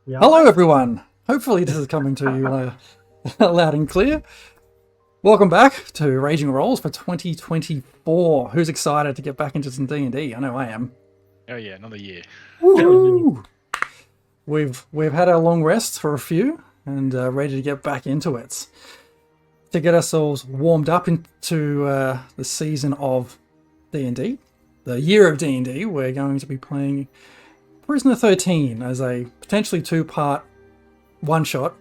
Yeah. Hello, everyone. Hopefully, this is coming to you loud and clear. Welcome back to Raging Rolls for 2024. Who's excited to get back into some D&D? I know I am. Oh yeah, another year. Woohoo! We've had our long rest for a few and ready to get back into it. To get ourselves warmed up into the season of D&D, the year of D&D, we're going to be playing Prisoner 13 as a potentially two-part one-shot.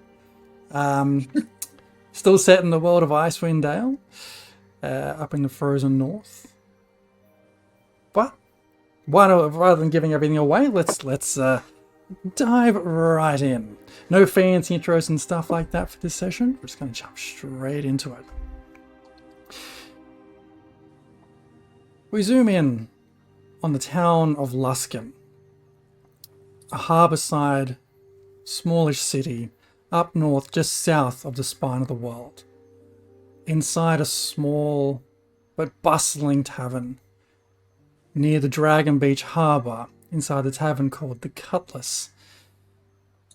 Still set in the world of Icewind Dale, up in the frozen north. But rather than giving everything away, let's dive right in. No fancy intros and stuff like that for this session. We're just going to jump straight into it. We zoom in on the town of Luskan, a harbourside, smallish city up north, just south of the spine of the world. Inside a small but bustling tavern near the Dragon Beach harbour, inside the tavern called the Cutlass.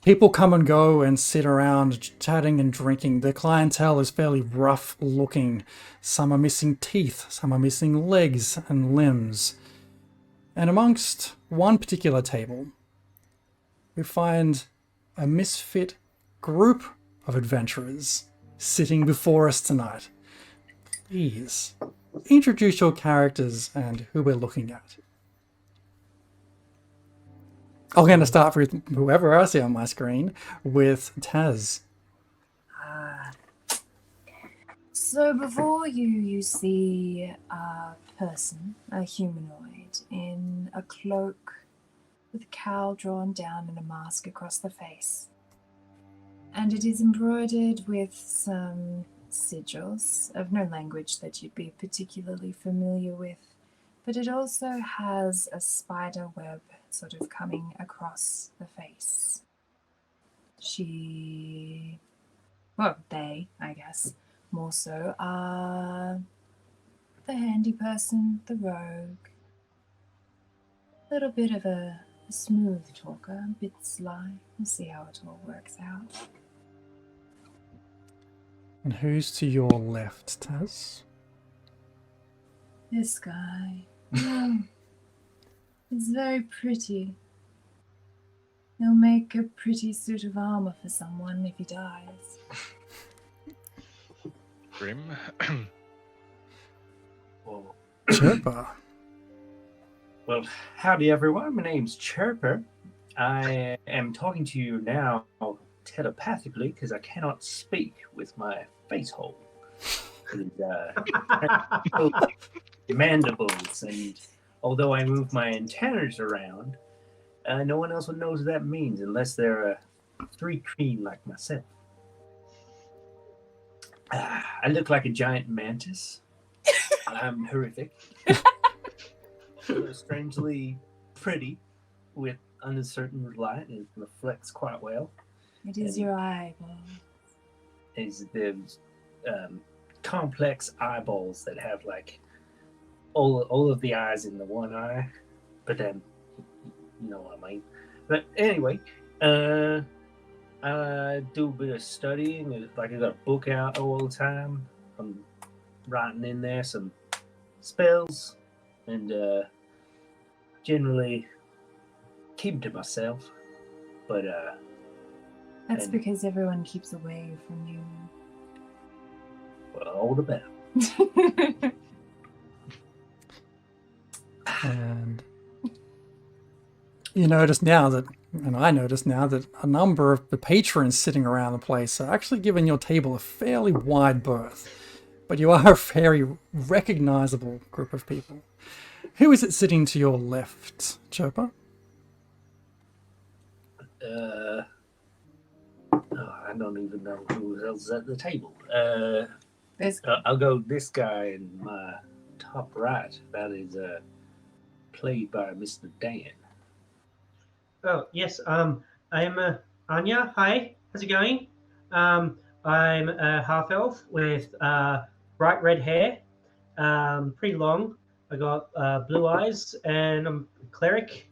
People come and go and sit around chatting and drinking. The clientele is fairly rough looking. Some are missing teeth, some are missing legs and limbs. And amongst one particular table, we find a misfit group of adventurers sitting before us tonight. Please introduce your characters and who we're looking at. I'm going to start with whoever I see on my screen, with Taz. So before you see a person, a humanoid, in a cloak with a cowl drawn down and a mask across the face. And it is embroidered with some sigils of no language that you'd be particularly familiar with, but it also has a spider web sort of coming across the face. They, I guess, more so, are the handy person, the rogue, a little bit of a smooth talker, a bit sly. We'll see how it all works out. And who's to your left, Taz? This guy. He's very pretty. He'll make a pretty suit of armor for someone if he dies. Grim. Chirpa. Well, howdy everyone. My name's Chirper. I am talking to you now telepathically because I cannot speak with my face hole. Mandibles, and although I move my antennas around, no one else knows what that means unless they're a three cream like myself. I look like a giant mantis. I'm horrific. Strangely pretty with uncertain light and reflects quite well. It is your eyeball. Is those complex eyeballs that have like all of the eyes in the one eye, but then you know what I mean. But anyway, I do a bit of studying. Like I got a book out all the time. I'm writing in there some spells and generally keep to myself. But That's because everyone keeps away from you. well, all the better. And you notice now that, and I notice now that a number of the patrons sitting around the place are actually giving your table a fairly wide berth. But you are a very recognizable group of people. Who is it sitting to your left, Chirpa? I don't even know who else is at the table. This I'll go this guy in my top right. That is played by Mr. Dan. Oh, yes. I'm Anya. Hi. How's it going? I'm a half elf with bright red hair, pretty long. I got blue eyes, and I'm a cleric.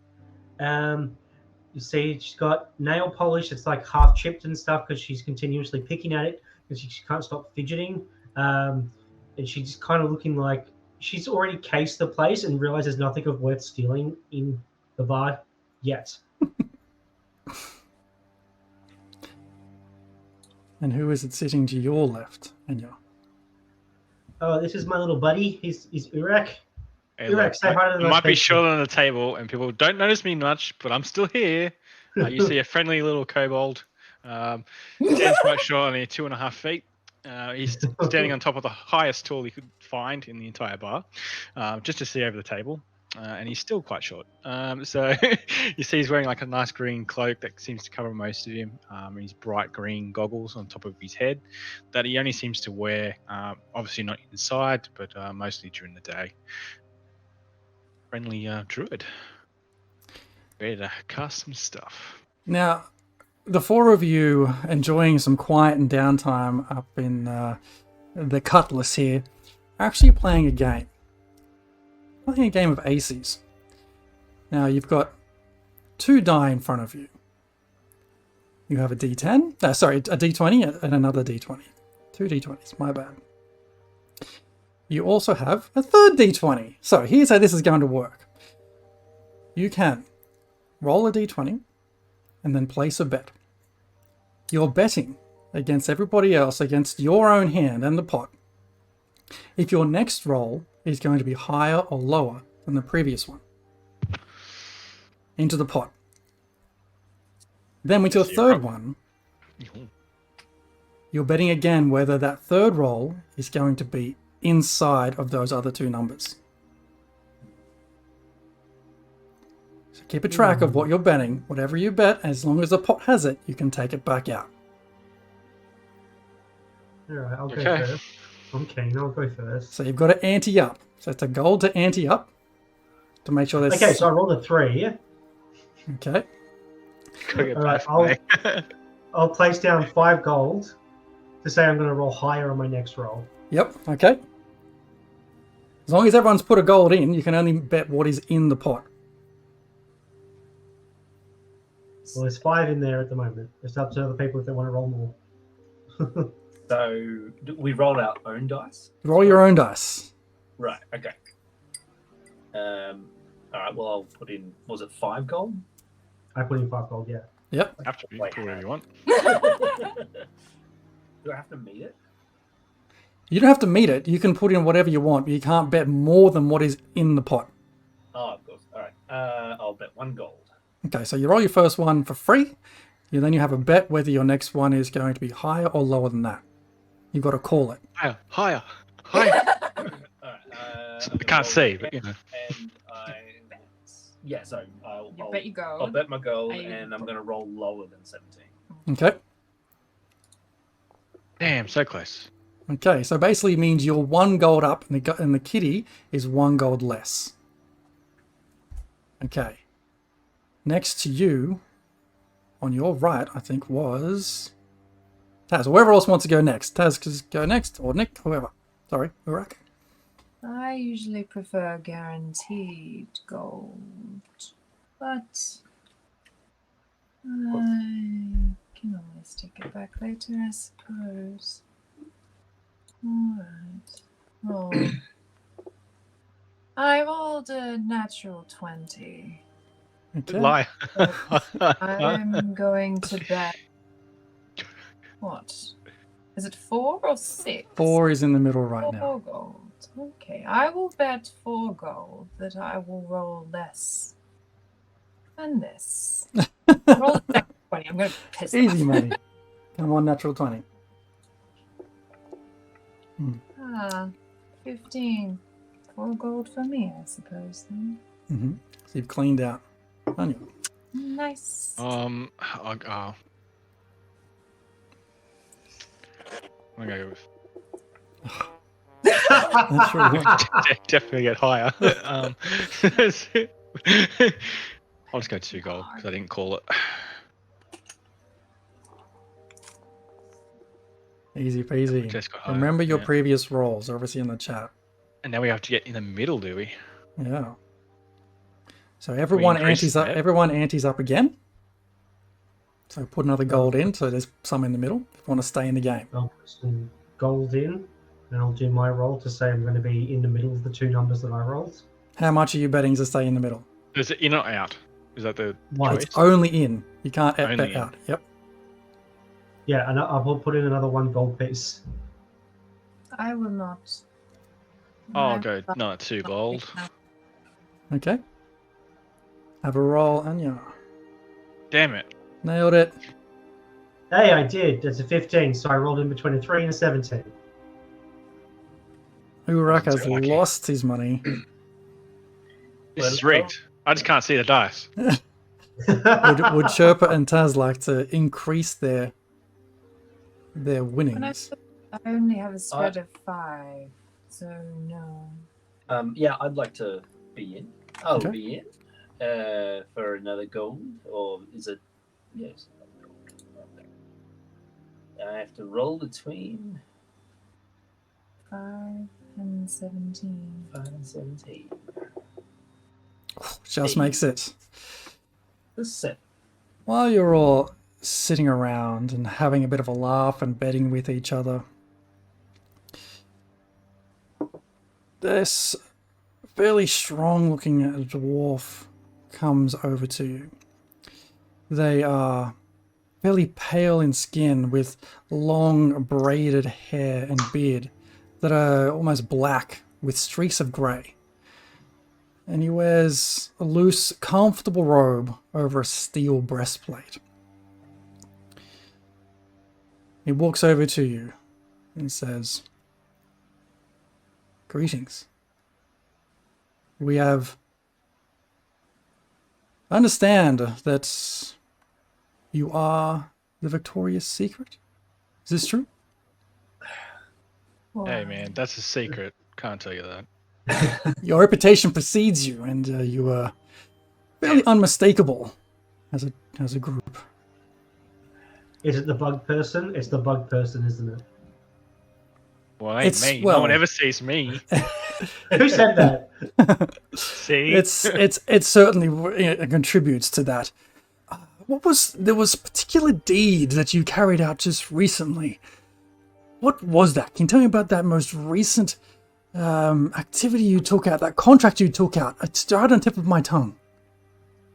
You see she's got nail polish that's like half chipped and stuff because she's continuously picking at it because she can't stop fidgeting. And she's kind of looking like she's already cased the place and realized there's nothing of worth stealing in the bar yet. And who is it sitting to your left, Anya? Oh, this is my little buddy. He's Urak. Hey, Urak, look, say hi to the I might be nice short on the table, and people don't notice me much, but I'm still here. You see a friendly little kobold. Stands quite short, only 2.5 feet. He's standing on top of the highest tool he could find in the entire bar, just to see over the table. And he's still quite short. So you see he's wearing like a nice green cloak that seems to cover most of him. He's bright green goggles on top of his head that he only seems to wear, obviously not inside, but mostly during the day. Friendly druid. Ready to cast some stuff. Now, the four of you enjoying some quiet and downtime up in the Cutlass here are actually playing a game. Playing a game of aces. Now, you've got 2 die in front of you. You have a d10, sorry, a d20 and another d20. 2 d20s, my bad. You also have a third d20. So here's how this is going to work. You can roll a d20 and then place a bet. You're betting against everybody else, against your own hand and the pot, if your next roll is going to be higher or lower than the previous one. Into the pot. Then with your third one, you're betting again whether that third roll is going to be inside of those other 2 numbers. So keep a track of what you're betting. Whatever you bet, as long as the pot has it, you can take it back out. Alright, I'll go Okay. first. I'm keen, I'll go first. So you've got to ante up. So it's a goal to ante up to make sure there's... Okay, so I rolled a 3, yeah? Okay. Gotta get Alright, past me. I'll place down 5 gold to say I'm going to roll higher on my next roll. Yep, okay. As long as everyone's put a gold in, you can only bet what is in the pot. Well, there's 5 in there at the moment. It's up to other people if they want to roll more. So we rolled our own dice. Roll your own dice. Right. Okay. All right. Well, I'll put in. Was it 5 gold? I put in 5 gold, yeah. Yep. After you Wait, do whatever you want. Do I have to meet it? You don't have to meet it. You can put in whatever you want, but you can't bet more than what is in the pot. Oh, of course. All right. I'll bet 1 gold. Okay, so you roll your first one for free. Then you have a bet whether your next one is going to be higher or lower than that. You've got to call it. Higher. All right. I can't see, but you know. And yeah. So I'll bet your gold. I'll bet my gold, Are you- and I'm going to roll lower than 17. Okay. Damn, so close. Okay, so basically it means you're 1 gold up and the kitty is 1 gold less. Okay. Next to you, on your right, I think was Taz. Whoever else wants to go next. Taz can go next, or Nick, whoever. Sorry, Urak. I usually prefer guaranteed gold, but I can always take it back later, I suppose. Alright. Roll. I rolled a natural 20. Okay. Lie. I'm going to bet. What? Is it 4 or 6? 4 is in the middle right now. 4 gold. Okay, I will bet 4 gold that I will roll less than this. Roll a second 20. I'm going to piss Easy, off. mate. Come on, natural 20. 15. 4 gold for me, I suppose, then. Mm-hmm. So you've cleaned out. Anya. Nice. I'm gonna go with Natural 1. definitely get higher. I'll just go 2 gold because I didn't call it. Easy peasy. Just got higher, Remember your yeah. previous rolls, obviously in the chat. And now we have to get in the middle, do we? Yeah. So everyone increase antes up. that. Everyone antes up again. So put another gold in, so there's some in the middle if you want to stay in the game. I'll put some gold in, and I'll do my roll to say I'm going to be in the middle of the two numbers that I rolled. How much are you betting to stay in the middle? Is it in or out? Is that the One. choice? It's only in. You can't Only bet in. out. Yep. Yeah, and I will put in another one gold piece. I will not. I'll go no 2 gold. Okay. Have a roll, Anya. Damn it. Nailed it. Hey, I did. That's a 15, so I rolled in between a 3 and a 17. Urak has So lucky. lost his money. This is rigged. I just can't see the dice. Would Sherpa and Taz like to increase their winnings? I only have a spread of 5, so no. Yeah, I'd like to be in. I'll Okay. be in for another gold, or is it? Yes. I have to roll between 5 and 17. 5 and 17. Just makes it. The 7. While you're all sitting around and having a bit of a laugh and betting with each other, this fairly strong-looking dwarf comes over to you. They are fairly pale in skin with long braided hair and beard that are almost black with streaks of grey. And he wears a loose, comfortable robe over a steel breastplate. He walks over to you and says, "Greetings. I understand that you are the Victoria's Secret. Is this true?" Hey man, that's a secret. Can't tell you that. Your reputation precedes you, and you are fairly unmistakable as a group. Is it the bug person? It's the bug person, isn't it? Well, it ain't It's- me. well- No one ever sees me. Who said that? See? It certainly contributes to that. There was a particular deed that you carried out just recently. What was that? Can you tell me about that most recent activity you took out, that contract you took out? It's right on the tip of my tongue.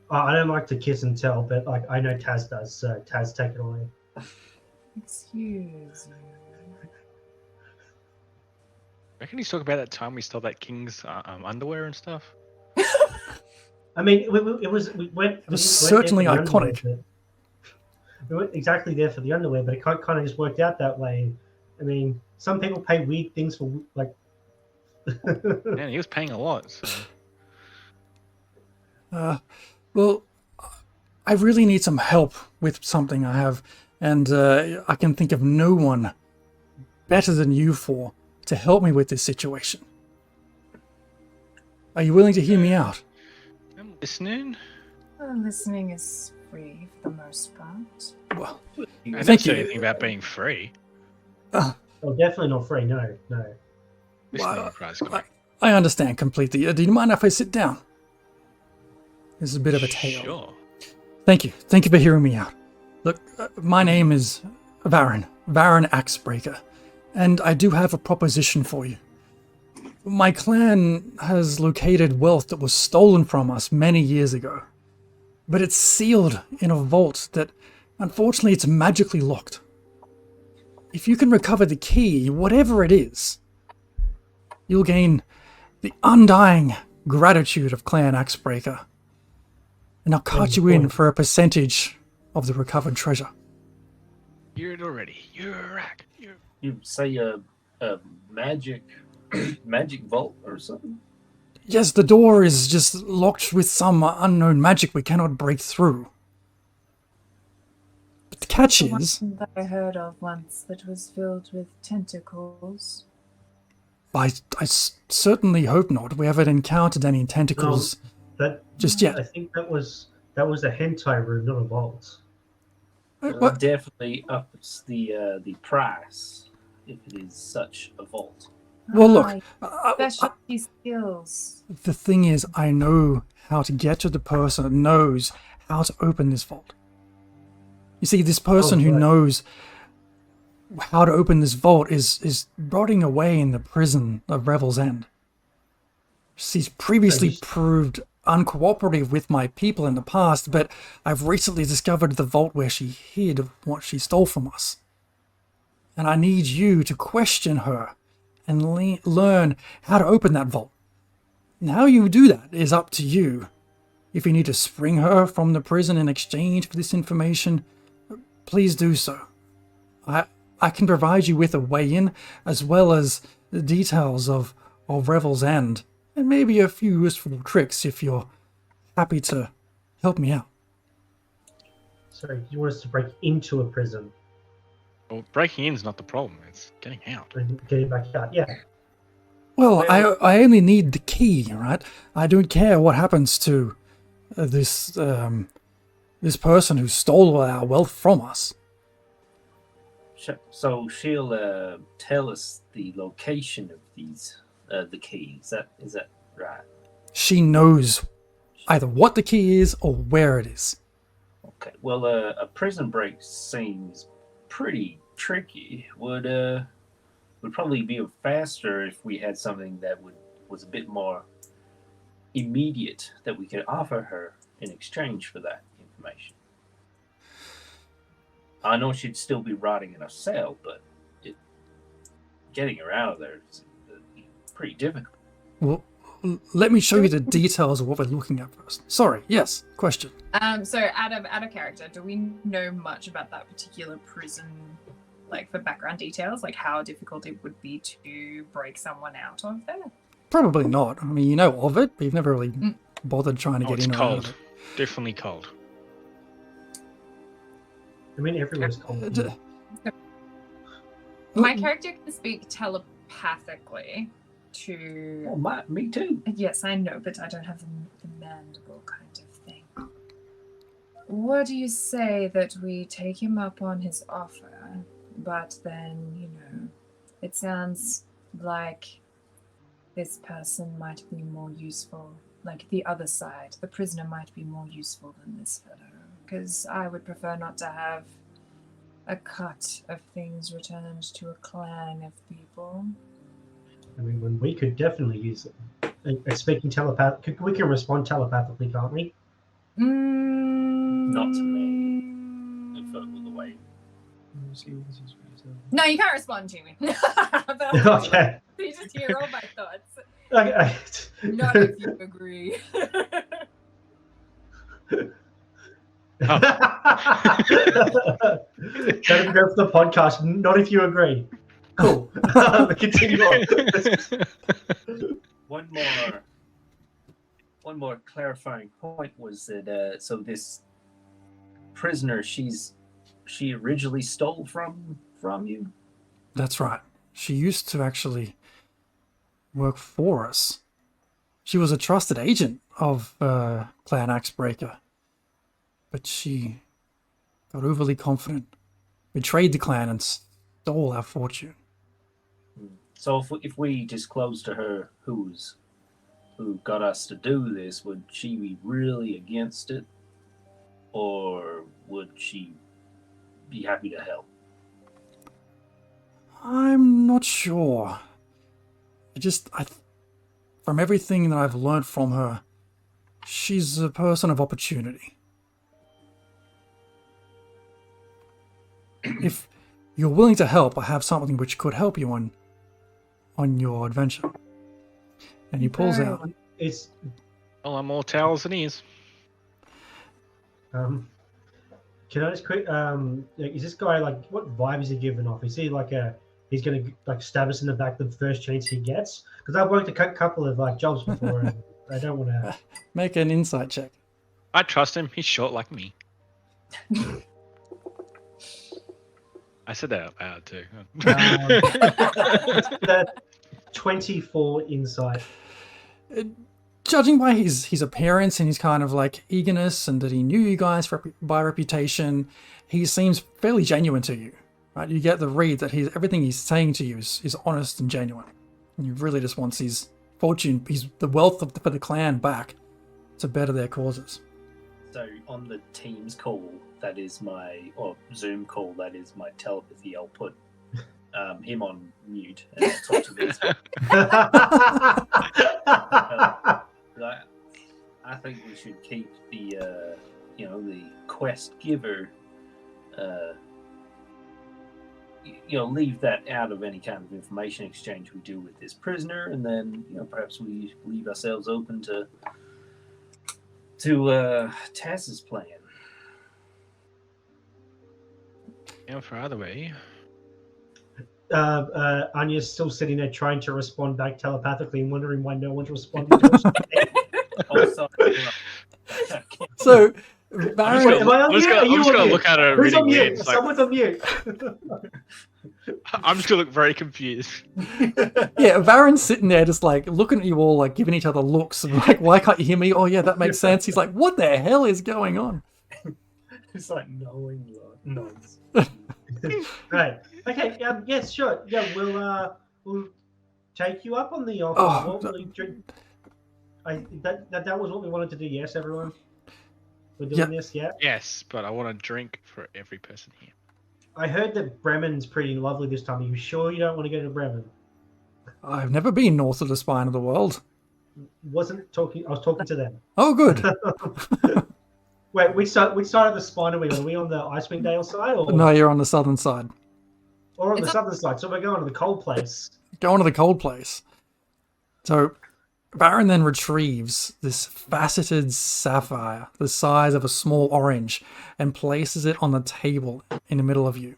I don't like to kiss and tell, but like I know Taz does, so Taz, take it away. Excuse me. Reckon he's talking about that time we stole that king's underwear and stuff? I mean, we went certainly there for the underwear, iconic. but we weren't exactly there for the underwear, but it kind of just worked out that way. I mean, some people pay weird things for like. Man, he was paying a lot. So. Well, I really need some help with something I have, and I can think of no one better than you to help me with this situation. Are you willing to hear me out? I'm listening. Well, listening is free for the most part. Well, I never Thank said you. anything about being free. Oh, definitely not free. No. Listening Well, prize coming. I understand completely. Do you mind if I sit down? This is a bit of a tale. Sure. Thank you. Thank you for hearing me out. Look, my name is Varen Axebreaker, and I do have a proposition for you. My clan has located wealth that was stolen from us many years ago, but it's sealed in a vault that, unfortunately, it's magically locked. If you can recover the key, whatever it is, you'll gain the undying gratitude of Clan Axebreaker, and I'll cut you in for a percentage of the recovered treasure. You're it already. You're a rack. You're... You say a magic vault or something? Yes, the door is just locked with some unknown magic we cannot break through. But the catch The is, one that I heard of once that was filled with tentacles. I certainly hope not. We haven't encountered any tentacles That just yet. I think that was a hentai room, not a vault. What? Definitely ups the price if it is such a vault. Well, look, Specialty skills. the thing is, I know how to get to the person that knows how to open this vault. You see, this person who right. knows how to open this vault is rotting away in the prison of Revel's End. She's previously proved uncooperative with my people in the past, but I've recently discovered the vault where she hid what she stole from us. And I need you to question her and learn how to open that vault. And how you do that is up to you. If you need to spring her from the prison in exchange for this information, please do so. I can provide you with a way in, as well as the details of Revel's End, and maybe a few useful tricks if you're happy to help me out. So you want us to break into a prison Well, breaking in is not the problem. It's getting out. and getting back out? Yeah. Well, I only need the key, right? I don't care what happens to this person who stole our wealth from us. So she'll tell us the location of the key. Is that right? She knows either what the key is or where it is. Okay. Well, a prison break seems pretty tricky. Would probably be faster if we had something that was a bit more immediate that we could offer her in exchange for that information. I know she'd still be rotting in a cell, but getting her out of there is pretty difficult. Well, let me show you the details of what we're looking at first. Sorry, yes, question. So out of character, do we know much about that particular prison, like for background details, like how difficult it would be to break someone out of there? Probably not. I mean, you know of it, but you've never really bothered trying to get It's in or out of cold. it. Definitely cold. I mean, everyone's cold. My character can speak telepathically to... Oh, me too. Yes, I know, but I don't have the mandible kind of thing. What do you say that we take him up on his offer, but then, it sounds like this person might be more useful, like the other side, the prisoner might be more useful than this fellow, because I would prefer not to have a cut of things returned to a clan of people. I mean, when we could definitely use it. Speaking telepath, we can respond telepathically, can't we? Not to me. If it were the way. No, you can't respond to me. Okay. You just hear all my thoughts. Okay. Not if you agree. That'll go for the podcast. Not if you agree. Cool. Continue on. One more clarifying point was that so this prisoner she originally stole from you. That's right. She used to actually work for us. She was a trusted agent of Clan Axebreaker. But she got overly confident, betrayed the clan, and stole our fortune. So if we disclose to her who got us to do this, would she be really against it? Or would she be happy to help? I'm not sure. From everything that I've learned from her, she's a person of opportunity. If you're willing to help, I have something which could help you on your adventure. And he pulls out. It's Well, I'm more towels than ears. can I just quick is this guy like, what vibe is he giving off? Is he like he's gonna like stab us in the back the first chance he gets? Because I've worked a couple of like jobs before and I don't want to Make an insight check. I trust him. He's short like me. I said that out loud too. that 24 insight. Judging by his appearance and his kind of like eagerness and that he knew you guys by reputation, he seems fairly genuine to you. Right? You get the read that everything he's saying to you is honest and genuine. And he really just wants his fortune, the wealth for the clan back to better their causes. So on the Teams call, that is or Zoom call, that is my telepathy. I'll put him on mute and I'll talk to Vincent. I think we should keep the the quest giver, leave that out of any kind of information exchange we do with this prisoner, and then perhaps we leave ourselves open to Taz's plan. For either way. Anya's still sitting there trying to respond back telepathically and wondering why no one's responding to us. So, Am Baron, I on I'm just mute? Are you gonna on mute? look at her Who's really on mute? weird. It's like, Someone's on mute. I'm just gonna look very confused. yeah, Baron's sitting there just like looking at you all, like giving each other looks, like, why can't you hear me? Oh yeah, that makes sense. He's like, what the hell is going on? It's like knowing nods. Right. Okay. Yes. Sure. Yeah. We'll take you up on the offer. Oh, What will you drink? That was what we wanted to do. Yes, everyone. We're doing Yeah. this. Yeah. Yes, but I want a drink for every person here. I heard that Bremen's pretty lovely this time. Are you sure you don't want to go to Bremen? I've never been north of the spine of the world. I was talking to them. Oh, good. Wait, which side of the spine are we on? Are we on the Icewind Dale side No, you're on the southern side. or on the southern side? So we're going to the cold place. Going to the cold place. So, Baron then retrieves this faceted sapphire, the size of a small orange, and places it on the table in the middle of you.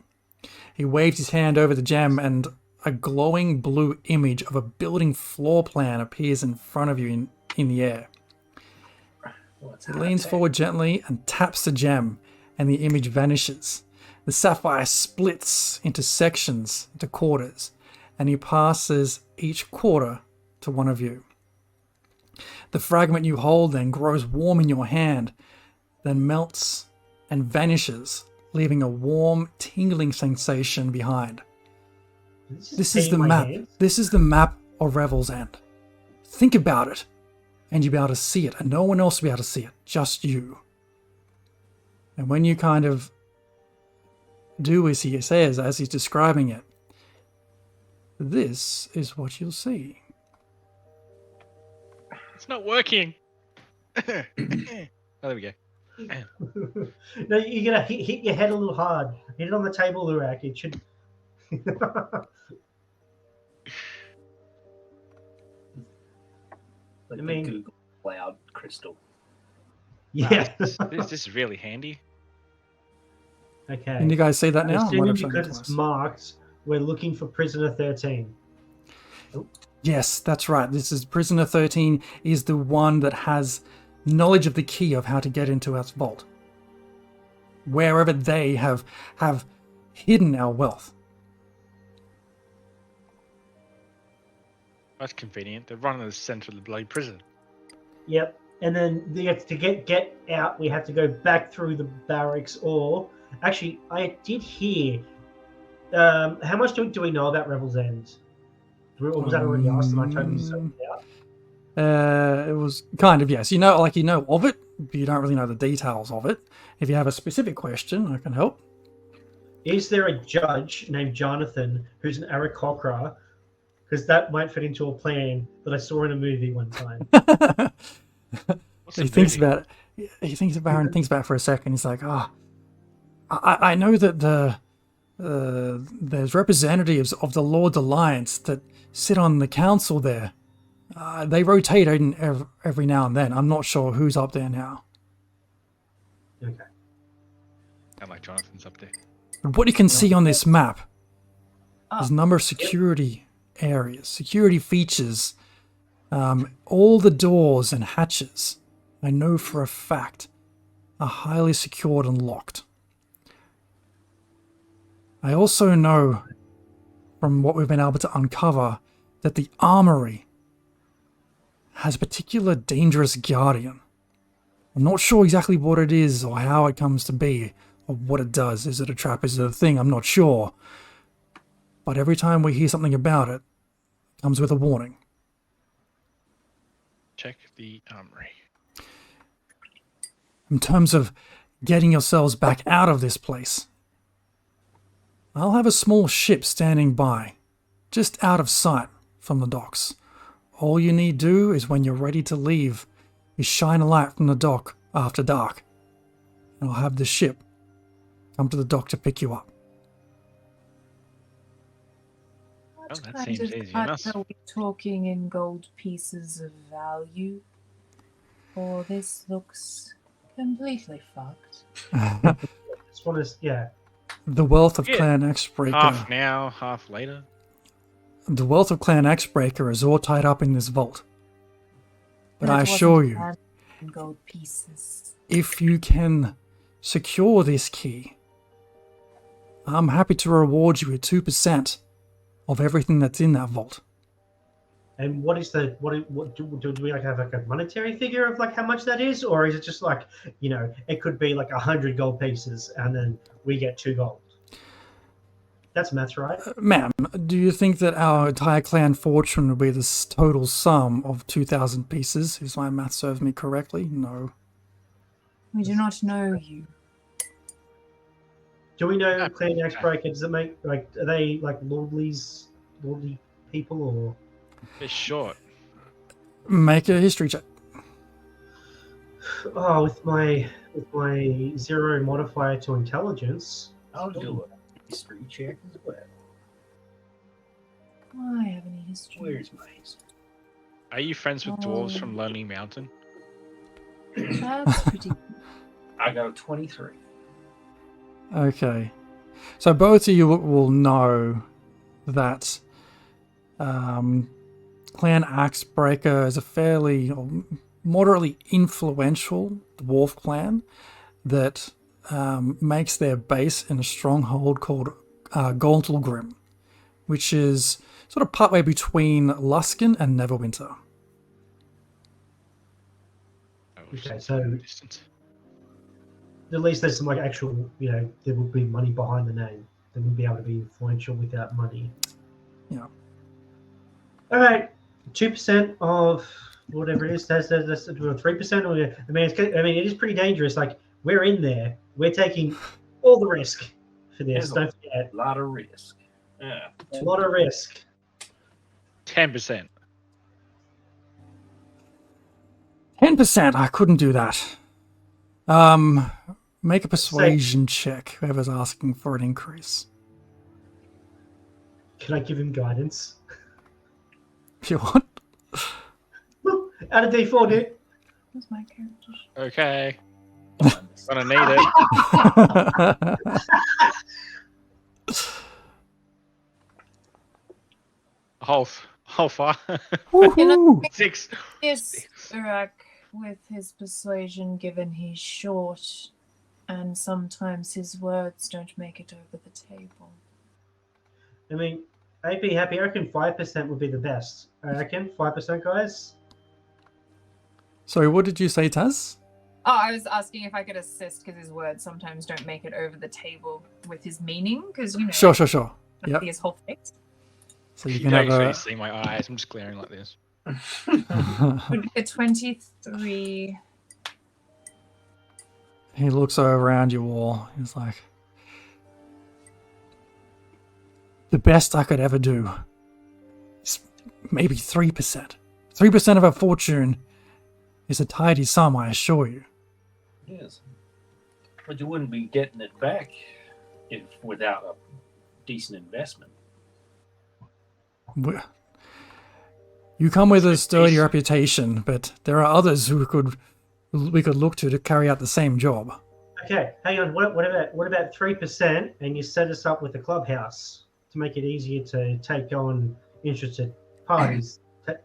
He waves his hand over the gem, and a glowing blue image of a building floor plan appears in front of you in the air. He leans forward gently and taps the gem, and the image vanishes. The sapphire splits into sections, into quarters, and he passes each quarter to one of you. The fragment you hold then grows warm in your hand, then melts and vanishes, leaving a warm, tingling sensation behind. This is the map. This is the map of Revel's End. Think about it, and you'll be able to see it, and no one else will be able to see it, just you. And when you kind of do as he says, as he's describing it, this is what you'll see. It's not working. Oh, there we go. No, you're gonna hit your head a little hard. Hit it on the table, Lurak. It should. Like I mean- the Google Cloud crystal. Yeah. This is really handy. Okay. Can you guys see that now? Assuming What I'm because showing it's you marked, we're looking for prisoner 13. Yes, that's right. This is Prisoner 13 is the one that has knowledge of the key of how to get into our vault. Wherever they have hidden our wealth. That's convenient. They're running the center of the bloody prison. Yep. And then to get out, we have to go back through the barracks. Or actually, I did hear. How much do we know about Revel's End? Or was that already asked? And I totally zoned out. It was kind of, yes. You know of it, but you don't really know the details of it. If you have a specific question, I can help. Is there a judge named Jonathan who's an Aarakocra? Because that might fit into a plan that I saw in a movie one time. What's the movie? Baron thinks about it for a second. He's like, I know that there's representatives of the Lord's Alliance that sit on the council there. They rotate every now and then. I'm not sure who's up there now. Okay. I like Jonathan's up there. But what you can see on this map is a number of security areas, security features, all the doors and hatches, I know for a fact, are highly secured and locked. I also know from what we've been able to uncover that the armory has a particular dangerous guardian. I'm not sure exactly what it is or how it comes to be or what it does. Is it a trap? Is it a thing? I'm not sure. But every time we hear something about it, it comes with a warning. Check the armory. in terms of getting yourselves back out of this place, I'll have a small ship standing by, just out of sight from the docks. All you need do is when you're ready to leave, is shine a light from the dock after dark. And I'll have the ship come to the dock to pick you up. Oh, that What seems kind of easy cut enough. are we talking in gold pieces of value? Or this looks completely fucked. This one is, yeah. The wealth of Yeah. Clan Axebreaker. Half now, half later. The wealth of Clan Axebreaker is all tied up in this vault. But That I wasn't assure you, planned in gold pieces. if you can secure this key, I'm happy to reward you with 2% of everything that's in that vault. And what is the what do we like have like a monetary figure of like how much that is, or is it just like, you know, it could be like 100 gold pieces and then we get 2 gold? That's maths, right? Ma'am, do you think that our entire clan fortune will be this total sum of 2,000 pieces? If my math serves me correctly? No. We do not know you. Do we know Clan Axebreaker? Does it make like, are they like lordly people, or? It's short. Make a history check. Oh, with my 0 modifier to intelligence. I'll do a history check as well. I have any history. Where's my history? Are you friends with dwarves from Lonely Mountain? That's pretty I got a 23. Okay. So both of you will know that Clan Axebreaker is a fairly or moderately influential dwarf clan that makes their base in a stronghold called Gauntlgrim, which is sort of partway between Luskan and Neverwinter. Okay, so Distance. at least there's some like actual, you know, there would be money behind the name. They wouldn't be able to be influential without money. Yeah. All right, 2% of whatever it is. That's 3%. Or I mean, it is pretty dangerous. Like, we're in there. We're taking all the risk for this. There's Don't forget, A lot of risk. Yeah. a lot of risk. 10%. 10%, I couldn't do that. Make a persuasion check, whoever's asking for an increase. Can I give him guidance? If you want. Add a D4, dude. Where's my character? Okay. Gonna need it. Whole far. Woohoo! 6. Yes, Urak, with his persuasion, given he's short, and sometimes his words don't make it over the table. I mean, I'd be happy. I reckon 5% would be the best. I reckon 5%, guys. Sorry, what did you say, Taz? Oh, I was asking if I could assist because his words sometimes don't make it over the table with his meaning, because, you know, Sure. Yep. his whole face. So you You can can have actually see my eyes. I'm just glaring like this. Would be a 23. He looks around you all. He's like, the best I could ever do is maybe 3%. 3% of our fortune is a tidy sum, I assure you. Yes. But you wouldn't be getting it back without a decent investment. You come with a sturdy reputation, but there are others who we could look to carry out the same job. Okay, hang on. What about 3%, and you set us up with a clubhouse to make it easier to take on interested parties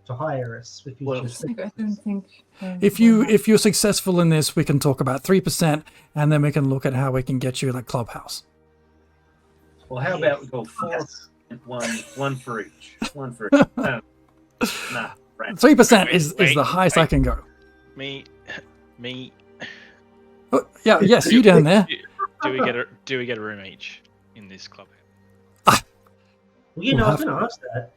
to hire us with Well, future. I don't think. If you're successful in this, we can talk about 3%, and then we can look at how we can get you that clubhouse. Well, how about we go 4, one for each. One for each. Nah, right. 3% is Wait, the highest I can go. Me. Oh, yeah, yes, you down there. Do we get a room each in this club? Well, you know, I was We'll going to ask that.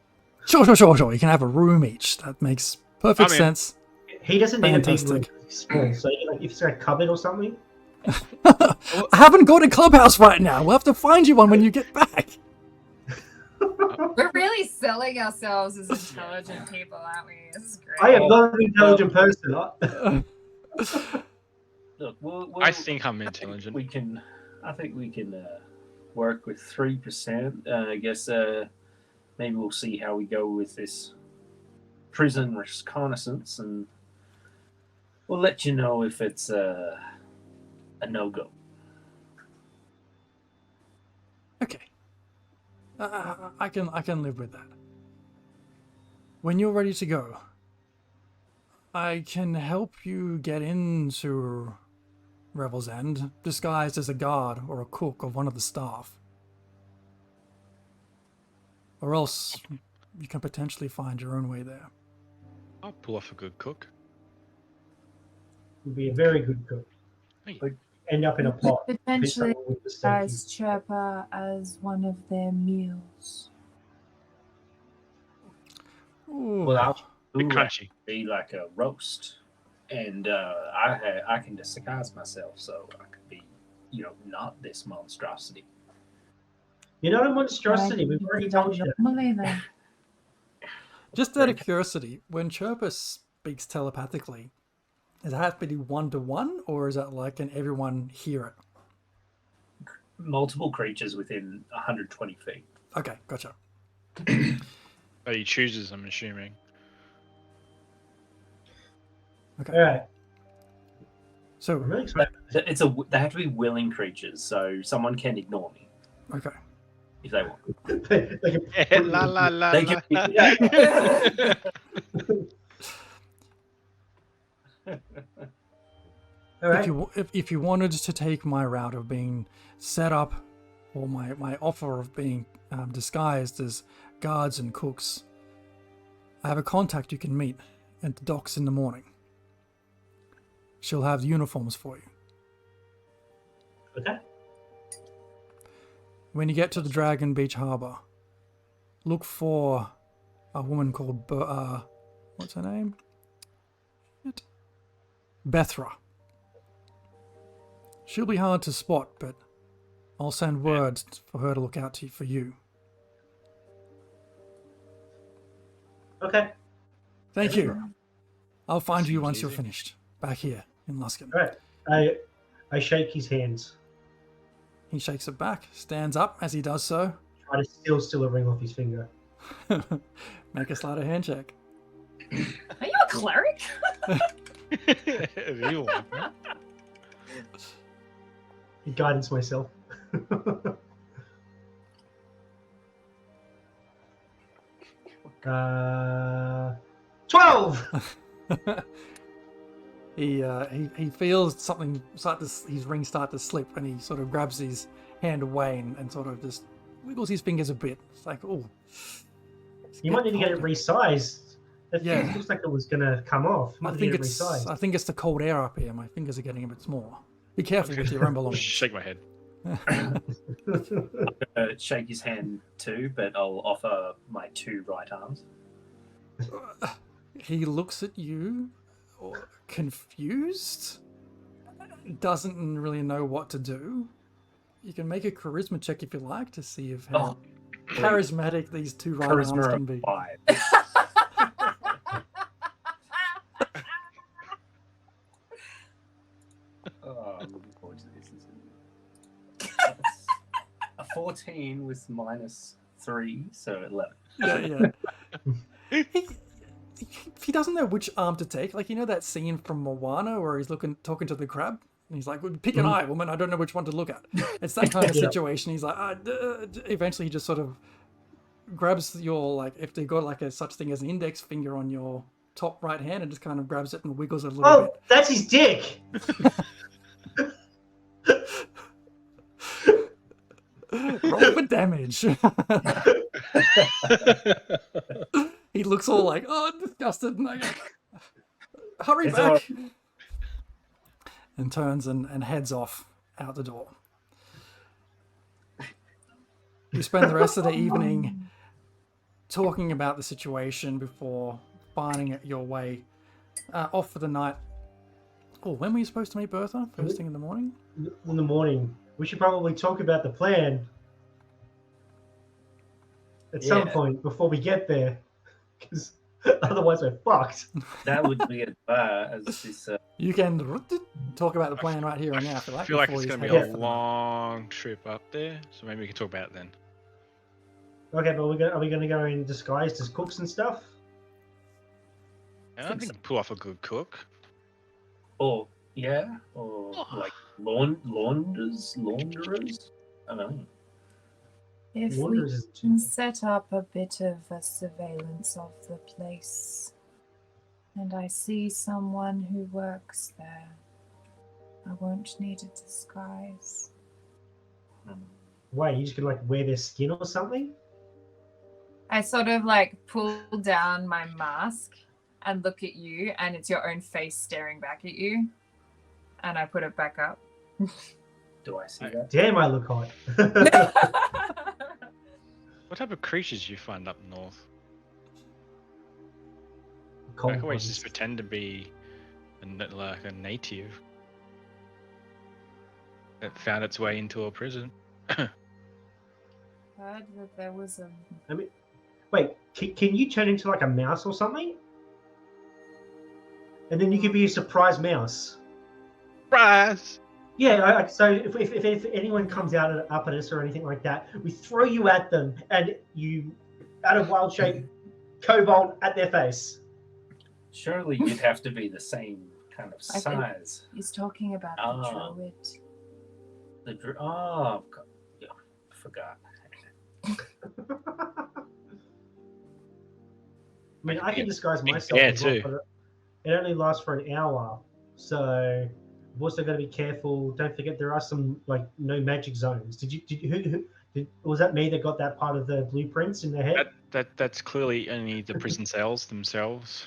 Sure. You can have a room each. That makes perfect I'm in. sense. he doesn't need a big room. Fantastic. He's small. So like, if it's a cupboard or something. I haven't got a clubhouse right now. We'll have to find you one when you get back. We're really selling ourselves as intelligent people, aren't we? This is great. I am not an intelligent person. Look, I think I'm intelligent. I think we can work with 3%. I guess maybe we'll see how we go with this prison reconnaissance, and we'll let you know if it's a no-go. Okay. I can live with that. When you're ready to go, I can help you get into Revel's End, disguised as a guard or a cook or one of the staff. Or else you can potentially find your own way there. I'll pull off a good cook. You'd be a very good cook. But end up in a pot. Potentially With the steak. as Chirpa as one of their meals. Ooh. Well, I'll Bit do crunchy. be like a roast, and I can disguise myself, so I could be, not this monstrosity. You're not a monstrosity. We've already told you that. Normally, then. Just out of curiosity, when Chirpa speaks telepathically, does it have to be 1-to-1, or is that like, can everyone hear it? Multiple creatures within 120 feet. Okay, gotcha. But he chooses, I'm assuming. Okay. All right. So, I'm really excited. They have to be willing creatures, so someone can ignore me okay. if they want. They can- La la la. They la. can. All right. If you wanted to take my route of being set up, or my offer of being disguised as guards and cooks, I have a contact you can meet at the docks in the morning. She'll have uniforms for you. Okay. When you get to the Dragon Beach Harbor, look for a woman called what's her name? Shit. Bethra. She'll be hard to spot, but I'll send word for her to look out for you. Okay. Thank you. I'll find you Seems once you're easy. finished. Back here in Luskin. All right. I shake his hands. He shakes it back, stands up as he does so. Try to steal a ring off his finger. Make a sleight of hand check. Are you a cleric? Real one, huh? Guidance myself. 12. He feels something his ring start to slip, and he sort of grabs his hand away and sort of just wiggles his fingers a bit. It's like, oh. You might need to get it resized. Yeah. It looks like it was gonna come off. You I might think need to it's get it resized. I think it's the cold air up here. My fingers are getting a bit small. Be careful with your own belongings. Shake my head. Shake his hand too, but I'll offer my 2 right arms. He looks at you, confused. Doesn't really know what to do. You can make a charisma check if you like to see if how charismatic these 2 right arms Charisma can be. 5. Oh, I'm looking forward to this. That's a 14 with -3, so 11. Yeah. He doesn't know which arm to take. Like, you know that scene from Moana where he's talking to the crab? And he's like, pick an eye, woman. I don't know which one to look at. It's that kind of Yeah. situation. He's like, eventually he just sort of grabs your, like, if they got like a such thing as an index finger on your top right hand and just kind of grabs it and wiggles it a little Oh, that's his dick. bit. Roll for damage. He looks all like, oh, disgusted. And I go, hurry It's back. And turns and heads off out the door. You spend the rest of the evening talking about the situation before finding your way off for the night. Oh, when were you supposed to meet Bertha? First thing in the morning? In the morning. We should probably talk about the plan at some point before we get there, because otherwise we're fucked. That would be as this. You can talk about the plan right here and now. I feel like it's going to be head a off for the night. long trip up there, so maybe we can talk about it then. Okay, but are we going to go in disguised as cooks and stuff? I don't think you can pull off a good cook. Or like launderers. I don't know. If we Wonders is can set up a bit of a surveillance of the place, and I see someone who works there, I won't need a disguise. Wait, you just could like wear their skin or something? I sort of like pull down my mask and look at you, and it's your own face staring back at you, and I put it back up. Do I see that? Damn, I look hot. What type of creatures do you find up north? I Cold can always ones. just pretend to be like a native that found its way into a prison. Heard that there was a I mean, wait, can you turn into like a mouse or something? And then you could be a surprise mouse. Surprise! Yeah, so if anyone comes up at us or anything like that, we throw you at them and you, out of wild shape, kobold at their face. Surely you'd have to be the same kind of I think- size. He's talking about the Oh. druid. Yeah, I forgot. I mean, I can disguise Big myself. bear as well, too. but it only lasts for an hour, so we've also got to be careful. Don't forget there are some like no magic zones. Was that me that got that part of the blueprints in their head? That's clearly only the prison cells themselves.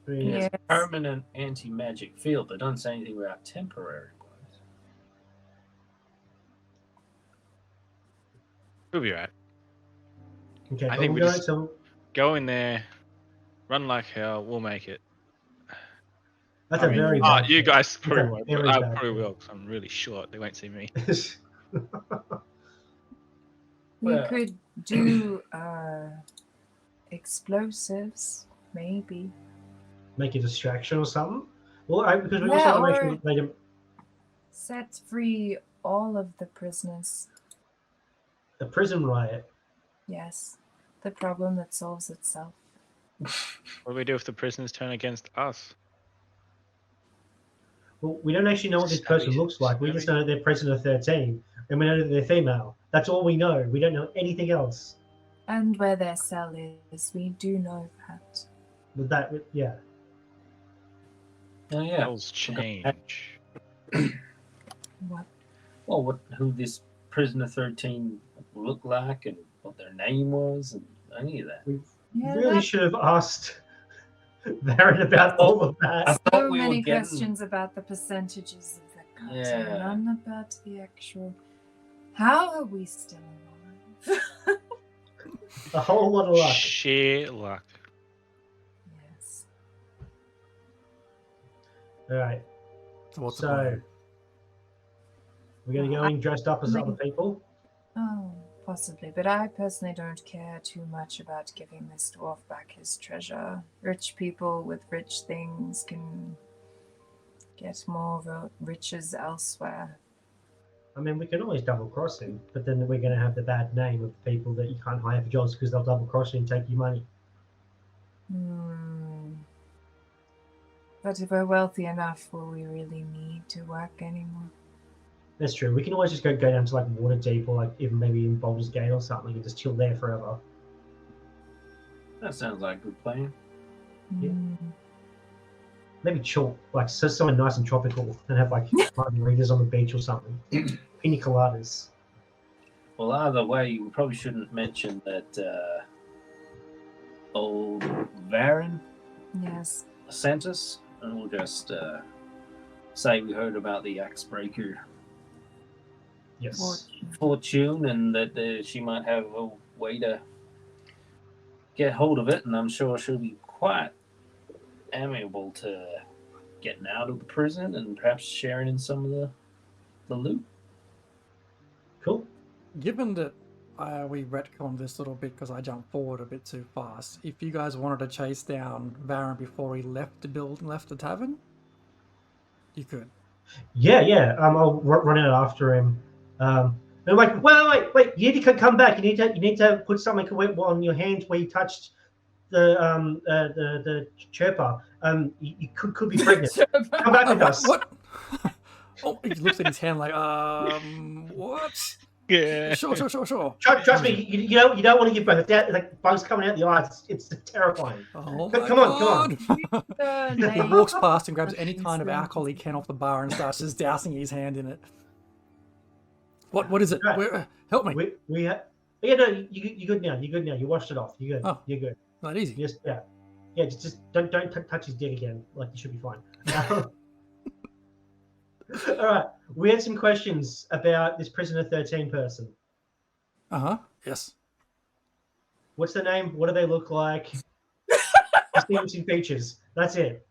I mean, Yeah. It's a permanent anti-magic field, but don't say anything about temporary ones. We'll be right. Okay, I but think we're we going just- to. Go in there, run like hell. We'll make it. That's I a mean, very. oh, bad you thing. guys probably a won't. very But I bad probably thing. will because I'm really short. They won't see me. We Well- could do explosives, maybe. Make a distraction or something. Well, because we Yeah, also want to or- make sure they don't. Set free all of the prisoners. A prison riot. Yes, the problem that solves itself. What do we do if the prisoners turn against us? Well, we don't actually know what this person Stabby, looks like. We just stabby. know that they're prisoner 13, and we know that they're female. That's all we know. We don't know anything else. And where their cell is, we do know that. But that, yeah. Oh yeah. Cells change. What? Well, who this prisoner 13 looked like and what their name was and any of that. We Yeah, really that's should have asked Baron about all of I that. thought so we were many getting- questions about the percentages of the cut, Yeah. none about the actual. How are we still alive? A whole lot of luck. Sheer luck. Yes. All right. So what's the So, plan? we're going to go in dressed up as other people. Oh, possibly, but I personally don't care too much about giving this dwarf back his treasure. Rich people with rich things can get more riches elsewhere. I mean, we can always double cross him, but then we're going to have the bad name of people that you can't hire for jobs because they'll double cross you and take your money. But if we're wealthy enough, will we really need to work anymore? That's true. We can always just go down to like Waterdeep or like even maybe in Baldur's Gate or something and just chill there forever. That sounds like a good plan. Yeah. Hmm. Maybe chill, like so somewhere nice and tropical, and have like margaritas on the beach or something. Pina coladas. Well, either way, we probably shouldn't mention that old Varen Yes. sent us, and we'll just say we heard about the Axebreaker Yes. fortune and that she might have a way to get hold of it, and I'm sure she'll be quite amiable to getting out of the prison and perhaps sharing in some of the loot. Cool. Given that we retconned this little bit because I jumped forward a bit too fast, if you guys wanted to chase down Varen before he left the tavern, you could. Yeah. I'll run out after him. And I'm like, wait! You need to come back. You need to put something on your hand where you touched the chirper. You could be pregnant. Come back with us. What? Oh, he looks at his hand like, what? Yeah. Sure. Trust me, you don't want to give birth. Like bugs coming out the eyes. It's terrifying. Oh Come on. He walks past and grabs any kind of alcohol he can off the bar and starts just dousing his hand in it. What is it? Right. Help me. You're good now. You washed it off. You're good. Oh. You're good. Not easy. Just don't touch his dick again. Like, you should be fine. All right. We had some questions about this Prisoner 13 person. Yes. What's their name? What do they look like? Distinguishing features. That's it.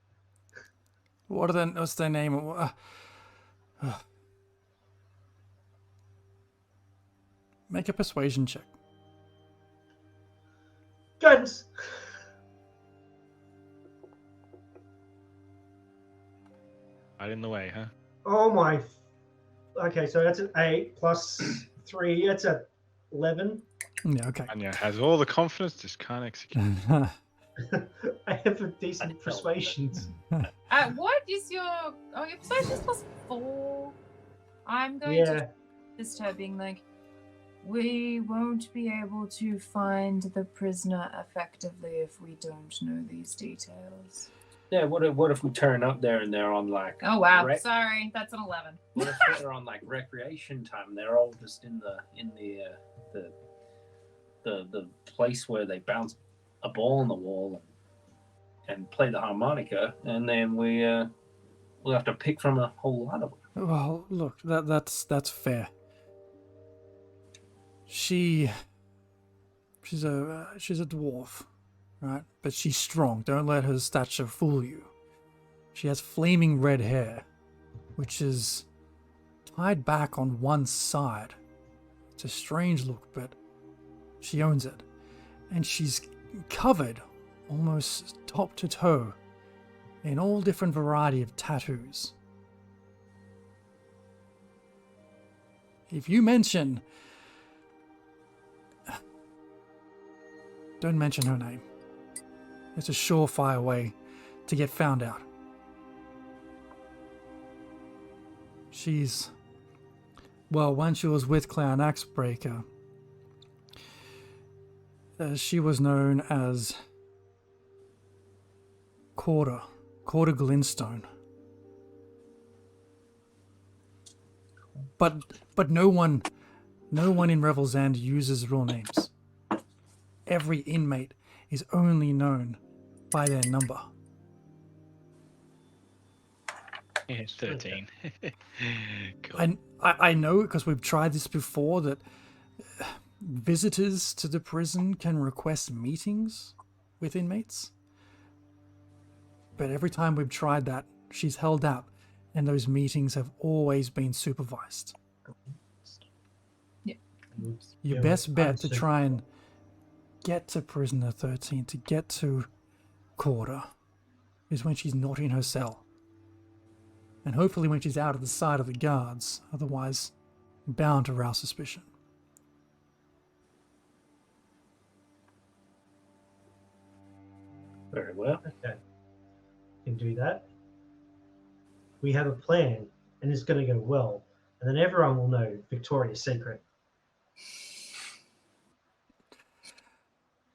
What's their name? Make a persuasion check. Guns. Right in the way, huh? Oh my. Okay, so that's an 8 plus 3. That's a 11. Yeah, okay. Anya has all the confidence, just can't execute. I have a decent persuasion. What is your... Oh, your persuasion is plus 4. I'm going to disturb being like, we won't be able to find the prisoner effectively if we don't know these details. Yeah, what if we turn up there and they're on like... Oh, wow. Sorry, that's an 11. What if they're on like recreation time? They're all just in the place where they bounce a ball on the wall and play the harmonica, and then we'll have to pick from a whole lot of them. Well, look, that's fair. She's a dwarf, right? But she's strong. Don't let her stature fool you. She has flaming red hair, which is tied back on one side. It's a strange look, but she owns it. And she's covered almost top to toe in all different variety of tattoos. If you mention... Don't mention her name. It's a surefire way to get found out. She's... Well, when she was with Clown Axebreaker, she was known as Quarter Glinstone. But no one in Revel's End uses real names. Every inmate is only known by their number. Yeah, it's 13. Cool. I know because we've tried this before that visitors to the prison can request meetings with inmates. But every time we've tried that, she's held out, and those meetings have always been supervised. Yeah. Your best bet to try and get to Prisoner 13, to get to Quarter, is when she's not in her cell. And hopefully when she's out of the sight of the guards, otherwise bound to rouse suspicion. Very well. Okay. Can do that. We have a plan, and it's going to go well. And then everyone will know Victoria's secret.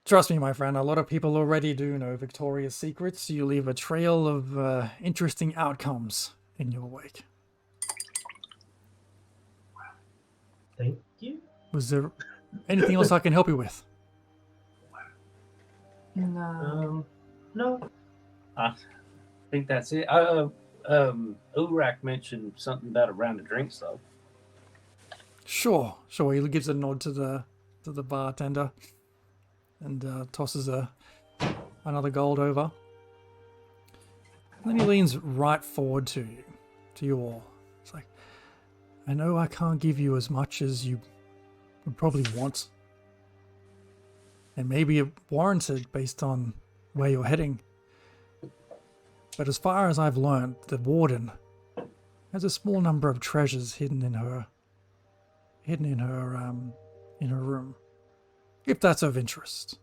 Trust me, my friend, a lot of people already do know Victoria's secrets. You leave a trail of interesting outcomes in your wake. Thank you. Was there anything else I can help you with? No. No. I think that's it. Urak mentioned something about a round of drinks, though. Sure. He gives a nod to the bartender. and tosses another gold over. And then he leans right forward to you all. It's like, I know I can't give you as much as you would probably want. And maybe it warranted based on where you're heading. But as far as I've learned, the warden has a small number of treasures hidden in her room. If that's of interest.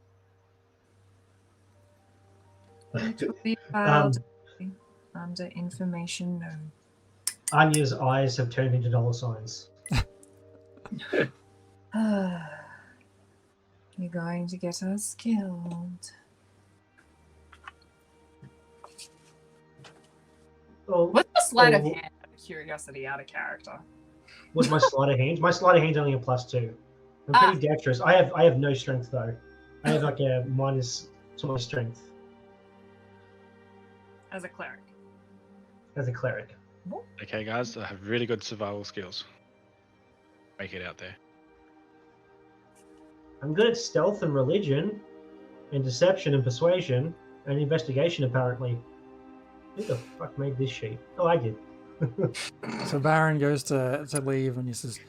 It will be filed under information known. Anya's eyes have turned into dollar signs. You're going to get us killed. Oh, What's the sleight of oh, hand? Out of curiosity, out of character. what's my sleight of hand? My sleight of hand's only a +2. I'm pretty dexterous. I have no strength though. I have like a minus to my strength As a cleric. as a cleric. Okay, guys, I have really good survival skills. Make it out there. I'm good at stealth and religion, and deception and persuasion, and investigation apparently. Who the fuck made this sheet? Oh, I did. So Baron goes to leave and he says,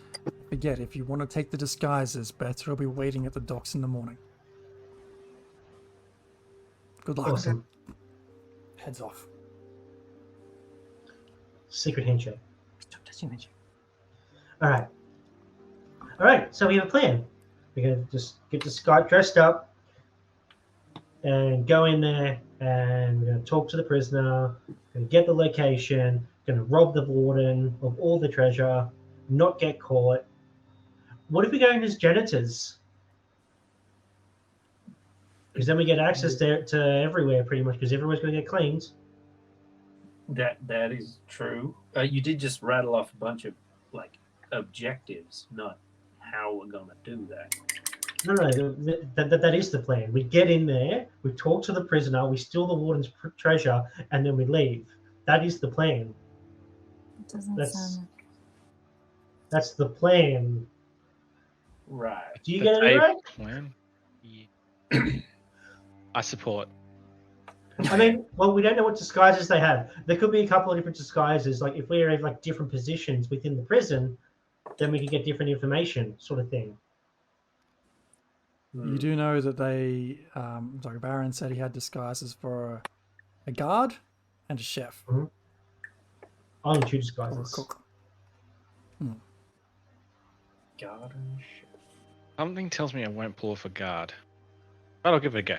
forget, if you want to take the disguises, Better will be waiting at the docks in the morning. Good luck. Awesome. Heads off. Secret handshake. Stop touching me. All right. So we have a plan. We're gonna just get this guy dressed up and go in there, and we're gonna talk to the prisoner. Gonna get the location. Gonna rob the warden of all the treasure. Not get caught. What if we go in as janitors? Because then we get access to everywhere pretty much. Because everyone's gonna get cleaned. That is true. You did just rattle off a bunch of like objectives, not how we're gonna do that. No, that is the plan. We get in there, we talk to the prisoner, we steal the warden's treasure, and then we leave. That is the plan. It doesn't sound like... That's the plan. Right. Do you get it right? Plan? Yeah. I support. I mean, well, we don't know what disguises they have. There could be a couple of different disguises. Like if we are in like different positions within the prison, then we can get different information, sort of thing. You do know that Baron said he had disguises for a guard and a chef. Mm-hmm. Only 2 Or a disguises. cook. God and shit. Something tells me I won't pull off a guard. But I'll give it a go.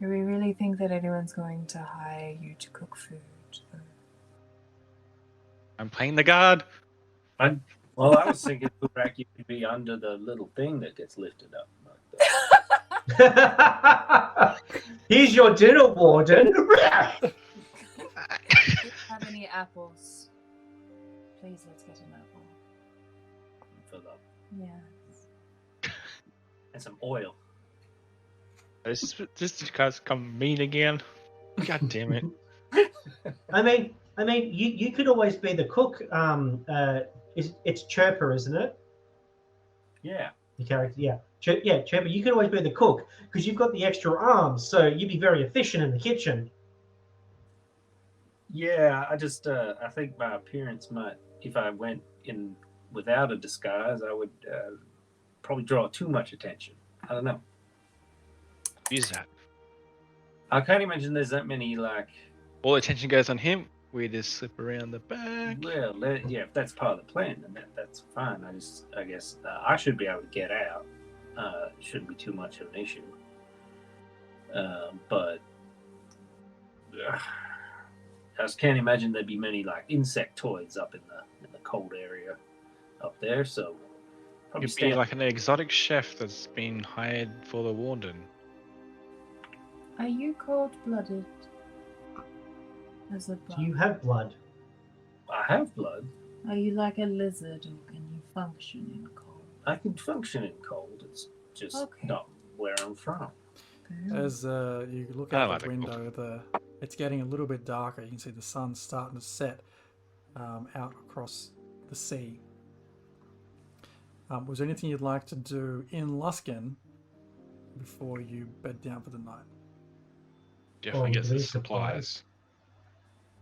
Do we really think that anyone's going to hire you to cook food? I'm playing the guard. Well, I was thinking Burak, you could be under the little thing that gets lifted up. Like that. Here's your dinner, warden. Do you have any apples? Please, let's get an apple. Fill up. Yes. And some oil. This guy's come mean again. God damn it. I mean, you could always be the cook. It's Chirper, isn't it? Yeah. The character, yeah. Chirper. You could always be the cook because you've got the extra arms, so you'd be very efficient in the kitchen. Yeah, I just I think my appearance might, if I went in without a disguise, I would probably draw too much attention. I don't know. Use that. I can't imagine there's that many like. All attention goes on him. We just slip around the back. Well, yeah, if that's part of the plan, then that's fine. I guess I should be able to get out. Shouldn't be too much of an issue. But I just can't imagine there'd be many like insectoids up in the cold area up there. So probably You'd be like an exotic chef that's been hired for the warden. Are you cold-blooded? As a Do you have blood? I have blood. Are you like a lizard, or can you function in cold? I can function in cold. It's just Okay. not where I'm from. As you look I out like the it. window, it's getting a little bit darker. You can see the sun starting to set out across the sea. Was there anything you'd like to do in Luskin before you bed down for the night? Definitely get we some need supplies.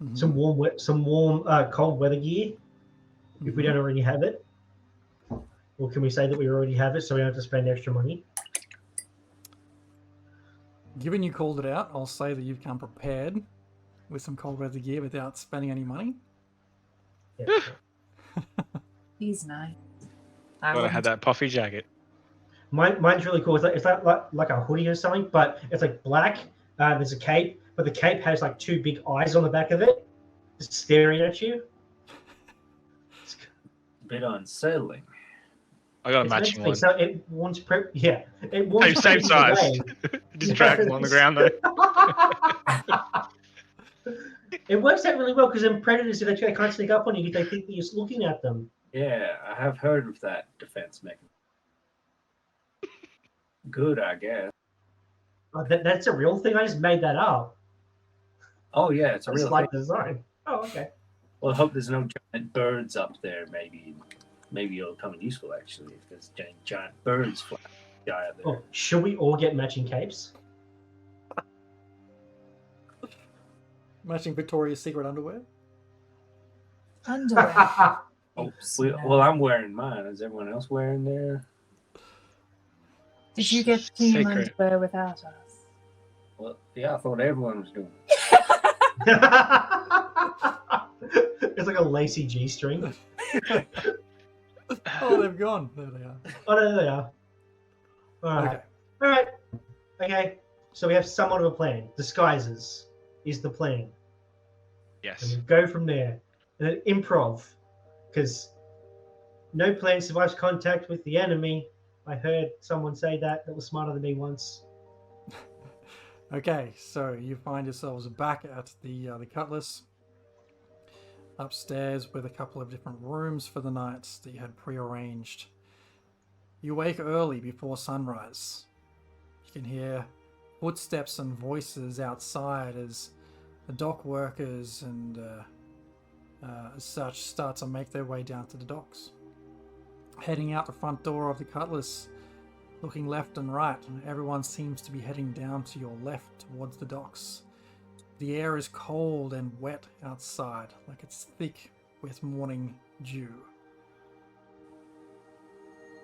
supplies. Mhm. Some warm, cold weather gear, if we don't already have it. Or can we say that we already have it so we don't have to spend extra money? Given you called it out, I'll say that you've come prepared with some cold weather gear without spending any money. Yeah. He's nice. Well, I had that puffy jacket. Mine's really cool. It's like a hoodie or something, but it's like black. There's a cape, but the cape has like two big eyes on the back of it, just staring at you. Bit unsettling. I got a It's meant matching to be, one. So it wants it wants Same to size. away. Just drag them on the ground though. It works out really well because in predators, if they can't sneak up on you, they think that you're looking at them. Yeah, I have heard of that defense mechanism. Good, I guess. That's a real thing. I just made that up. Oh yeah, it's a I just real like thing. design. Oh, okay. Well, I hope there's no giant birds up there. Maybe it'll come in useful actually if there's giant birds flying up there. Oh, should we all get matching capes? Matching Victoria's Secret underwear. Underwear. Oh, well, I'm wearing mine. Is everyone else wearing their? Did you get team Secret. underwear without us? Well, yeah, I thought everyone was doing. It's like a lacy G-string. Oh, they've gone. There they are. Oh, no, there they are. All right. Okay. All right. Okay. So we have somewhat of a plan. Disguises is the plan. And Yes. we go from there. And then improv. Because no plan survives contact with the enemy. I heard someone say that was smarter than me once. Okay, so you find yourselves back at the Cutlass, upstairs with a couple of different rooms for the night that you had prearranged. You wake early before sunrise. You can hear footsteps and voices outside as the dock workers and such start to make their way down to the docks. Heading out the front door of the Cutlass, looking left and right, everyone seems to be heading down to your left towards the docks. The air is cold and wet outside, like it's thick with morning dew.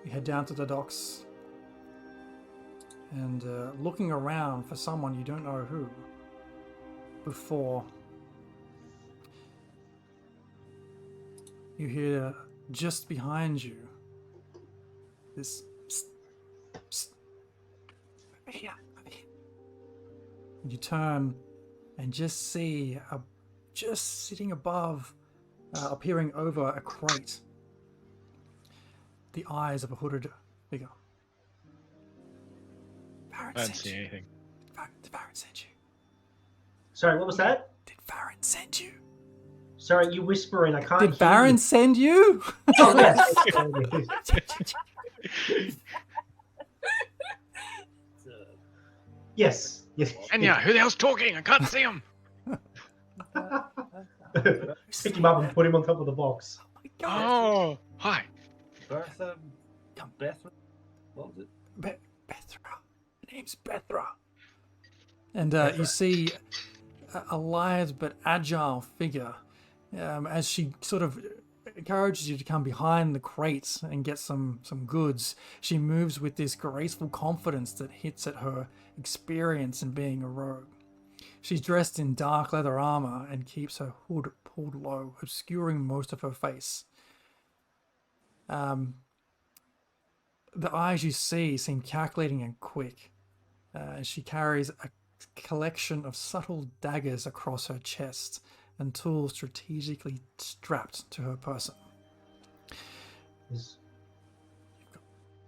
You head down to the docks and looking around for someone you don't know who before you hear just behind you this psst, psst, over here, over here. And you turn and just see just sitting above, appearing over a crate, the eyes of a hooded figure. Farron I don't sent see you. anything. Did Farron send you? Sorry, what was that? Did Farron send you? Sorry, you whispering. I can't Did hear Farron you. send you? Oh, yes. Yes. Yes. Anya, who the hell's talking? I can't see him. Pick him up and put him on top of the box. Oh my god. Oh, hi. Bertha, Beth, what was it? Bethra. Her name's Bethra. And you see a lithe but agile figure as she sort of encourages you to come behind the crates and get some goods. She moves with this graceful confidence that hits at her experience in being a rogue. She's dressed in dark leather armor and keeps her hood pulled low, obscuring most of her face. The eyes you see seem calculating and quick. She carries a collection of subtle daggers across her chest and tools strategically strapped to her person. Is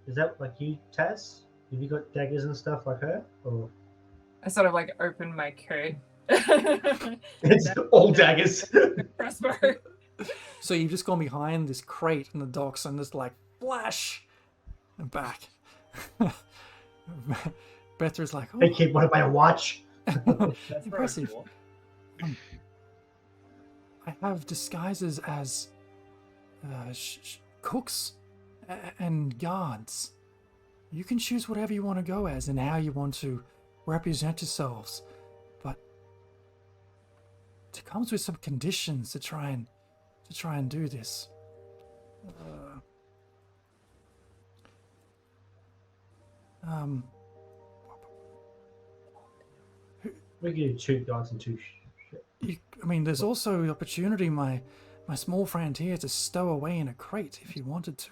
that like you, Taz? Have you got daggers and stuff like her? Or I sort of like open my coat. it's all daggers. Crossbow. So you've just gone behind this crate in the docks and just like flash and back. Bethra's like, Hey oh, kid, want to buy a watch? That's impressive. very cool. I have disguises as cooks and guards. You can choose whatever you want to go as and how you want to represent yourselves, but it comes with some conditions to try and do this. We do 2 guards and 2 I mean, there's also the opportunity, my small friend here, to stow away in a crate if you wanted to.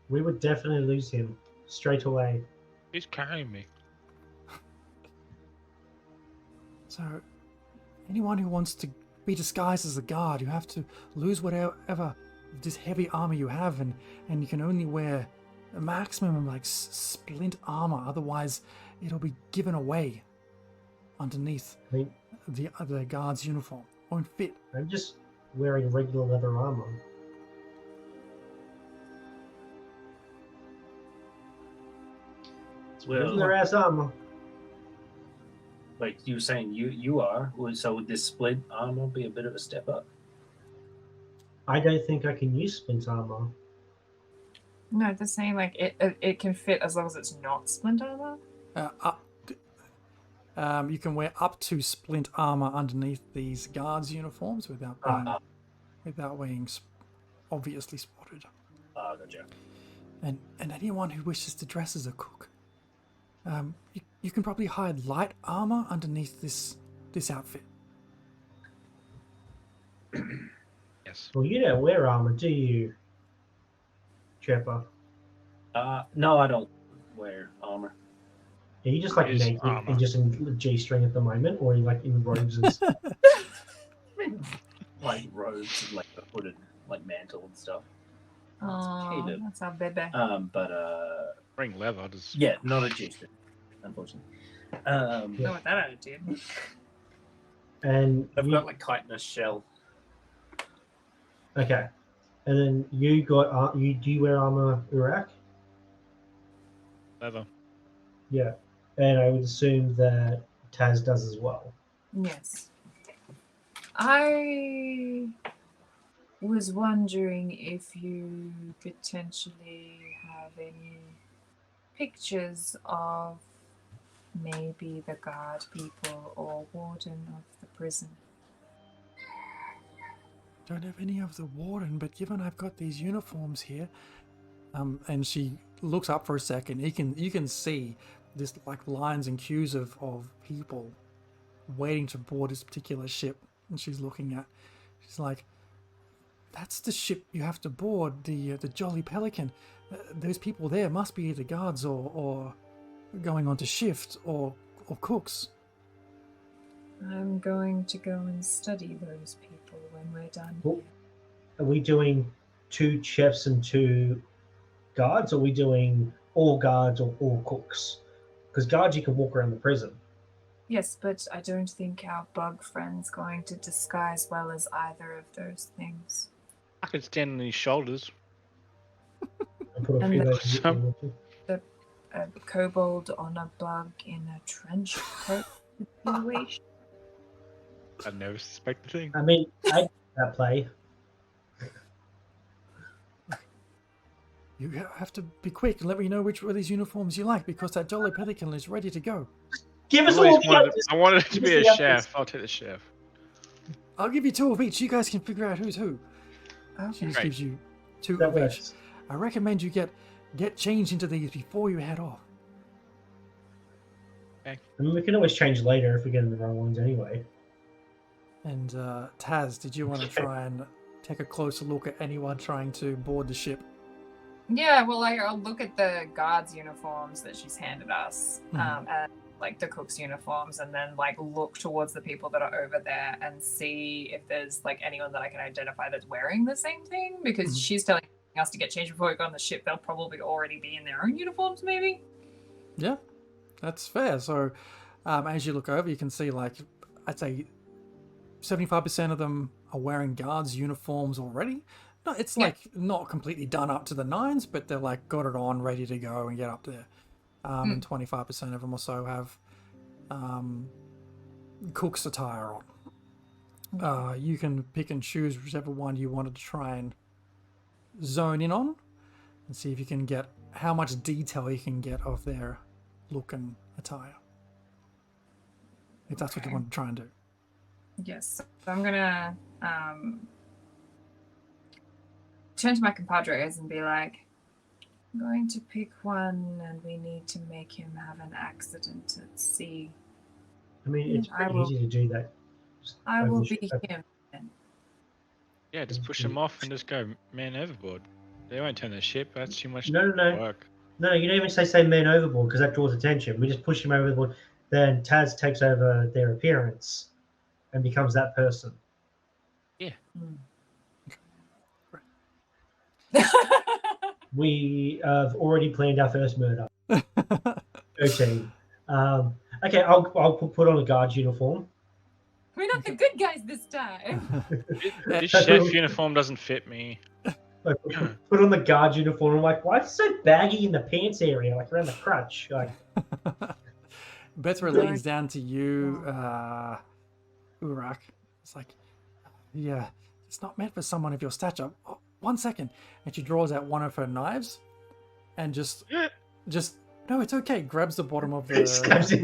We would definitely lose him straight away. Who's carrying me? So, anyone who wants to be disguised as a guard, you have to lose whatever this heavy armor you have, and you can only wear a maximum of like splint armor. Otherwise, it'll be given away underneath I mean, the guard's uniform. Won't fit. I'm just wearing regular leather armor. Well, Regular ass armor. like you were saying, you are. So would this split armor be a bit of a step up? I don't think I can use splint armor. No, the same. Like it can fit as long as it's not splint armor. You can wear up to splint armor underneath these guards' uniforms without being obviously spotted. Gotcha. And anyone who wishes to dress as a cook, you can probably hide light armor underneath this outfit. Yes. Well, you don't wear armor, do you, Trevor? No, I don't wear armor. Are you just like Use naked armor. and just in G-string at the moment, or are you like in robes and stuff? Like robes and like a hooded like mantle and stuff. Oh, catered. that's our baby. But Bring leather. Does yeah, not a G-string, unfortunately. Not with that attitude. And I've you, got like chitinous shell. okay, and then you got do you wear armor, Iraq? leather. Yeah, and I would assume that Taz does as well. Yes. I was wondering if you potentially have any pictures of maybe the guard people or warden of the prison. Don't have any of the warden, but given I've got these uniforms here, and she looks up for a second. You can see this like lines and queues of people waiting to board this particular ship, and she's looking at. She's like, "That's the ship you have to board, the Jolly Pelican. Those people there must be either guards or going on to shift or cooks." I'm going to go and study those people when we're done Cool. here. Are we doing 2 chefs and 2 guards? Or are we doing all guards or all cooks? Because guards, you can walk around the prison. Yes, but I don't think our bug friend's going to disguise well as either of those things. I could stand on his shoulders. And put a And few the- of those in. A kobold on a bug in a trench coat situation. I'd never suspect a thing. I mean, I that play. You have to be quick and let me know which of these uniforms you like, because that Jolly Pelican is ready to go. Give us I all always the wanted, others. I wanted it to Give be us a the others. chef. I'll take the chef. I'll give you 2 of each. You guys can figure out who's who. She just Great. gives you 2 That of each. works. I recommend you get changed into these before you head off. I mean, we can always change later if we get in the wrong ones anyway. And Taz, did you want to try and take a closer look at anyone trying to board the ship? Yeah, well, I'll look at the guards' uniforms that she's handed us, Mhm. and like the cooks' uniforms, and then like look towards the people that are over there and see if there's like anyone that I can identify that's wearing the same thing. Because Mhm. she's telling us to get changed before we go on the ship. They'll probably already be in their own uniforms, maybe. Yeah, that's fair. So as you look over, you can see, like, I'd say 75% of them are wearing guards' uniforms already. No, it's Yeah. like not completely done up to the nines, but they're like got it on, ready to go and get up there. And 25% of them or so have cook's attire on. You can pick and choose whichever one you wanted to try and zone in on, and see if you can get how much detail you can get of their look and attire. If that's what you want to try and do. Yes. So I'm gonna turn to my compadres and be like, I'm going to pick one, and we need to make him have an accident at sea. I mean, it's I pretty will- easy to do that. Just I over will the be ship. him. Then. Yeah, just push them off and just go man overboard. They won't turn the ship. That's too much No, no, no. work. No, you don't even say man overboard because that draws attention. We just push him overboard. Then Taz takes over their appearance and becomes that person. We have already planned our first murder. Okay. Okay, I'll put on a guard's uniform. We're not the good guys this time. This chef uniform doesn't fit me. Like, put on the guard's uniform. I'm like, why is it so baggy in the pants area, like around the crotch? Like, Bethra leans down to you, Urak. It's like, yeah, it's not meant for someone of your stature. Oh, 1 second. And she draws out one of her knives and just no, it's okay. Grabs the bottom of Stabs him.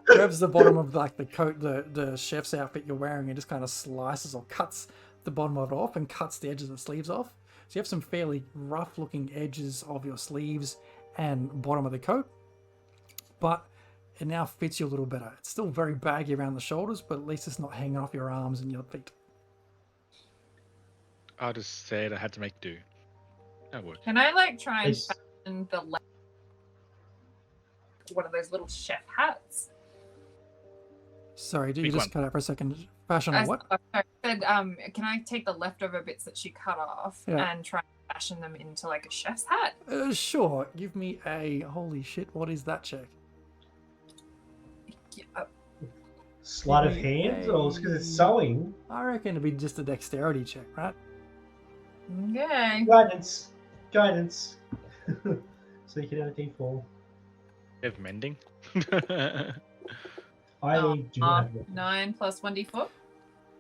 grabs the bottom of like the coat, the chef's outfit you're wearing, and just kind of slices or cuts the bottom of it off and cuts the edges of the sleeves off. So you have some fairly rough looking edges of your sleeves and bottom of the coat, but it now fits you a little better. It's still very baggy around the shoulders, but at least it's not hanging off your arms and your feet. I'll just say it. I had to make do. That worked. Can I like try and It's- fashion the one of those little chef hats? Sorry, did you Pick just one. cut out for a second? Fashion I on what? said, can I take the leftover bits that she cut off Yeah. and try and fashion them into like a chef's hat? Sure. Give me a holy shit. What is that check? Yeah, sleight of Give me hand, or because it's a- sewing. I reckon it'd be just a dexterity check, right? okay. Guidance. So you can add a D4. They have mending. I do not have one. 9 plus 1d4.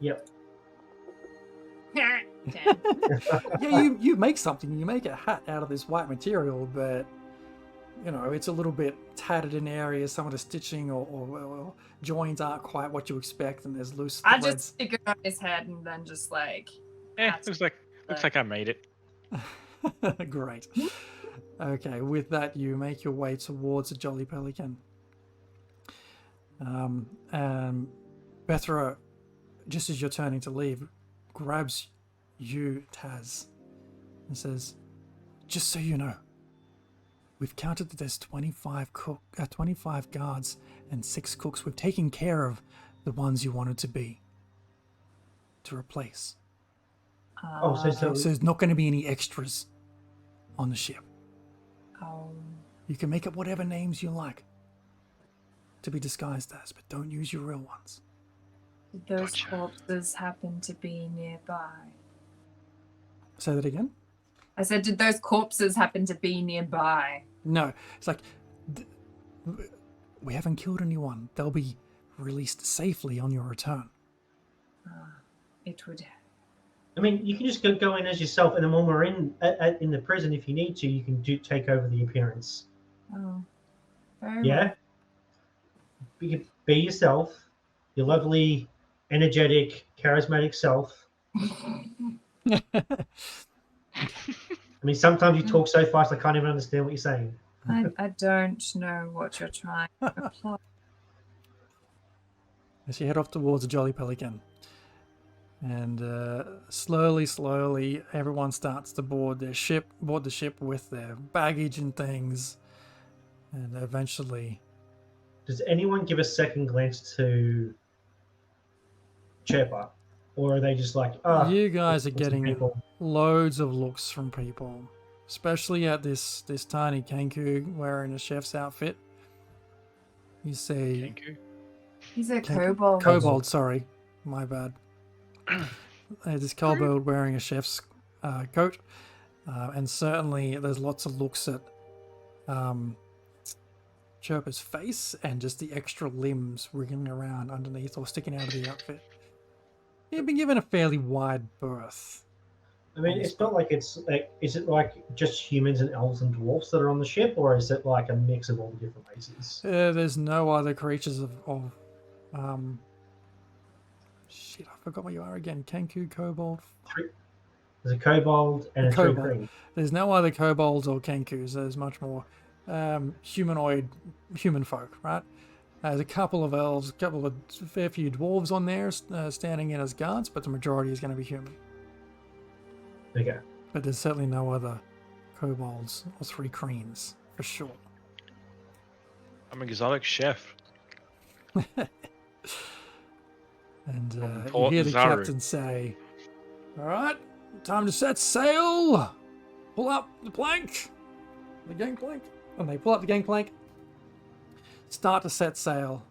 Yep. 10. Yeah, you make something. You make a hat out of this white material, but you know it's a little bit tattered in areas. Some of the stitching or joins aren't quite what you expect, and there's loose I threads. just stick it on his head and then just like. Yeah, looks like I made it. Great. Okay, with that, you make your way towards a Jolly Pelican. And Bethra, just as you're turning to leave, grabs you, Taz, and says, "Just so you know, we've counted that there's 25 guards and 6 cooks. We've taken care of the ones you wanted to replace. So So there's not going to be any extras on the ship. Oh. You can make up whatever names you like to be disguised as, but don't use your real ones." Did those Gotcha. corpses happen to be nearby? Say that again? I said, did those corpses happen to be nearby? No. It's like, we haven't killed anyone. They'll be released safely on your return. It would. I mean, you can just go in as yourself, and then when we're in the prison, if you need to, you can take over the appearance. Oh. Very Yeah. Be yourself, your lovely, energetic, charismatic self. I mean, sometimes you talk so fast I can't even understand what you're saying. well. I don't know what you're trying to apply. As you head off towards the Jolly Pelican. And slowly, everyone starts to board the ship with their baggage and things. And eventually, Does anyone give a second glance to Chirpa? Or are they just like, you guys are it's getting people. loads of looks from people, especially at this tiny Kanku wearing a chef's outfit. You see Thank you. He's a Can't- kobold. Kobold, sorry, my bad. This kobold wearing a chef's coat, and certainly there's lots of looks at Chirpa's face and just the extra limbs wriggling around underneath or sticking out of the outfit. You've been given a fairly wide berth. I mean, it's not like it's like. Is it like just humans and elves and dwarfs that are on the ship, or is it like a mix of all the different races? There's no other creatures of shit, I forgot what you are again. Kenku, kobold. There's a kobold and a tree Kobold. green. There's no other kobolds or kenkus. There's much more human folk, right? There's a couple of elves, fair few dwarves on there standing in as guards, but the majority is going to be human. Okay. But there's certainly no other kobolds or three creens, for sure. I'm an exotic chef. And you Port hear the Zaru. captain say, "All right, time to set sail. Pull up the plank, the gangplank." And they pull up the gangplank, start to set sail.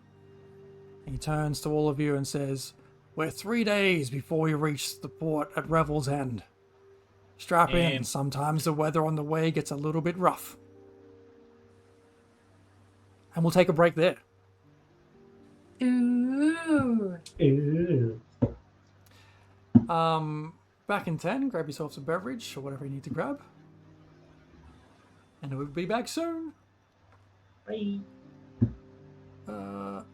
He turns to all of you and says, "We're 3 days before we reach the port at Revel's End. Strap in. And- Sometimes the weather on the way gets a little bit rough." And we'll take a break there. Ooh. Ooh. Back in 10, grab yourself some beverage or whatever you need to grab. And we'll be back soon. Bye. So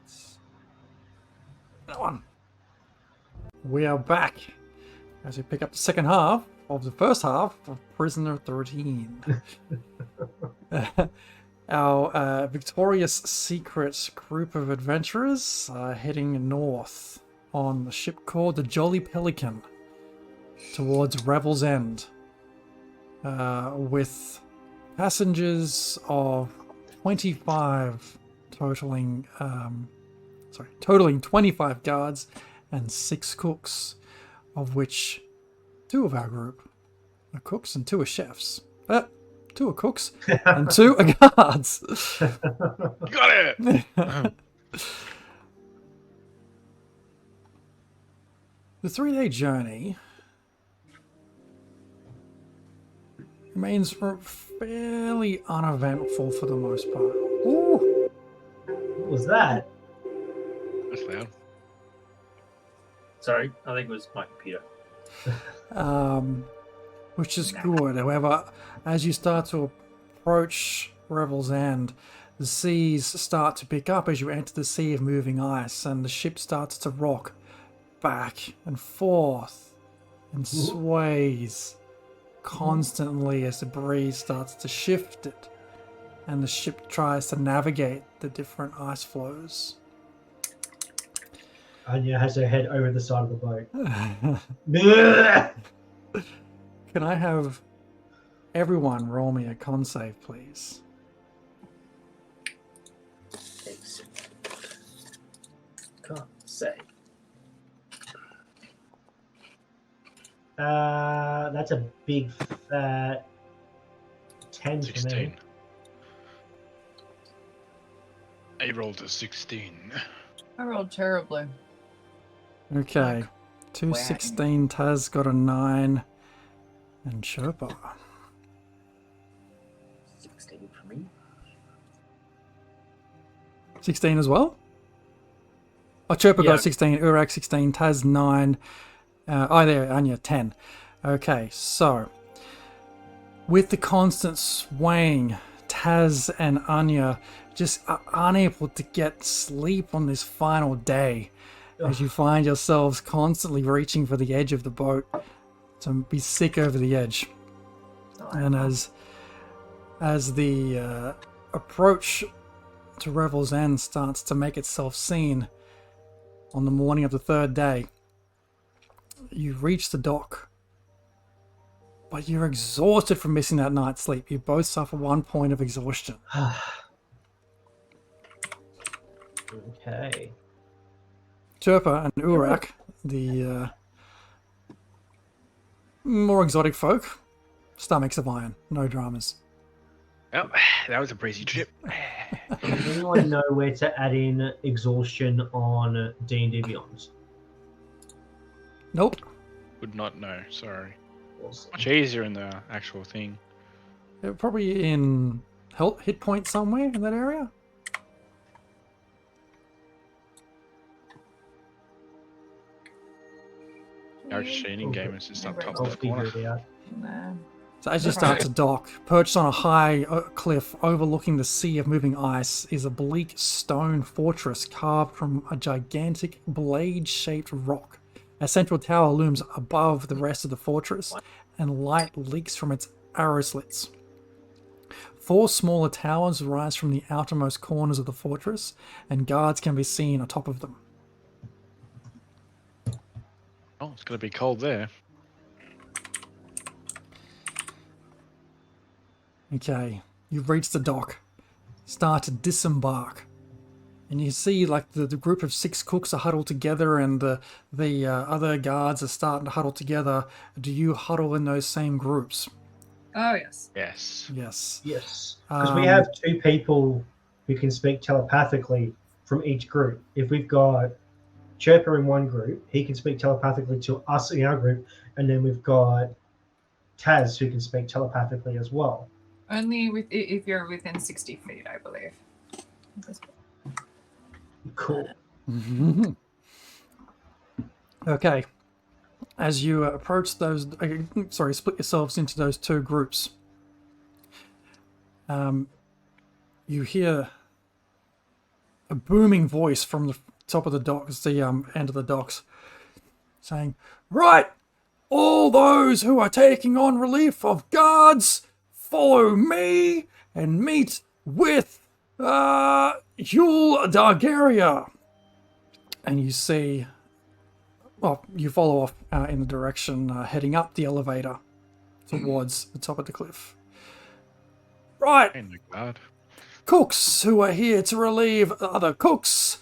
it's that one. We are back as we pick up the second half of the first half of Prisoner 13. Our victorious secret group of adventurers are heading north on the ship called the Jolly Pelican towards Revel's End, with passengers of 25, totaling 25 guards and 6 cooks, of which 2 of our group are cooks and 2 are chefs. 2 are cooks and 2 are guards. Got it! The 3-day journey remains fairly uneventful for the most part. Ooh. What was that? That's loud. Sorry, I think it was my computer. Which is good. However, as you start to approach Revel's End, the seas start to pick up as you enter the sea of moving ice, and the ship starts to rock back and forth and sways constantly as the breeze starts to shift it, and the ship tries to navigate the different ice flows. Anya has her head over the side of the boat. Can I have everyone roll me a con save, please? Can't say. That's a big fat 10 for me. 16. I rolled a 16. I rolled terribly. Okay. 216, Taz got a 9, and Sherpa. 16 for me. 16 as well? Oh, Chirpa Yeah. got 16, Urak 16, Taz 9. There, Anya 10. Okay, so with the constant swaying, Taz and Anya just are unable to get sleep on this final day, as you find yourselves constantly reaching for the edge of the boat to be sick over the edge. And as the approach to Revel's End starts to make itself seen on the morning of the 3rd day, you reach the dock, but you're exhausted from missing that night's sleep. You both suffer 1 point of exhaustion. Okay. Chirpa and Urak, the more exotic folk, stomachs of iron, no dramas. Oh, that was a breezy trip. Does anyone know where to add in exhaustion on D&D Beyond? Nope. Would not know, sorry. Awesome. Much easier in the actual thing. They're probably in hit point somewhere in that area. Character sheet in game is just up top I'll left figure corner. it out. No. So as you start to dock, perched on a high cliff overlooking the sea of moving ice is a bleak stone fortress carved from a gigantic blade-shaped rock. A central tower looms above the rest of the fortress, and light leaks from its arrow slits. 4 smaller towers rise from the outermost corners of the fortress, and guards can be seen atop of them. Oh, it's going to be cold there. Okay, you've reached the dock. Start to disembark. And you see like the group of 6 cooks are huddled together and the other guards are starting to huddle together. Do you huddle in those same groups? Oh, yes. Yes. Yes. Yes, because we have 2 people who can speak telepathically from each group. If we've got Chirper in one group, he can speak telepathically to us in our group, and then we've got Taz who can speak telepathically as well. Only if you're within 60 feet, I believe. Cool. Okay. As you approach those, split yourselves into those 2 groups. You hear a booming voice from the top of the docks, the end of the docks, saying, "Right, all those who are taking on relief of guards, follow me and meet with Yul Dargaria." And you see, well, you follow off in the direction heading up the elevator towards the top of the cliff. Right, Oh my god. cooks who are here to relieve other cooks.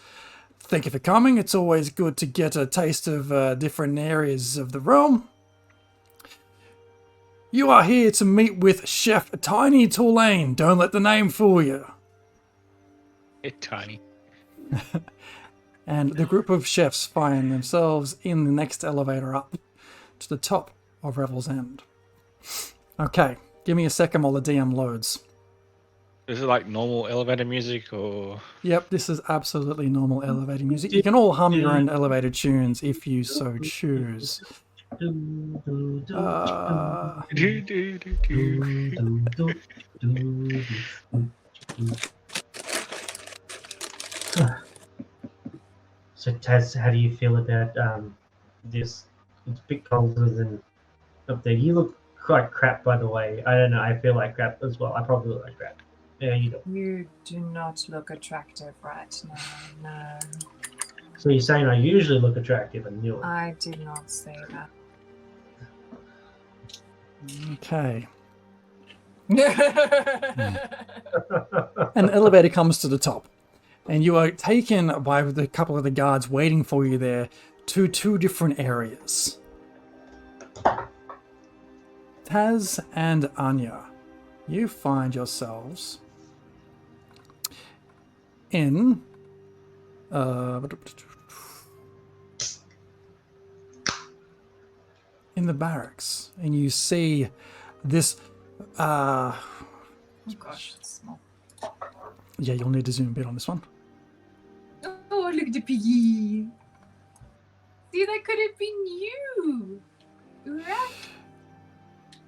Thank you for coming. It's always good to get a taste of different areas of the realm. You are here to meet with Chef Tiny Tulane. Don't let the name fool you. It's tiny. And the group of chefs find themselves in the next elevator up to the top of Revel's End. Okay, give me a second while the DM loads. Is it like normal elevator music or? Yep, this is absolutely normal elevator music. You can all hum your own elevator tunes if you so choose. So Taz, how do you feel about this? It's a bit colder than up there. You look quite crap, by the way. I don't know. I feel like crap as well. I probably look like crap. Yeah, you do. You do not look attractive right now, no. So you're saying I usually look attractive and knew it. I did not say that. Okay. An elevator comes to the top, and you are taken by the couple of the guards waiting for you there to 2 different areas. Taz and Anya, you find yourselves in the barracks, and you see this Oh gosh, it's small. yeah, you'll need to zoom a bit on this one. Oh, look at the piggy. See, that could have been you. Right?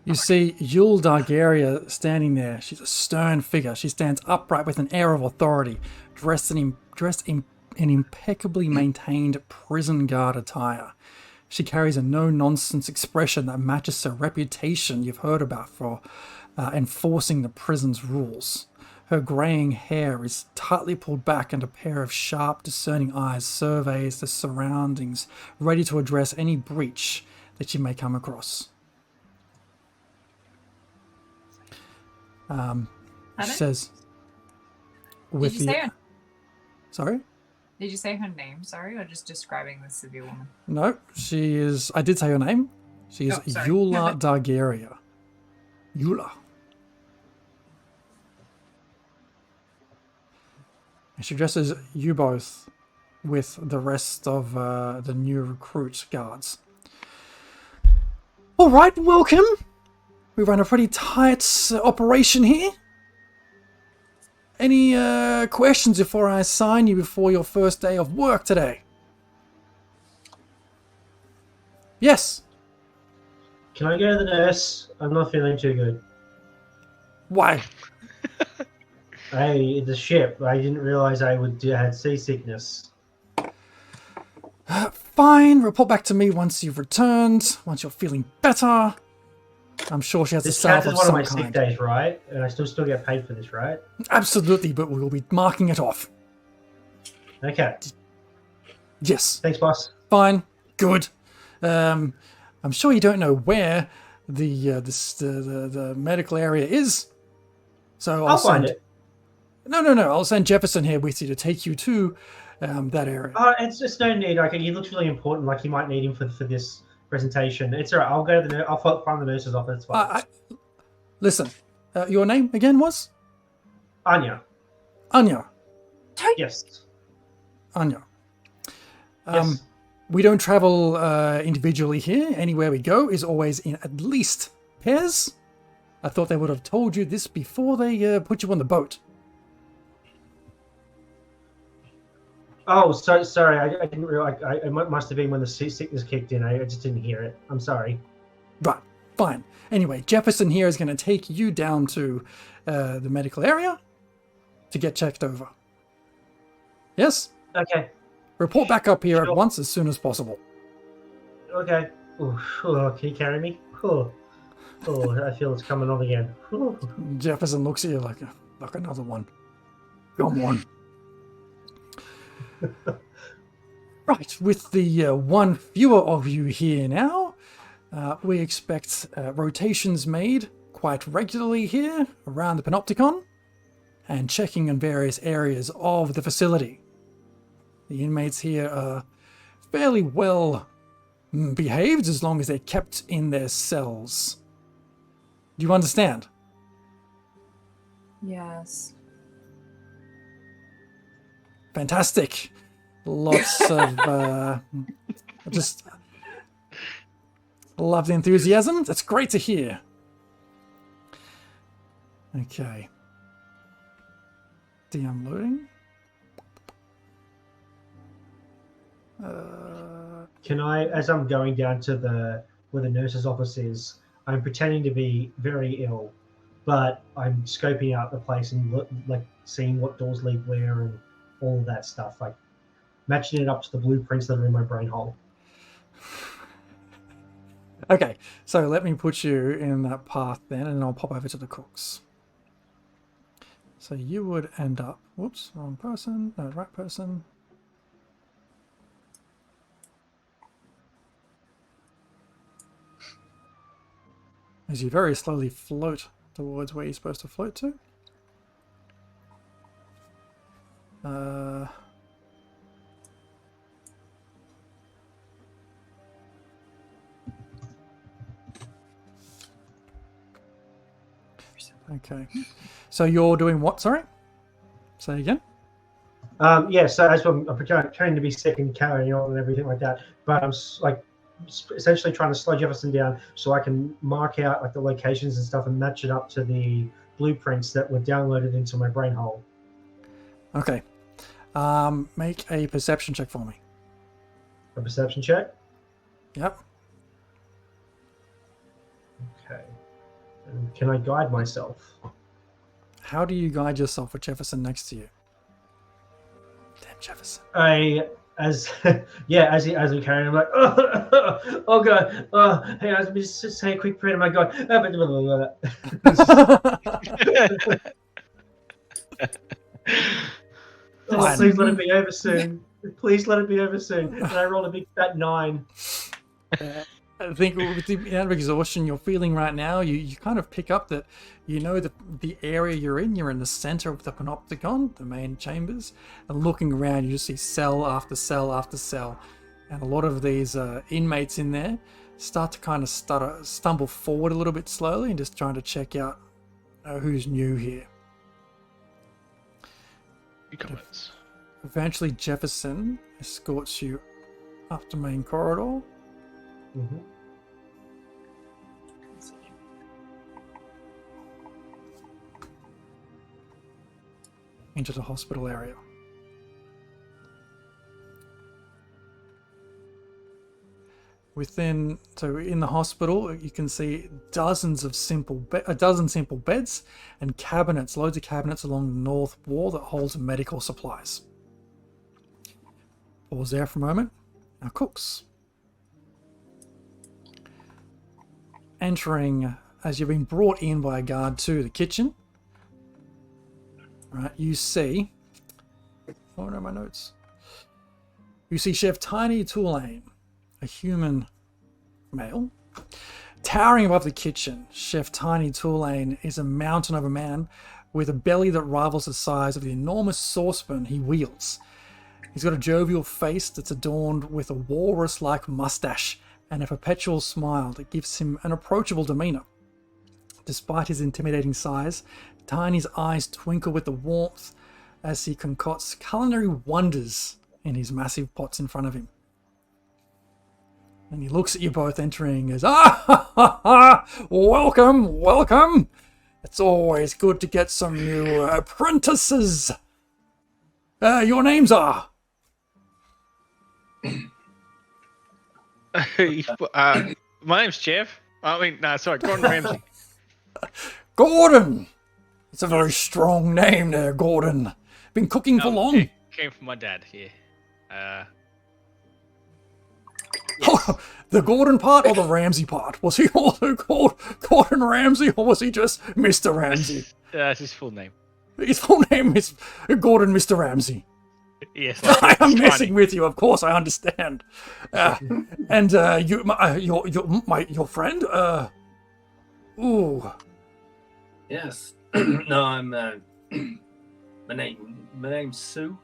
You see Yul Dargaria standing there. She's a stern figure. She stands upright with an air of authority, dressed in impeccably maintained prison guard attire. She carries a no-nonsense expression that matches her reputation you've heard about for enforcing the prison's rules. Her greying hair is tightly pulled back, and a pair of sharp, discerning eyes surveys the surroundings, ready to address any breach that she may come across. She says, Did you say her? Sorry? Did you say her name? Sorry, or just describing the severe woman? No, she is... I did say her name. She is Oh, sorry. Yula Dargaria. Yula. And she dresses you both with the rest of the new recruit guards. All right, welcome. We run a pretty tight operation here. Any questions before I assign you before your first day of work today? Yes. Can I go to the nurse? I'm not feeling too good. Why? The ship. I didn't realize I had seasickness. Fine. Report back to me once you've returned. Once you're feeling better. I'm sure she has a This salve counts as of one of some my sick kind. days, right? And I still get paid for this, right? Absolutely, but we will be marking it off. Okay. Yes. Thanks, boss. Fine. Good. I'm sure you don't know where the medical area is. So I'll find it. No. I'll send Jefferson here with you to take you to that area. Oh, it's just no need. Like, he looks really important. Like, you might need him for this presentation. It's alright. I'll go to the. I'll find the nurse's office. It's fine. Listen. Your name again was Anya. Anya. Yes. Anya. Yes. We don't travel individually here. Anywhere we go is always in at least pairs. I thought they would have told you this before they put you on the boat. Oh, so sorry. I didn't realize. It must have been when the sickness kicked in. I just didn't hear it. I'm sorry. Right. Fine. Anyway, Jefferson here is going to take you down to the medical area to get checked over. Yes? Okay. Report back up here Sure. at once as soon as possible. Okay. Can you carry me? I feel it's coming on again. Jefferson looks at you like another one. Come on. Right, with the one fewer of you here now, we expect rotations made quite regularly here around the Panopticon and checking in various areas of the facility. The inmates here are fairly well behaved as long as they're kept in their cells. Do you understand? Yes. Fantastic. Lots of just love the enthusiasm. That's great to hear. Okay. DM loading. Can I, as I'm going down to where the nurse's office is, I'm pretending to be very ill, but I'm scoping out the place and seeing what doors lead where and all of that stuff, like matching it up to the blueprints that are in my brain hole. Okay, so let me put you in that path then, and I'll pop over to the cooks. So you would end up, whoops, wrong person, no, right person. As you very slowly float towards where you're supposed to float to. Okay. So you're doing what, sorry? Say again? Yeah, so as I'm trying to be sick and carrying on and everything like that, but I'm essentially trying to slow Jefferson down so I can mark out like the locations and stuff and match it up to the blueprints that were downloaded into my brain hole. Okay. Make a perception check for me. A perception check? Yep. Okay. And can I guide myself? How do you guide yourself with Jefferson next to you? Damn Jefferson. As we carry, I'm like, oh god, hey, let me just say a quick prayer to my God. Oh, please let it be over soon. Please let it be over soon. And I rolled a big fat 9. I think with the amount of exhaustion you're feeling right now, you kind of pick up that you know that the area you're in the center of the Panopticon, the main chambers, and looking around you just see cell after cell after cell. And a lot of these inmates in there start to kind of stumble forward a little bit slowly and just trying to check out who's new here. Comments. Eventually Jefferson escorts you up the main corridor. Mm-hmm. Into the hospital area. in the hospital, you can see dozens of a dozen simple beds and cabinets, loads of cabinets along the north wall that holds medical supplies. Pause there for a moment. Now, cooks. Entering, as you've been brought in by a guard to the kitchen, right, you see... Oh no, my notes. You see Chef Tiny Tulane, a human male. Towering above the kitchen, Chef Tiny Tulane is a mountain of a man with a belly that rivals the size of the enormous saucepan he wields. He's got a jovial face that's adorned with a walrus-like mustache and a perpetual smile that gives him an approachable demeanor. Despite his intimidating size, Tiny's eyes twinkle with the warmth as he concocts culinary wonders in his massive pots in front of him. And he looks at you both entering as, welcome, welcome. It's always good to get some new apprentices. Your names are? My name's Jeff. Gordon Ramsay. Gordon! It's a very strong name there, Gordon. Been cooking for long? It came from my dad here. Oh, the Gordon part or the Ramsay part? Was he also called Gordon Ramsay or was he just Mr. Ramsay? That's his full name. His full name is Gordon Mr. Ramsay. Yes. I am messing with you, of course, I understand. And your friend? Ooh. Yes. No, I'm. My name's Sue.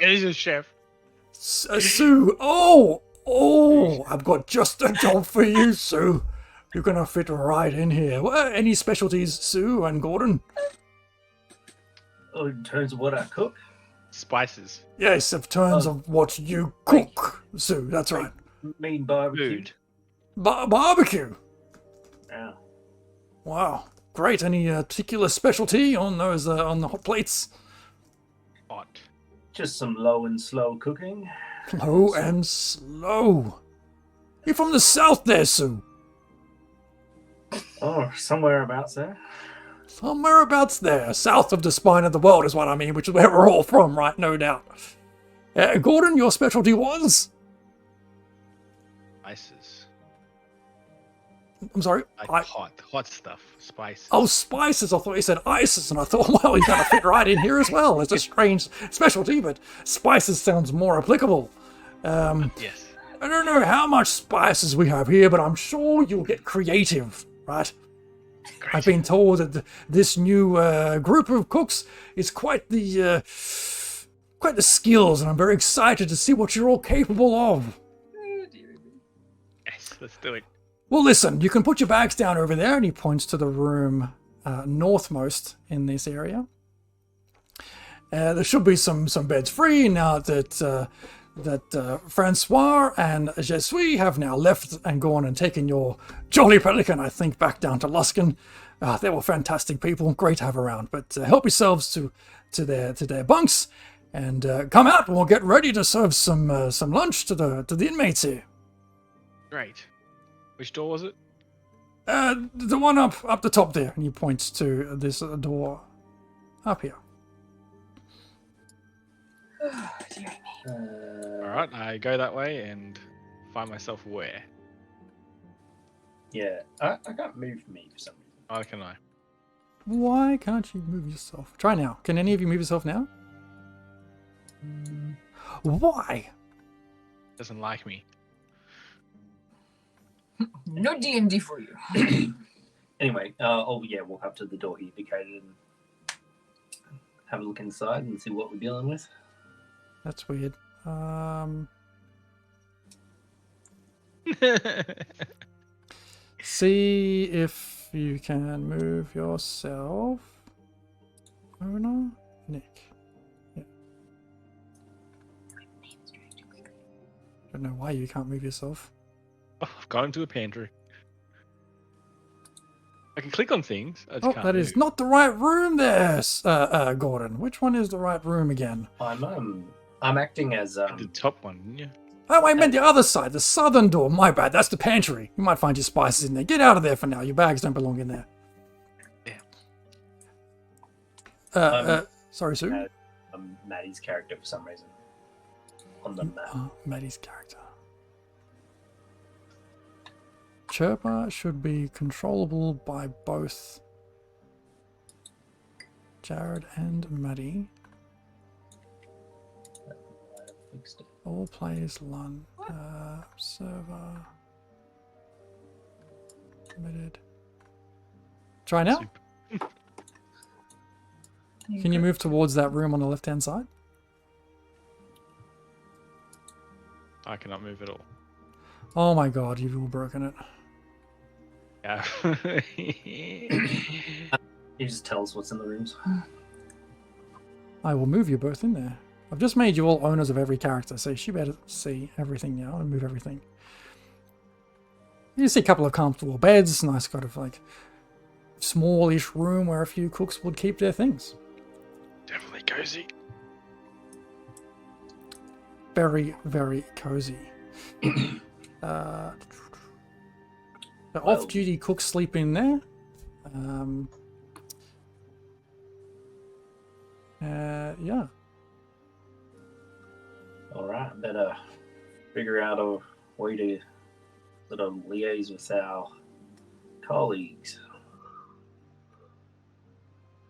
He's a chef. Sue. Oh! I've got just a job for you, Sue. You're gonna fit right in here. Any specialties, Sue and Gordon? Oh, in terms of what I cook? Spices. Yes, in terms of what you cook, Sue. That's right. Mean barbecue. Food. Barbecue. Yeah. Wow, great. Any particular specialty on those on the hot plates? Hot. Just some low and slow cooking. Low and slow. You're from the south there, Sue. Oh, somewhere about there. Somewhere abouts there, south of the spine of the world is what I mean, which is where we're all from, right? No doubt. Gordon, your specialty was? Spices. I'm sorry? Hot stuff. Spices. Oh, spices. I thought you said ISIS, and I thought, well, he's going to fit right in here as well. It's a strange specialty, but spices sounds more applicable. Yes. I don't know how much spices we have here, but I'm sure you'll get creative, right? Great. I've been told that this new group of cooks is quite the skills, and I'm very excited to see what you're all capable of. Yes, let's do it. Well, listen, you can put your bags down over there, and he points to the room northmost in this area. There should be some beds free now that Francois and Jesui have now left and gone and taken your Jolly Pelican, I think, back down to Luskin. They were fantastic people, great to have around. But help yourselves to their bunks and come out, and we'll get ready to serve some lunch to the inmates here. Great. Which door was it? The one up the top there, and he points to this door up here. Oh, dear me. Alright, I go that way and find myself where? Yeah, I can't move me for some reason. How can I? Why can't you move yourself? Try now. Can any of you move yourself now? Why? Doesn't like me. No DMD for you. Anyway, we'll have to the door he indicated and have a look inside and see what we're dealing with. That's weird. See if you can move yourself. Owner? Nick. Yeah. Don't know why you can't move yourself. Oh, I've got into a pantry. I can click on things. I just Oh, can't that is move. not the right room there, Gordon. Which one is the right room again? I'm acting as The top one, didn't you? Oh, I meant the other side, the southern door. My bad, that's the pantry. You might find your spices in there. Get out of there for now. Your bags don't belong in there. Yeah. Sorry, Sue? Maddie's character for some reason on the map. Maddie's character. Chirper should be controllable by both Jared and Maddie. Fixed it. All players learn. Server. Permitted. Try now? Can you move towards that room on the left-hand side? I cannot move at all. Oh my god, you've all broken it. Yeah. You just tell us what's in the rooms. I will move you both in there. I've just made you all owners of every character, so you should be able to see everything now and move everything. You see a couple of comfortable beds, nice kind of like smallish room where a few cooks would keep their things. Definitely cozy. Very, very cozy. The off-duty cooks sleep in there. Yeah. All right, better figure out a way to sort of liaise with our colleagues.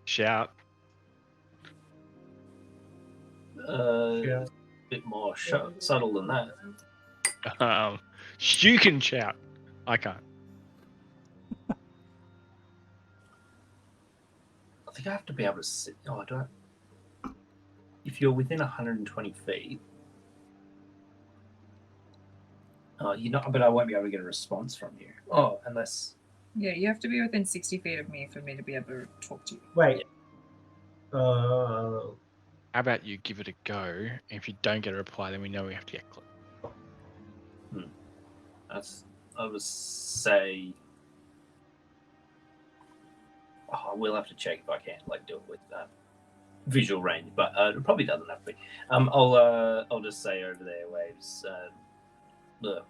Shout. A bit more subtle than that. Stu can shout. I can't. I think I have to be able to sit. Oh, do I? If you're within 120 feet. You know, but I won't be able to get a response from you. Oh, unless. Yeah, you have to be within 60 feet of me for me to be able to talk to you. Wait. How about you give it a go? And if you don't get a reply, then we know we have to get close. I would say. Oh, we'll have to check if I can do it with visual range, but it probably doesn't have to be. I'll just say over there, waves. The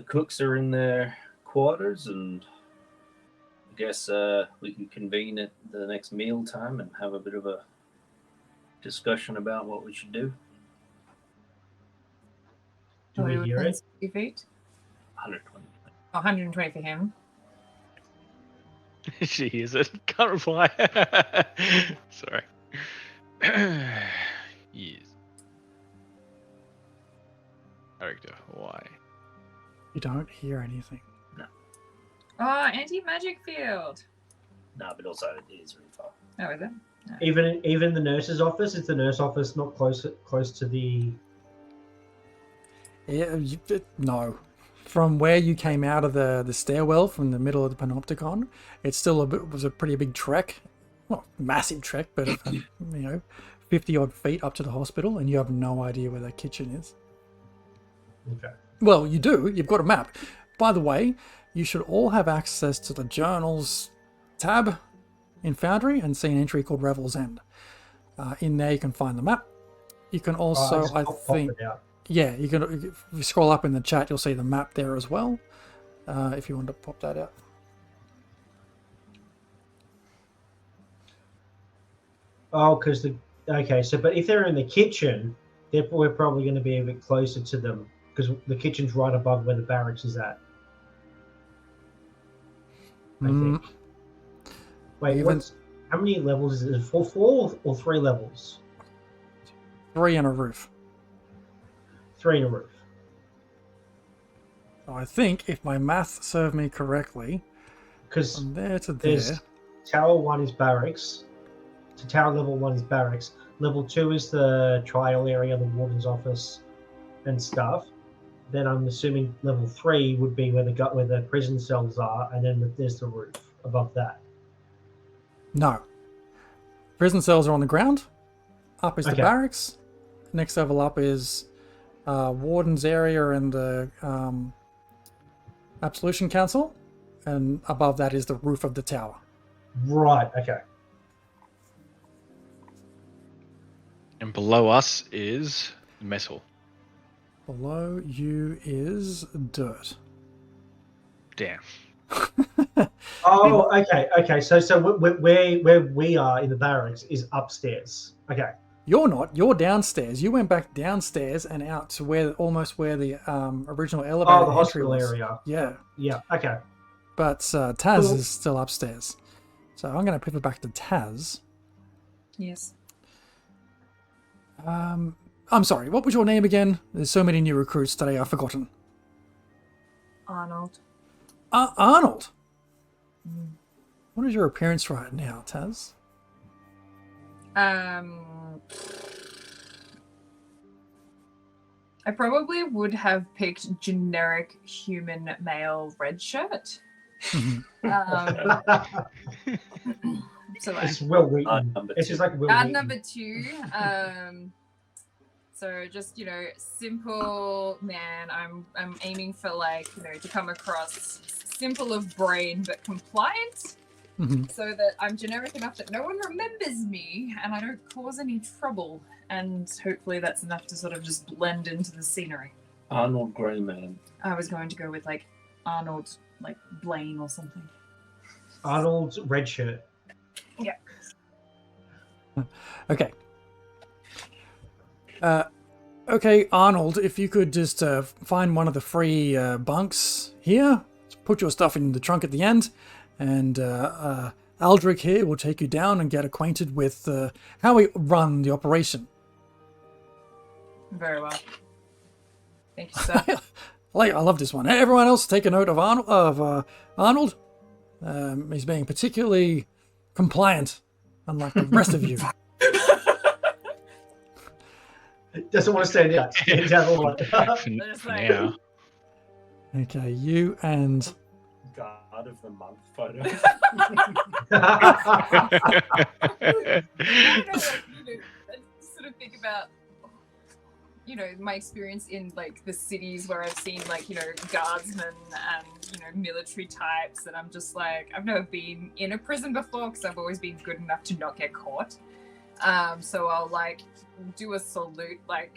cooks are in their quarters, and I guess we can convene at the next meal time and have a bit of a discussion about what we should do. Do we hear it? 60 feet? 120. 120 for him. She hears it. Can't reply. Sorry. Yes. Character. Why? You don't hear anything. Oh, anti-magic field. No, but also it is really far. Oh, is it? No. Even the nurse's office, is the nurse office not close to the... Yeah, no. From where you came out of the stairwell from the middle of the panopticon, it's still was a pretty big trek. Well, massive trek, but 50 odd feet up to the hospital, and you have no idea where that kitchen is. Okay. Well, you do. You've got a map. By the way, you should all have access to the journals tab in Foundry and see an entry called Revel's End. In there, you can find the map. You can also, I think, yeah, you can. If you scroll up in the chat, you'll see the map there as well. If you want to pop that out. Oh, because but if they're in the kitchen, we're probably going to be a bit closer to them because the kitchen's right above where the barracks is at. I think. Wait, how many levels is it? 4 or 3 levels? 3 and a roof. 3 and a roof. So I think, if my math serve me correctly, because from there to there, Tower 1 is barracks. So Tower level 1 is barracks. Level 2 is the trial area, the warden's office, and stuff. Then I'm assuming level 3 would be where the prison cells are, and then there's the roof above that. no. Prison cells are on the ground. Up is the Okay. barracks. Next level up is Warden's area and the Absolution Council. and above that is the roof of the tower. Right. Okay. And below us is metal. Below you is dirt. Damn. Oh, okay. Okay. So where we are in the barracks is upstairs. Okay. You're not. You're downstairs. You went back downstairs and out to where the original elevator Oh, the entry hospital was. area. Yeah. Yeah. Okay. But Taz Cool. is still upstairs. So I'm going to pivot back to Taz. Yes. I'm sorry, what was your name again? There's so many new recruits today, I've forgotten. Arnold. Arnold! What is your appearance right now, Taz? I probably would have picked generic human male red shirt. So like, It's well written. Number It's two. just like well at written. number 2, so just simple man. I'm aiming for to come across simple of brain but compliant, so that I'm generic enough that no one remembers me and I don't cause any trouble. And hopefully that's enough to sort of just blend into the scenery. Arnold Greyman. I was going to go with Arnold Blaine or something. Arnold's red shirt. Yeah. Okay. Okay, Arnold, if you could just find one of the free bunks here, put your stuff in the trunk at the end, and Aldrich here will take you down and get acquainted with how we run the operation. Very well. Thank you, sir. I love this one. Everyone else take a note of Arnold. He's being particularly compliant, unlike the rest of you. Doesn't want to stand out. Stands out a lot. For now. Okay, you and... God of the Month photo. I sort of think about my experience in the cities where I've seen guardsmen and military types, and I'm just I've never been in a prison before because I've always been good enough to not get caught. So I'll do a salute I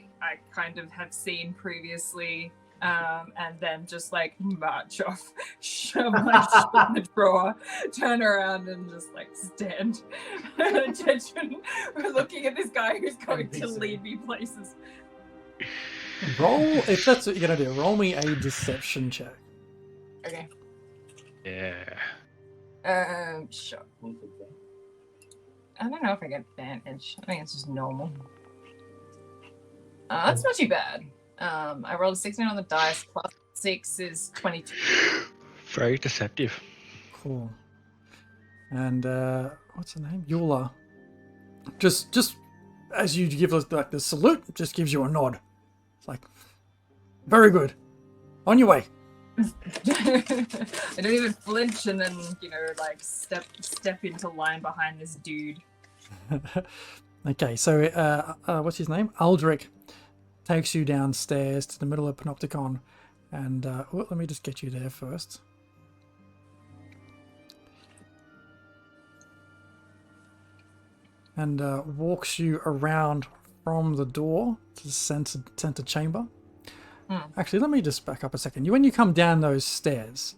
kind of have seen previously, and then just march off, shove my shit in the drawer, turn around and just stand at attention, looking at this guy who's going to lead me places. Roll, if that's what you're going to do, roll me a deception check. Okay. Yeah. Sure. I don't know if I get advantage. I think it's just normal. That's not too bad. I rolled a 16 on the dice, plus 6 is 22. Very deceptive. Cool. And what's her name? Eula. Just as you give us the salute, just gives you a nod. It's very good. On your way. I don't even flinch, and then step into line behind this dude. Okay, so what's his name? Aldrich takes you downstairs to the middle of Panopticon, and let me just get you there first. And walks you around from the door to the center chamber. Actually, let me just back up a second. When you come down those stairs,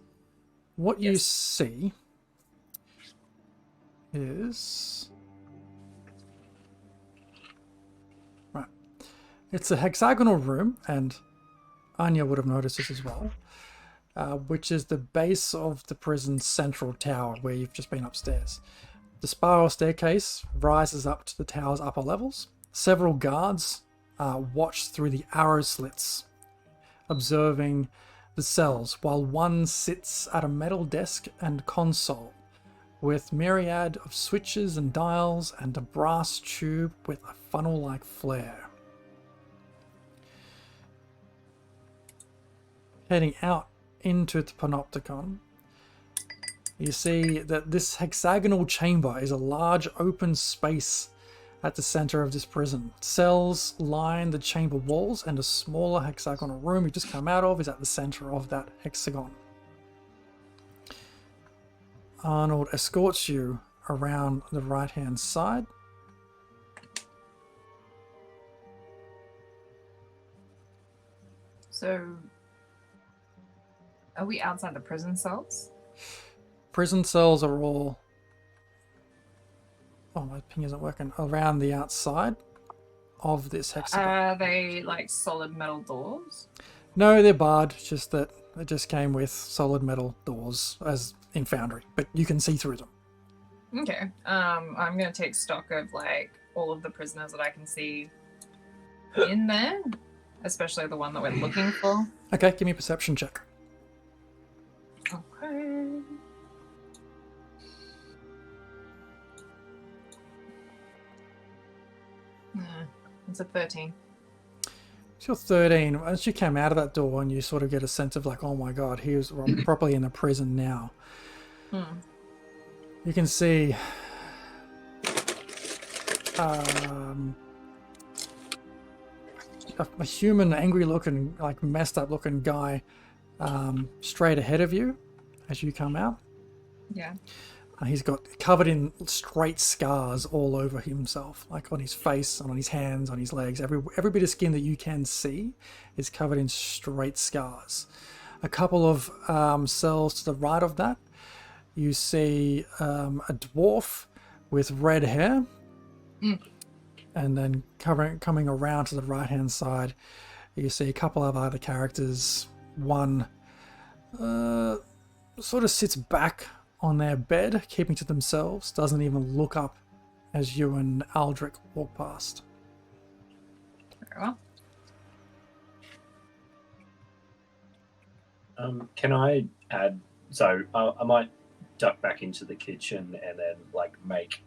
what you see is... Right. It's a hexagonal room, and Anya would have noticed this as well, which is the base of the prison's central tower, where you've just been upstairs. The spiral staircase rises up to the tower's upper levels. Several guards watch through the arrow slits, observing the cells, while one sits at a metal desk and console with myriad of switches and dials and a brass tube with a funnel-like flare. Heading out into the Panopticon, you see that this hexagonal chamber is a large open space at the center of this prison. Cells line the chamber walls, and a smaller hexagonal room you just come out of is at the center of that hexagon. Arnold escorts you around the right-hand side. So, are we outside the prison cells? Prison cells are all... Oh, my ping isn't working. Around the outside of this hexagon. Are they like solid metal doors? No, they're barred. It's just that they just came with solid metal doors, as in Foundry. But you can see through them. Okay. I'm gonna take stock of like all of the prisoners that I can see in there, especially the one that we're looking for. Okay, give me a perception check. Okay. It's a 13. So you're 13. As you came out of that door and you sort of get a sense of like, oh my god, he was properly in the prison now. You can see a human, angry-looking, like messed-up-looking guy straight ahead of you as you come out. Yeah. He's got covered in straight scars all over himself, like on his face, and on his hands, on his legs. Every bit of skin that you can see is covered in straight scars. A couple of cells to the right of that, you see a dwarf with red hair. And then coming around to the right-hand side, you see a couple of other characters. One sort of sits back on their bed, keeping to themselves, doesn't even look up as you and Aldrich walk past. Very well. Can I add? So I might duck back into the kitchen and then like make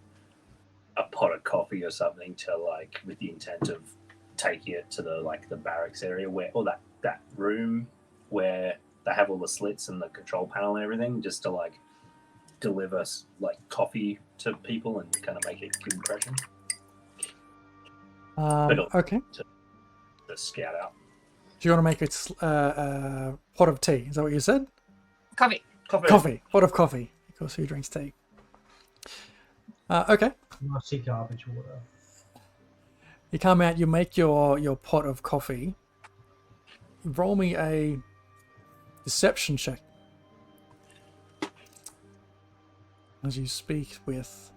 a pot of coffee or something to like with the intent of taking it to the barracks area where or that room where they have all the slits and the control panel and everything, just to like deliver like coffee to people and kind of make it a good impression. Okay. To scout out. Do you want to make a pot of tea? Is that what you said? Coffee. Coffee. Pot of coffee. Of course, who drinks tea? Okay. Nasty garbage water. You come out, you make your pot of coffee. Roll me a deception check. As you speak with...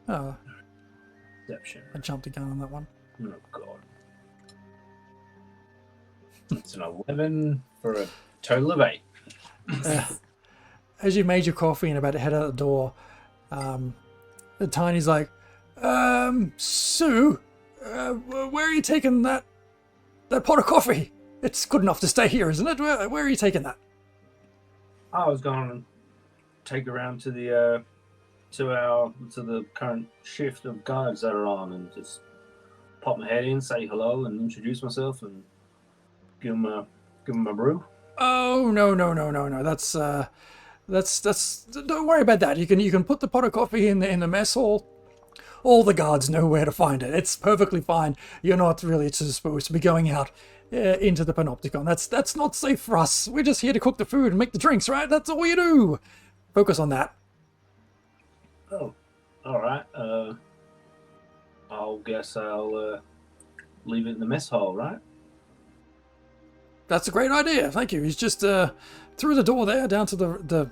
Oh, Deception. I jumped the gun on that one. Oh god. It's an 11 for a total of 8. As you made your coffee and about to head out the door, the Tiny's like, Sue, where are you taking that pot of coffee? It's good enough to stay here, isn't it? Where are you taking that? I was going to take around to the to the current shift of guards that are on and just pop my head in, say hello, and introduce myself, and give them a brew. Oh no! That's don't worry about that. You can put the pot of coffee in the mess hall. All the guards know where to find it. It's perfectly fine. You're not really supposed to be going out into the panopticon. That's not safe for us. We're just here to cook the food and make the drinks, right? That's all you do. Focus on that. Oh, all right. I'll guess I'll leave it in the mess hall, right? That's a great idea. Thank you. He's just through the door there, down to the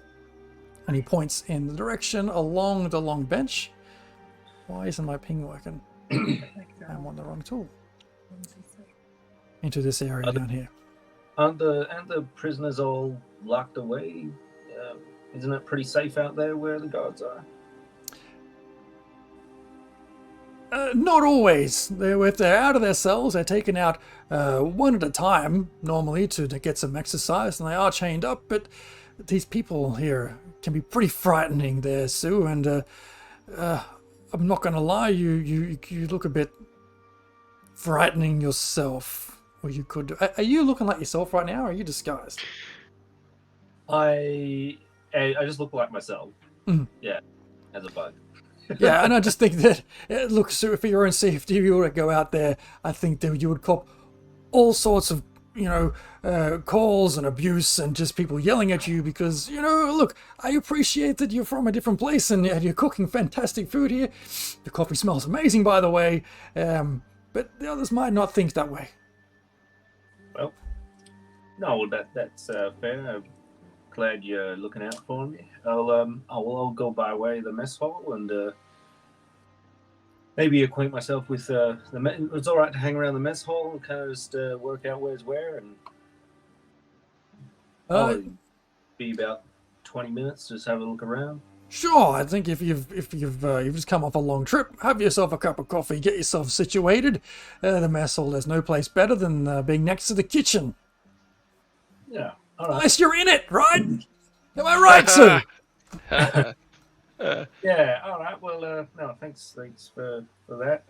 and he points in the direction along the long bench. Why isn't my ping working? I'm on the wrong tool. Into this area down here. Aren't the prisoners all locked away? Isn't it pretty safe out there where the guards are? Not always. If they're out of their cells, they're taken out one at a time, normally, to get some exercise, and they are chained up, but these people here can be pretty frightening there, Sue, and I'm not going to lie, you look a bit frightening yourself, or you could... Are you looking like yourself right now, or are you disguised? I just look like myself. Mm. Yeah, as a bug. Yeah, and I just think that, look, Sue, for your own safety, if you were to go out there, I think that you would cop all sorts of calls and abuse and just people yelling at you because, look, I appreciate that you're from a different place and you're cooking fantastic food here. The coffee smells amazing, by the way. But the others might not think that way. Well, no, that's fair. I'm glad you're looking out for me. I'll go by way of the mess hall and maybe acquaint myself with it's all right to hang around the mess hall and kind of just work out where's where, and I'll be about 20 minutes, just have a look around. Sure, I think if you've just come off a long trip, have yourself a cup of coffee, get yourself situated. The mess hall, there's no place better than being next to the kitchen. Yeah, all right. Unless you're in it, right? Am I right, sir? Yeah, all right. Well, no, thanks for that.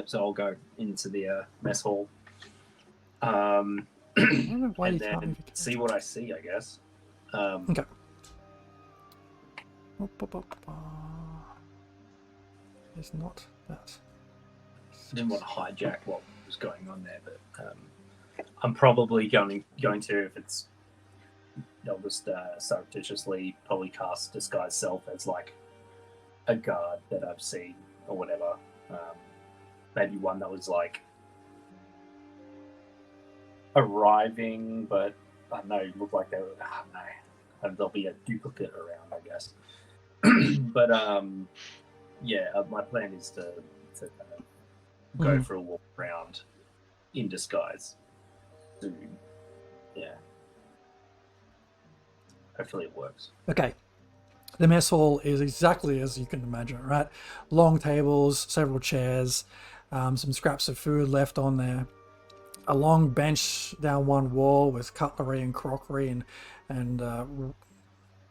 So I'll go into the mess hall, and then see what I see, I guess. Okay. It's not that. I didn't want to hijack what was going on there, but I'm probably going to, if it's, I'll just surreptitiously probably cast disguise self as like a guard that I've seen or whatever. Maybe one that was like arriving, but I don't know, looked like they were. I don't know. There'll be a duplicate around, I guess. But my plan is to kind of go for a walk around in disguise. Hopefully it works. Okay. The mess hall is exactly as you can imagine, right? Long tables, several chairs, some scraps of food left on there. A long bench down one wall with cutlery and crockery and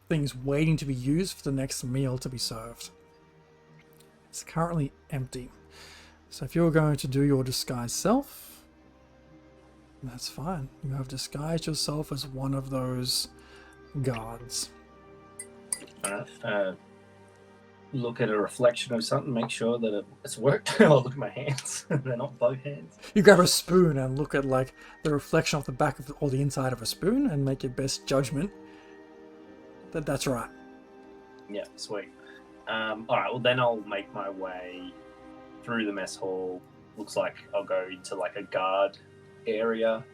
things waiting to be used for the next meal to be served. It's currently empty. So if you're going to do your disguise self, that's fine. You have disguised yourself as one of those guards. Look at a reflection of something, make sure that it's worked. I'll look at my hands. They're not both hands. You grab a spoon and look at like the reflection off the back of or the inside of a spoon and make your best judgment that that's right. Yeah, sweet. All right, well then I'll make my way through the mess hall. Looks like I'll go into like a guard area,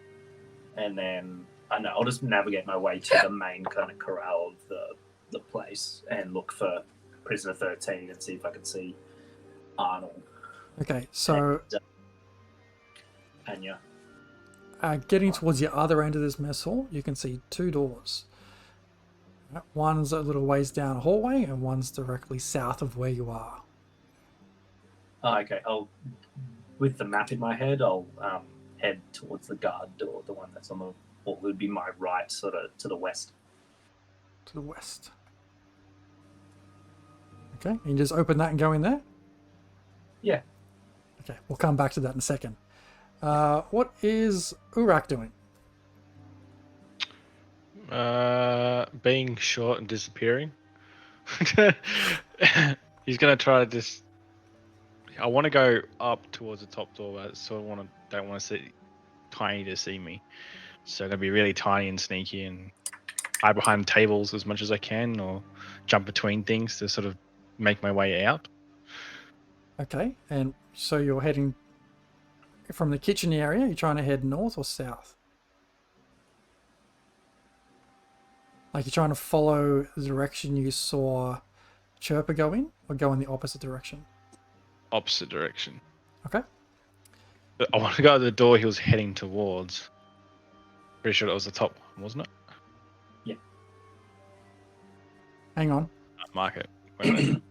and then I know I'll just navigate my way to the main kind of corral of the place and look for Prisoner 13 and see if I can see Arnold. Okay, so Anya. Getting towards the other end of this mess hall, you can see two doors. One's a little ways down a hallway, and one's directly south of where you are. Oh, okay, with the map in my head, I'll head towards the guard door, the one that's on the, what would be my right, sort of to the west. To the west. Okay, you can just open that and go in there? Yeah. Okay, we'll come back to that in a second. What is Urak doing? Being short and disappearing. He's gonna try to just. I want to go up towards the top door, but I sort of don't want to see Tiny to see me. So I'm gonna be really tiny and sneaky and hide behind tables as much as I can, or jump between things to sort of make my way out. Okay, and so you're heading from the kitchen area. You're trying to head north or south? Like you're trying to follow the direction you saw Chirper go in, or go in the opposite direction? Opposite direction. Okay. But I want to go to the door he was heading towards. Pretty sure that was the top one, wasn't it? Yeah. Hang on. Mark it.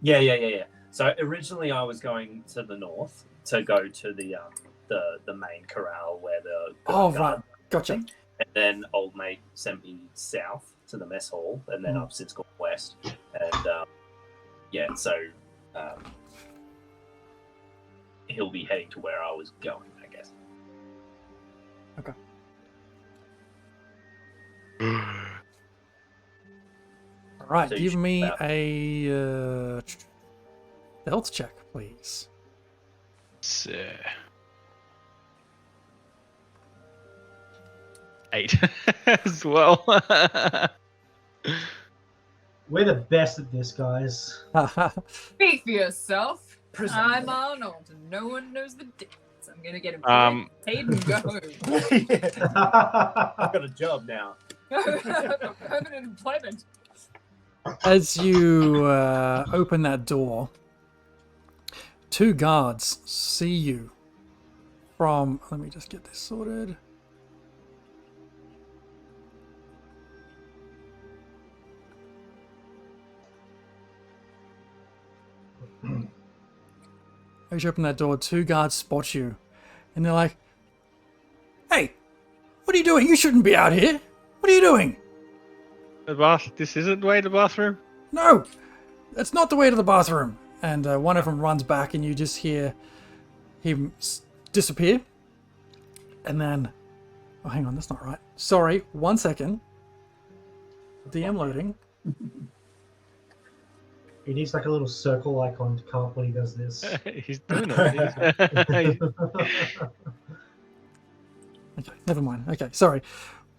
Yeah. So originally I was going to the north to go to the main corral where the right, gotcha. And then old mate sent me south to the mess hall, and then I've since gone west. And he'll be heading to where I was going, I guess. Okay. All right, so give me a stealth check, please. 8 as well. We're the best at this, guys. Speak for yourself. Prison. I'm Arnold, and no one knows the difference. I'm gonna get him paid and go home. I've got a job now. Permanent employment. As you open that door, 2 guards see you from... Let me just get this sorted. As you open that door, 2 guards spot you. And they're like, "Hey, what are you doing? You shouldn't be out here. What are you doing?" The bath. This isn't the way to the bathroom. "No, that's not the way to the bathroom." And one of them runs back, and you just hear him disappear. And then, oh, hang on, that's not right. Sorry, 1 second. DM loading. He needs like a little circle icon to come up when he does this. He's doing it. Okay, never mind. Okay, sorry.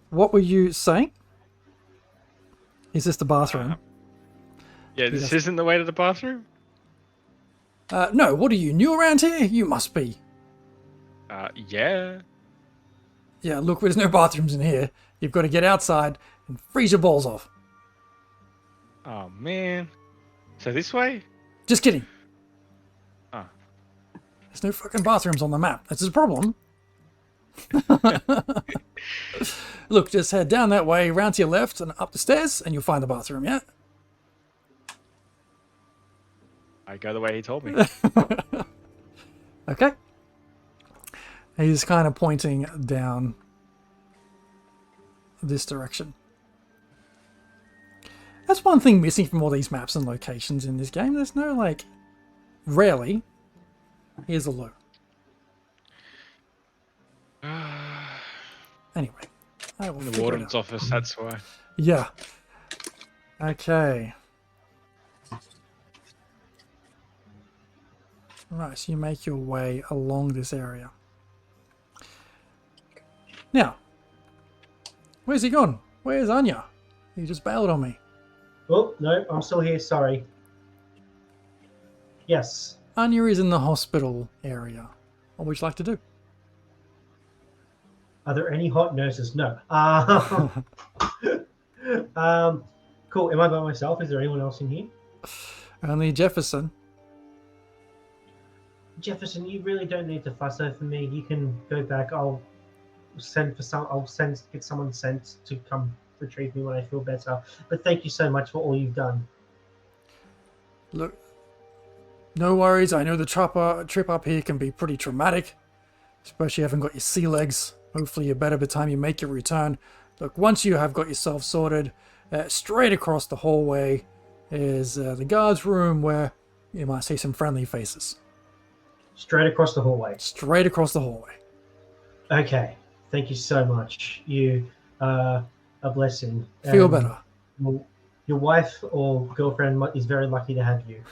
What were you saying? Is this the bathroom? Yeah, this isn't the way to the bathroom. No, what are you, new around here? You must be. Yeah. Yeah, look, there's no bathrooms in here. You've got to get outside and freeze your balls off. Oh man. So this way? Just kidding. Oh. There's no fucking bathrooms on the map. That's a problem. Look, just head down that way, round to your left, and up the stairs, and you'll find the bathroom, yeah? I go the way he told me. Okay. He's kind of pointing down this direction. That's one thing missing from all these maps and locations in this game. There's no, like, rarely. Here's a loo. Anyway. I will In the figure it warden's out. office, that's why. Yeah. Okay. Right, so you make your way along this area. Now, where's he gone? Where's Anya? He just bailed on me. Oh, no, I'm still here. Sorry. Yes. Anya is in the hospital area. What would you like to do? Are there any hot nurses? No. Cool. Am I by myself? Is there anyone else in here? Only Jefferson. Jefferson, you really don't need to fuss over me. You can go back. I'll get someone sent to come retrieve me when I feel better. But thank you so much for all you've done. Look, no worries. I know the trip up here can be pretty traumatic, especially if you haven't got your sea legs. Hopefully you're better by the time you make your return. Look, once you have got yourself sorted, straight across the hallway is the guard's room where you might see some friendly faces. Straight across the hallway. Straight across the hallway. Okay. Thank you so much. You are a blessing. Feel better. Well, your wife or girlfriend is very lucky to have you.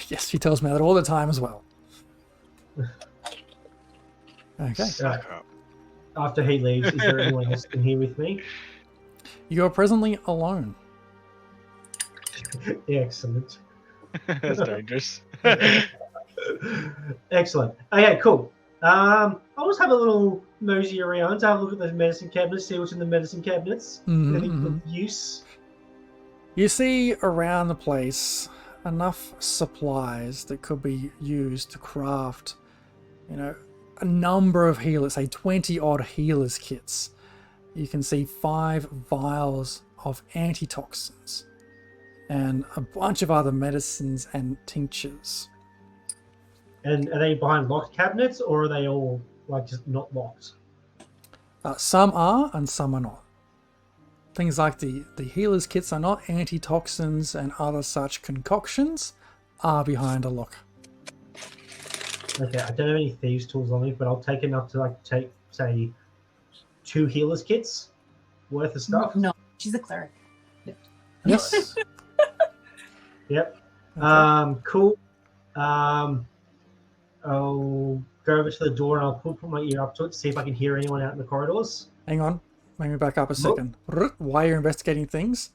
Yes, she tells me that all the time as well. Okay. Suck up. After he leaves, is there anyone else in here with me? You are presently alone. Excellent. That's dangerous. Excellent. Okay, cool. I'll just have a little mosey around, have a look at those medicine cabinets, see what's in the medicine cabinets. Anything of use. You see around the place enough supplies that could be used to craft, a number of healers, say 20 odd healers kits. You can see 5 vials of antitoxins and a bunch of other medicines and tinctures. And are they behind locked cabinets, or are they all just not locked? Some are and some are not. Things like the healers kits are not. Antitoxins and other such concoctions are behind a lock. Okay, I don't have any thieves' tools on me, but I'll take enough to take, say, 2 healers kits worth of stuff. No, she's a cleric. Yes. Yep. Okay. Cool. I'll go over to the door and I'll put my ear up to it to see if I can hear anyone out in the corridors. Hang on. Let me back up a second. While you're investigating things,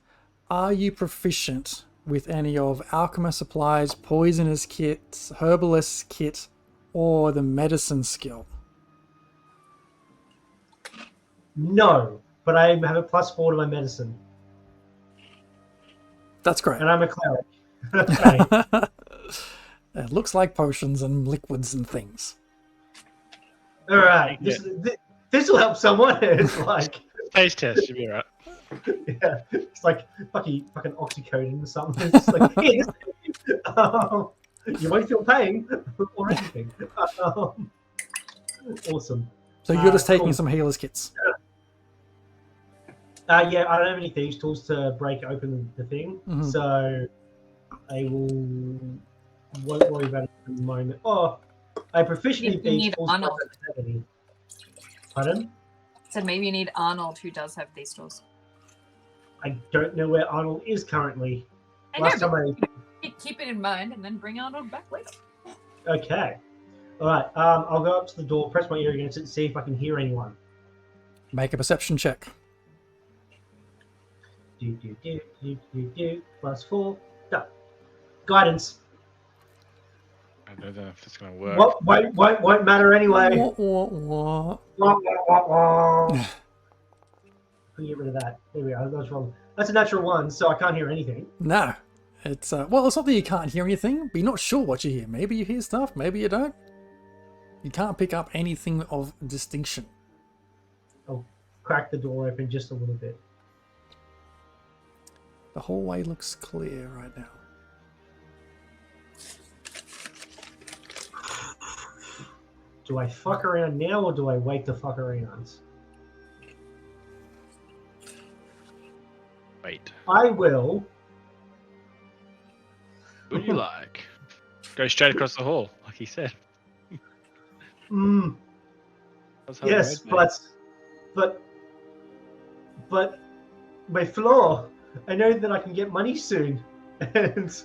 are you proficient with any of alchemist supplies, poisoner's kits, herbalist kit, or the medicine skill? No, but I have a +4 to my medicine, That's great. and I'm a cleric. Okay. It looks like potions and liquids and things. All right. This will help someone. It's like, Taste test should be alright. yeah, it's like fucking oxycodone or something. It's like, here, you won't feel pain or anything. Awesome. So you're just taking cool. some healer's kits. Yeah, I don't have any thieves tools to break open the thing, Mhm. so I won't worry about it at the moment. Oh, I proficiently You need thieves tools. Arnold. but I don't have any. Pardon? So maybe you need Arnold, who does have these tools. I don't know where Arnold is currently. I Last know, time but keep it in mind and then bring Arnold back later. Okay. All right. I'll go up to the door, press my ear against it, and see if I can hear anyone. Make a perception check. +4. Done. Guidance. I don't know if it's going to work. Won't matter anyway. Wah, wah, wah. Wah, wah, wah, wah. Can you get rid of that? There we go. That's wrong. That's a natural 1, so I can't hear anything. No. It's, well, it's not that you can't hear anything, but you're not sure what you hear. Maybe you hear stuff, maybe you don't. You can't pick up anything of distinction. I'll crack the door open just a little bit. The hallway looks clear right now. Do I fuck around now or do I wait to fuck around? Wait. I will. Who do you like? Go straight across the hall, like he said. That's how it Yes, goes, mate. but my flaw. I know that I can get money soon, and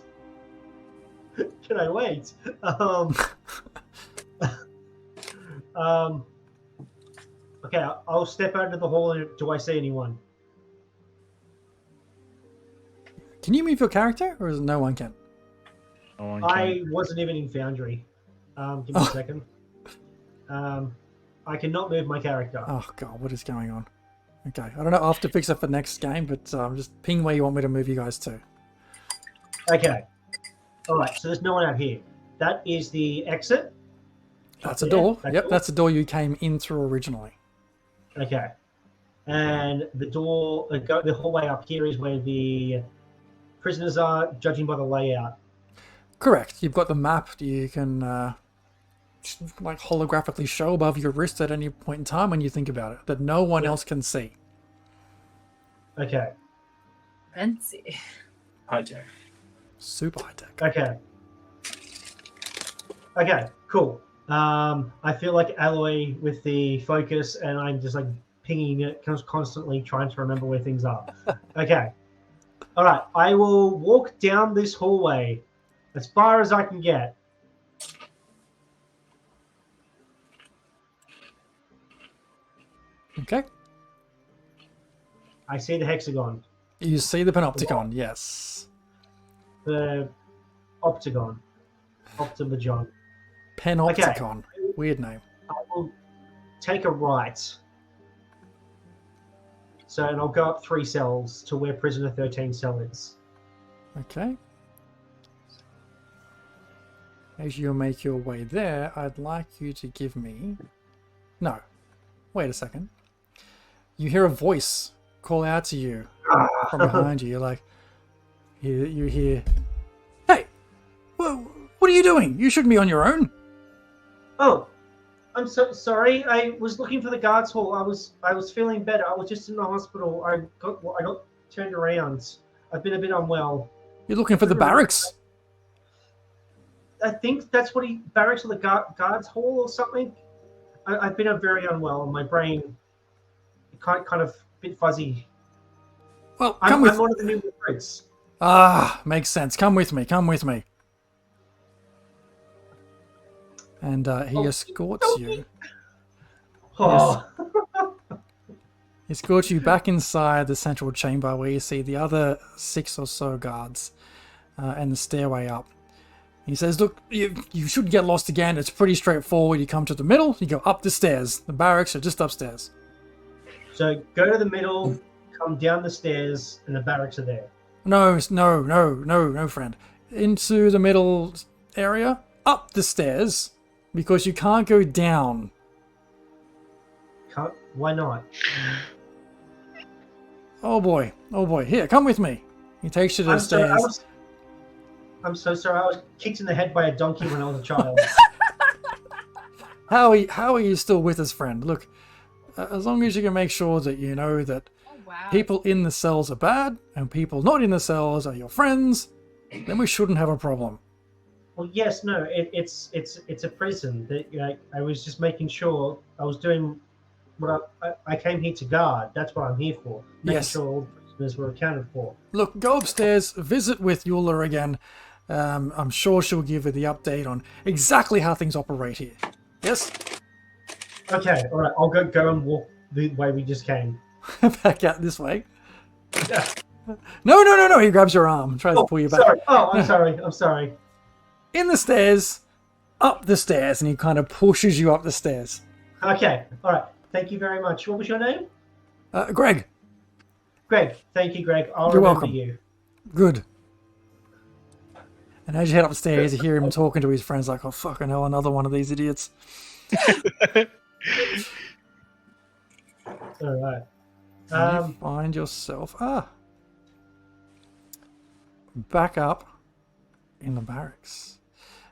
can I wait? Okay, I'll step out into the hall. And do I see anyone? Can you move your character, or is it no one can? No one I can. wasn't even in Foundry. Give me a second. I cannot move my character. Oh god, what is going on? Okay, I don't know. I'll have to fix it for next game, but just ping where you want me to move you guys to. Okay. All right. So there's no one out here. That is the exit. That's a Yeah, door. that Yep, door. that's the door you came in through originally. Okay. And the door, the hallway up here is where the prisoners are, judging by the layout. Correct. You've got the map you can like holographically show above your wrist at any point in time when you think about it, that no one else can see. Okay. Fancy. Hijack. Super high tech. Okay. Okay. Cool. I feel like Alloy with the focus, and I'm just like pinging it, constantly trying to remember where things are. Okay. All right. I will walk down this hallway as far as I can get. Okay. I see the hexagon, You see the panopticon, yes. the octagon, optimagon. Panopticon. Weird name. I will take a right. So, and I'll go up 3 cells to where prisoner 13 cell is. Okay. As you make your way there, I'd like you to give me... No. Wait a second. You hear a voice call out to you from behind you. You're like... You hear... Hey! What are you doing? You shouldn't be on your own. Oh, I'm so sorry. I was looking for the guards hall. I was feeling better. I was just in the hospital. I got turned around. I've been a bit unwell. You're looking for the barracks. I think that's what barracks or the guards hall or something. I've been very unwell. My brain kind of a bit fuzzy. Well, I'm come with... one of the new recruits. Ah, makes sense. Come with me. Come with me. and he Oh, escorts you. Oh. He escorts you back inside the central chamber where you see the other 6 or so guards and the stairway up. He says, look, you shouldn't get lost again. It's pretty straightforward. You come to the middle, you go up the stairs. The barracks are just upstairs. So go to the middle, come down the stairs, and the barracks are there. No, friend. Into the middle area, up the stairs, because you can't go down. Why not? Oh boy. Here, come with me. He takes you to the stairs. I'm so sorry. I was kicked in the head by a donkey when I was a child. How are you still with us, friend? Look, as long as you can make sure that you know that people in the cells are bad and people not in the cells are your friends, then we shouldn't have a problem. Well, yes, no, it's a prison. I was just making sure I was doing what I came here to guard. That's what I'm here for. Making sure all the prisoners were accounted for. Look, go upstairs, visit with Eula again. I'm sure she'll give you the update on exactly how things operate here. Yes? Okay, all right. I'll go and walk the way we just came. Back out this way. Yeah. No. He grabs your arm and tries to pull you back. Sorry. Oh, I'm sorry. In the stairs, up the stairs, and he kind of pushes you up the stairs. Okay, all right. Thank you very much. What was your name? Greg. Greg. Thank you, Greg. I'll You're remember welcome. you. Good. And as you head upstairs, you hear him talking to his friends like, oh, fucking hell, another one of these idiots. All right. You find yourself back up in the barracks.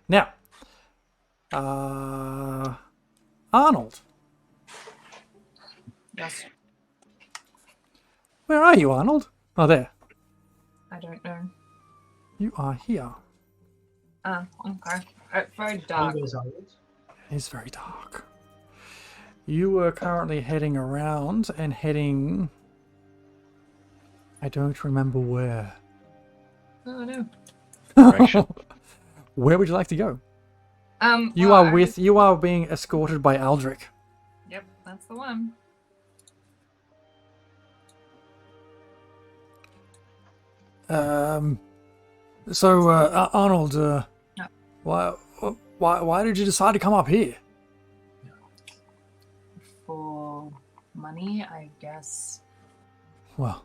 Now, Arnold. Yes. Where are you, Arnold? Oh, there. I don't know. You are here. Okay. It's very dark. It is very dark. You are currently heading around and heading... I don't remember where. Oh, no. Direction. Where would you like to go? You well, you are being escorted by Aldrich. Yep, that's the one. So, Arnold, why did you decide to come up here? For money, I guess. Well,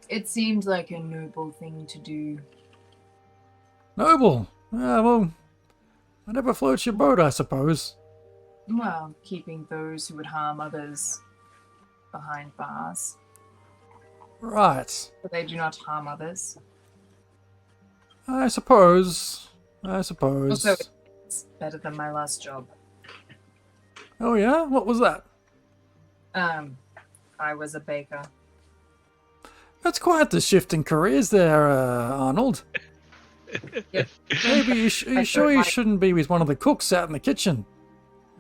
It seemed like a noble thing to do. noble. Well, whatever floats your boat, I suppose. Well, keeping those who would harm others behind bars. Right. But they do not harm others. I suppose. Also, it's better than my last job. Oh yeah? What was that? I was a baker. That's quite the shift in careers there, Arnold. Yep. Maybe you sure you shouldn't be with one of the cooks out in the kitchen?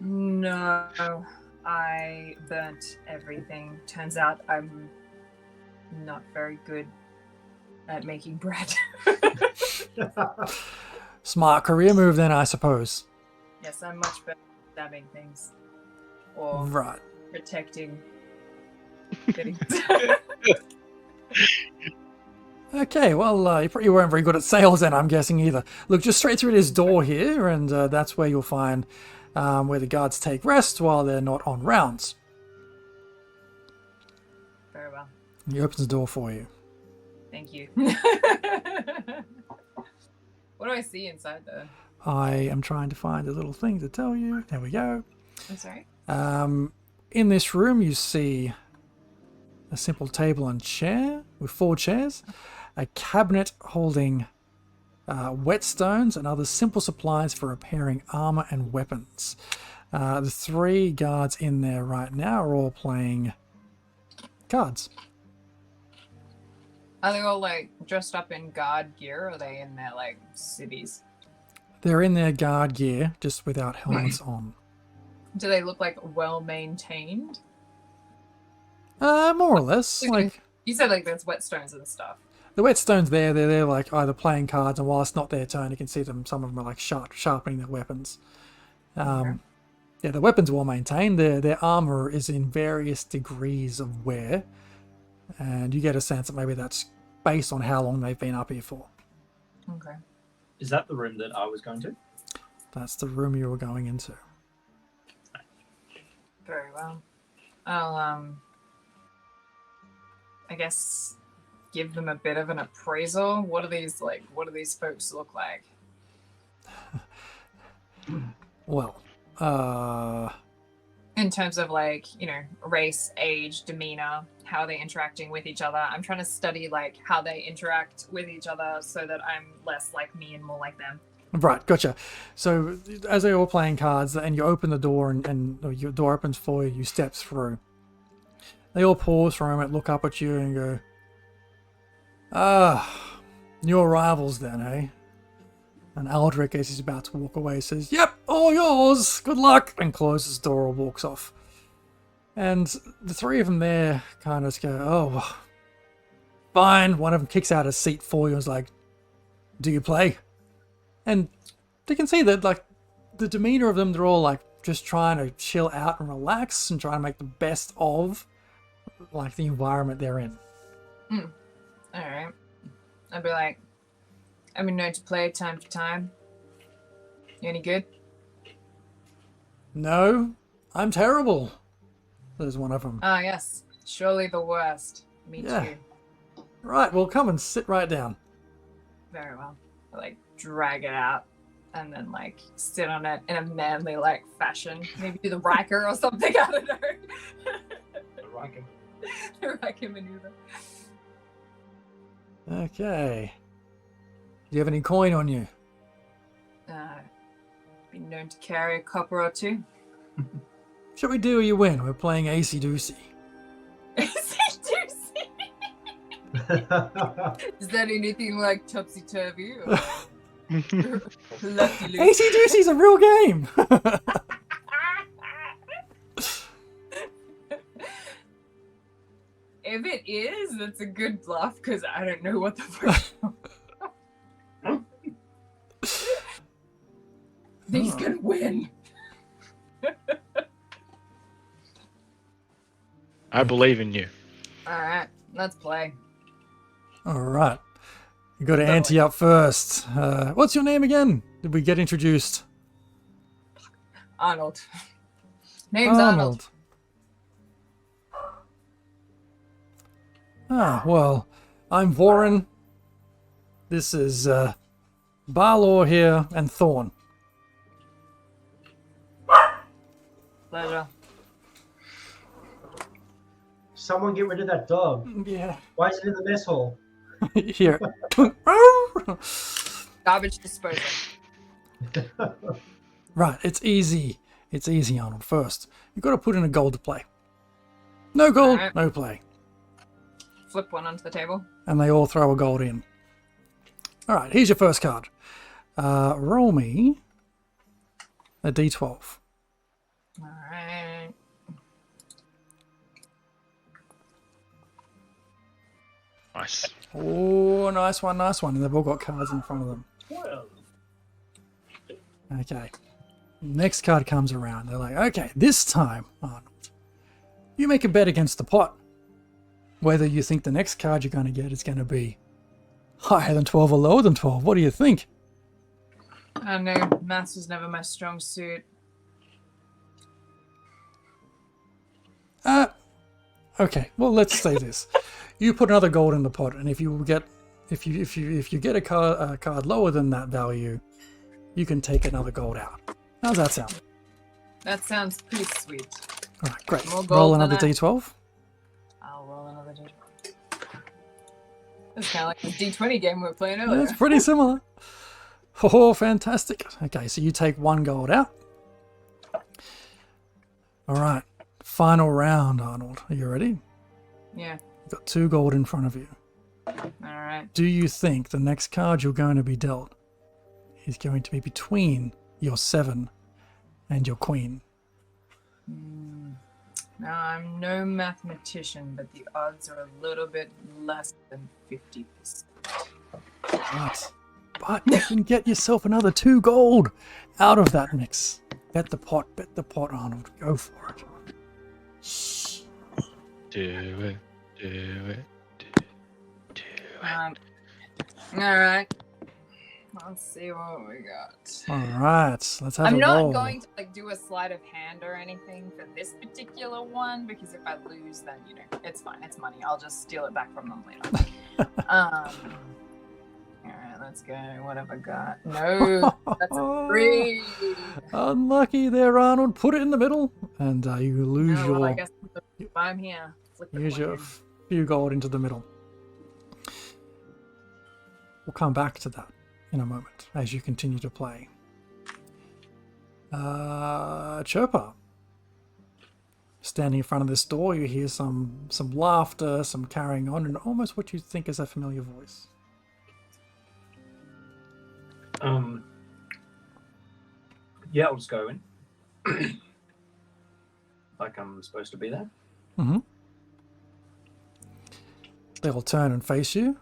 No, I burnt everything. Turns out I'm not very good at making bread. Smart career move then, I suppose. Yes, I'm much better at stabbing things. Or Right. protecting things. Okay, well, you probably weren't very good at sales then, I'm guessing, either. Look, just straight through this door here, and that's where you'll find where the guards take rest while they're not on rounds. Very well. He opens the door for you. Thank you. What do I see inside though? I am trying to find a little thing to tell you. There we go. I'm sorry? In this room, you see a simple table and chair with 4 chairs, a cabinet holding whetstones and other simple supplies for repairing armor and weapons. The 3 guards in there right now are all playing cards. Are they all like dressed up in guard gear or are they in their like civvies? They're in their guard gear, just without helmets on. Do they look like well maintained? More or less. Like You said like there's whetstones and stuff. the whetstones they're like either playing cards, and while it's not their turn, you can see them. Some of them are like sharpening their weapons. Yeah, the weapons are well maintained. Their armor is in various degrees of wear, and you get a sense that maybe that's based on how long they've been up here for. Okay. Is that the room that I was going to? That's the room you were going into. Very well. I'll I guess give them a bit of an appraisal. What do these folks look like? Well, In terms of like, race, age, demeanor, how they're interacting with each other. I'm trying to study like how they interact with each other so that I'm less like me and more like them. right, gotcha. So as they're all playing cards and you open the door and your door opens for you, you step through. They all pause for a moment, look up at you and go, new arrivals then, eh? And Aldrich, as he's about to walk away, says, "Yep, all yours. Good luck," and closes the door and walks off. And the three of them there kind of just go, "Oh, fine." One of them kicks out a seat for you and is like, "Do you play?" And they can see that, like, the demeanor of them, they're all like just trying to chill out and relax and trying to make the best of like the environment they're in. All right. I'd be like, I've been known to play time to time. You any good? No, I'm terrible. There's one of them. Ah, yes. Surely the worst. Me Yeah. too. Right, well, come and sit right down. Very well. I, like, drag it out and then, like, sit on it in a manly, like, fashion. Maybe do the Riker or something. I don't know. The Riker maneuver. Okay. Do you have any coin on you? Been known to carry a copper or two. Shall we do or you win? We're playing AC Doocy. Is that anything like Topsy Turvy? Lefty loose? AC Doocy's a real game! If it is, that's a good bluff because I don't know what the fuck. He's gonna win. I believe in you. Alright, let's play. Alright. You got to ante up first. What's your name again? Did we get introduced? Arnold. Name's Arnold. Ah, well, I'm Vorin. This is Balor here and Thorn. Pleasure. Someone get rid of that dog. Yeah. Why is it in the mess hall? Here. Garbage disposal. Right, it's easy. It's easy, Arnold. First, you've got to put in a gold to play. No gold, Alright. no play. Flip one onto the table. And they all throw a gold in. Alright, here's your first card. Roll me a d12. Alright. Nice. Oh, nice one, nice one. And they've all got cards in front of them. 12. Okay. Next card comes around. They're like, okay, this time, Arnold, you make a bet against the pot. Whether you think the next card you're going to get is going to be higher than 12 or lower than 12. What do you think? I don't know. Maths was never my strong suit. Okay, well, let's say this. You put another gold in the pot, and if you get a card lower than that value, you can take another gold out. How's that sound? That sounds pretty sweet. All right, great. More gold Roll than another that. d12. I'll roll another d20. It's kind of like the d20 game we were playing earlier. That's pretty similar. Oh, fantastic. Okay, so you take one gold out. All right, final round, Arnold. Are you ready? Yeah. You've got 2 gold in front of you. Alright. Do you think the next card you're going to be dealt is going to be between your 7 and your queen? Now, I'm no mathematician, but the odds are a little bit less than 50%. But you can get yourself another 2 gold out of that mix. Bet the pot, Arnold. Go for it. Do it. Do it. Do it. Alright. Let's see what we got. All right, let's have I'm a not roll. going to like do a sleight of hand or anything for this particular one because if I lose, then you know it's fine. It's money. I'll just steal it back from them later. All right, let's go. What have I got? No, that's a 3. Unlucky there, Arnold. Put it in the middle, and you lose Oh, your well, I guess I'm here. Flip the use your coin. few gold into the middle. We'll come back to that in a moment as you continue to play. Chirper. Standing in front of this door, you hear some laughter, some carrying on, and almost what you think is a familiar voice. Yeah, I'll just go in. Like I'm supposed to be there. Mm-hmm. They will turn and face you.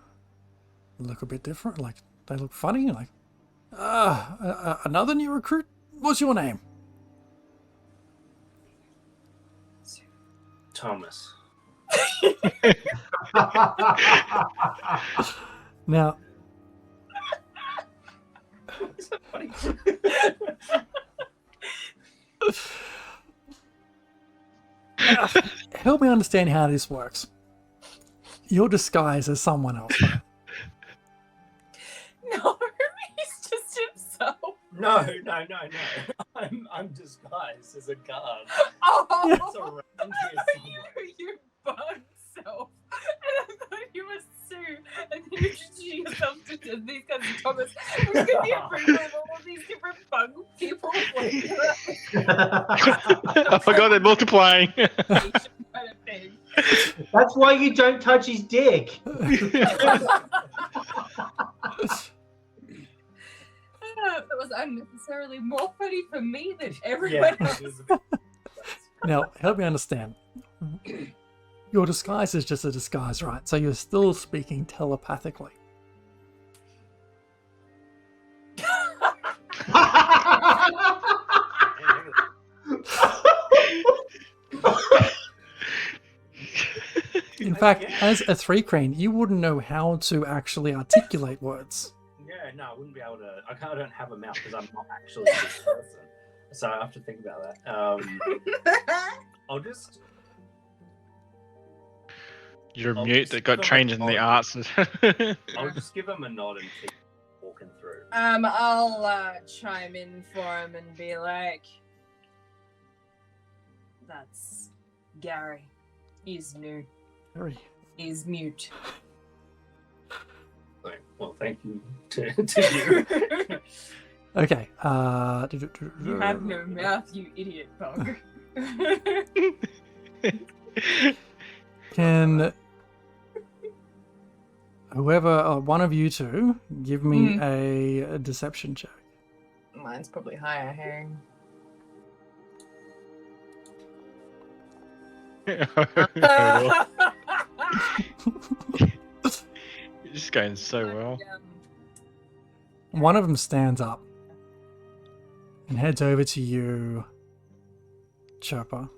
Look a bit different, like they look funny, like, another new recruit? What's your name? Thomas. Now, Is that funny? help me understand how this works. You're disguised as someone else, right? No, he's just himself. No. I'm disguised as a guard. Oh, It's around here somewhere. you bug self. And I thought you were Sue. And then you introduced yourself to these guys and Thomas. We could be afraid of all of these different bug people. I forgot they're multiplying. Kind of thing. That's why you don't touch his dick. That was unnecessarily more funny for me than everyone else. it was a bit- Now, help me understand. Your disguise is just a disguise, right? So you're still speaking telepathically. In fact, as a 3 crane, you wouldn't know how to actually articulate words. Yeah, no, I wouldn't be able to. I don't have a mouth because I'm not actually this person. So I have to think about that. I'll just. You're a I'll mute just that got give trained him in the a arts. I'll just give him a nod and keep walking through. I'll chime in for him and be like, "That's Gary. He's new. Very. He's mute." Well, thank you to you. Okay. You have no mouth, you idiot bug. Can whoever, one of you two, give me a deception check? Mine's probably higher, Harry. You're just going so well. One of them stands up and heads over to you, Chirper.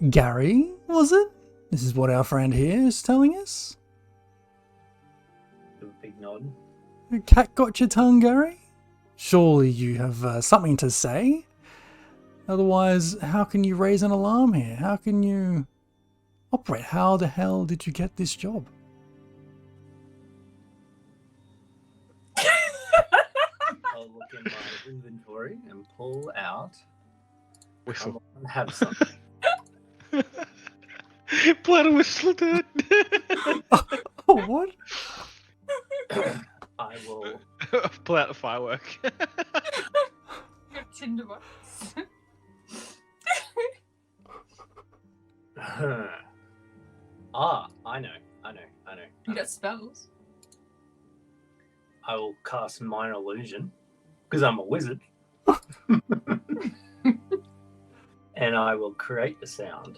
Gary, was it? This is what our friend here is telling us? A big nod. Cat got your tongue, Gary? Surely you have something to say? Otherwise, how can you raise an alarm here? How can you operate? How the hell did you get this job? I'll look in my inventory and pull out. Whistle. I have something. Blood whistle, dude. Oh, what? I will. Pull out the firework. Your tinderbox. I know. You got spells. I will cast Minor Illusion because I'm a wizard. And I will create the sound.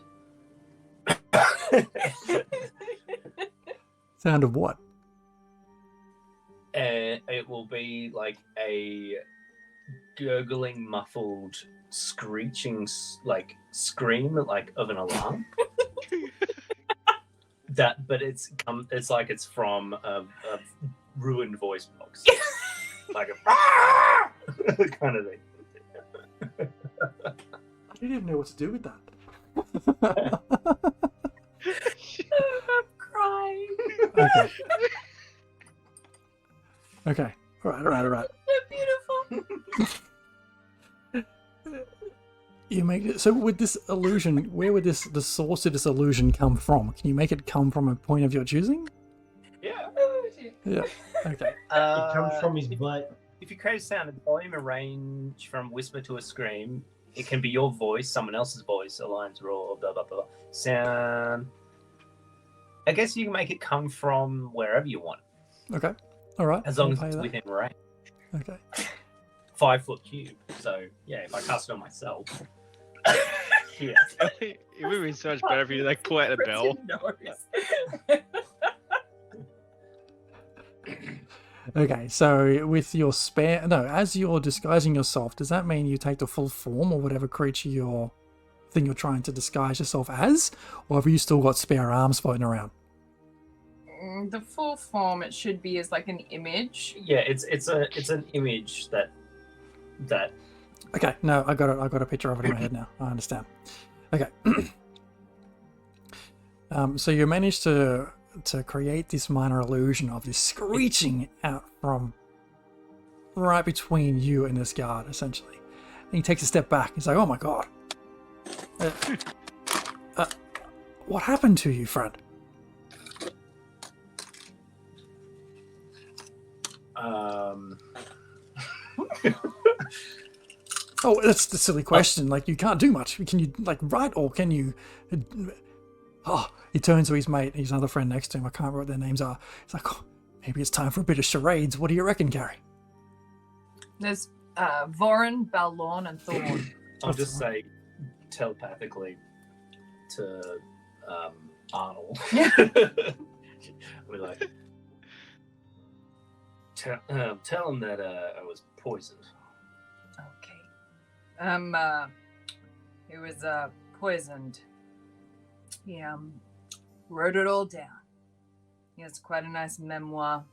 Sound of what? And it will be like a gurgling, muffled, screeching, like scream, like of an alarm. But it's like it's from a ruined voice box, like a kind of thing. I didn't even know what to do with that. I'm crying. Okay. Okay. All right. They're beautiful. You make it so with this illusion. Where would the source of this illusion come from? Can you make it come from a point of your choosing? Yeah. Yeah. Okay. It comes from his butt. If you create a sound at volume and range from whisper to a scream, it can be your voice, someone else's voice, a lion's roar, blah blah blah. Sound. I guess you can make it come from wherever you want, Okay. All right. as long I'll as pay it's that. within range. Okay. 5 foot cube. So yeah, if I cast it on myself, yeah. It would have been so much better if you like pull out a bell. Okay. So with your as you're disguising yourself, does that mean you take the full form or whatever creature you're trying to disguise yourself as, or have you still got spare arms floating around? The full form it should be is like an image. Yeah, it's an image that Okay, no, I got a picture of it in my head now. I understand. Okay. So you managed to create this minor illusion of this screeching out from right between you and this guard, essentially. And he takes a step back. He's like, "Oh my god, what happened to you, friend?" Oh, that's the silly question. Like, you can't do much. Can you, like, write, or can you... Oh, he turns to his mate, his other friend next to him. I can't remember what their names are. He's like, oh, maybe it's time for a bit of charades. What do you reckon, Gary? There's Voran, Balorn, and Thorn. I'll just say telepathically to Arnold. We're like, tell him that I was poisoned. Okay. He was poisoned. He wrote it all down. He has quite a nice memoir.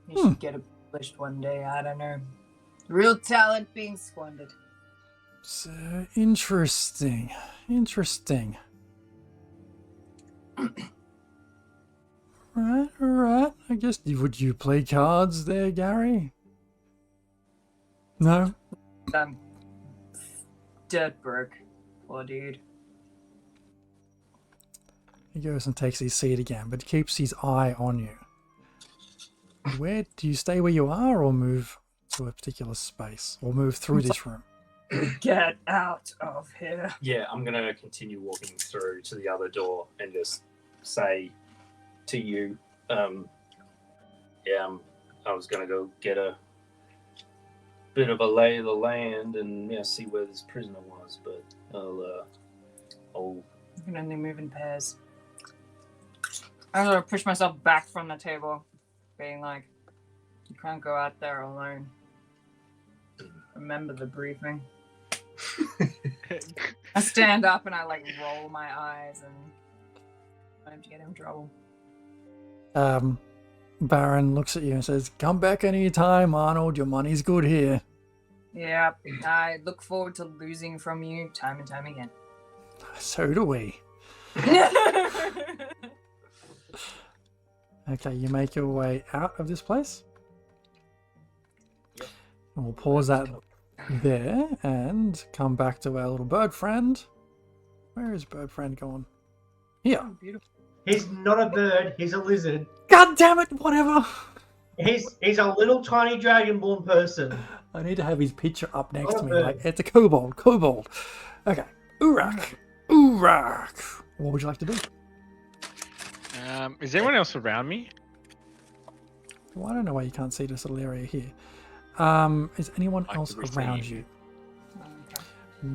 He should get it published one day. I don't know. Real talent being squandered. So interesting. Right. I guess would you play cards there, Gary? No. I'm dead broke. Poor dude. He goes and takes his seat again, but keeps his eye on you. Where do you stay where you are, or move to a particular space, or move through this room? Get out of here. Yeah, I'm gonna continue walking through to the other door and just say to you, I was gonna go get a bit of a lay of the land and see where this prisoner was, but You can only move in pairs. I'm gonna push myself back from the table, being like, you can't go out there alone. Remember the briefing. I stand up and I like roll my eyes and I have to get in trouble. Baron looks at you and says, "Come back anytime, Arnold. Your money's good here." Yeah, I look forward to losing from you time and time again. So do we. Okay, you make your way out of this place. And we'll pause that there and come back to our little bird friend. Where is bird friend going? Here. Oh, beautiful. He's not a bird. He's a lizard. God damn it! Whatever. He's a little tiny dragonborn person. I need to have his picture up next to me. Okay. Like, it's a kobold. Okay. Urak. What would you like to do? Is anyone else around me? Well, I don't know why you can't see this little area here. Is anyone else Actively around seeing. you? Okay.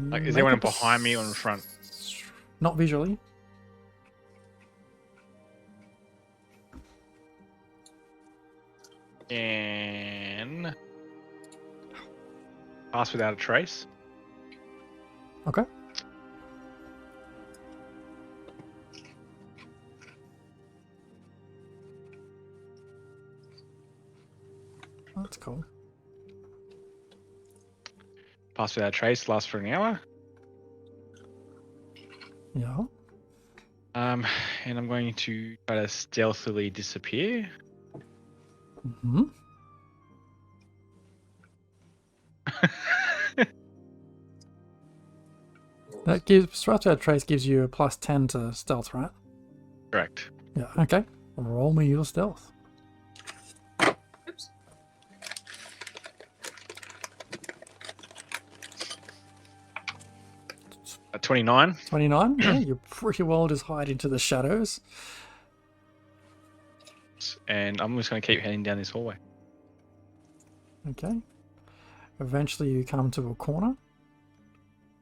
Like, is Make anyone a behind me or in front? Not visually. can pass without a trace. Okay. That's cool. Pass without a trace lasts for an hour. Yeah. And I'm going to try to stealthily disappear. Hmm. That gives Strata Trace gives you a +10 to stealth, right? Correct. Yeah. Okay. Roll me your stealth. Oops. At 29. 29. Yeah, you pretty well just hide into the shadows. And I'm just going to keep heading down this hallway. Okay. Eventually you come to a corner.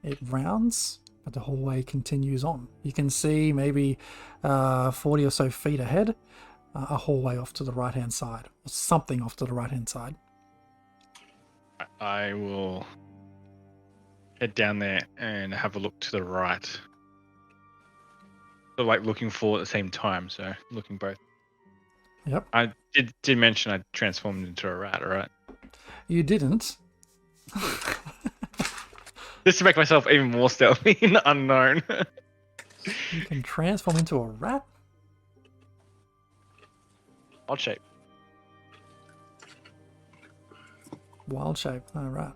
It rounds, but the hallway continues on. You can see maybe 40 or so feet ahead, a hallway off to the right-hand side, or something off to the right-hand side. I will head down there and have a look to the right. So like looking forward at the same time, so looking both. Yep. I did mention I transformed into a rat, right? You didn't. Just to make myself even more stealthy in the unknown. You can transform into a rat? Odd shape. Wild shape. Oh, right.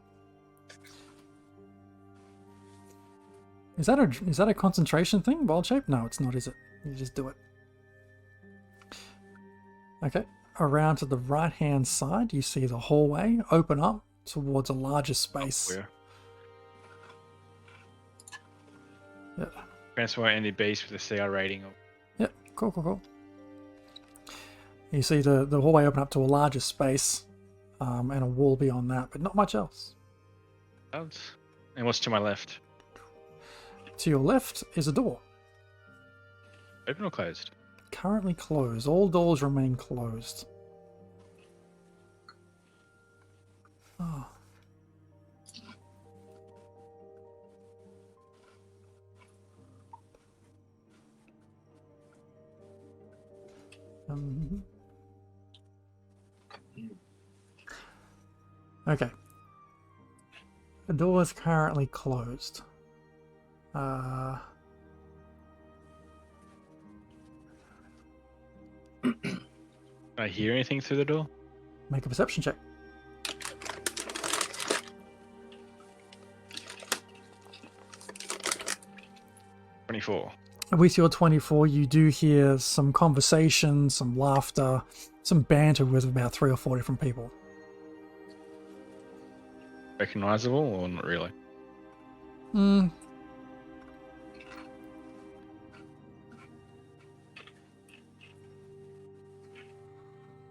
Is that a concentration thing? Wild shape? No, it's not, is it? You just do it. Okay. Around to the right-hand side, you see the hallway open up towards a larger space. Oh, yeah. Yep. Transform any beast with a CR rating. Yep. Cool. You see the hallway open up to a larger space, and a wall beyond that, but not much else. And what's to my left? To your left is a door. Open or closed? Currently closed. All doors remain closed. Oh. Okay. The door is currently closed. Can I hear anything through the door? Make a perception check. $24. With your 24, you do hear some conversation, some laughter, some banter with about 3 or 4 different people. Recognizable or not really? Hmm.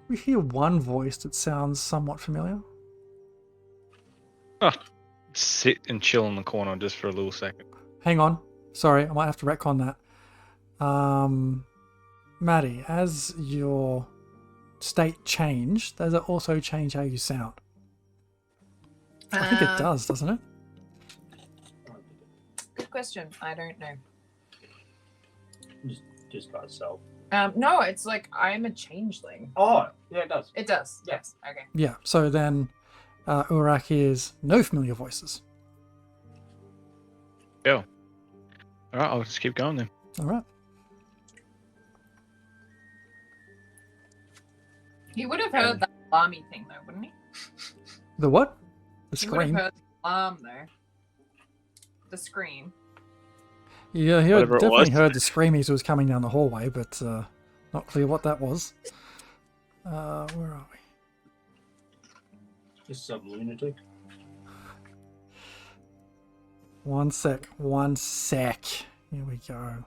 We hear one voice that sounds somewhat familiar. Oh, sit and chill in the corner just for a little second. Hang on. Sorry, I might have to retcon that. Maddie, as your state changed, does it also change how you sound? I think it does, doesn't it? Good question. I don't know. Just by itself. No, it's like I'm a changeling. Oh, yeah, it does. It does. Yeah. Yes. Okay. Yeah, so then Urak hears no familiar voices. Yeah. All right, I'll just keep going then. All right. He would have heard that alarmy thing though, wouldn't he? The what? The He would have scream? heard the alarm though. The scream. Yeah, he Whatever it definitely was. heard the scream as it was coming down the hallway, but not clear what that was. Where are we? Just some lunatic. One sec. Here we go.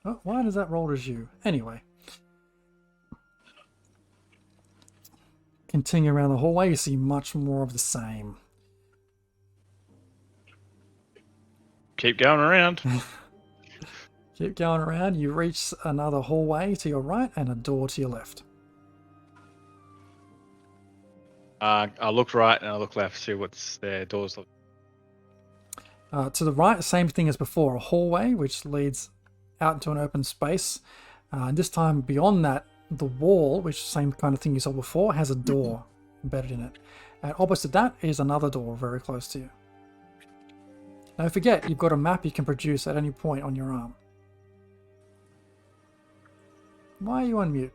Oh, why does that roll as you? Anyway. Continue around the hallway, you see much more of the same. Keep going around. Keep going around. You reach another hallway to your right and a door to your left. I look right and I look left. See what's their doors look. To the right, same thing as before, a hallway which leads out into an open space. And this time beyond that, the wall, which same kind of thing you saw before, has a door embedded in it. And opposite that is another door very close to you. Don't forget, you've got a map you can produce at any point on your arm. Why are you on mute?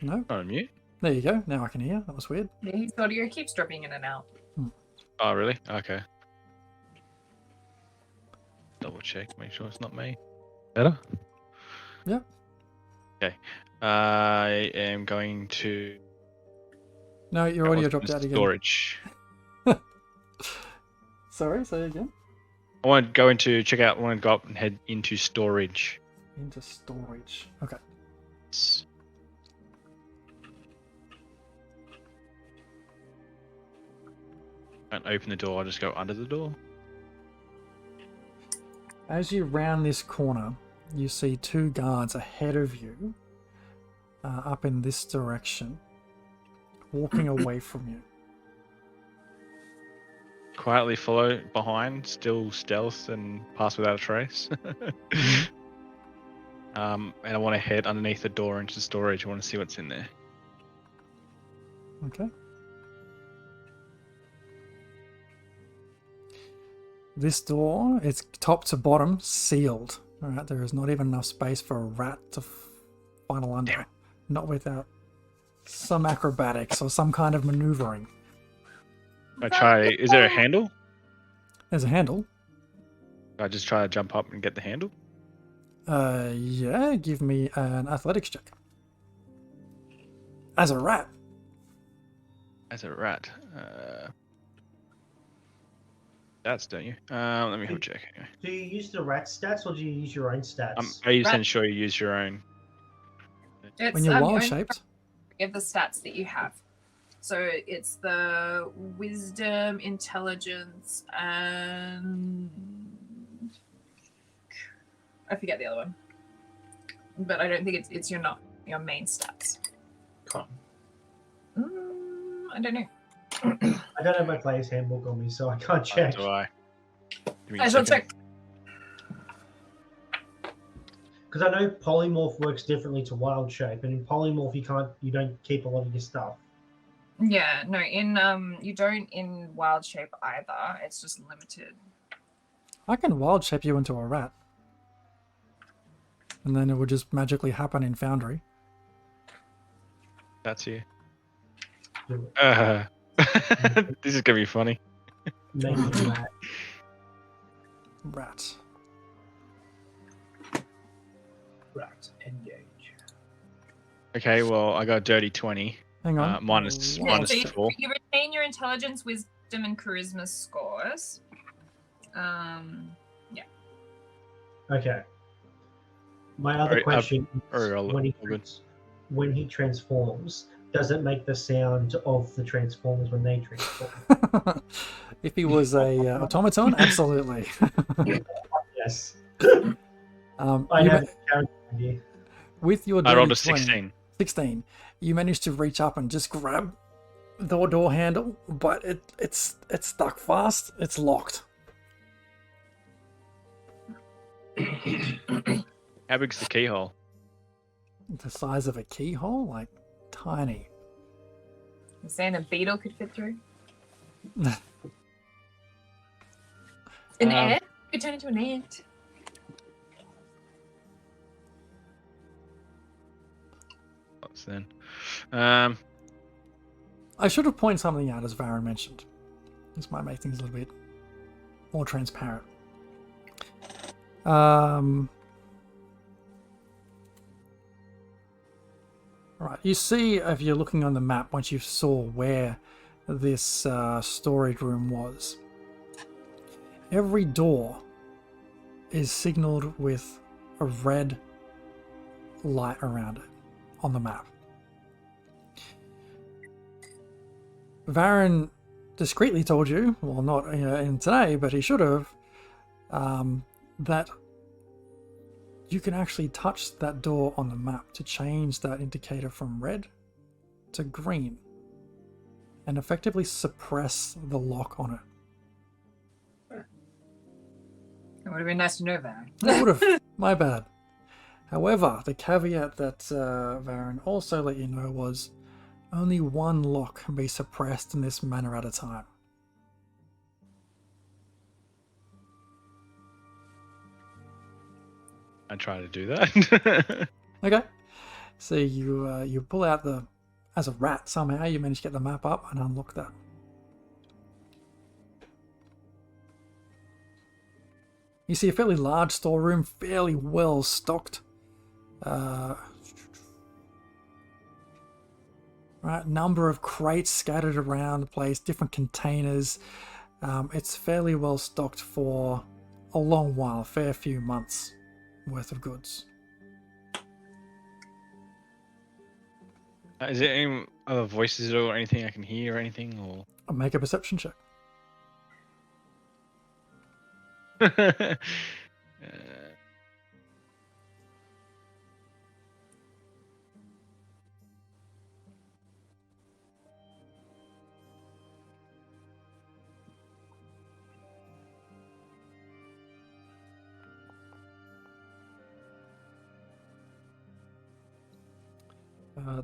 No? On mute? There you go. Now I can hear. That was weird. His audio keeps dropping in and out. Oh, really? Okay. Double check, make sure it's not me. Better? Yep. Okay. I am going to. No, your audio dropped out again. Storage. Sorry, say again. I want to go into check out. I want to go up and head into storage. Into storage. Okay. Don't open the door. I just go under the door. As you round this corner, you see two guards ahead of you, up in this direction, walking away from you. Quietly follow behind, still stealth and pass without a trace. And I want to head underneath the door into storage. I want to see what's in there. Okay. This door, it's top to bottom sealed. All right, there is not even enough space for a rat to funnel under. Not without some acrobatics or some kind of maneuvering. I try. Is there a handle? There's a handle. I just try to jump up and get the handle. Yeah, give me an athletics check. As a rat. As a rat. Stats, don't you? Let me have a check. Anyway. Do you use the rat stats or do you use your own stats? Are you sure you use your own? It's, When you're wild only shaped. of the stats that you have. So it's the wisdom, intelligence, and I forget the other one. But I don't think it's your main stats. Con. I don't know. I don't have my player's handbook on me, so I can't check. Do I? Give me a I shall second. check. Because I know polymorph works differently to wild shape, and in polymorph you don't keep a lot of your stuff. Yeah, no, in you don't in wild shape either. It's just limited. I can wild shape you into a rat. And then it would just magically happen in Foundry. That's you. Do it. This is gonna be funny. Maybe rat. Rat. Right, engage. Okay, well I got a dirty 20. Hang on. Minus Yeah, so 4. you retain your intelligence, wisdom, and charisma scores. Yeah. Okay. My other question is, when he transforms, does it make the sound of the Transformers when they transform? If he was a automaton, absolutely. Yes. I have a character idea. With your I rolled a dirty 20, 16. 16, you managed to reach up and just grab the door handle, but it's stuck fast. It's locked. How big's the keyhole? The size of a keyhole, like tiny. You're saying a beetle could fit through? An ant? You could turn into an ant. What's then? I should have pointed something out, as Varen mentioned. This might make things a little bit more transparent. Right, you see, if you're looking on the map, once you saw where this storage room was, every door is signaled with a red light around it on the map. Varen discreetly told you, well, not in today, but he should have, that you can actually touch that door on the map to change that indicator from red to green and effectively suppress the lock on it. It would have been nice to know that. I would have. My bad. However, the caveat that Varen also let you know was only one lock can be suppressed in this manner at a time. I try to do that. Okay. So you pull out as a rat somehow, you manage to get the map up and unlock that. You see a fairly large storeroom, fairly well stocked. Right, number of crates scattered around the place, different containers. It's fairly well stocked for a long while, a fair few months worth of goods. Is there any other voices or anything I can hear or anything? Or I'll make a perception check.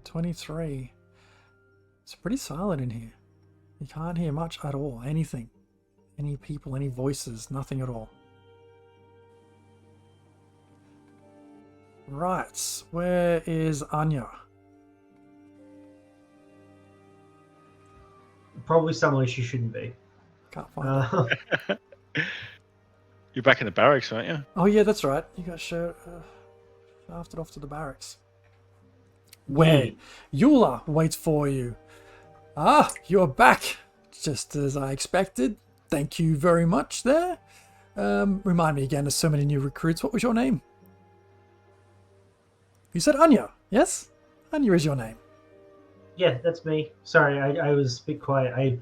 23. It's pretty silent in here. You can't hear much at all. Anything. Any people, any voices, nothing at all. Right. Where is Anya? Probably somewhere she shouldn't be. Can't find her. You're back in the barracks, aren't you? Oh yeah, that's right. You got shafted off to the barracks. Where Eula waits for you. Ah, you're back. Just as I expected. Thank you very much there. Remind me again, there's so many new recruits. What was your name? You said Anya, yes? Anya is your name. Yeah, that's me. Sorry, I was a bit quiet. I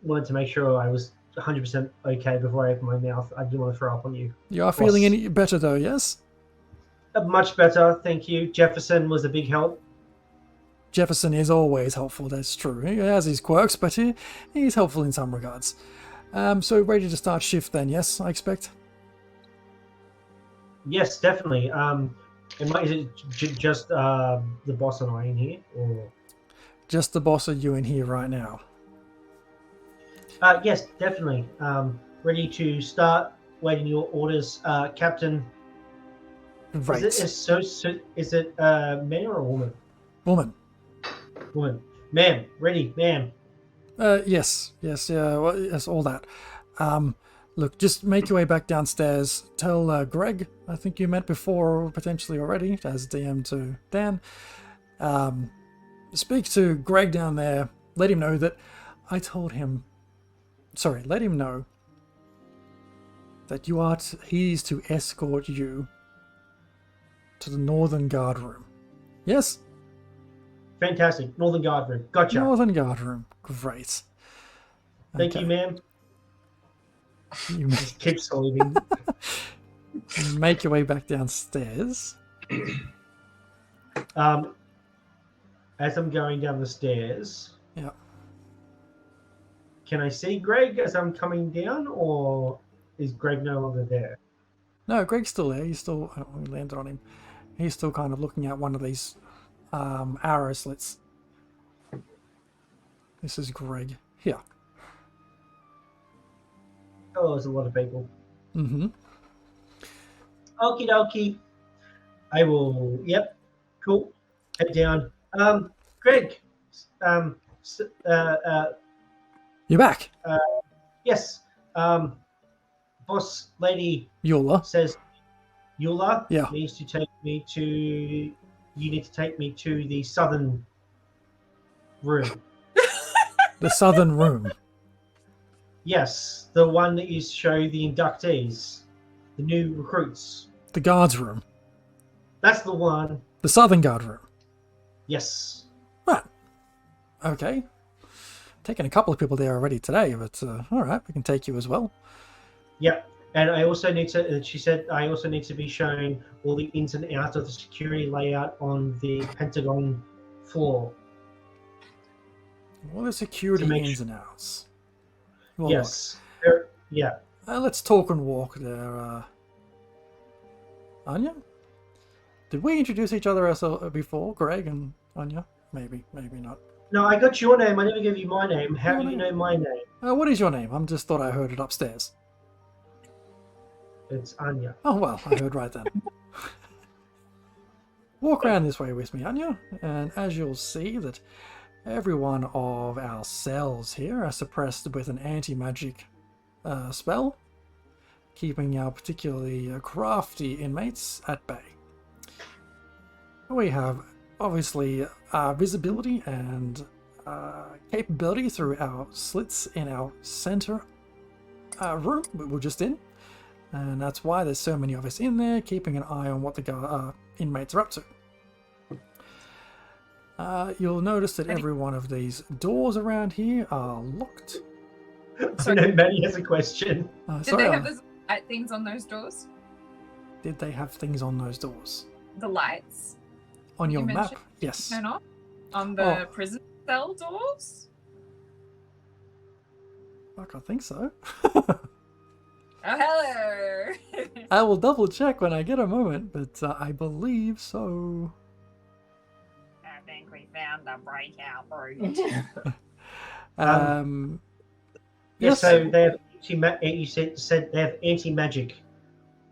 wanted to make sure I was 100% okay before I opened my mouth. I didn't want to throw up on you. You are feeling any better though, yes? Much better, thank you. Jefferson was a big help. Jefferson is always helpful, that's true. He has his quirks, but he's helpful in some regards. So ready to start shift then, yes, I expect? Yes, definitely. Is it just the boss and I in here? Or... Just the boss of you in here right now. Yes, definitely. Ready to start. Waiting your orders, Captain. Right. Is it a man or a woman? Woman. Woman. Ma'am. Ready, ma'am. Yes, well, yes, all that. Look, just make your way back downstairs. Tell Greg, I think you met before, potentially already, as DM to Dan. Speak to Greg down there. Let him know that I told him... Sorry, let him know that he's to escort you to the Northern Guard Room. Yes? Fantastic. Northern Guard Room. Gotcha. Northern Guard Room. Great. Thank you, ma'am. You keep saluting. Make your way back downstairs. As I'm going down the stairs, yeah. Can I see Greg as I'm coming down, or is Greg no longer there? No, Greg's still there. He's still... we landed on him. He's still kind of looking at one of these arrow slits. This is Greg. Here. Oh, there's a lot of people. Mm-hmm. Okie dokie. I will... Yep. Cool. Head down. Greg. You're back. Yes. Boss lady Eula says Eula yeah. needs to take me to... You need to take me to the southern room. The southern room. Yes, the one that you show the inductees, the new recruits. The guards room. That's the one. The southern guard room. Yes. Right. Okay. taken a couple of people there already today, but all right, we can take you as well. Yep. And I also need to, she said, I also need to be shown all the ins and outs of the security layout on the Pentagon floor. All the security make ins and outs. Well, Yes. Yeah. let's talk and walk there. Anya? Did we introduce each other before, Greg and Anya? Maybe not. No, I got your name. I never gave you my name. How Your do you name? know my name? What is your name? I just thought I heard it upstairs. It's Anya. Oh, well, I heard right then. Walk around this way with me, Anya, and as you'll see that every one of our cells here are suppressed with an anti-magic spell, keeping our particularly crafty inmates at bay. We have, obviously, visibility and capability through our slits in our center room we were just in. And that's why there's so many of us in there, keeping an eye on what the inmates are up to. You'll notice that every one of these doors around here are locked. I know Maddie has a question. Did they have those light things on those doors? Did they have things on those doors? The lights On You your map? mentioned Yes. turn off on the Oh. prison cell doors? Fuck, I think so. Oh, hello! I will double check when I get a moment, but I believe so. I think we found the breakout route. Yeah, Yes. so they have you said they have anti-magic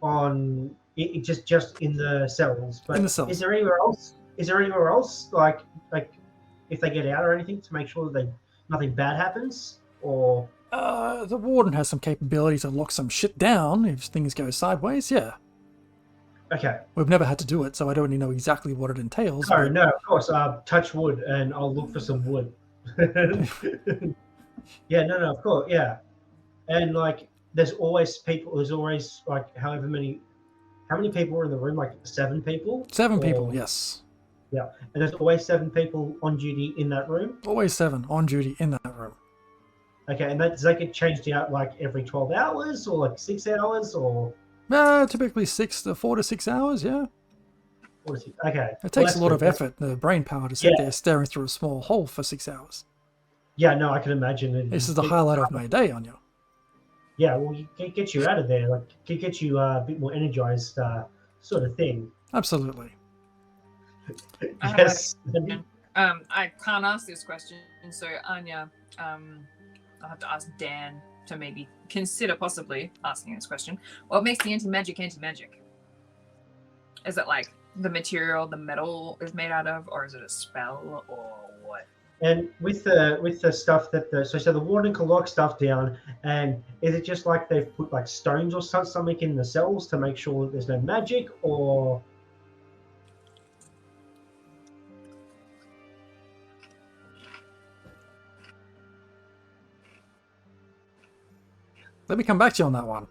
on it just in the cells. But In the cells. Is there anywhere else? Is there anywhere else like if they get out or anything to make sure that nothing bad happens? Or The warden has some capability to lock some shit down if things go sideways, yeah. okay. We've never had to do it, so I don't really know exactly what it entails. No, but- no, of course. Touch wood, and I'll look for some wood. Yeah, no, of course, yeah. And like, there's always people. There's always like, how many people are in the room? Like 7 people. 7 people, Or- yes. Yeah, and there's always 7 people on duty in that room. Always 7 on duty in that room. Okay, and does that get changed out like every 12 hours or like 6 hours or Typically 4 to 6 hours, yeah. what is it? Okay. It takes Well, a lot of that's good. effort, the brain power, to sit Yeah. there staring through a small hole for 6 hours. Yeah, no, I can imagine. This is the highlight of my day, Anya. Yeah, well, get you out of there, like get you a bit more energized, sort of thing. Absolutely. Yes. I can't ask this question, so Anya, I'll have to ask Dan to maybe consider possibly asking this question. What makes the anti-magic anti-magic? Is it like the material the metal is made out of, or is it a spell, or what? And with the stuff that so the warden can lock stuff down, and is it just like they've put like stones or something in the cells to make sure that there's no magic, or Let me come back to you on that one.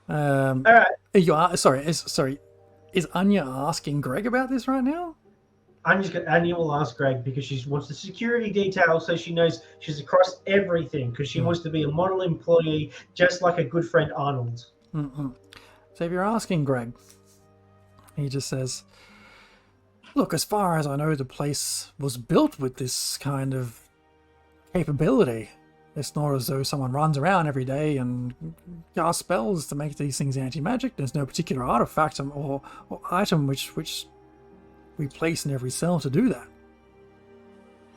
all right? You are sorry. Is Anya asking Greg about this right now? Anya will ask Greg because she wants the security details so she knows she's across everything because she wants to be a model employee just like a good friend Arnold. Mm-mm. So if you're asking Greg, he just says, look, as far as I know, the place was built with this kind of capability. It's not as though someone runs around every day and casts spells to make these things anti-magic. There's no particular artifact or item which we place in every cell to do that.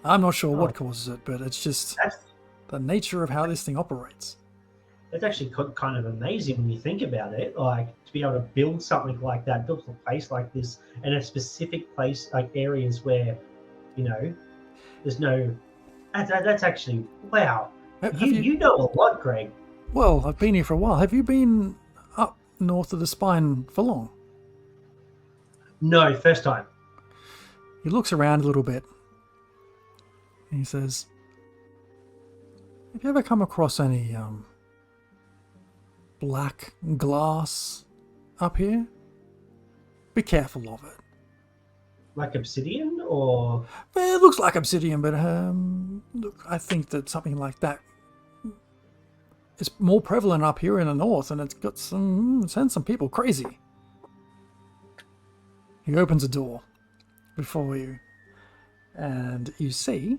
I'm not sure what causes it, but it's just the nature of how this thing operates. It's actually kind of amazing when you think about it, like to be able to build something like that, build a place like this in a specific place, like areas where, there's no. That's actually wow. You know a lot, Greg. Well, I've been here for a while. Have you been up north of the spine for long? No, first time. He looks around a little bit. And he says, have you ever come across any black glass up here? Be careful of it. like obsidian or? Well, it looks like obsidian, but look, I think that something like that is more prevalent up here in the north, and it's got sent some people crazy. He opens a door before you, and you see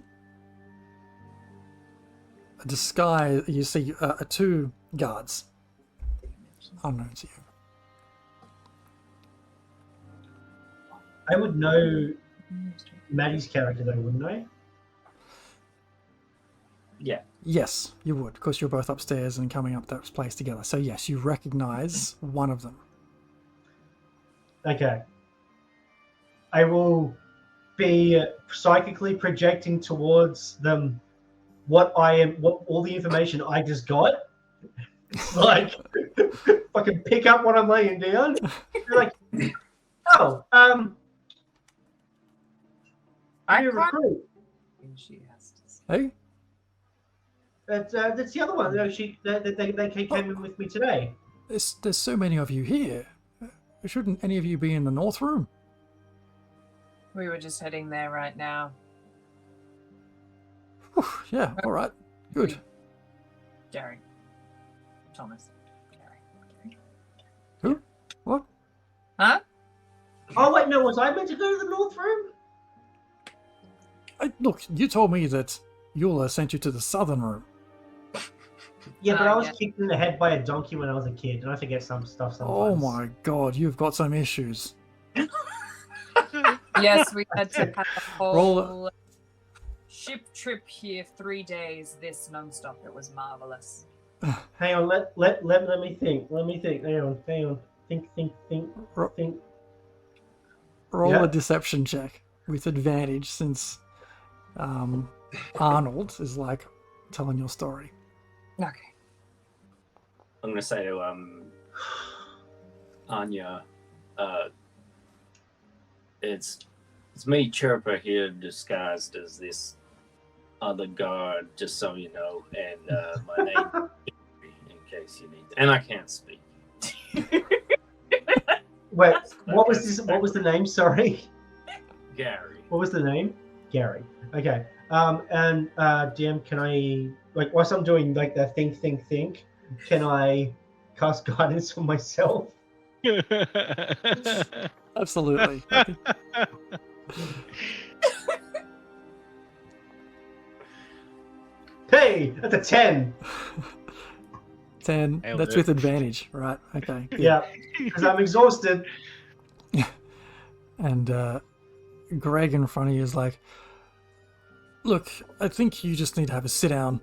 a disguise. You see two guards, unknown to you. I would know Maddie's character though, wouldn't I? Yeah. Yes, you would, because you're both upstairs and coming up that place together. So yes, you recognize one of them. Okay. I will be psychically projecting towards them what all the information I just got. Like, fucking pick up what I'm laying down. Be like, oh, I you can't- recruit. She has to say. Hey, That's the other one. No, they came in with me today. there's so many of you here. Shouldn't any of you be in the north room? We were just heading there right now. Whew, yeah, all right, good. Gary. Thomas. Gary. Who? What? Huh? Oh wait, no, was I meant to go to the north room? Look, you told me that Eula sent you to the southern room. Yeah, but I was yeah. kicked in the head by a donkey when I was a kid, and I forget some stuff sometimes. Oh my god, you've got some issues. Yes, we had to have a Roll whole ship trip here, 3 days, this non-stop. It was marvelous. Hang on, let me think. Let me think. Hang on. Think. Ro- Think. Roll Yeah. a deception check with advantage, since Arnold is like telling your story. Okay. I'm gonna say to Anya, it's me, Chirpa, here disguised as this other guard, just so you know, and my name, in case you need, and I can't speak. Wait, what was this? What was the name? Sorry. Gary. What was the name? Gary. Okay. And DM, can I, like, whilst I'm doing like that think, can I cast guidance for myself? Absolutely. Hey, that's a 10. 10. Nailed That's it. with advantage, right? Okay. good. Yeah, because I'm exhausted. And Greg in front of you is like, look, I think you just need to have a sit down.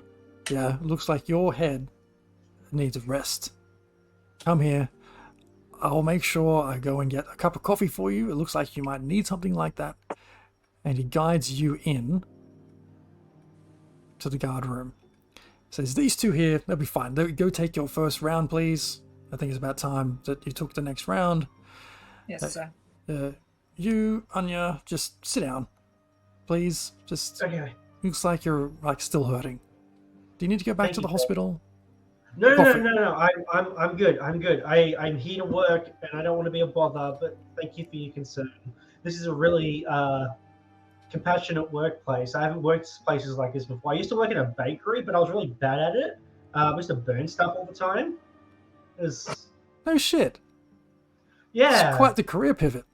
Yeah, looks like your head needs a rest. Come here. I'll make sure I go and get a cup of coffee for you. It looks like you might need something like that. And he guides you in to the guard room. Says, these two here, they'll be fine. Go take your first round, please. I think it's about time that you took the next round. Yes, sir. You, Anya, just sit down. Please. Just Okay. looks like you're like still hurting. Do you need to go back Thank to the you, hospital? No. I'm good. I'm here to work, and I don't want to be a bother. But thank you for your concern. This is a really compassionate workplace. I haven't worked places like this before. I used to work in a bakery, but I was really bad at it. I used to burn stuff all the time. It was, No shit. yeah. It's quite the career pivot.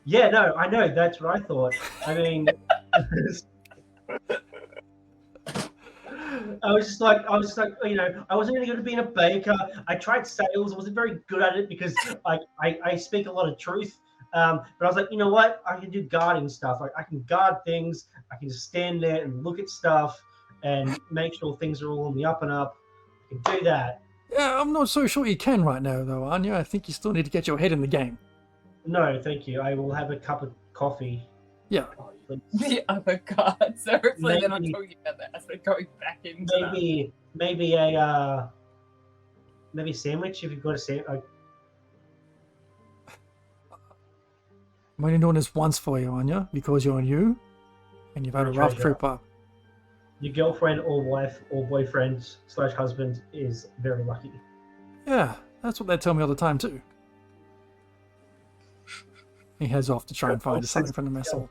Yeah, no, I know. That's what I thought. I mean, I was just like, you know, I wasn't really good at being a baker. I tried sales. I wasn't very good at it because I speak a lot of truth. But I was like, you know what? I can do guarding stuff. Like, I can guard things. I can just stand there and look at stuff and make sure things are all on the up and up. I can do that. Yeah, I'm not so sure you can right now, though, Anya. I think you still need to get your head in the game. No, thank you. I will have a cup of coffee. Yeah. Please. The other god. So hopefully they're not Maybe- talking about that as we're going back into that. Maybe a sandwich if you've got a sandwich. I'm only doing this once for you, Anya, because you're new and you've had a You're a rough treasure. trip up. Your girlfriend or wife or boyfriend / husband is very lucky. Yeah, that's what they tell me all the time, too. He heads off to try and find something from the mess hall.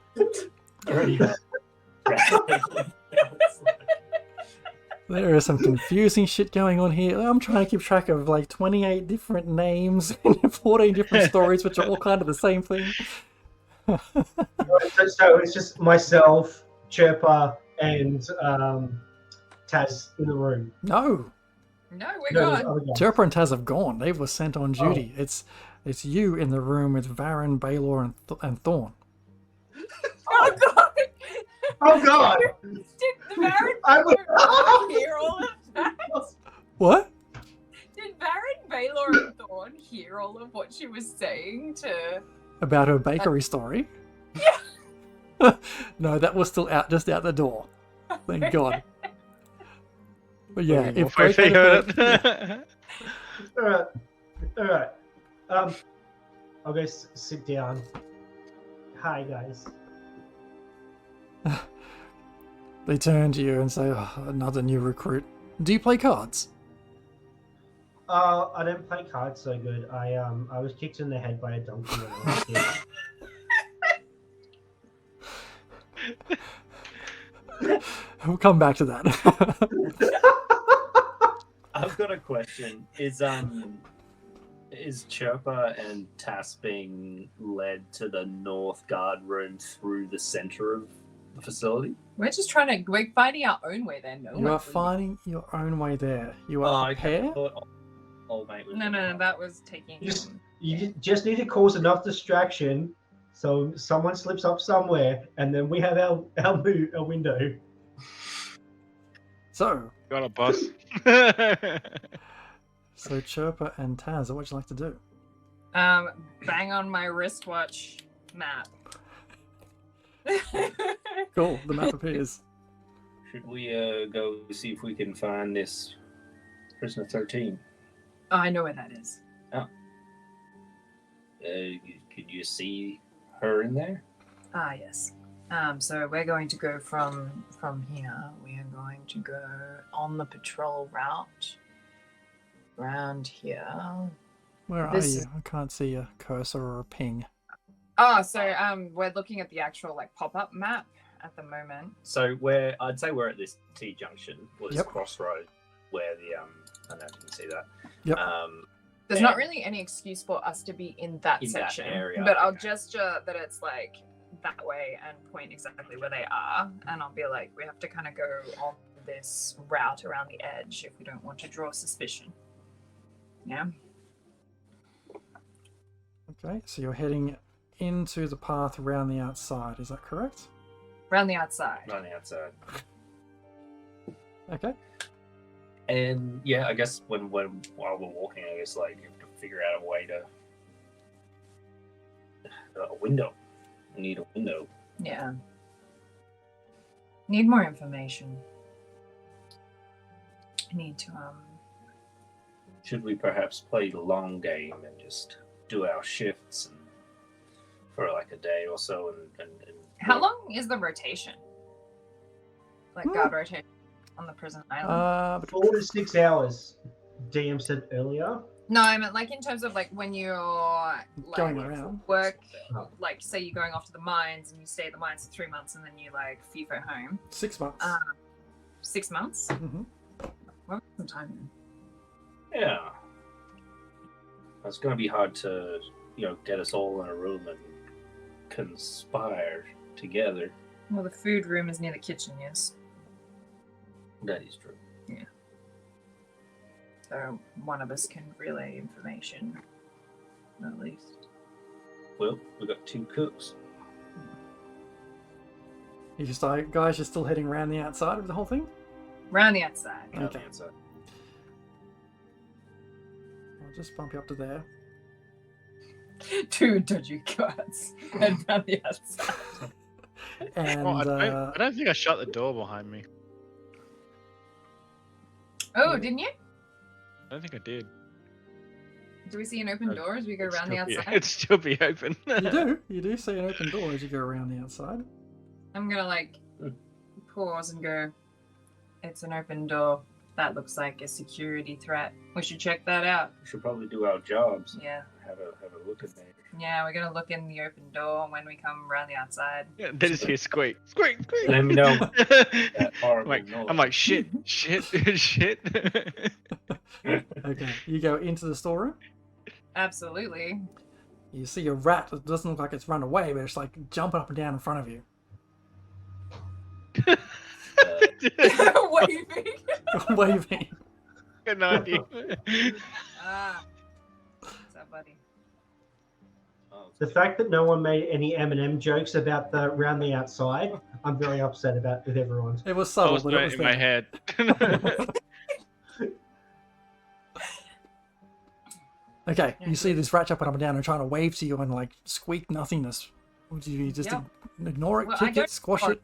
There is some confusing shit going on here. I'm trying to keep track of like 28 different names and 14 different stories, which are all kind of the same thing. So it's just myself, Chirpa, and Taz in the room. No, we're there's gone. other guys. Chirpa and Taz have gone. They were sent on duty. It's you in the room with Varen, Baylor, and Thorn. Oh god! Oh god! Did the Baron I would- hear all of that? What? Did Baron, Baylor, and Thorn hear all of what she was saying to? About her bakery story? Yeah. No, that was still just out the door. Thank God. But yeah, if If they heard it. All right. I'll go sit down. Hi guys. They turn to you and say, oh, another new recruit. Do you play cards? I don't play cards so good. I was kicked in the head by a donkey when I was a kid. We'll come back to that. I've got a question. Is Chirpa and Tass being led to the north guard room through the center of the facility? We're finding our own way there. No, You are finding your own way there. You are a pair. Old mate was No, that was taking. You just need to cause enough distraction so someone slips up somewhere, and then we have our window. So Got a bus. Chirpa and Taz, what would you like to do? Bang on my wristwatch map. Cool, the map appears. Should we go see if we can find this prisoner 13? Oh, I know where that is. Could you see her in there? Ah, yes. So we're going to go from here. We are going to go on the patrol route around here. Where are you? I can't see a cursor or a ping. Oh, so we're looking at the actual like pop-up map at the moment. So I'd say we're at this T junction or this crossroad where the I don't know if you can see that. Yep. There's not really any excuse for us to be in that section, area, but I'll gesture that it's like that way and point exactly where they are, and I'll be like, we have to kind of go on this route around the edge if we don't want to draw suspicion. Yeah. Okay, so you're heading into the path around the outside, is that correct? Around the outside. On the outside. Okay. And yeah, I guess while we're walking, I guess like you have to figure out a way to a window. We need a window. Yeah. Need more information. I need to Should we perhaps play the long game and just do our shifts and for like a day or so and How long is the rotation? Like guard rotation on the prison island? 4 to 6 hours, DM said earlier. No, I meant like in terms of like when you're like Going around. work, like say you're going off to the mines and you stay at the mines for 3 months and then you like FIFO home. 6 months. 6 months? Mm-hmm. Well, some time then. yeah. It's going to be hard to, get us all in a room and conspire together. Well, the food room is near the kitchen, yes. That is true. Yeah. So one of us can relay information, at least. Well, we've got 2 cooks. Guys, you're still heading around the outside of the whole thing? Around the outside. On Okay. the outside. I'll just bump you up to there. 2 dodgy guards and around the outside. And I don't think I shut the door behind me. Oh, didn't you? I don't think I did. Do we see an open door as we go It'd around the still be- outside? It'd still be open. you do see an open door as you go around the outside. I'm gonna like pause and go, it's an open door. That looks like a security threat. We should check that out. We should probably do our jobs. Yeah. Have a look at me. Yeah, we're gonna look in the open door when we come around the outside. Yeah, they just hear squeak, squeak, squeak. Let me know that horrible I'm like, shit, shit, shit. Okay, you go into the storeroom. Absolutely. You see a rat that doesn't look like it's run away, but it's like jumping up and down in front of you. Waving. Waving. Good idea. Ah. What's up, buddy? The fact that no one made any Eminem jokes about the round the outside, I'm very upset about with everyone. It was I subtle, was but doing it it was in my there. head. Okay, you see this rat jumping up and down and trying to wave to you and like squeak nothingness. Would you just Yep. ignore it, Well, I kick don't it, squash it?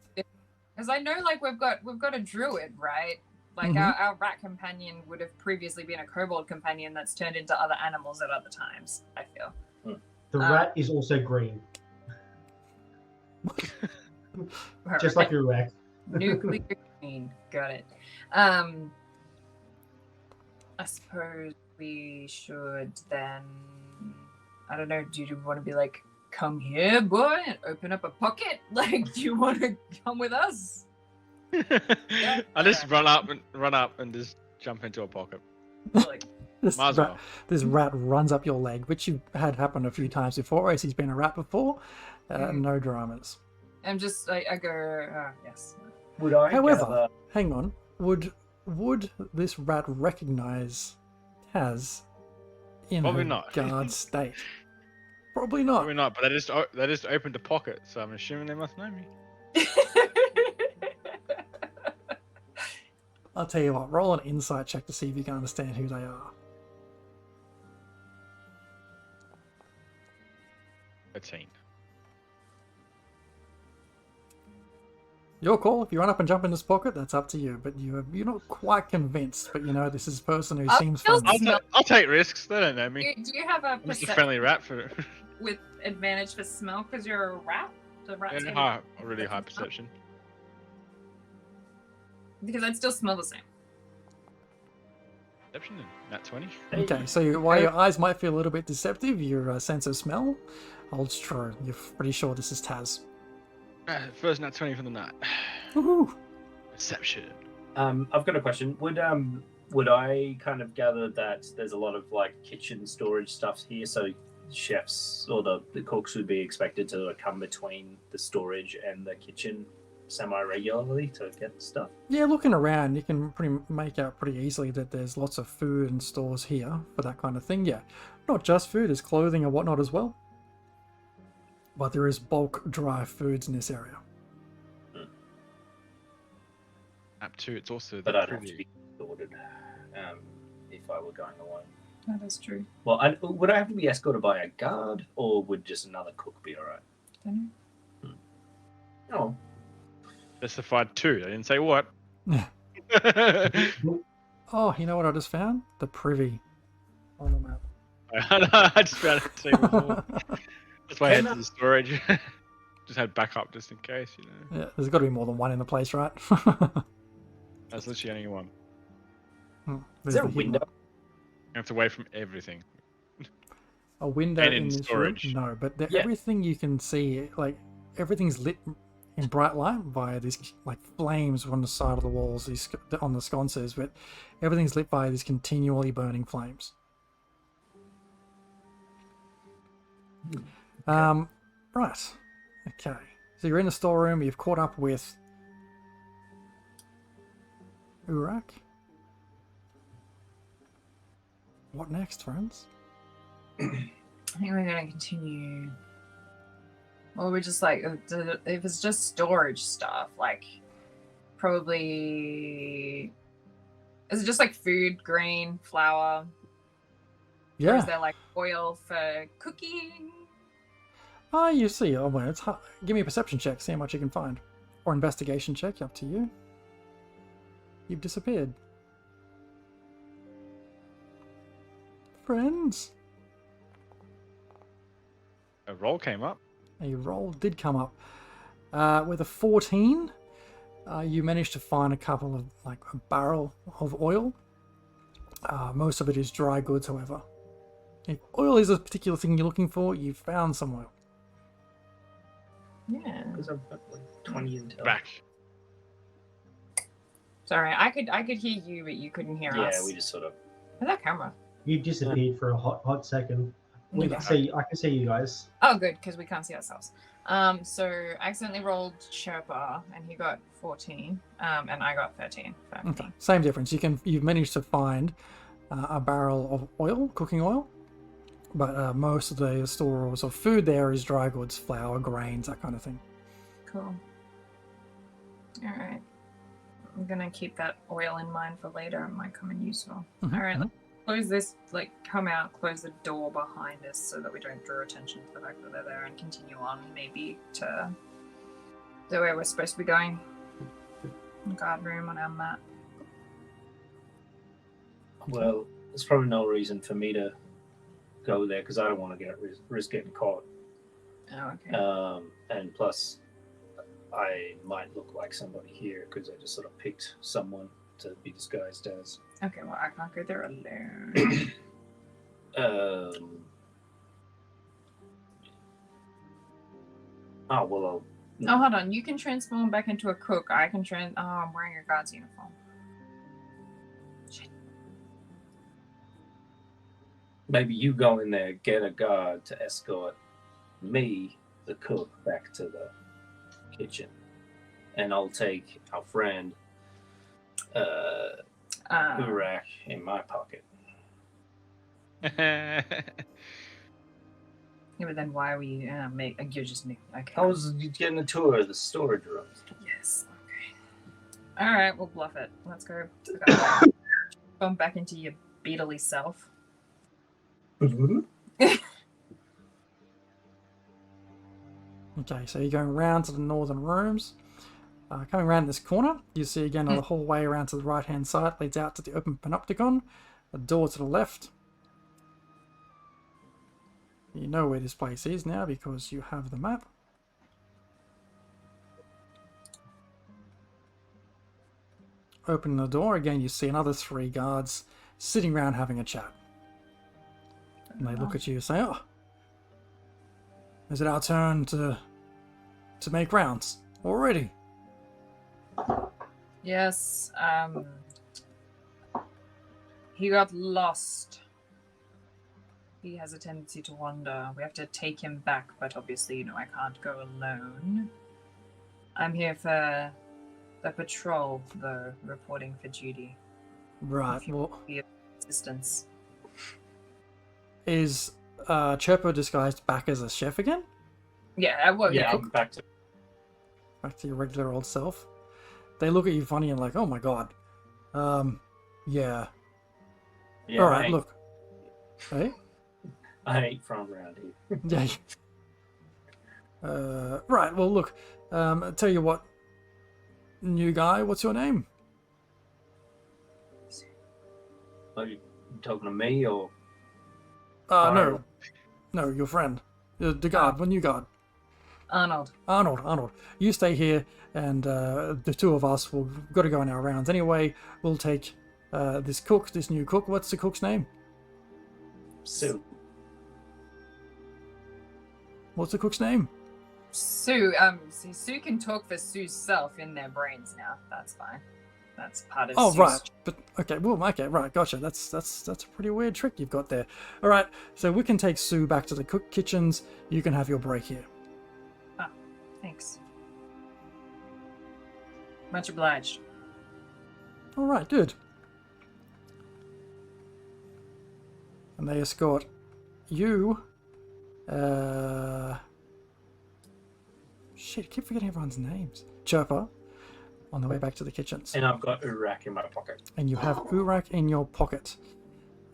Because I know, like, we've got a druid, right? Like, Mhm. our rat companion would have previously been a kobold companion that's turned into other animals at other times, I feel. The rat is also green, just like your rat. Nuclear green. Got it. I suppose we should then, I don't know, do you want to be like, come here, boy, and open up a pocket? Like, do you want to come with us? I just run up and just jump into a pocket. Like, This Might as rat, well. this rat runs up your leg, which you've had happen a few times before, as he's been a rat before. No dramas. I'm just, I go, yes. Would I However, gather... hang on. Would this rat recognize Taz in Probably her not. guard state? Probably not. Probably not, but they just opened a pocket, so I'm assuming they must know me. I'll tell you what, roll an insight check to see if you can understand who they are. 13. Your call. If you run up and jump in this pocket, that's up to you. But you're not quite convinced. But you know this is a person who seems feels- friendly. I'll take risks. They don't know me. Do you have a I'm just a perception friendly rat for with advantage for smell because you're a rat? The rat's a gonna- really high perception. Because I'd still smell the same. Perception and nat 20. Okay, so while your eyes might feel a little bit deceptive, your sense of smell holds true. You're pretty sure this is Taz. First nat 20 for the night. Woohoo! Perception. I've got a question. Would I kind of gather that there's a lot of like kitchen storage stuff here, so chefs or the cooks would be expected to come between the storage and the kitchen semi-regularly to get stuff? Yeah, looking around, you can make out pretty easily that there's lots of food and stores here for that kind of thing. Yeah, not just food, there's clothing and whatnot as well. But there is bulk dry foods in this area. Map 2, it's also But the I'd have to privy. be ordered if I were going alone. That is true. Well, would I have to be escorted by a guard, or would just another cook be alright? Don't Oh, Specified 2. They didn't say what. Oh, you know what I just found? The privy on the map. I just found it too before. That's why I had to the storage. Just had backup just in case, you know. Yeah, there's got to be more than one in the place, right? That's literally only one. is There's there a the hidden window? You have to wait from everything. A window And in in this storage. room? No, but Yeah. everything you can see, like everything's lit in bright light via these like flames on the side of the walls, these on the sconces, but everything's lit by these continually burning flames. Right. Okay. So you're in the storeroom. You've caught up with Urak. What next, friends? I think we're going to continue. Or we're just like, if it's just storage stuff, like probably. Is it just like food, grain, flour? Or Yeah. is there like oil for cooking? Ah, you see. Oh, well, it's hard. Give me a perception check, see how much you can find. Or investigation check, up to you. You've disappeared. Friends. A roll came up. A roll did come up. With a 14, you managed to find a couple of, like, a barrel of oil. Most of it is dry goods, however. If oil is a particular thing you're looking for, you've found some oil. Yeah. Because I've got like 20 intel. Back. Sorry, I could hear you, but you couldn't hear us. Yeah, we just sort of. Where's that camera? You disappeared for a hot second. We Yeah. can see. I can see you guys. Oh, good, because we can't see ourselves. So I accidentally rolled Chirper, and he got 14, and I got 13. Okay, same difference. You've managed to find a barrel of oil, cooking oil, but most of the stores of food there is dry goods, flour, grains, that kind of thing. Cool. All right. I'm gonna keep that oil in mind for later. It might come in useful. Mhm, All right. mhm. Let's close this. Like, come out, close the door behind us, so that we don't draw attention to the fact that they're there, and continue on, maybe to the way we're supposed to be going. Guard room on our map. Well, there's probably no reason for me to go there because I don't want to risk getting caught. Oh, okay. And plus, I might look like somebody here because I just sort of picked someone to be disguised as. Okay, well, I can't go there alone. Oh, well, Oh, hold on. You can transform back into a cook. I can Oh, I'm wearing a guard's uniform. Shit. maybe you go in there, get a guard to escort me, the cook, back to the kitchen. And I'll take our friend, Urak, in my pocket. Yeah, but then why were you you're just new. Okay. I was getting a tour of the storage rooms. Yes. Okay. All right, we'll bluff it. Let's go. To the guard. Go back into your beetly self. Okay, so you're going round to the northern rooms. Coming around this corner, you see again another hallway around to the right-hand side leads out to the open panopticon. A door to the left. You know where this place is now because you have the map. Open the door, again you see another 3 guards sitting around having a chat. And they look at you and say, "Oh, is it our turn to make rounds already?" Yes. He got lost. He has a tendency to wander. We have to take him back, but obviously, I can't go alone. I'm here for the patrol, though, reporting for duty. Right, If you well, be of assistance. is Chirpo disguised back as a chef again? Yeah, well, Yeah, yeah. I'm back to. Back to your regular old self? They look at you funny and like, "Oh my god. Yeah. Yeah, Alright, look. Hey? I ain't from around here. Yeah. Right, well look, tell you what, new guy, what's your name? Are you talking to me or? No. No, your friend. The guard, one new guard. Arnold. Arnold. You stay here, and the two of us will got to go on our rounds anyway. We'll take this new cook. What's the cook's name? Sue. What's the cook's name? Sue, Sue can talk for Sue's self in their brains now. That's fine. That's part of Oh, Sue's right. But okay, right, gotcha. That's a pretty weird trick you've got there. All right, so we can take Sue back to the cook kitchens. You can have your break here. Thanks. Much obliged. All right, good. And they escort you. Shit, I keep forgetting everyone's names. Chirper, on the way back to the kitchens. And I've got Urak in my pocket. And you have Urak in your pocket.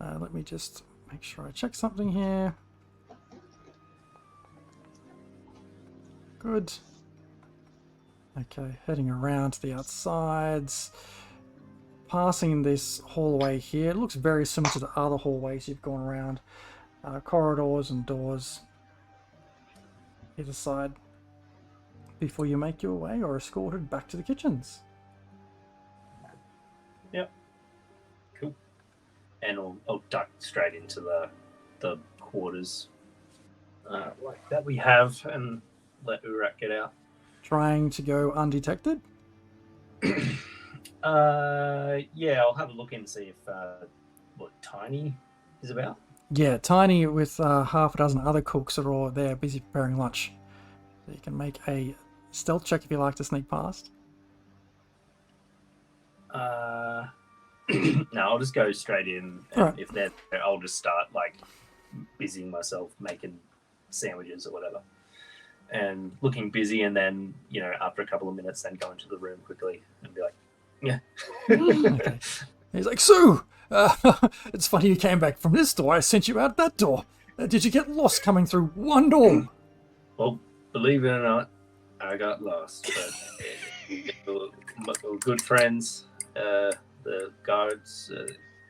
Let me just make sure I check something here. Good. Okay, heading around to the outsides. Passing this hallway here. It looks very similar to the other hallways you've gone around. Corridors and doors either side before you make your way or escorted back to the kitchens. Yep. Cool. And I'll duck straight into the the quarters like that we have and let Urak get out. Trying to go undetected? Yeah, I'll have a look and see if what Tiny is about. Yeah, Tiny with half a dozen other cooks are all there busy preparing lunch. So you can make a stealth check if you like to sneak past. No, I'll just go straight in. And Alright. if they're there, I'll just start like busying myself making sandwiches or whatever, and looking busy. And then after a couple of minutes, then go into the room quickly and be like, yeah. Okay. He's like, Sue, it's funny you came back from this door. I sent you out that door. Did you get lost coming through one door? Well, believe it or not, I got lost, but we're good friends. The guards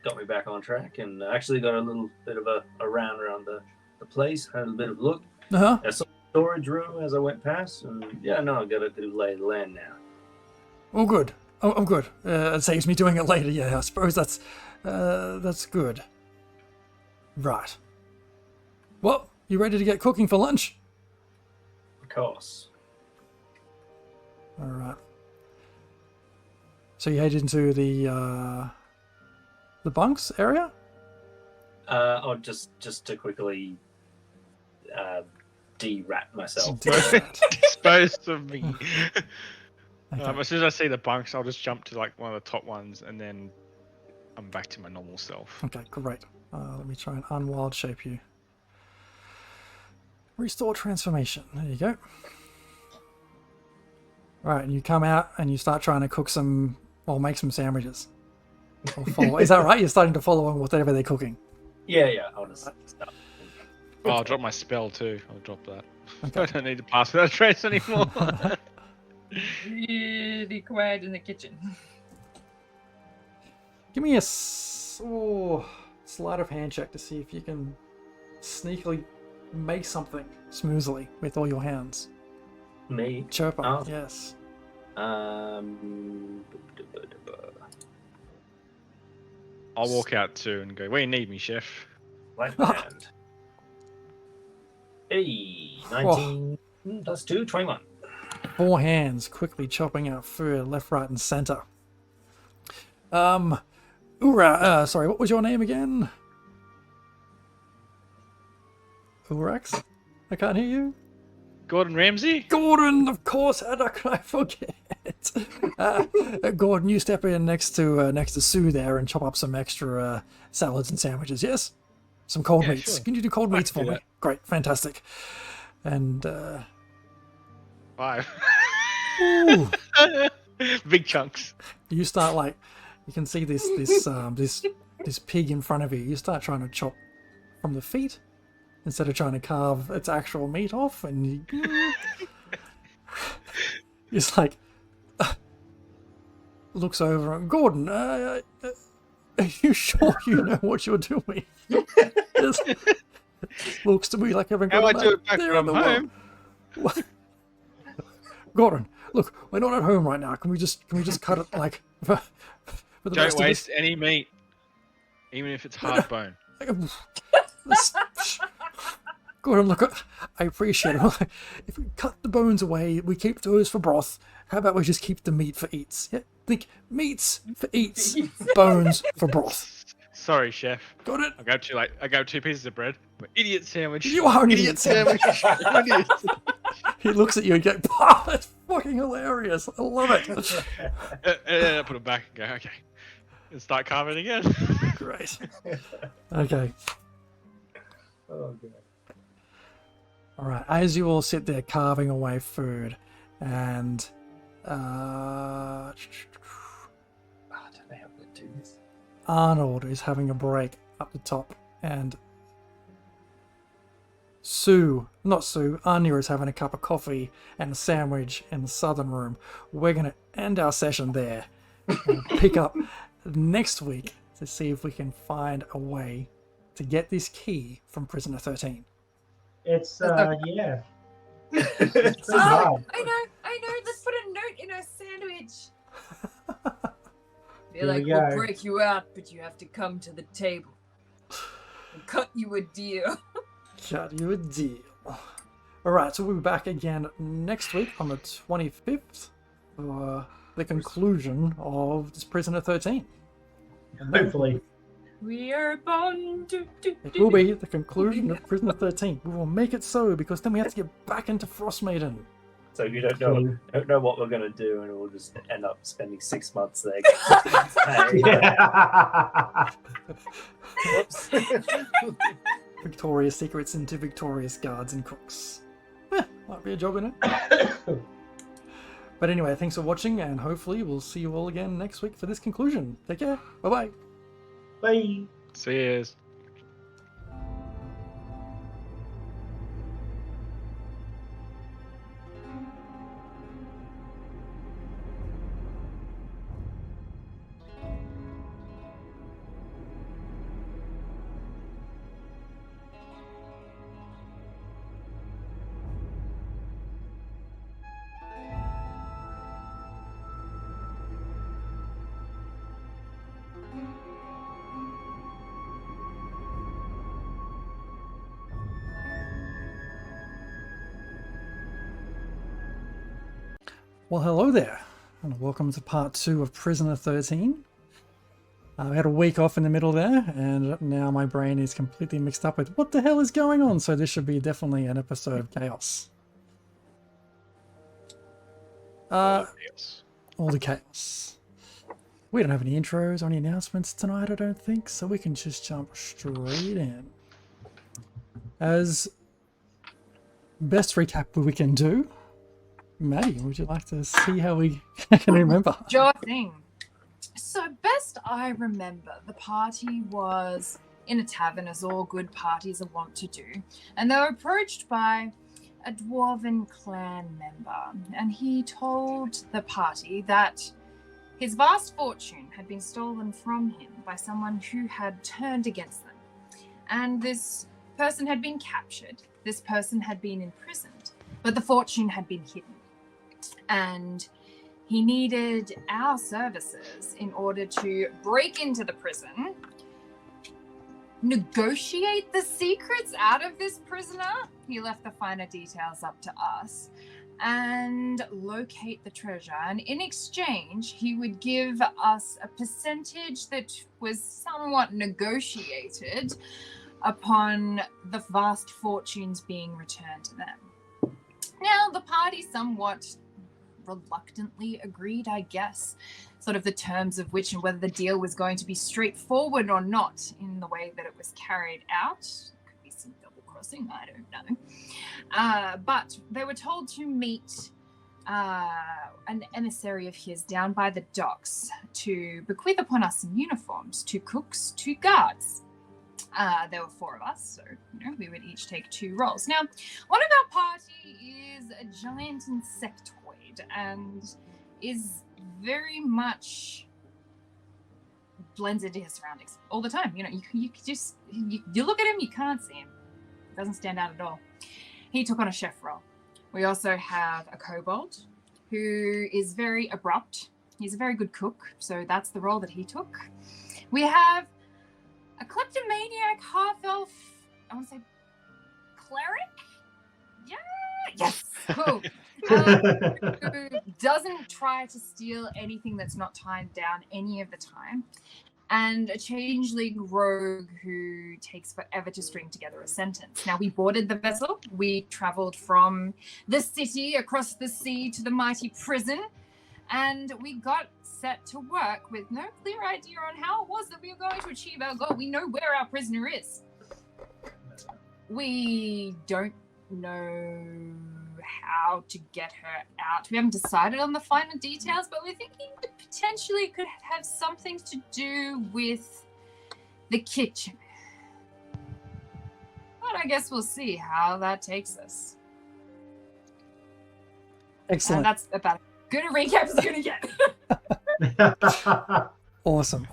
got me back on track, and I actually got a little bit of a round around the place, had a bit of a look. Uh-huh. I saw the storage room as I went past, and I got a good lay of the land now. Oh, good. Oh, good. It saves me doing it later. Yeah, I suppose that's good. Right. Well, you ready to get cooking for lunch? Of course. All right. So you head into the bunks area? Or just to quickly de-rat myself. Dispose of me. Okay. As soon as I see the bunks, I'll just jump to like one of the top ones, and then I'm back to my normal self. Okay, great. Let me try and unwild shape you. Restore transformation. There you go. Right, and you come out and you start trying to cook make some sandwiches. Or follow. Is that right? You're starting to follow on whatever they're cooking. Yeah, I'll just start. Oh, I'll drop my spell too. I'll drop that. Okay. I don't need to pass without trace anymore. Really quiet in the kitchen. Give me a sleight of hand check to see if you can sneakily make something smoothly with all your hands. Me. Chirper, Oh. yes. I'll walk out too and go, where you need me, chef? Right hand. Hey, 19 plus 2, 21. 4 hands quickly chopping out food left, right, and center. Sorry, what was your name again? Urax? I can't hear you. Gordon Ramsay? Gordon, of course. How could I forget? Gordon, you step in next to Sue there and chop up some extra salads and sandwiches. Yes, some cold meats. Sure. Can you do cold meats can for do me? that. Great, fantastic. And 5. ooh, Big chunks. you start you can see this pig in front of you. You start trying to chop from the feet instead of trying to carve its actual meat off, and it's like looks over and Gordon, are you sure you know what you're doing? Just looks to me like having How got I a do map it back there in from the home? world. Gordon, look, we're not at home right now. Can we just cut it for the Don't rest waste any meat, even if it's hard bone. of us? Gordon, look, I appreciate it. If we cut the bones away, we keep those for broth. How about we just keep the meat for eats? Yeah, think meats for eats, bones for broth. Sorry, chef. Got it? I got 2 pieces of bread. Idiot sandwich. You are an idiot sandwich. I'm an idiot. He looks at you and goes, "Oh, that's fucking hilarious! I love it." I put it back and go, okay. And start carving again. Great. Okay. Oh, God. All right. As you all sit there carving away food, and I don't know how to do this. Arnold is having a break up the top, and Anya is having a cup of coffee and a sandwich in the southern room. We're going to end our session there and pick up next week to see if we can find a way to get this key from Prisoner 13. It's yeah. It's Oh, hard. I know. Let's put a note in our sandwich. Be Here like, we we'll go. break you out, but you have to come to the table. Cut you a deal. Cut you a deal. Alright, so we'll be back again next week on the 25th for the conclusion of this Prisoner 13. Hopefully. We are born to It will be the conclusion of Prisoner 13. We will make it so, because then we have to get back into Frostmaiden. So you don't know what we're gonna do, and we'll just end up spending 6 months there. Whoops. Victoria's Secrets into Victorious Guards and Cooks. Might be a job in it. But anyway, thanks for watching, and hopefully we'll see you all again next week for this conclusion. Take care. Bye-bye. Bye. See yous. Well, hello there, and welcome to part 2 of Prisoner 13. We had a week off in the middle there, and now my brain is completely mixed up with what the hell is going on, so this should be definitely an episode of chaos. Yes. All the chaos. We don't have any intros or any announcements tonight, I don't think, so we can just jump straight in. As best recap we can do, Maddie, would you like to see how we can remember? Sure thing. So, best I remember, the party was in a tavern, as all good parties are wont to do, and they were approached by a dwarven clan member, and he told the party that his vast fortune had been stolen from him by someone who had turned against them, and this person had been captured, this person had been imprisoned, but the fortune had been hidden. And he needed our services in order to break into the prison, negotiate the secrets out of this prisoner. He left the finer details up to us, and locate the treasure. And in exchange, he would give us a percentage that was somewhat negotiated upon the vast fortunes being returned to them. Now, the party somewhat reluctantly agreed, I guess, sort of the terms of which and whether the deal was going to be straightforward or not in the way that it was carried out. Could be some double crossing, I don't know. But they were told to meet an emissary of his down by the docks to bequeath upon us some uniforms, 2 cooks, 2 guards. There were 4 of us, so we would each take 2 roles. Now, one of our party is a giant insectoid and is very much blends into his surroundings all the time. You just look at him, you can't see him. Doesn't stand out at all. He took on a chef role. We also have a kobold who is very abrupt. He's a very good cook, so that's the role that he took. We have a kleptomaniac half-elf, I want to say cleric? Yeah, yes, cool. Who doesn't try to steal anything that's not timed down any of the time. And a changeling rogue who takes forever to string together a sentence. Now, we boarded the vessel. We traveled from the city across the sea to the mighty prison. And we got set to work with no clear idea on how it was that we were going to achieve our goal. We know where our prisoner is. We don't know how to get her out. We haven't decided on the final details, but we're thinking that potentially it could have something to do with the kitchen. But I guess we'll see how that takes us. Excellent. And that's about as good a recap as you're gonna get. Awesome.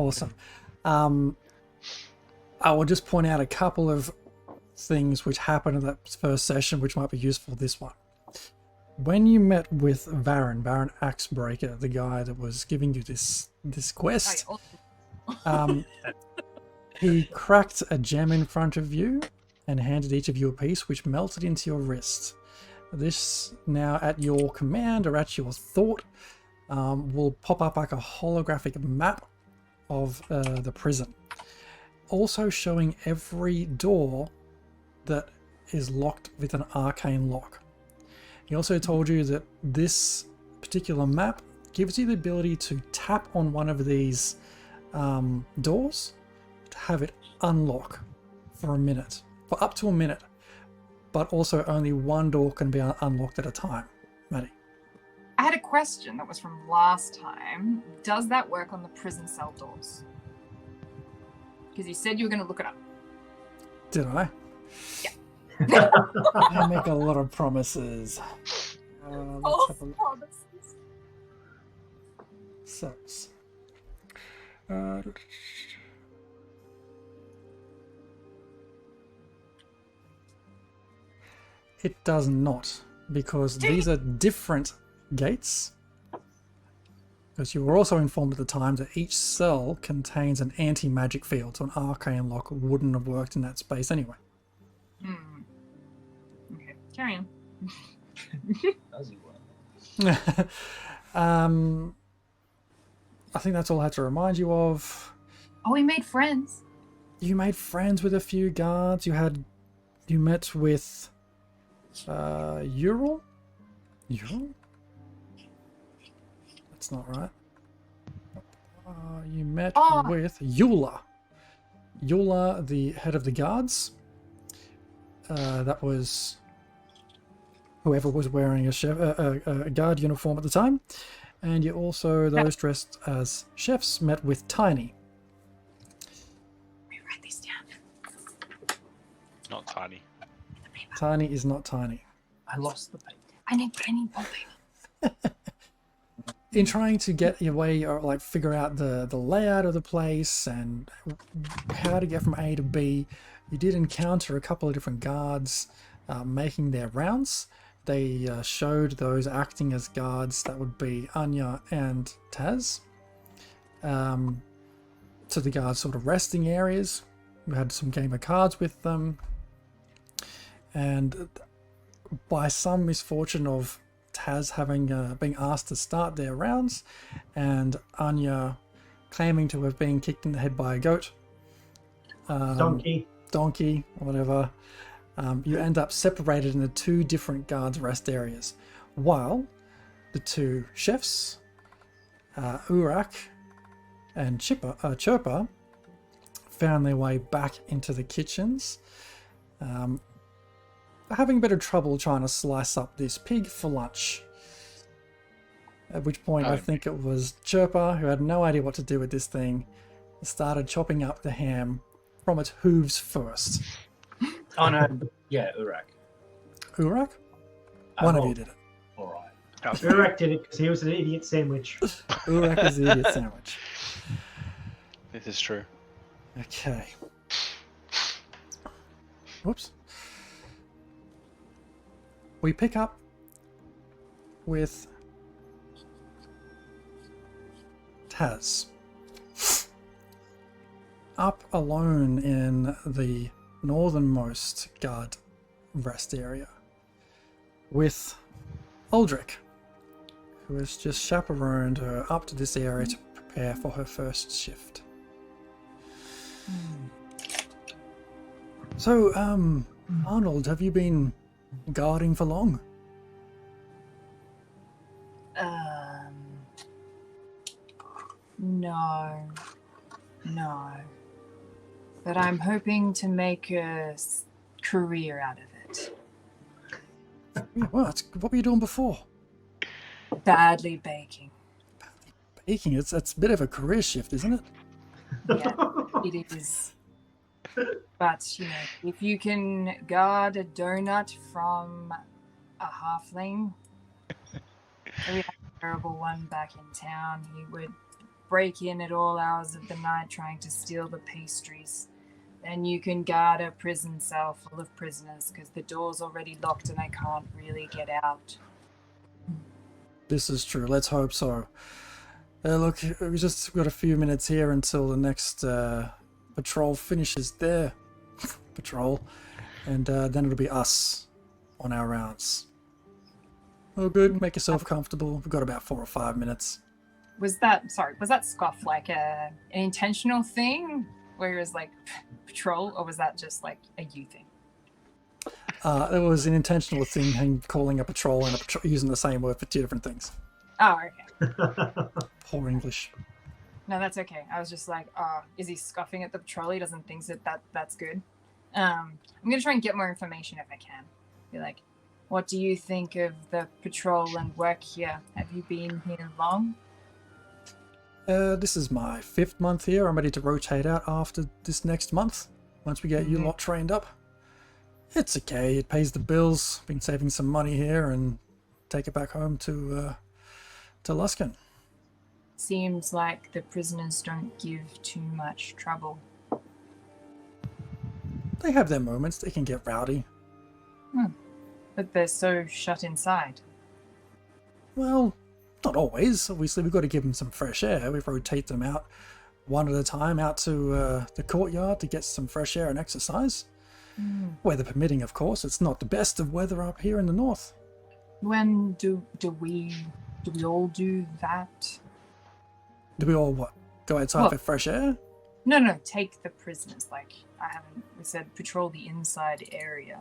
I will just point out a couple of things which happened in that first session which might be useful this one. When you met with Baron Axebreaker, the guy that was giving you this quest, He cracked a gem in front of you and handed each of you a piece, which melted into your wrist. This now, at your command or at your thought, will pop up like a holographic map of the prison. Also showing every door that is locked with an arcane lock. He also told you that this particular map gives you the ability to tap on one of these doors to have it unlock for a minute, for up to a minute, but also only one door can be unlocked at a time. Maddie. I had a question that was from last time. Does that work on the prison cell doors? Because you said you were going to look it up. Did I? Yeah. I make a lot of promises. False promises. Sucks. It does not, because these are different gates. Because you were also informed at the time that each cell contains an anti-magic field, so an arcane lock wouldn't have worked in that space anyway. Okay, carry on. As you will. I think that's all I had to remind you of. Oh, we made friends. You made friends with a few guards. You met with Ural? Ural? That's not right. You met with Eula. Eula, the head of the guards. That was whoever was wearing a guard uniform at the time. And you also, those dressed as chefs, met with Tiny. We write these down. Not Tiny. Tiny is not Tiny. I lost the paper. I need more paper. In trying to get your way, or like figure out the layout of the place and how to get from A to B, you did encounter a couple of different guards making their rounds. They showed those acting as guards, that would be Anya and Taz, to the guards' sort of resting areas. We had some game of cards with them, and by some misfortune of Taz having being asked to start their rounds, and Anya claiming to have been kicked in the head by a goat, donkey, or whatever. You end up separated into two different guards' rest areas, while the two chefs, Urak and Chirpa, found their way back into the kitchens, having a bit of trouble trying to slice up this pig for lunch. At which point I think it was Chirpa, who had no idea what to do with this thing, started chopping up the ham from its hooves first. Oh no, yeah, Urak. Urak? One of you did it. Alright. Urak did it because he was an idiot sandwich. Urak is the idiot sandwich. This is true. Okay. Whoops. We pick up with Taz. Up alone in the northernmost guard rest area with Aldrich, who has just chaperoned her up to this area to prepare for her first shift. So, Arnold, have you been guarding for long? No. But I'm hoping to make a career out of it. Well, what were you doing before? Badly baking. Baking? It's a bit of a career shift, isn't it? Yeah, it is. But, you know, if you can guard a donut from a halfling, we had a terrible one back in town. He would break in at all hours of the night trying to steal the pastries. Then you can guard a prison cell full of prisoners because the door's already locked and they can't really get out. This is true. Let's hope so. Look, we just got a few minutes here until the next patrol finishes their patrol, and then it'll be us on our rounds. Oh, good. Make yourself comfortable. We've got about 4 or 5 minutes. Was that scoff like an intentional thing where it was like patrol, or was that just like a you thing? It was an intentional thing, him calling a patrol and using the same word for 2 different things. Oh, okay. Poor English. No, that's okay. I was just like, is he scoffing at the patrol? He doesn't think that's good. I'm gonna try and get more information if I can. Be like, what do you think of the patrol and work here? Have you been here long? This is my 5th month here. I'm ready to rotate out after this next month, once we get you lot trained up. It's okay. It pays the bills. Been saving some money here and take it back home to Luskin. Seems like the prisoners don't give too much trouble. They have their moments. They can get rowdy. But they're so shut inside. Well, not always. Obviously, we've got to give them some fresh air. We rotate them out one at a time out to the courtyard to get some fresh air and exercise. Weather permitting, of course. It's not the best of weather up here in the north. When do we all do that? Do we all what? Go outside for fresh air? No, take the prisoners. Like, we said patrol the inside area.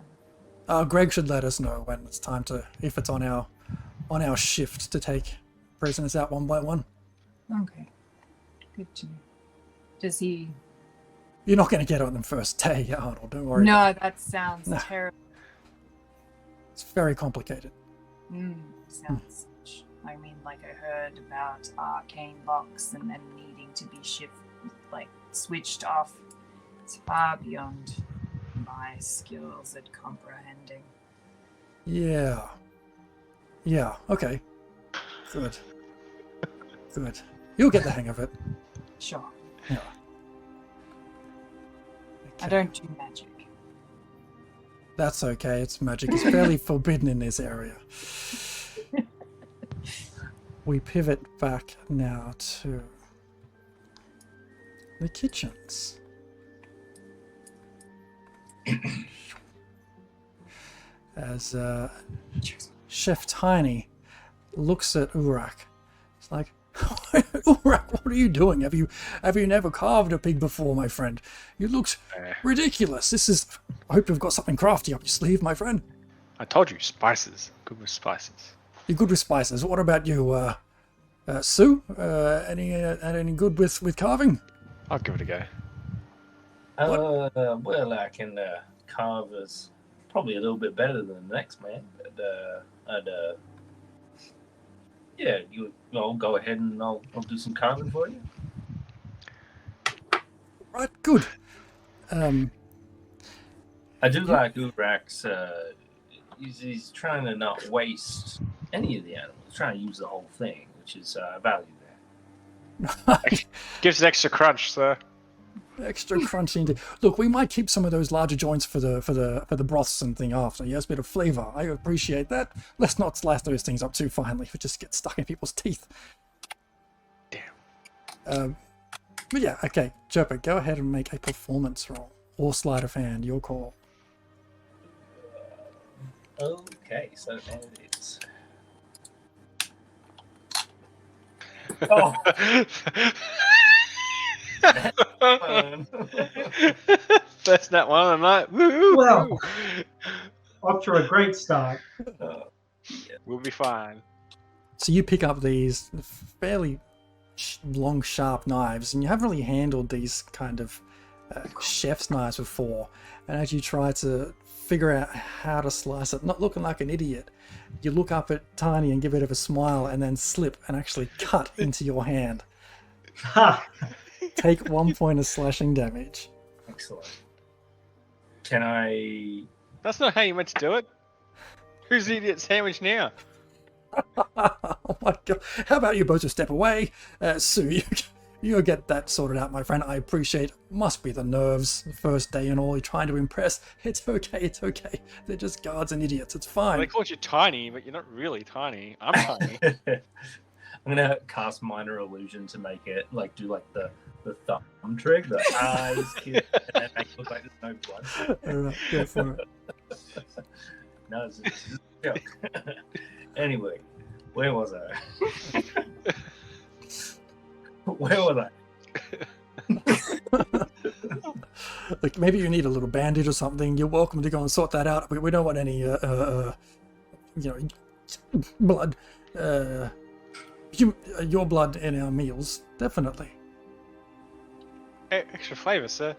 Greg should let us know when it's time to, if it's on our shift to take prisoners out one by one. Okay. Good to know. Does he... You're not going to get on them first day, Arnold, don't worry. No, that sounds terrible. It's very complicated. Sounds... I mean, like I heard about arcane locks and then needing to be switched off. It's far beyond my skills at comprehending. Yeah, okay. Good. You'll get the hang of it. Sure. Yeah. I don't do magic. That's okay, it's magic. It's fairly forbidden in this area. We pivot back now to the kitchens. As Chef Tiny looks at Urak, it's like, Urak, what are you doing? Have you never carved a pig before, my friend? You look ridiculous. I hope you've got something crafty up your sleeve, my friend. I told you, spices. Good with spices. You're good with spices. What about you, Sue? Any good with carving? I'll give it a go. Well, I can carve as probably a little bit better than the next man, but I'll go ahead and I'll do some carving for you. Right, good. I do like Urak's. He's trying to not waste any of the animals. He's trying to use the whole thing, which is value there. Gives it extra crunch, sir. Extra crunchy indeed. Look, we might keep some of those larger joints for the broths and thing after. Yes, a bit of flavour. I appreciate that. Let's not slice those things up too finely. It just gets stuck in people's teeth. Damn. But yeah, okay. Chirper, go ahead and make a performance roll. Or sleight of hand, your call. Okay, so there it is. Oh. That's not one of the night. Woo-hoo. Well, off to a great start. We'll be fine. So you pick up these fairly long, sharp knives, and you haven't really handled these kind of chef's knives before. And as you try to figure out how to slice it, not looking like an idiot, you look up at Tiny and give it a smile, and then slip and actually cut into your hand. Ha! Take 1 point of slashing damage. Excellent. Can I? That's not how you meant to do it. Who's the idiot sandwich now? Oh my god. How about you both just step away? Sue, you'll get that sorted out, my friend. I appreciate, must be the nerves, the first day and all, you're trying to impress. It's okay. They're just guards and idiots. It's fine. Well, they called you tiny, but you're not really tiny. I'm tiny. I'm gonna cast minor illusion to make it like do like the thumb trick, the eyes, kiss, and then make it look like there's no blood. Alright, go for it. No, it's a joke. Anyway, where was I? Where was I? Like maybe you need a little bandage or something. You're welcome to go and sort that out. We don't want any blood, your blood in our meals. Definitely. Extra flavour, sir.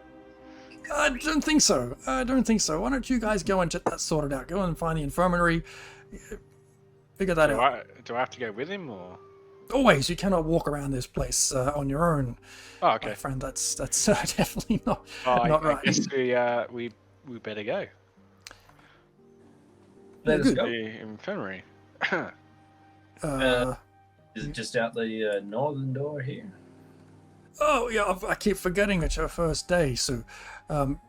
I don't think so. I don't think so. Why don't you guys go and get that sorted out? Go and find the infirmary. Figure that out. Do I have to go with him or? Always, you cannot walk around this place on your own. Oh, My okay. friend, that's definitely not I right. guess we better go. Let us good. go. The infirmary. Is it just out the northern door here? Oh yeah, I keep forgetting it's your first day. So,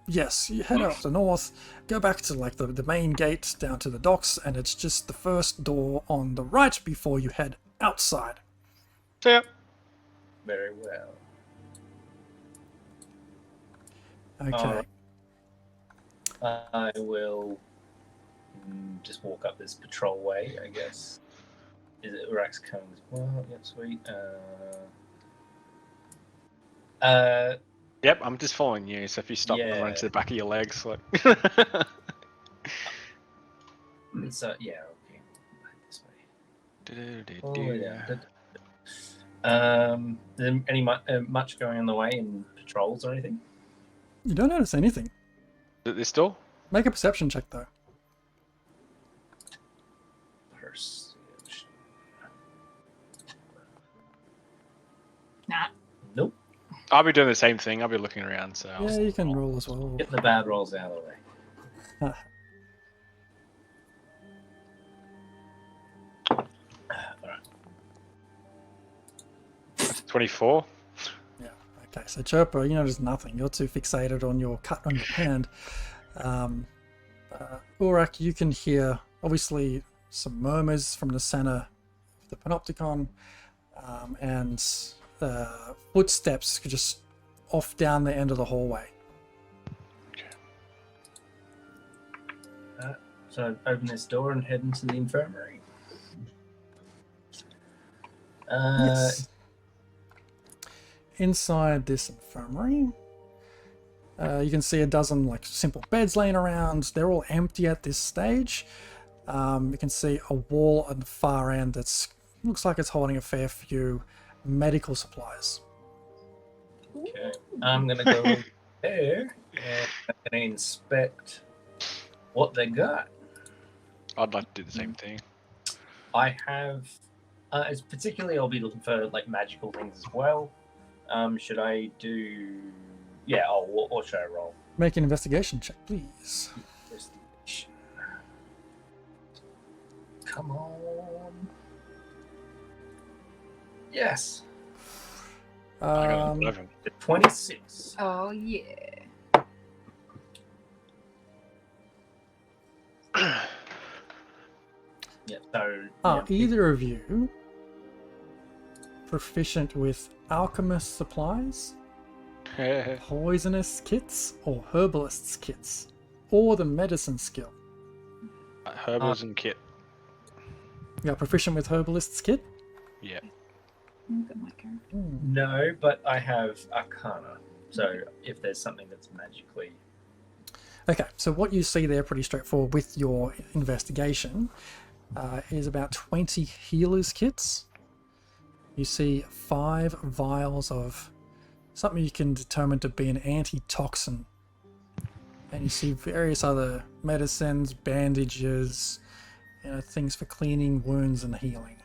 yes, you head up the north, go back to like the main gate down to the docks, and it's just the first door on the right before you head outside. So yeah. Very well. Okay. I will just walk up this patrol way, I guess. Is it Urax coming as well? Yep, sweet. Yep, I'm just following you. So if you stop, Yeah. I'll run to the back of your legs. Like. It's yeah, okay. This way. All the way down. Is there any much going on the way in patrols or anything? You don't notice anything. This door? Make a perception check though. Perception. Nah. Nope. I'll be doing the same thing. I'll be looking around. So Yeah, you can roll as well. Get the bad rolls out of the way. Alright. 24. Yeah. Okay. So Chirpa, you notice nothing. You're too fixated on your cut on your hand. Urak, you can hear obviously some murmurs from the center of the panopticon, and footsteps just off down the end of the hallway. So open this door and head into the infirmary. Yes. Inside this infirmary, you can see a dozen like simple beds laying around. They're all empty at this stage. You can see a wall at the far end that's looks like it's holding a fair few medical supplies. Okay. I'm gonna go over there and I'm gonna inspect what they got. I'd like to do the same thing. I have it's particularly I'll be looking for like magical things as well. Should I do what should I roll? Make an investigation check, please. Investigation. Come on. Yes. I got an 11. 26. Oh yeah. Yeah, so Are yeah. either of you proficient with alchemist supplies, poisonous kits, or herbalist's kits, or the medicine skill? Herbals and kit. You are proficient with herbalist's kit? Yeah. Look at my character. No, but I have Arcana. So if there's something that's magically Okay, so what you see there, pretty straightforward with your investigation, is about 20 healer's kits. You see 5 vials of something you can determine to be an antitoxin. And you see various other medicines, bandages, things for cleaning wounds and healing.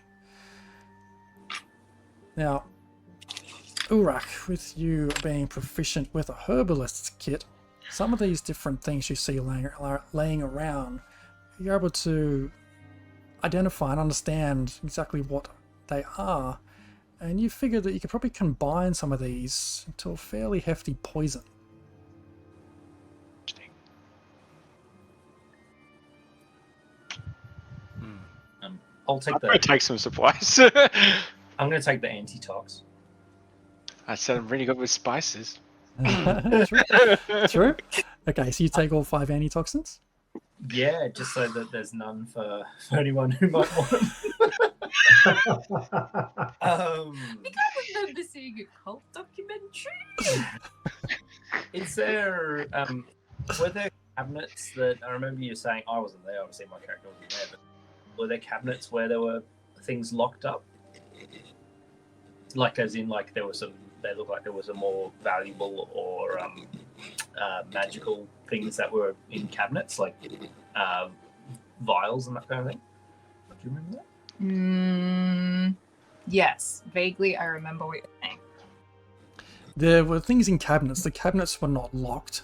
Now, Urak, with you being proficient with a herbalist's kit, some of these different things you see laying around, you're able to identify and understand exactly what they are, and you figure that you could probably combine some of these into a fairly hefty poison. I'll take I'm gonna the take some supplies. I'm going to take the antitox. I said I'm really good with spices. True. True. Okay, so you take all 5 antitoxins. Yeah, just so that there's none for anyone who might want them. I think I remember seeing a cult documentary. Is there were there cabinets that I remember you saying I wasn't there, obviously my character wasn't there, but were there cabinets where there were things locked up? Like as in like there was some they looked like there was a more valuable or magical things that were in cabinets, like vials and that kind of thing. Do you remember that? Yes, vaguely I remember what you're saying. There were things in cabinets. The cabinets were not locked.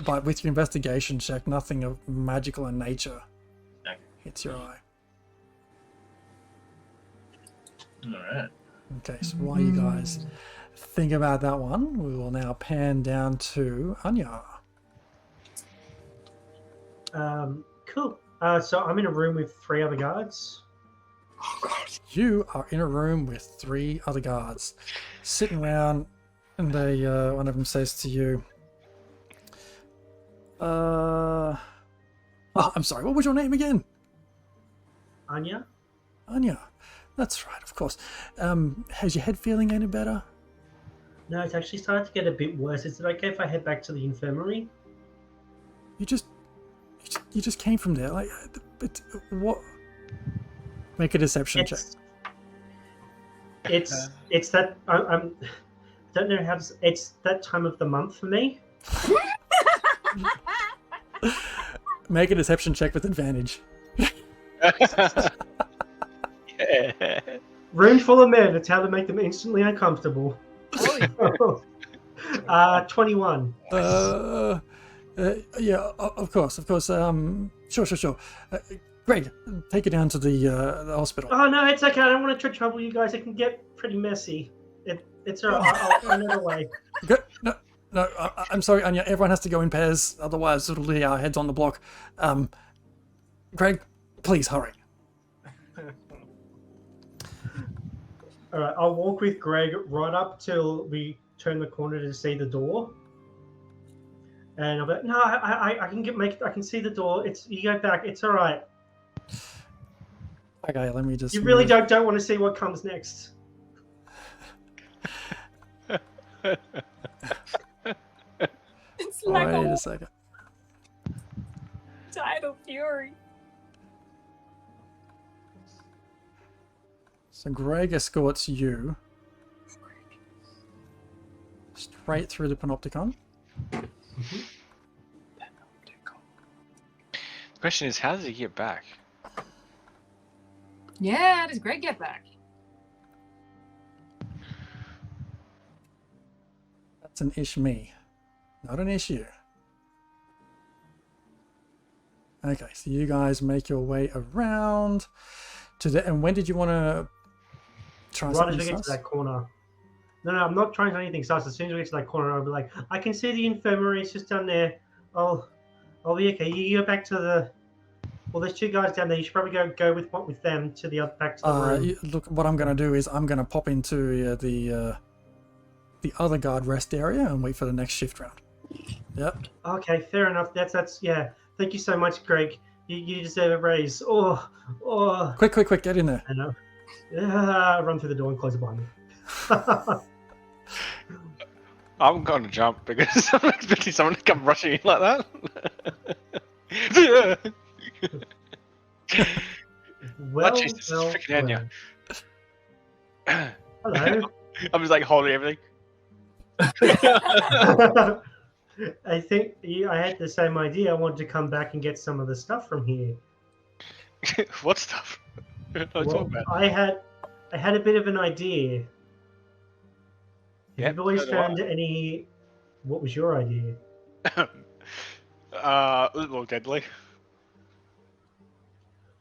But with your investigation check, nothing of magical in nature hits your eye. Alright. Okay, so while you guys think about that one, we will now pan down to Anya. Cool. So I'm in a room with 3 other guards. You are in a room with 3 other guards sitting around, and they one of them says to you, oh, I'm sorry, what was your name again? Anya? Anya. That's right, of course. Has your head feeling any better? No, it's actually started to get a bit worse. Is it okay if I head back to the infirmary? You just came from there. Like, but what? Make a deception check. It's that I don't know how to. It's that time of the month for me. Make a deception check with advantage. Yeah. Room full of men. It's how to make them instantly uncomfortable. 21. Yeah, of course. Sure. Greg, take it down to the hospital. Oh no, it's okay. I don't want to trouble you guys. It can get pretty messy. It's alright. I'll find another way. Good. No, I'm sorry, Anya. Everyone has to go in pairs, otherwise it'll be our heads on the block. Greg, please hurry. Alright, I'll walk with Greg right up till we turn the corner to see the door. And I'll be like, no, I can see the door. You go back. It's alright. Okay, let me just. You really don't want to see what comes next. It's like Wait a second. tidal fury. So Greg escorts you straight through the panopticon. The question is, how does he get back? Yeah, how does Greg get back? That's an me, not an issue. Okay, so you guys make your way around to the. And when did you want to try Right as something we get sus? to that corner. No, I'm not trying to do anything sus. As soon as we get to that corner, I'll be like, I can see the infirmary. It's just down there. I'll be okay. You go back to the. Well, there's 2 guys down there. You should probably go with them to the back to the room. Look, what I'm going to do is I'm going to pop into the other guard rest area and wait for the next shift round. Yep. Okay, fair enough. That's yeah. Thank you so much, Greg. You deserve a raise. Oh. Quick, get in there. I know. Run through the door and close it behind me. I'm going to jump because I'm expecting someone to come rushing in like that. Well, oh, Jesus, it's freaking Anya. Hello. I'm just like holding everything. I think I had the same idea. I wanted to come back and get some of the stuff from here. What stuff? Well, I had a bit of an idea. Yeah. You've always found any. What was your idea? A little deadly.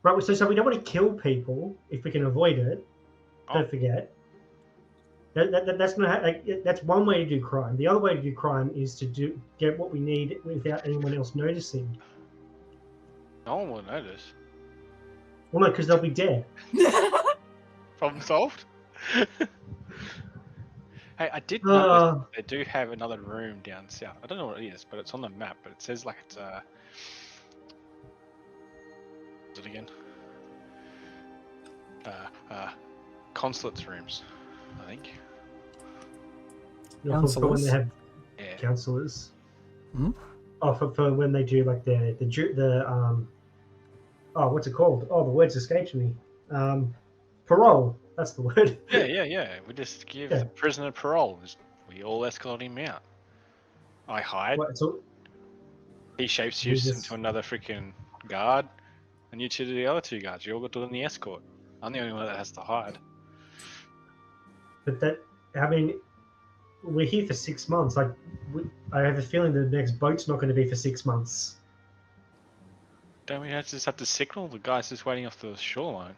Right. So we don't want to kill people if we can avoid it. Don't forget. That's not that's one way to do crime. The other way to do crime is to get what we need without anyone else noticing. No one will notice. Well, no, because they'll be dead. Problem solved. Hey, I did notice they do have another room down south. I don't know what it is, but it's on the map. But it says like it's what's it again? Consulate's rooms, I think. For when they have Yeah. counselors. Hmm? Oh, for when they do like the oh, what's it called? Oh, the word's escaped me. Parole. That's the word. Yeah. We just give Yeah. the prisoner parole. We all escort him out. I hide. What, so, He shapes He you just- into another freaking guard, and you two do the other two guards. You all got to do the escort. I'm the only one that has to hide. but that, I mean, we're here for 6 months. Like, I have a feeling the next boat's not going to be for 6 months. Don't we just have to signal? The guy's just waiting off the shoreline.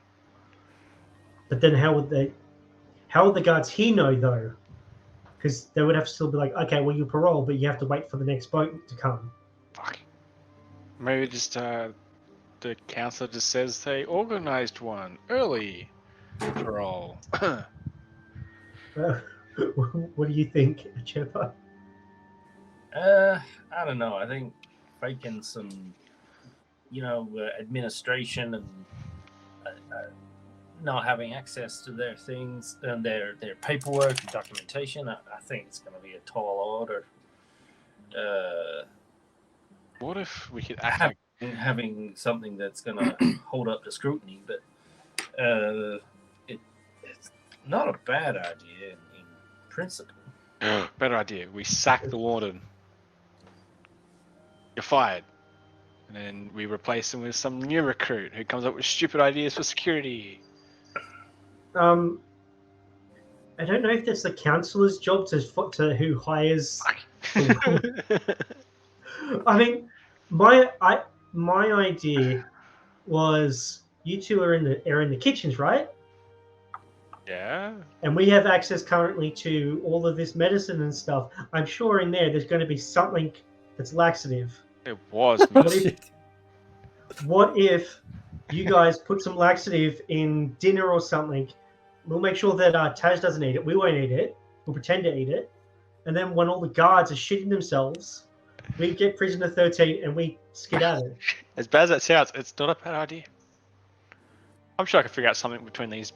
But then how would the guards here know though? Because they would have to still be like, okay, well, you parole, but you have to wait for the next boat to come. Fuck. Maybe just the council just says they organized one early parole. What do you think, Chipper? I don't know. I think faking some, administration and not having access to their things and their paperwork and documentation. I think it's going to be a tall order. What if we could act like Having something that's going to hold up to scrutiny, but it's not a bad idea in principle. better idea? We sack the warden. You're fired. And then we replace him with some new recruit who comes up with stupid ideas for security. I don't know if that's the councillor's job to who hires. I mean, my idea was you two are in the kitchens, right? Yeah. And we have access currently to all of this medicine and stuff. I'm sure in there's going to be something that's laxative. It was. What if you guys put some laxative in dinner or something? We'll make sure that Taz doesn't eat it. We won't eat it. We'll pretend to eat it. And then when all the guards are shitting themselves, we get prisoner 13 and we skedaddle. As bad as that sounds, it's not a bad idea. I'm sure I could figure out something between these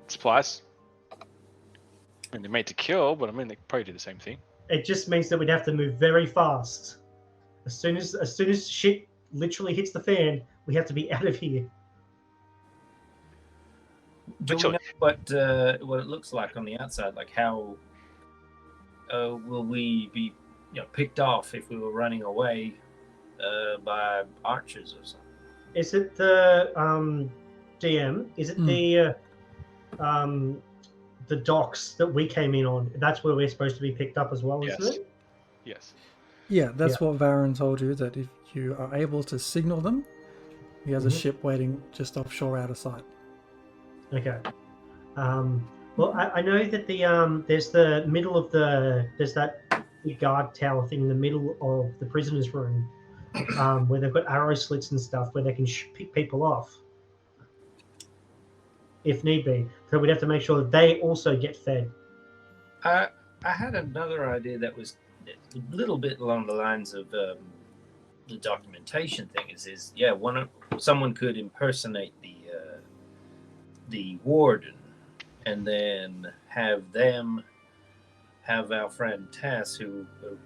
supplies. I mean, they're made to kill, but I mean, they could probably do the same thing. It just means that we'd have to move very fast. As soon as shit literally hits the fan, we have to be out of here. Do we know what it looks like on the outside? Like how will we be picked off if we were running away by archers or something? Is it the DM? Is it the docks that we came in on? That's where we're supposed to be picked up as well, isn't it? Yes. Yeah, that's what Varen told you, that if you are able to signal them, he has a ship waiting just offshore out of sight. Okay. Well, I know that there's the middle of there's that big guard tower thing in the middle of the prisoners' room, where they've got arrow slits and stuff where they can pick people off if need be. So we'd have to make sure that they also get fed. I had another idea that was a little bit along the lines of the documentation thing. Someone could impersonate the warden, and then have our friend Tass, who a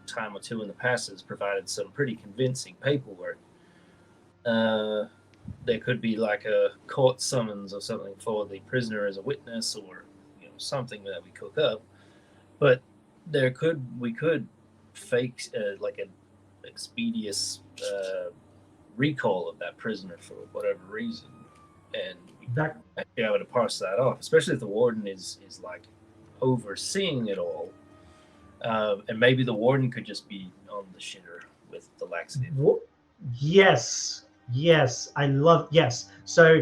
time or two in the past has provided some pretty convincing paperwork. There could be like a court summons or something for the prisoner as a witness, or something that we cook up. But we could fake like an expeditious recall of that prisoner for whatever reason, and be able to parse that off, especially if the warden is like overseeing it all, and maybe the warden could just be on the shitter with the laxative. Yes, so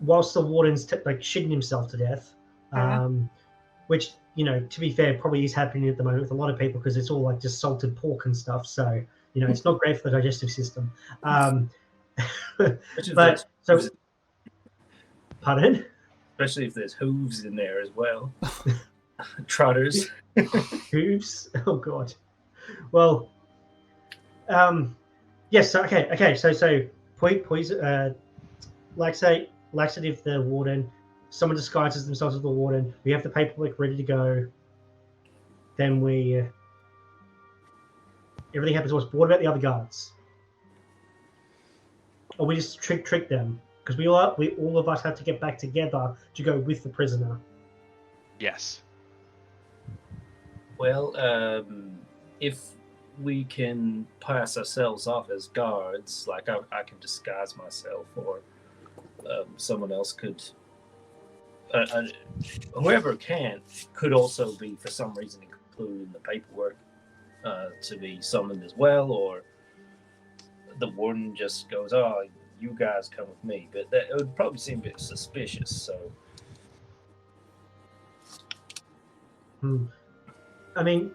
whilst the warden's shitting himself to death, which to be fair probably is happening at the moment with a lot of people because it's all like just salted pork and stuff, so it's not great for the digestive system. Especially if But so, there's- pardon? especially if there's hooves in there as well. Trotters. Hooves? Oh god. Well, yes. Okay. So poison. Laxative. The warden. Someone disguises themselves as the warden. We have the paperwork ready to go. Then we. Everything happens to us. What about the other guards? Or we just trick them? Because we all of us have to get back together to go with the prisoner. Yes. Well, if we can pass ourselves off as guards, like I can disguise myself, or someone else could. Whoever can could also be, for some reason, included in the paperwork to be summoned as well, or the warden just goes, "Oh, you guys come with me," but it would probably seem a bit suspicious. So, I mean,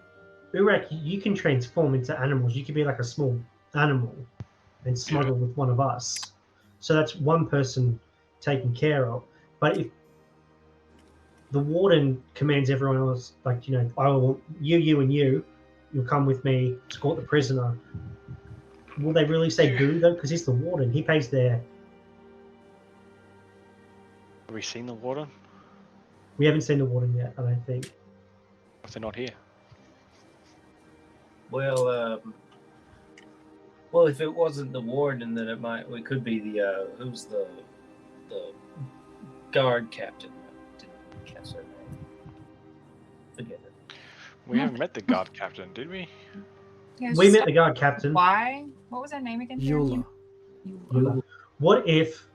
Urek, you can transform into animals. You could be like a small animal and smuggle with one of us. So that's one person taken care of. But if the warden commands everyone else, like, I will, you, and you'll come with me, escort the prisoner. Will they really say boo though? Because he's the warden. He pays their. Have we seen the warden? We haven't seen the warden yet, I don't think. If they're not here. well, if it wasn't the warden, then it could be the who's the guard captain. Didn't catch their name. Forget it. We haven't met the guard captain, did we? Yeah, We just- met the guard captain. Why? What was her name again? Eula. Eula. What if?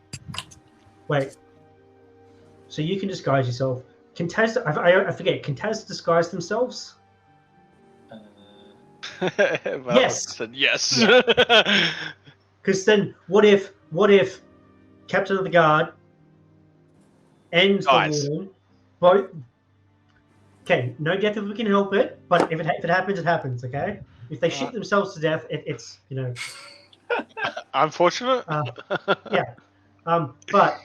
Wait. So you can disguise yourself. Can Taz? I forget. Can Taz disguise themselves? Well, Yes. I said yes. Because then, what if Captain of the Guard and Guys. the warden both? Okay, no death if we can help it. But if it happens, it happens. Okay. If they shit themselves to death, it's Unfortunate. yeah. But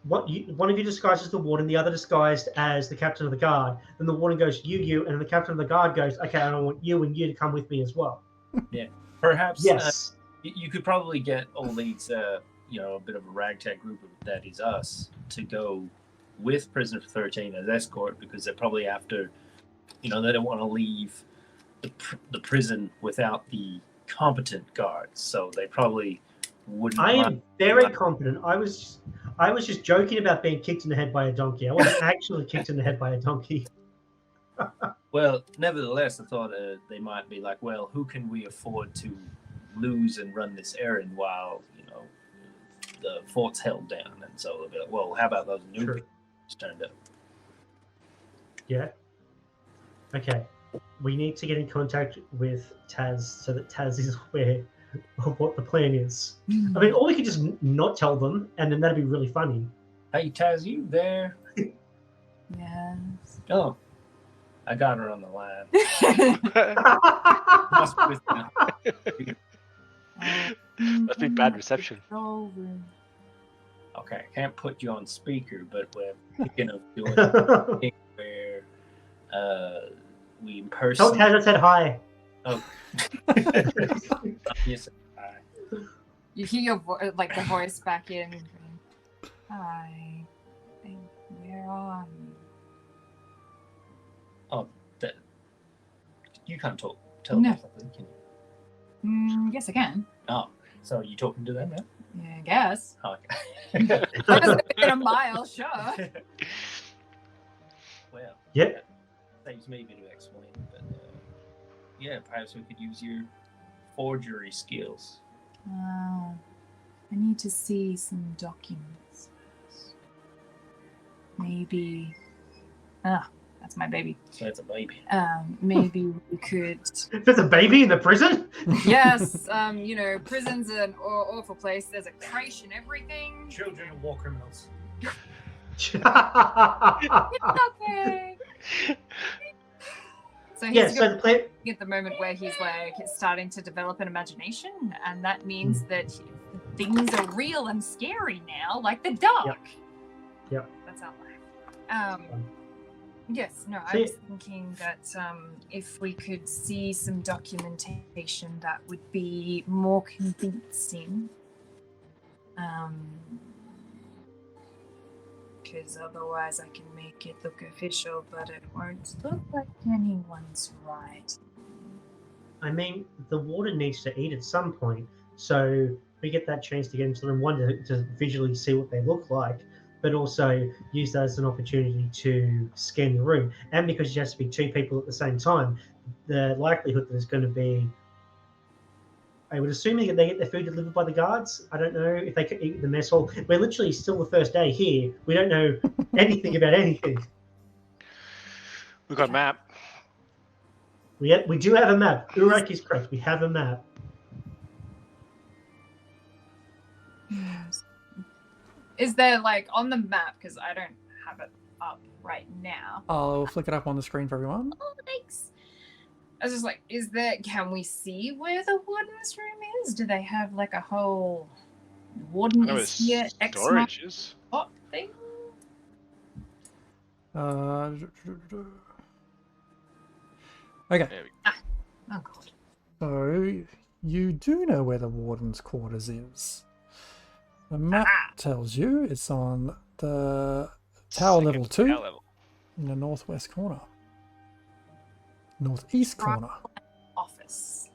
one of you disguised as the warden, the other disguised as the captain of the guard. Then the warden goes, you, and the captain of the guard goes, okay, I want you and you to come with me as well. Perhaps Yes. you could probably get all these, a bit of a ragtag group that is us to go with Prisoner 13 as escort, because they're probably after, they don't want to leave the prison without the competent guards, so they probably wouldn't. I am very confident. I was just joking about being kicked in the head by a donkey. I wasn't actually kicked in the head by a donkey. Well, nevertheless, I thought they might be like, well, who can we afford to lose and run this errand while the fort's held down? And so they'll be like, well, how about those new True. people turned up? Yeah. Okay. We need to get in contact with Taz so that Taz is aware of what the plan is. I mean, or we could just not tell them, and then that'd be really funny. Hey, Taz, you there? Yes. Oh, I got her on the line. Must be with Must be bad reception. Okay, I can't put you on speaker, but we're thinking of doing a thing where we Tell impersonate. Taz I said hi. Oh. Yes, hi. You hear your the voice back in. Hi. Where are you? Oh, you can't talk. Tell No. them something, can you? Yes, I can. Oh, so you talking to them now? Yeah, I guess. Oh, okay. That was within a mile, sure. Well, Yep. saves me a bit of explaining, but yeah, perhaps we could use your forgery skills. I need to see some documents. Maybe. That's my baby. So it's a baby. Maybe we could. There's a baby in the prison? Yes, prison's an awful place. There's a creche and everything. Children of war criminals. Okay. So he's Yeah. So the plan. at the moment where he's like starting to develop an imagination, and that means that things are real and scary now, like the dark. Yep. That's our life. Yes, no, I See- was thinking that if we could see some documentation that would be more convincing. Because otherwise I can make it look official, but it won't look like anyone's right. I mean, the water needs to eat at some point, so we get that chance to get into them. One to visually see what they look like, but also use that as an opportunity to scan the room. And because you have to be two people at the same time, the likelihood that there's going to be, I would assume that they get their food delivered by the guards. I don't know if they can eat at the mess hall. We're literally still the first day here. We don't know anything about anything. We've got a map. We do have a map. Urek is correct. We have a map. Is there like on the map, because I don't have it up right now. I'll flick it up on the screen for everyone. Oh, thanks. I was just like, can we see where the warden's room is? Do they have like a whole warden I know is here X storage is. spot thing? Okay. There we Oh god. So you do know where the warden's quarters is. The map tells you it's on the tower Second level 2 tower level. in the northwest corner. Northeast corner. Office.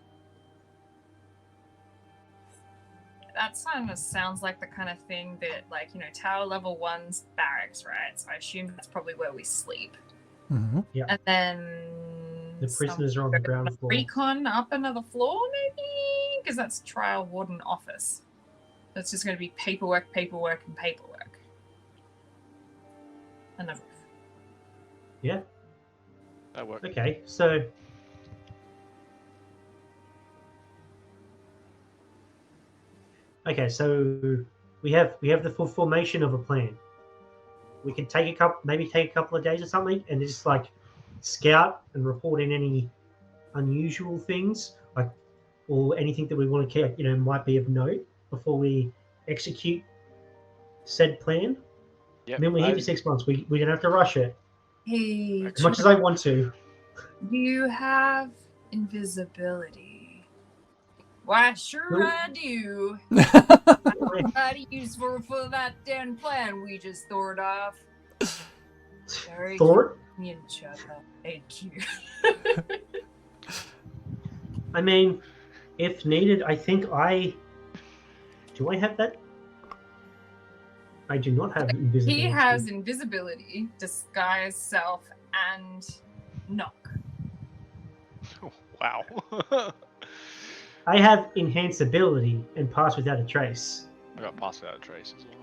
That kind of sounds like the kind of thing that, like, tower level 1's barracks, right? So I assume that's probably where we sleep. Mm-hmm. And then The prisoners are on the ground floor. recon up another floor, maybe? Because that's trial warden office. That's just going to be paperwork, and paperwork. And a roof. Yeah. That worked. Okay. So. Okay, so we have the full formation of a plan. We can take maybe take a couple of days or something, and just like scout and report in any unusual things, like or anything that we want to keep, might be of note before we execute said plan. Yep. And then we have 6 months. We don't have to rush it Hey, as much as I want to. you have invisibility. Why, sure I do. Mighty useful for that damn plan we just thought of. Very Thor? each other. Thank you. I mean, if needed, I think do I have that? I do not have invisibility. He has invisibility, disguise self, and knock. Oh, wow. I have enhanced ability and pass without a trace. I got pass without a trace as well.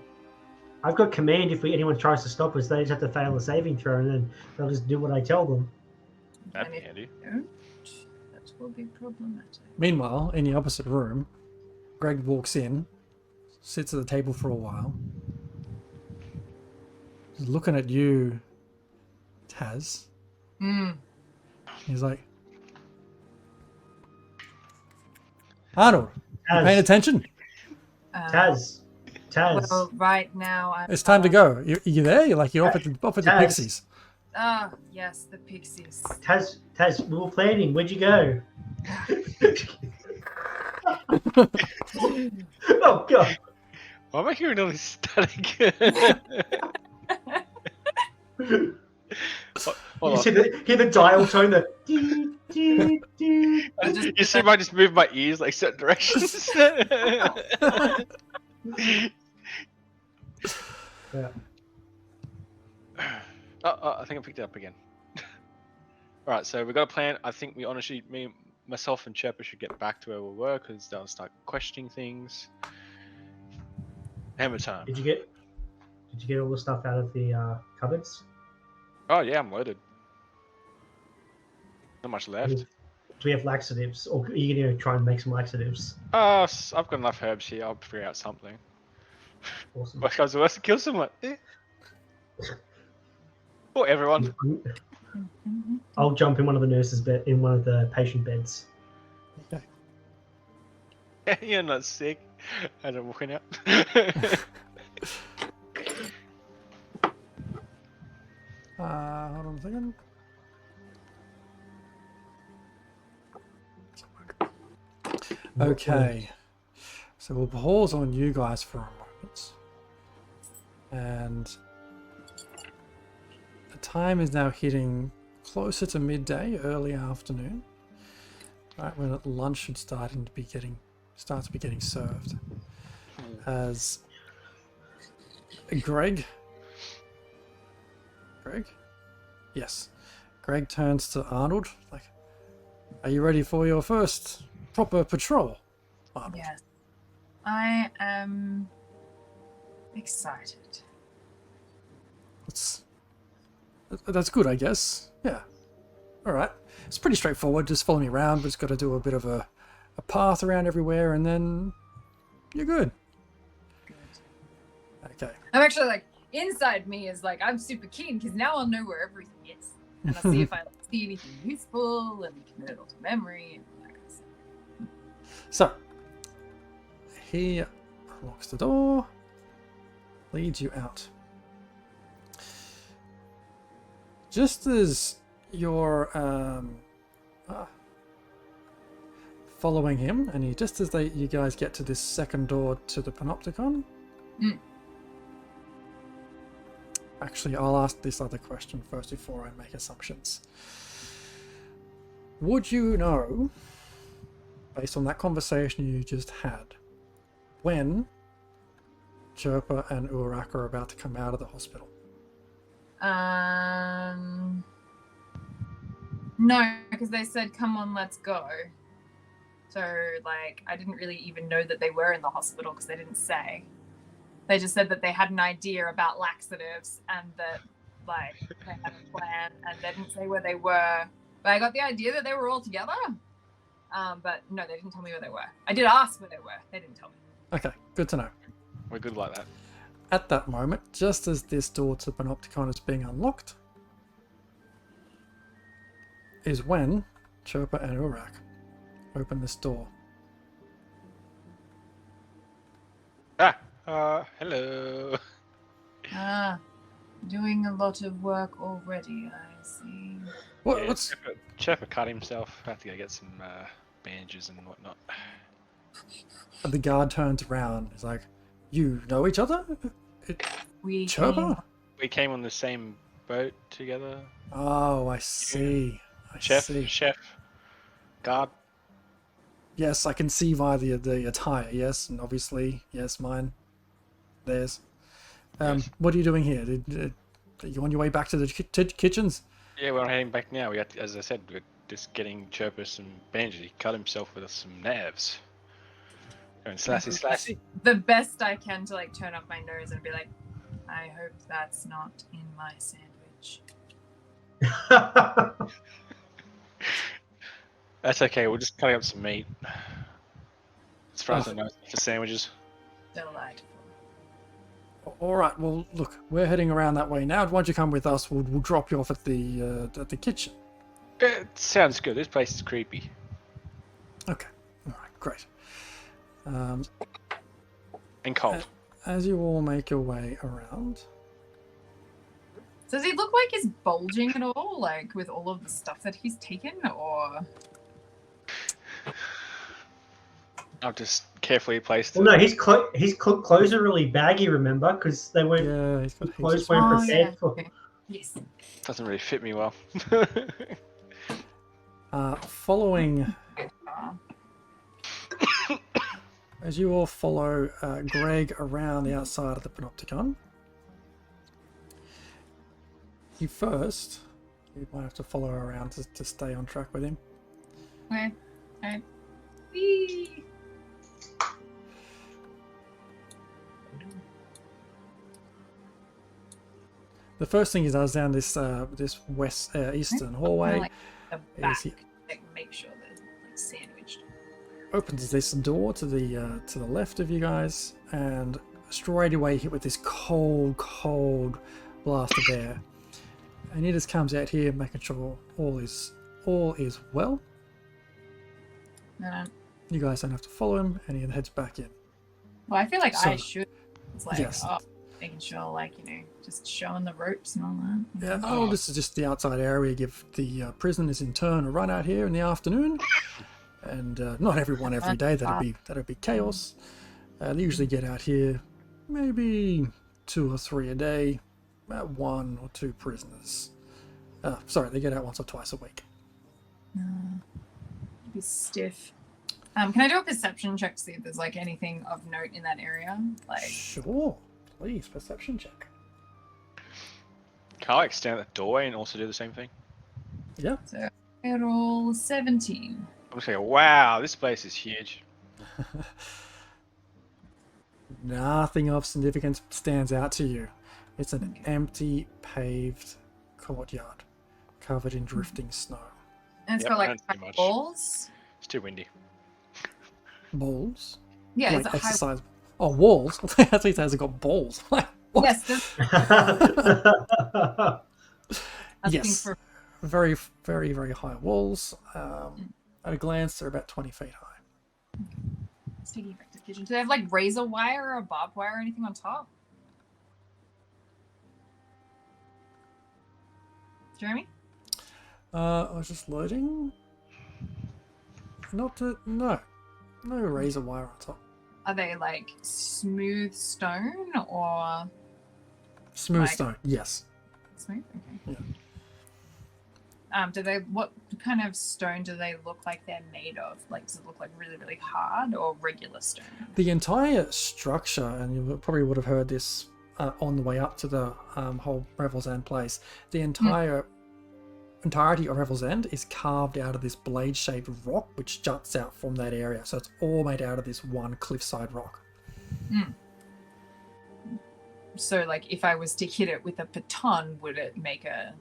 I've got command if anyone tries to stop us, they just have to fail a saving throw and then they'll just do what I tell them. That'd be And if handy. you don't, that will be problematic. Meanwhile, in the opposite room, Greg walks in, sits at the table for a while. He's looking at you, Taz. He's like, Arnold, you paying attention? Taz. Well, right now I'm... It's time to go. You there? You're off at the Taz. Pixies. Ah, yes, the pixies. Taz, we were planning. Where'd you go? Oh, God. Why am I hearing all this static? Hold on. Hear the dial tone, the You see, I just move my ears like certain directions. Yeah. I think I picked it up again. All right, so we got a plan. I think we honestly, myself and Chepper should get back to where we were because they'll start questioning things. Hammer time. Did you get all the stuff out of the cupboards? Oh yeah, I'm loaded. Not much left. Do we have laxatives, or are you going to try and make some laxatives? I've got enough herbs here. I'll figure out something. Awesome. Worst comes to worst, kill someone. Eh. Or everyone. I'll jump in one of the nurses' bed, in one of the patient beds. Okay. You're not sick. I don't walk out. Hold on a second. Okay. So we'll pause on you guys for a moment. And the time is now hitting closer to midday, early afternoon. Right when lunch should start to be getting served. As Greg? Yes. Greg turns to Arnold, like, are you ready for your first proper patrol, Arnold? Yes. I am excited. That's good, I guess. Yeah. Alright. It's pretty straightforward. Just follow me around. We've just got to do a bit of a path around everywhere, and then you're good. Okay. I'm actually like, inside me is like, I'm super keen because now I'll know where everything is. And I'll see if I see anything useful and commit it all to memory and all that kind of stuff. So, he unlocks the door, leads you out. Just as you're following him, and you guys get to this second door to the Panopticon. Actually, I'll ask this other question first before I make assumptions. Would you know, based on that conversation you just had, when Chirpa and Urak are about to come out of the hospital? No, because they said, come on, let's go. So, like, I didn't really even know that they were in the hospital because they didn't say. They just said that they had an idea about laxatives and that, like, they had a plan, and they didn't say where they were. But I got the idea that they were all together. But no, they didn't tell me where they were. I did ask where they were. They didn't tell me. Okay, good to know. We're good like that. At that moment, just as this door to the Panopticon is being unlocked, is when Chirpa and Urak open this door. Hello. Doing a lot of work already, I see. What's... Chirpa cut himself. I have to go get some bandages and whatnot. The guard turns around. He's like, you know each other? Chirpa? We came on the same boat together. Oh, I see. Chef. Guard. Yes, I can see via the attire, yes, and obviously, yes, mine, theirs. Yes. What are you doing here? Are you on your way back to the kitchens? Yeah, we're heading back now. We had to, as I said, we're just getting Chirpa some bandages. He cut himself with some nerves. Going slashy. The best I can to like turn up my nose and be like, I hope that's not in my sandwich. That's okay. We're just cutting up some meat. As far as I know, for sandwiches. Delightful. All right. Well, look, we're heading around that way now. Why don't you come with us? We'll drop you off at the kitchen. It sounds good. This place is creepy. Okay. All right. Great. And cold. As you all make your way around. Does he look like he's bulging at all, like with all of the stuff that he's taken, or? I've just carefully placed it. Well, no, his clothes are really baggy, remember? Because they weren't. Yeah, he's got clothes weren't prepared for. Okay. Yes. Doesn't really fit me well. Following. As you all follow Greg around the outside of the Panopticon, you might have to follow around to stay on track with him. Okay. Alright. Whee! The first thing he does down this eastern hallway The back, is he make sure they're like sandwiched. opens this door to the left of you guys, and straight away hit with this cold blast of air. and he just comes out here making sure all is well. No. You guys don't have to follow him, and he heads back in. Well, I feel like I So- should. It's like, Yes. making sure, like, just showing the ropes and all that. Yeah. Oh, this is just the outside area. Give the prisoners in turn a run out here in the afternoon, and not everyone every day. That'd be chaos. They usually get out here maybe 2 or 3 a day, about 1 or 2 prisoners. Sorry, they get out once or twice a week. Be stiff. Can I do a perception check to see if there's like anything of note in that area? Like, Sure, please, perception check. Can I like stand at the doorway and also do the same thing? Yeah. so I roll 17. I'm just like, wow, this place is huge. Nothing of significance stands out to you. It's an empty, paved courtyard covered in drifting snow. And it's Yep, got like that's pretty high much. walls. It's too windy. Balls? Yeah, Like it's a high. exercise. Oh, walls? At least it hasn't got balls. Like, what? Yes, that's asking Yes. for. Very, very, very high walls. At a glance, they're about 20 feet high. Sneaky effective kitchen. Do they have like razor wire or barbed wire or anything on top? Jeremy? I was just loading. No razor wire on top. Are they like smooth stone or Smooth Like- stone, yes. smooth? Okay. What kind of stone do they look like they're made of? Like, does it look like really, really hard or regular stone? The entire structure, and you probably would have heard this on the way up to the whole Revel's End place, the entirety of Revel's End is carved out of this blade-shaped rock which juts out from that area. So it's all made out of this one cliffside rock. So, like, if I was to hit it with a baton, would it make a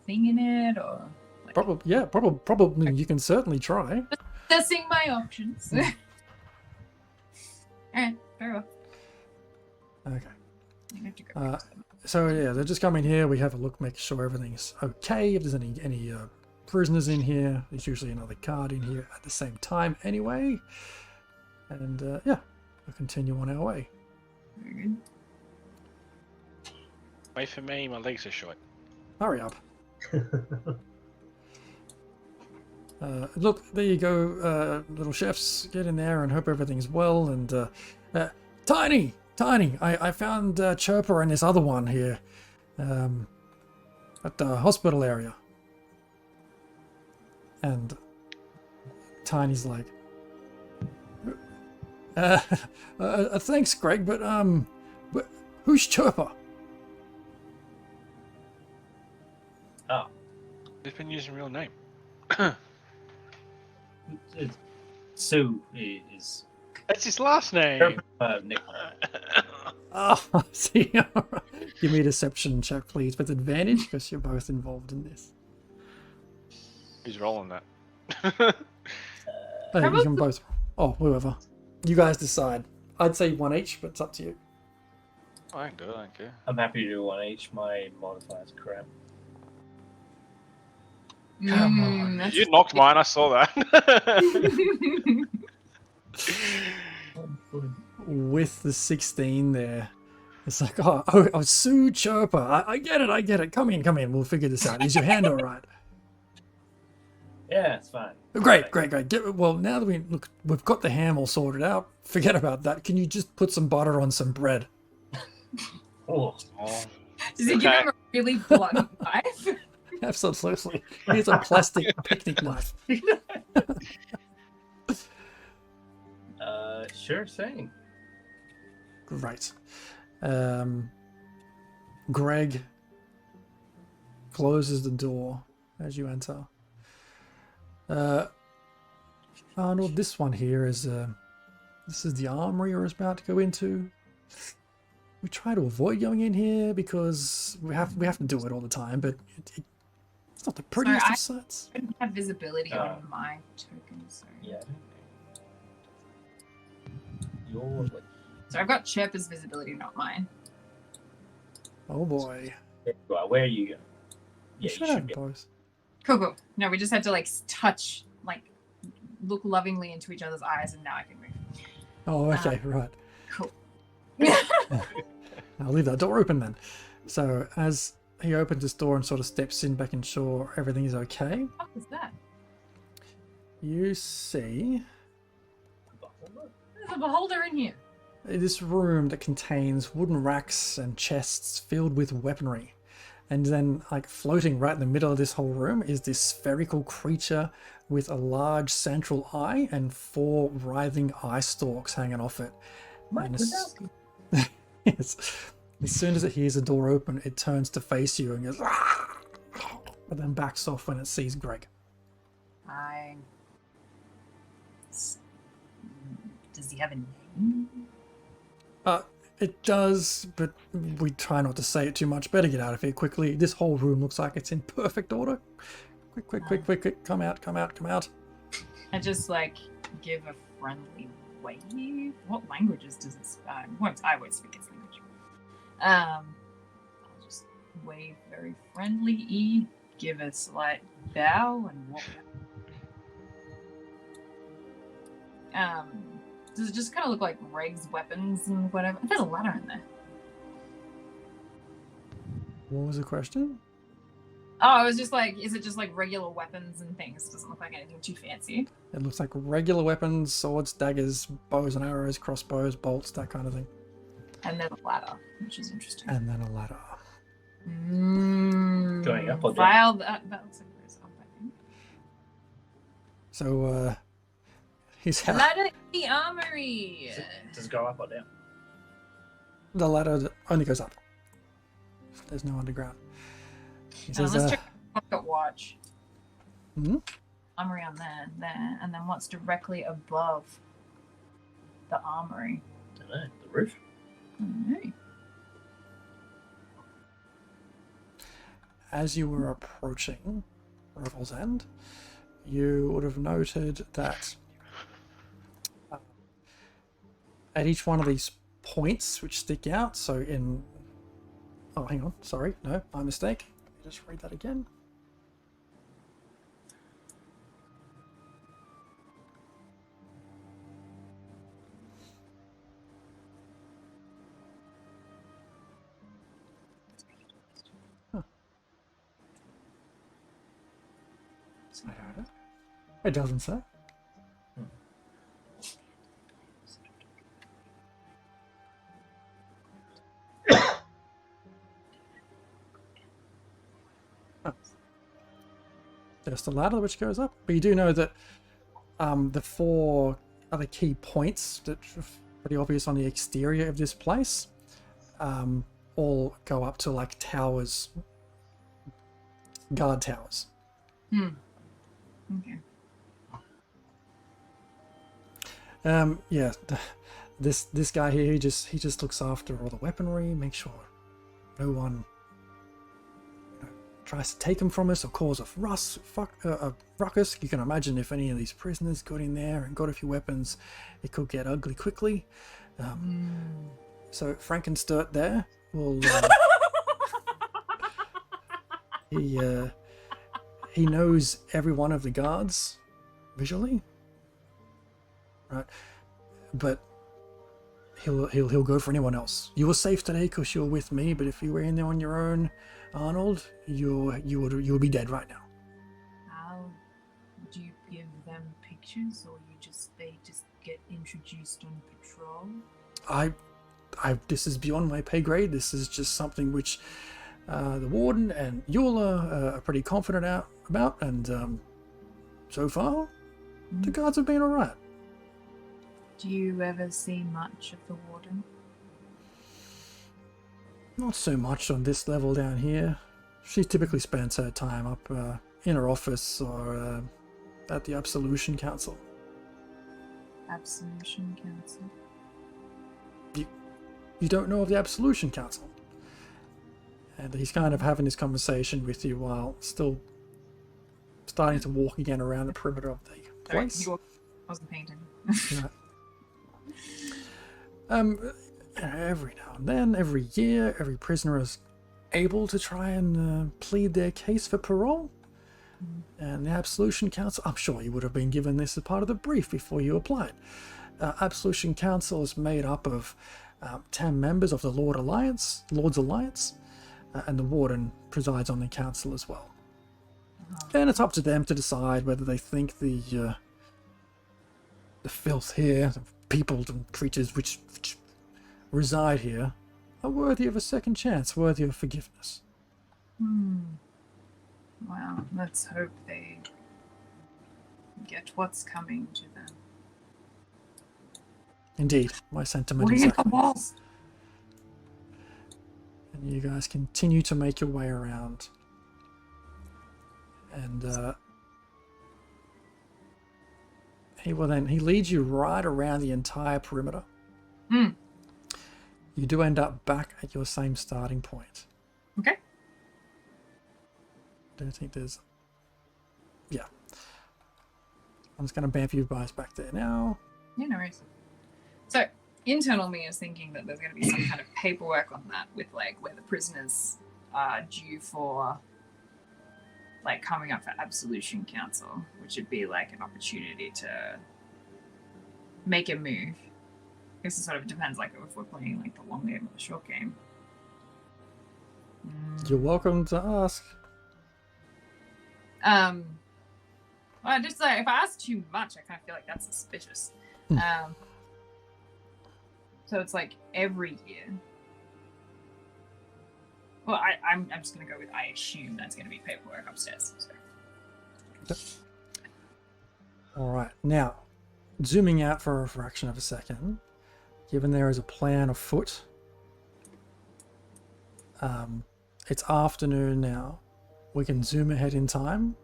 thing in it, or like, Probably you can certainly try. assessing my options? Alright, very well. Okay. I have to go. So yeah, they just come in here. We have a look, make sure everything's okay. If there's any prisoners in here, there's usually another guard in here at the same time anyway. And yeah, we'll continue on our way. Very good. Wait for me, my legs are short. Hurry up. Look, there you go, little chefs. Get in there and hope everything's well. And Tiny, I found Chirper and this other one here at the hospital area. And Tiny's like, thanks, Greg, but who's Chirper? Oh, They've been using real name. Sue is That's his last name. her nickname. Oh, see, give me a deception check, please, with advantage, because you're both involved in this. Who's rolling that? I think you can both. Oh, whoever. You guys decide. I'd say 1 each, but it's up to you. I can do it, I don't care. I'm happy to do 1 each. My modifier's crap. Come on. That's You knocked mine, I saw that. With the 16 there, it's like, oh, Sue Chirper. I get it. Come in. We'll figure this out. Is your hand all right? Yeah, it's fine. Great. Well, now that we've got the ham all sorted out. Forget about that. Can you just put some butter on some bread? Oh, Oh. Does he give him a really blunt knife? Absolutely. Here's a plastic picnic knife. sure thing. Great. Greg closes the door as you enter. Arnold, this one here is this is the armory you're about to go into. We try to avoid going in here because we have to do it all the time, but it's not the prettiest of sights. I don't have visibility on my token, so. Yeah. You're So I've got Chirper's visibility, not mine. Oh boy. where are you going? Yeah, should you have should be. both. Cool. No, we just had to like touch, like look lovingly into each other's eyes, and now I can move. Oh, okay, right. Cool. I'll leave that door open then. So as he opens this door and sort of steps in, back and sure everything is okay, What is that? you see There's a beholder in here. this room that contains wooden racks and chests filled with weaponry. And then, like, floating right in the middle of this whole room is this spherical creature with a large central eye and 4 writhing eye stalks hanging off it. And yes, as soon as it hears the door open, it turns to face you and goes, but then backs off when it sees Greg. Does he have a name? It does, but we try not to say it too much. Better get out of here quickly. This whole room looks like it's in perfect order. Quick. Come out. I just like give a friendly wave. What languages does it speak? I won't speak its language. I'll just wave very friendly, give a slight bow, and walk out. Does it just kind of look like Reg's weapons and whatever? There's a ladder in there. What was the question? Oh, it was just like, is it just like regular weapons and things? It doesn't look like anything too fancy. It looks like regular weapons, swords, daggers, bows and arrows, crossbows, bolts, that kind of thing. And then a ladder, which is interesting. And then a ladder. Going up or down? File that looks like there's up, I think. So, he's out. Ladder in the armory. Does it go up or down? The ladder only goes up. There's no underground. He says, Let's check the pocket watch. Hmm? Armory on there, and then what's directly above the armory? I don't know. The roof? Okay. as you were approaching Revel's End, you would have noted that at each one of these points which stick out, so in... Oh, hang on, sorry, no, my mistake. Let me just read that again. It doesn't say. Just a ladder which goes up. But you do know that the four other key points that are pretty obvious on the exterior of this place all go up to like towers, guard towers. Okay. Yeah, this guy here, he just looks after all the weaponry, make sure no one tries to take them from us or cause a ruckus. You can imagine if any of these prisoners got in there and got a few weapons, it could get ugly quickly. So Frankensturt there will he knows every one of the guards visually, right? But he'll go for anyone else. You were safe today because you were with me, but if you were in there on your own, Arnold, you would be dead right now. How do you give them pictures, or they just get introduced on patrol? This is beyond my pay grade. This is just something which the warden and Eula are pretty confident about, and so far the guards have been all right. Do you ever see much of the warden? Not so much on this level down here. She typically spends her time up in her office or at the Absolution Council. Absolution Council? You don't know of the Absolution Council? And he's kind of having this conversation with you while still starting to walk again around the perimeter of the place. Sorry, I wasn't paying attention. Every now and then, every year, every prisoner is able to try and plead their case for parole. And the Absolution Council, I'm sure you would have been given this as part of the brief before you applied. Absolution Council is made up of 10 members of the Lord's Alliance, and the Warden presides on the council as well. And it's up to them to decide whether they think the filth here, the people and creatures which reside here, are worthy of a second chance, worthy of forgiveness. Well, let's hope they get what's coming to them. Indeed, my sentiment Read exactly. the walls. And you guys continue to make your way around. And he leads you right around the entire perimeter. You do end up back at your same starting point. Okay. Don't think there's... Yeah. I'm just going to bamf you guys back there now. Yeah, no worries. So, internal me is thinking that there's going to be some kind of paperwork on that with, like, where the prisoners are due for, like, coming up for Absolution Council, which would be, like, an opportunity to make a move. I guess it sort of depends, like, if we're playing, like, the long game or the short game. You're welcome to ask. Well, just like, if I ask too much, I kind of feel like that's suspicious. So it's like every year. Well, I'm just gonna go with I assume that's gonna be paperwork upstairs. So. All right, now zooming out for a fraction of a second, given there is a plan afoot. It's afternoon now. We can zoom ahead in time.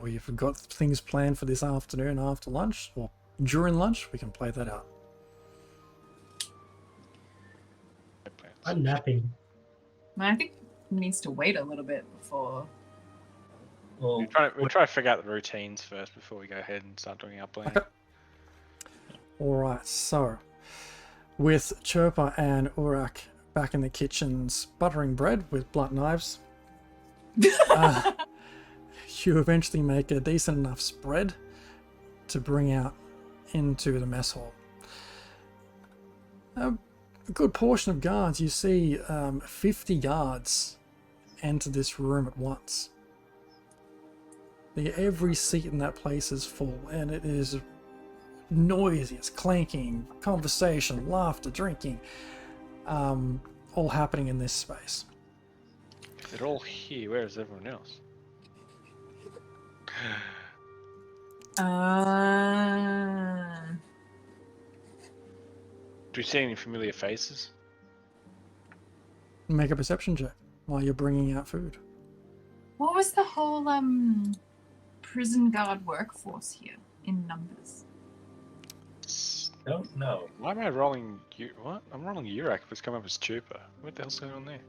We've got things planned for this afternoon after lunch or during lunch. We can play that out. I'm napping. I think it needs to wait a little bit before. Well, We'll try to figure out the routines first before we go ahead and start doing our plan. Okay. All right, so with Chirpa and Urak back in the kitchens buttering bread with blunt knives, you eventually make a decent enough spread to bring out into the mess hall. A good portion of guards, you see 50 guards enter this room at once. Every seat in that place is full, and it is noisy. It's clanking, conversation, laughter, drinking, all happening in this space. If they're all here, where is everyone else? Do we see any familiar faces? Make a perception check while you're bringing out food. What was the whole prison guard workforce here in numbers? don't know. Why am I rolling you? What? I'm rolling Urak, but it's come up as Chupa. What the hell's going on there?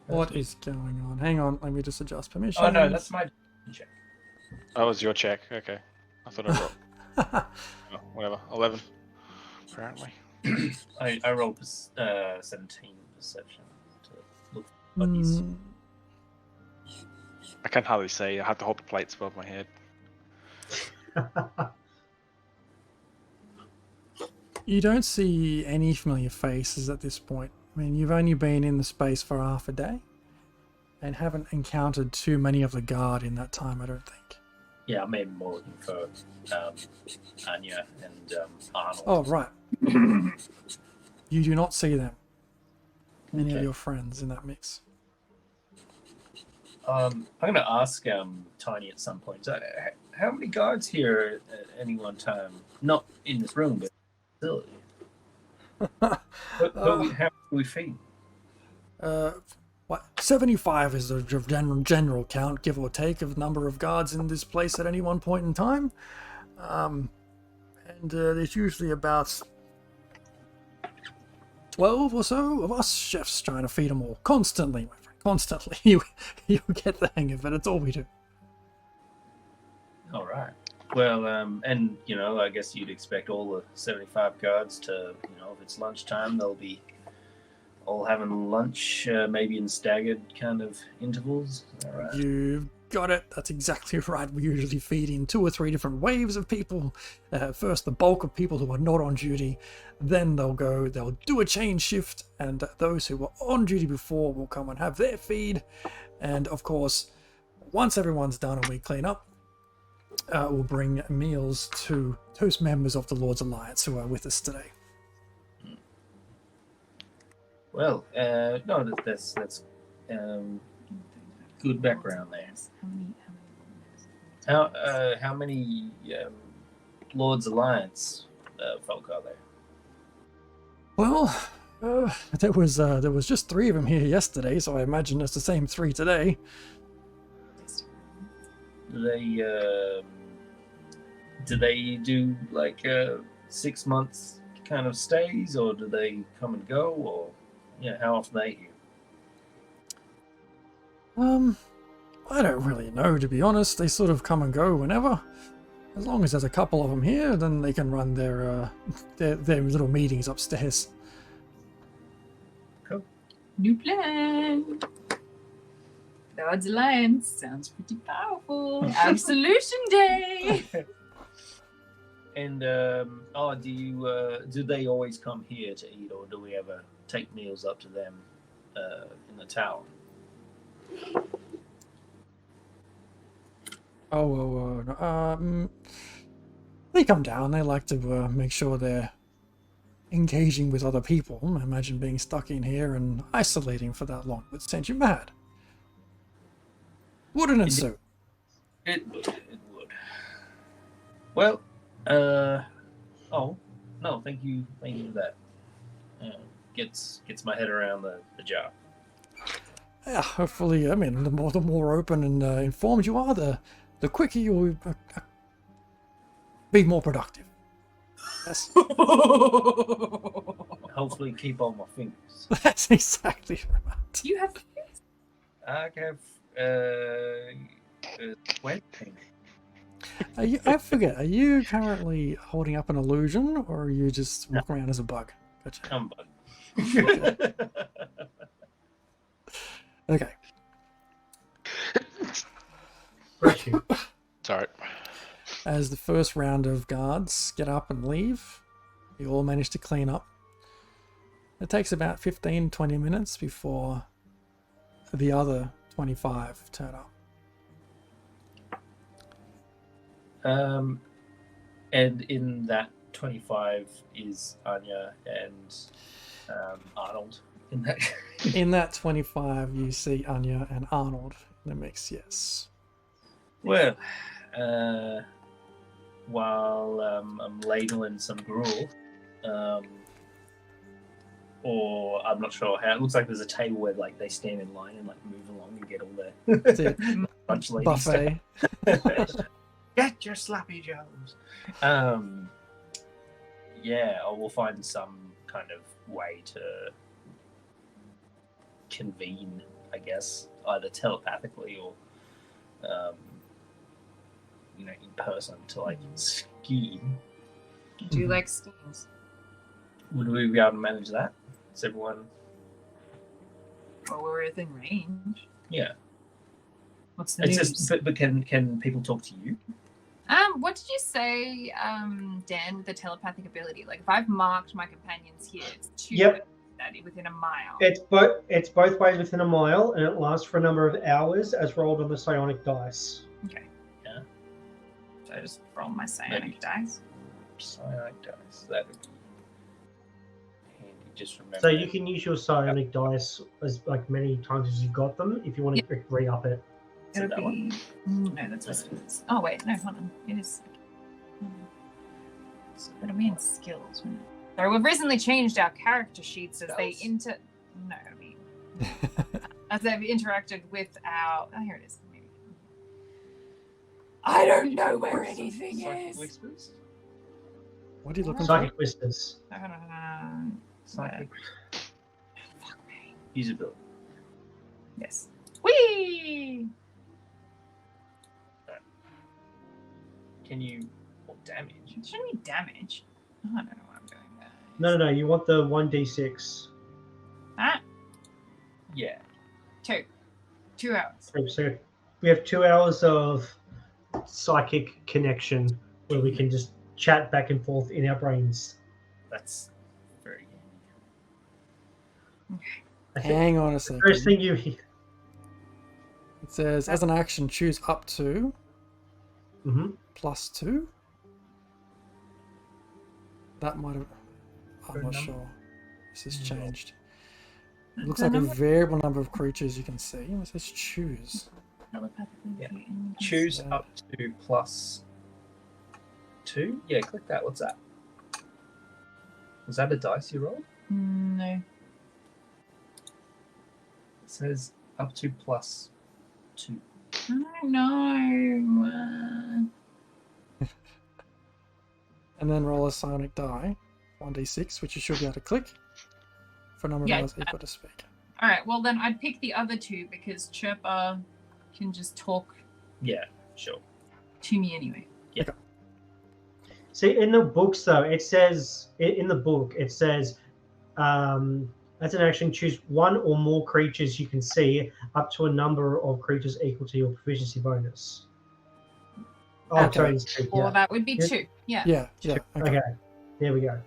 What is going on? Hang on, let me just adjust permissions. Oh no, that's my check. Oh, it was your check. Okay. I thought I rolled. Oh, whatever. 11. Apparently. I rolled 17 perception to look for bodies. I can hardly see. I have to hold the plates above my head. You don't see any familiar faces at this point. I mean, you've only been in the space for half a day and haven't encountered too many of the guard in that time, I don't think. Yeah, I'm maybe more looking for Anya and Arnold. Oh, right. You do not see them. Any of Okay. your friends in that mix. I'm going to ask Tiny at some point. How many guards here at any one time? Not in this room, but facility. How do we feed? What? 75 is the general count, give or take, of number of guards in this place at any one point in time. And there's usually about 12 or so of us chefs trying to feed them all. Constantly, my friend. Constantly. You get the hang of it. It's all we do. All right. Well, and, I guess you'd expect all the 75 guards to, if it's lunchtime, they'll be all having lunch, maybe in staggered kind of intervals. All right. You've got it. That's exactly right. We usually feed in 2 or 3 different waves of people. First, the bulk of people who are not on duty. Then they'll do a change shift, and those who were on duty before will come and have their feed. And of course, once everyone's done and we clean up, we'll bring meals to those members of the Lord's Alliance who are with us today. Well, no, that's good background there. How many Lord's Alliance folk are there? Well, there was just 3 of them here yesterday, so I imagine it's the same 3 today. Do they do like 6 months kind of stays, or do they come and go, or how often are they here? I don't really know, to be honest. They sort of come and go whenever. As long as there's a couple of them here, then they can run their little meetings upstairs. Cool. New plan. Lord's Alliance sounds pretty powerful. Absolution Day. And do they always come here to eat, or do we ever take meals up to them in the tower? They come down. They like to make sure they're engaging with other people. I imagine being stuck in here and isolating for that long would send you mad. Wouldn't it, Sue? It would. Well, no, thank you for that. Gets my head around the job. Yeah, hopefully, I mean, the more open and informed you are, the quicker you'll be more productive. Yes. Hopefully keep on my fingers. That's exactly right. You have I have 20. I forget, are you currently holding up an illusion, or are you just walking around as a bug? Gotcha. I'm bug. Okay. Sorry. As the first round of guards get up and leave, you all manage to clean up. It takes about 15-20 minutes before the other 25 turn up. And in that 25 is Anya and Arnold. In that 25, you see Anya and Arnold in the mix, yes. Well, while I'm ladling some gruel, or I'm not sure how, it looks like there's a table where like they stand in line and like move along and get all their lunch lady Buffet. Get your sloppy joes. Yeah, I will find some kind of way to convene, I guess, either telepathically or in person to like scheme. Do you like schemes? Would we be able to manage that? Is everyone? Well, we're within range. Yeah. What's the It's news? just, but can people talk to you? What did you say, Dan, with the telepathic ability? Like, if I've marked my companions here, it's 2 Yep. that within a mile. It's both ways within a mile, and it lasts for a number of hours as rolled on the psionic dice. Okay. Yeah. So I just roll my psionic dice. Psionic dice. That would be handy. Just remember. So you can use your psionic dice as like many times as you got them if you want to re-up it. Is it It'll that one? be. No, that's what. Oh wait, no, hold on. It is. It'll be in skills. Wouldn't it? So we've recently changed our character sheets as they as they've interacted with our. Oh, here it is. Maybe. I don't know where anything Psychic is. whispers? What are you looking for? Psychic whispers. Psychic Fuck me. usability. Yes. Whee! Can you what damage? It shouldn't be damage. Oh, I don't know what I'm doing there. No. You want the 1d6. Ah, Yeah. 2 hours. So we have 2 hours of psychic connection where we can just chat back and forth in our brains. That's very handy. I think Hang on a the second. first thing you hear. It says, as an action, choose up to Mm-hmm. +2. That might have... I'm Good not number. sure. This has changed. It The looks like a number- variable number of creatures you can see. It says choose. Telepathically Yeah. view and Choose Yeah. up to +2. Yeah, click that. What's that? Was that a dice you rolled? No. It says up to +2. I don't know. And then roll a psionic die, 1d6, which you should be able to click, for a number of Yeah, hours equal to speak. All right. Well, then I'd pick the other 2 because Chirpa can just talk Yeah, sure. to me anyway. See, in the books though, it says in the book it says, as an action, choose one or more creatures you can see, up to a number of creatures equal to your proficiency bonus. Oh, Okay. sorry, it's 2, Or yeah. that would be Yeah. 2. Yeah. Yeah, yeah, okay. Okay, there we go.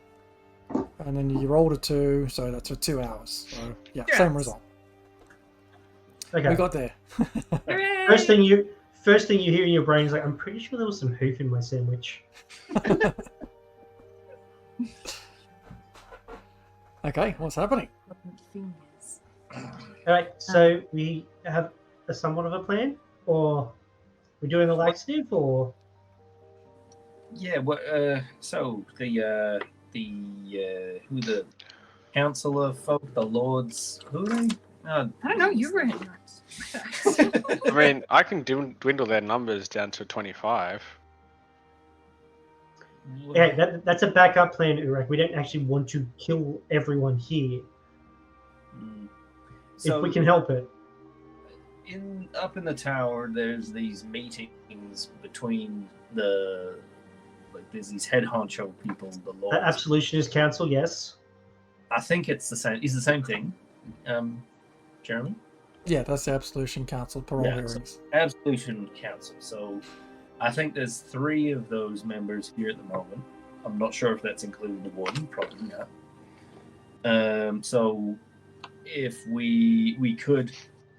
And then you rolled a 2, so that's for 2 hours. So, yeah, Yes. same result. Okay. We got there. Hooray! First thing you hear in your brain is like, I'm pretty sure there was some hoof in my sandwich. Okay, what's happening? Fingers. All right, so we have a somewhat of a plan, or we're doing a laxative, or Yeah. What? So the who the councillor folk, the lords, who are they? I don't know. You were in yours. I mean, I can dwindle their numbers down to 25. yeah, that's a backup plan, Urek. We don't actually want to kill everyone here So if we can help it. up in the tower, there's these meetings between there's these head honcho people, the lords. Absolutionist Council, yes. I think it's the same. It's the same thing. Jeremy. Yeah, that's the Absolution Council parole Yeah, so- hearings. Absolution Council. So I think there's 3 of those members here at the moment. I'm not sure if that's including the one, probably not. So if we could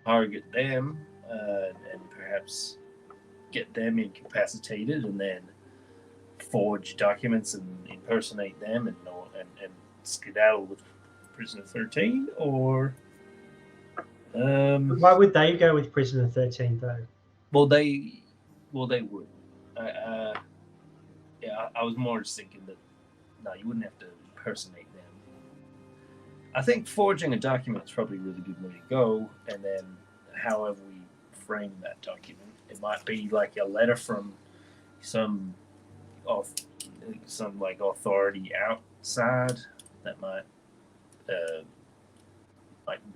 target them and perhaps get them incapacitated and then forge documents and impersonate them and skedaddle with Prisoner 13, or Why would they go with Prisoner 13 though? well they would. Yeah, I was more just thinking that no, you wouldn't have to impersonate them. I think forging a document is probably a really good way to go, and then however we frame that document, it might be like a letter from some like authority outside that might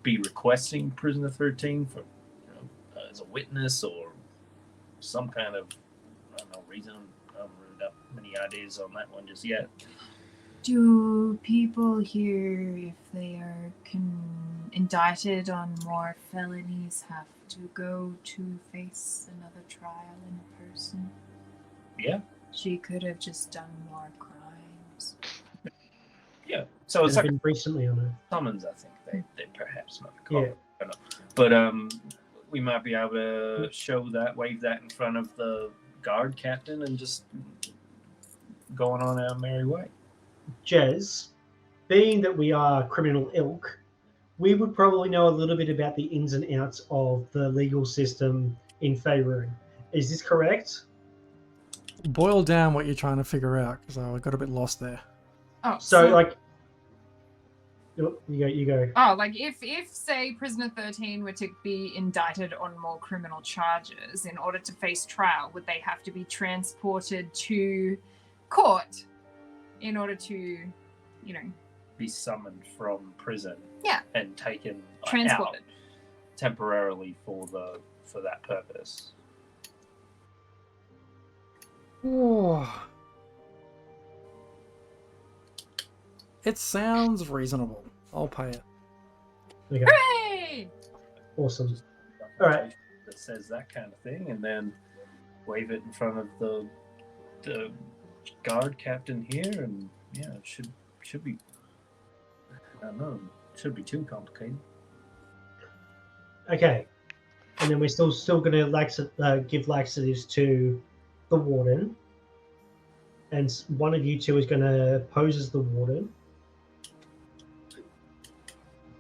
be requesting Prisoner 13 for as a witness or some kind of I don't know reason. I haven't really got many ideas on that one just yet. Do people here, if they are indicted on more felonies, have to go to face another trial in person? Yeah. She could have just done more crimes. Yeah. So it's It's like been recently on it. summons, I think they perhaps might call Yeah. it. I don't know. But we might be able to show that, wave that in front of the guard captain, and just going on our merry way. Jez, being that we are criminal ilk, we would probably know a little bit about the ins and outs of the legal system in Faerun. Is this correct? Boil down what you're trying to figure out, because I got a bit lost there. Oh, So, like, you go. Oh, like if say Prisoner 13 were to be indicted on more criminal charges, in order to face trial, would they have to be transported to court in order to, Be summoned from prison. Yeah. And taken transported? out temporarily for that purpose. Oh. It sounds reasonable. I'll pay it. Okay, Hooray! awesome. Just All right. that says that kind of thing, and then wave it in front of the guard captain here, and yeah, it should be. I don't know. It shouldn't be too complicated. Okay, and then we're still going to give laxatives to the warden, and one of you two is going to pose as the warden.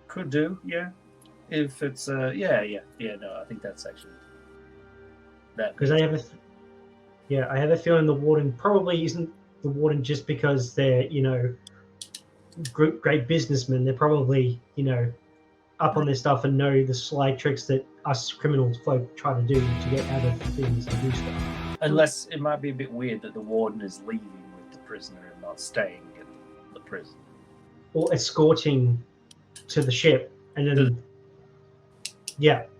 Could do, yeah. If it's yeah. No, I think that's actually that. Because I have I have a feeling the warden probably isn't the warden just because they're great businessmen. They're probably up on their stuff and know the sly tricks that us criminal folk try to do to get out of things and do stuff. Unless it might be a bit weird that the warden is leaving with the prisoner and not staying in the prison. Or escorting to the ship, and then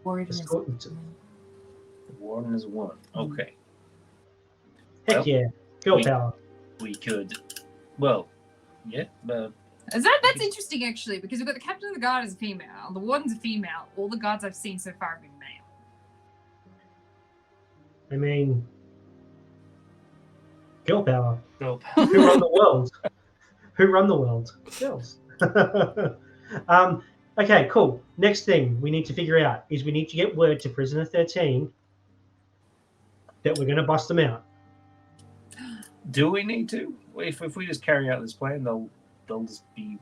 Warden is escorting to, The warden is one. Okay. heck Well, yeah, girl we- power. We could, well, yeah, but That's interesting actually, because we've got the captain of the guard as a female, the warden's a female. All the guards I've seen so far have been male. I mean, girl power. well, Who run the world? Who run the world? Girls. Okay, cool. Next thing we need to figure out is we need to get word to Prisoner 13 that we're going to bust them out. do we need to? If we just carry out this plan, they'll just be.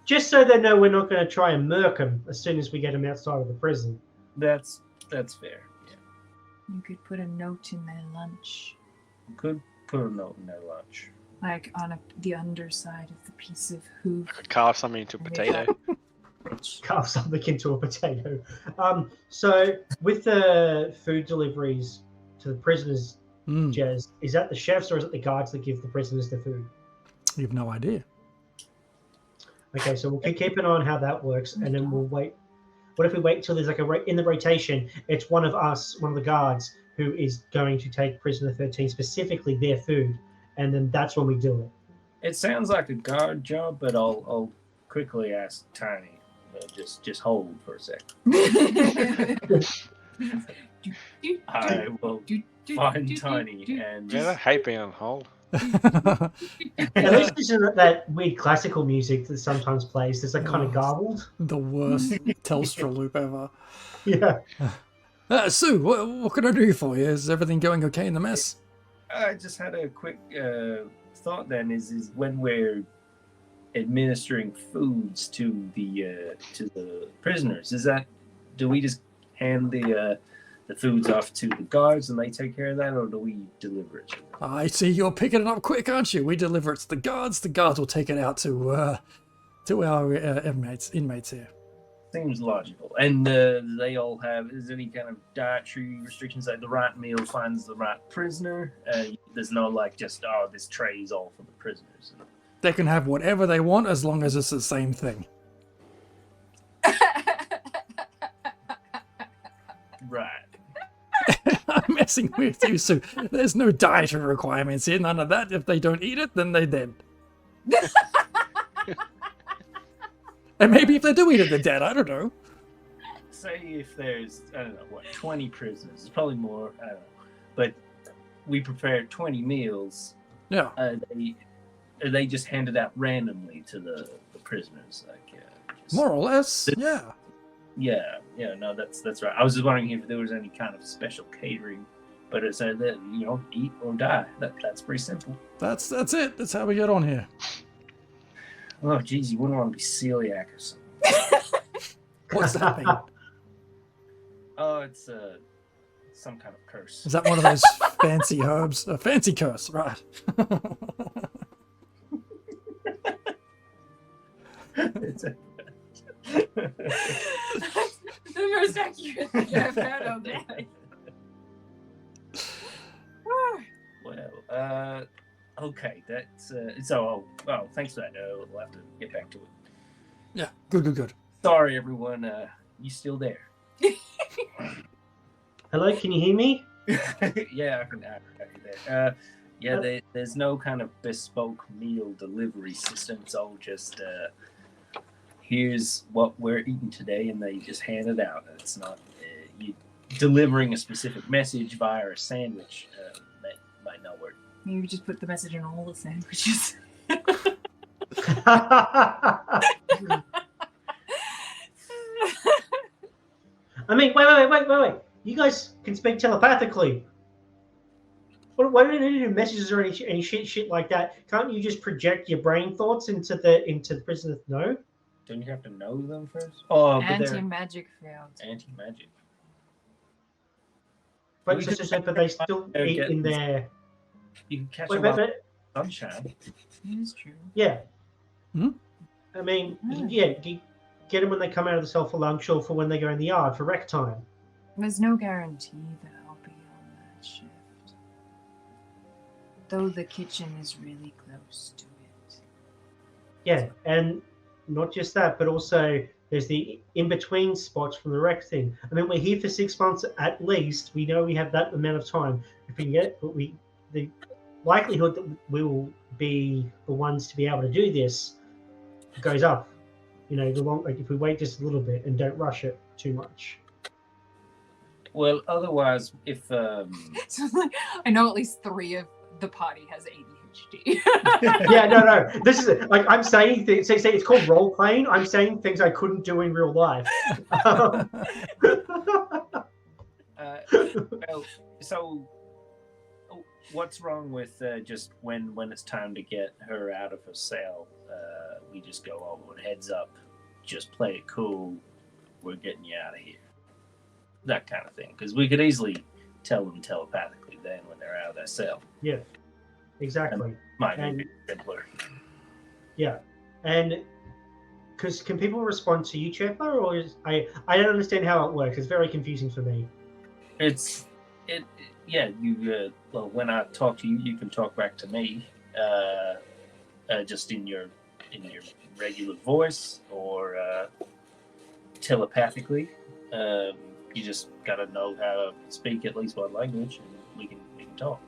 Just so they know we're not going to try and murk them as soon as we get them outside of the prison. That's fair. Yeah, You could put a note in their lunch, we could put a note in their lunch. like on the underside of the piece of hoof. I could carve something into a potato. Carve something into a potato. So with the food deliveries to the prisoners, Jazz, is that the chefs or is it the guards that give the prisoners the food? You have no idea. Okay, so we'll keep an eye on how that works, and then we'll wait. What if we wait till there's like in the rotation, it's one of the guards who is going to take prisoner 13, specifically their food, and then that's when we do it. It sounds like a guard job, but I'll quickly ask Tiny. Just hold for a sec. I will find Tiny and Yeah, I hate being on hold. At least this isn't that weird classical music that sometimes plays. There's like kind of garbled. The worst Telstra loop ever. Yeah. Sue, what can I do for you? Is everything going okay in the mess? I just had a quick thought. Then is when we're administering foods to the prisoners, do we just hand the foods off to the guards and they take care of that, or do we deliver it to them? I see you're picking it up quick, aren't you? We deliver it to the guards. The guards will take it out to our inmates here. Seems logical. And they all have, is there any kind of dietary restrictions, like the right meal finds the right prisoner? There's no like just, this tray is all for the prisoners. They can have whatever they want as long as it's the same thing. Right. I'm messing with you, Sue. There's no dietary requirements here. None of that. If they don't eat it, then they're dead. And maybe if they do eat it, they're dead. I don't know. Say if there's, 20 prisoners. It's probably more, I don't know. But we prepared 20 meals. Yeah. They just handed out randomly to the prisoners. More or less, yeah. Yeah, no, that's right. I was just wondering if there was any kind of special catering, but it said that eat or die. That's pretty simple. That's it. That's how we get on here. Oh, geez, you wouldn't want to be celiac or something. What's that mean? Oh, it's some kind of curse. Is that one of those fancy herbs? A fancy curse, right? It's a... That's the most accurate thing I've heard all day. Well, okay, that's so. Oh, thanks for that. We'll have to get back to it. Yeah, good. Sorry, everyone. You still there? Hello, can you hear me? Yeah, I can hear that. There's no kind of bespoke meal delivery system. It's all just here's what we're eating today, and they just hand it out. It's not you delivering a specific message via a sandwich might not work. Maybe just put the message in all the sandwiches. I mean, wait. You guys can speak telepathically. Why don't you do messages or any shit like that? Can't you just project your brain thoughts into the prisoner? No. Don't you have to know them first? Oh, but they're Anti-magic field. anti-magic. But, We but could- they still eat in their. You can catch Wait, them wait, out wait. sunshine. It is true. Yeah. Hmm? I mean, yeah. Get them when they come out of the cell for lunch or for when they go in the yard for rec time. There's no guarantee that I'll be on that shift. Though the kitchen is really close to it. Yeah, and not just that, but also there's the in-between spots from the rec thing. I mean, we're here for 6 months at least. We know we have that amount of time. If we can get it, but the likelihood that we will be the ones to be able to do this goes up. You know, if we wait just a little bit and don't rush it too much. Well, otherwise, if So, like, I know at least 3 of the party has ADHD. Yeah, no. This is it. Like I'm saying things. Say it's called role playing. I'm saying things I couldn't do in real life. well, so what's wrong with just when it's time to get her out of her cell, we just go, oh, heads up, just play it cool, we're getting you out of here, that kind of thing, because we could easily tell them telepathically then when they're out of their cell. Yeah, exactly. Might And- be simpler. Yeah, and because can people respond to you, Chipper, or I don't understand how it works. It's very confusing for me. You well, when I talk to you, you can talk back to me, just in your regular voice or telepathically. You just gotta know how to speak at least one language, and we can talk.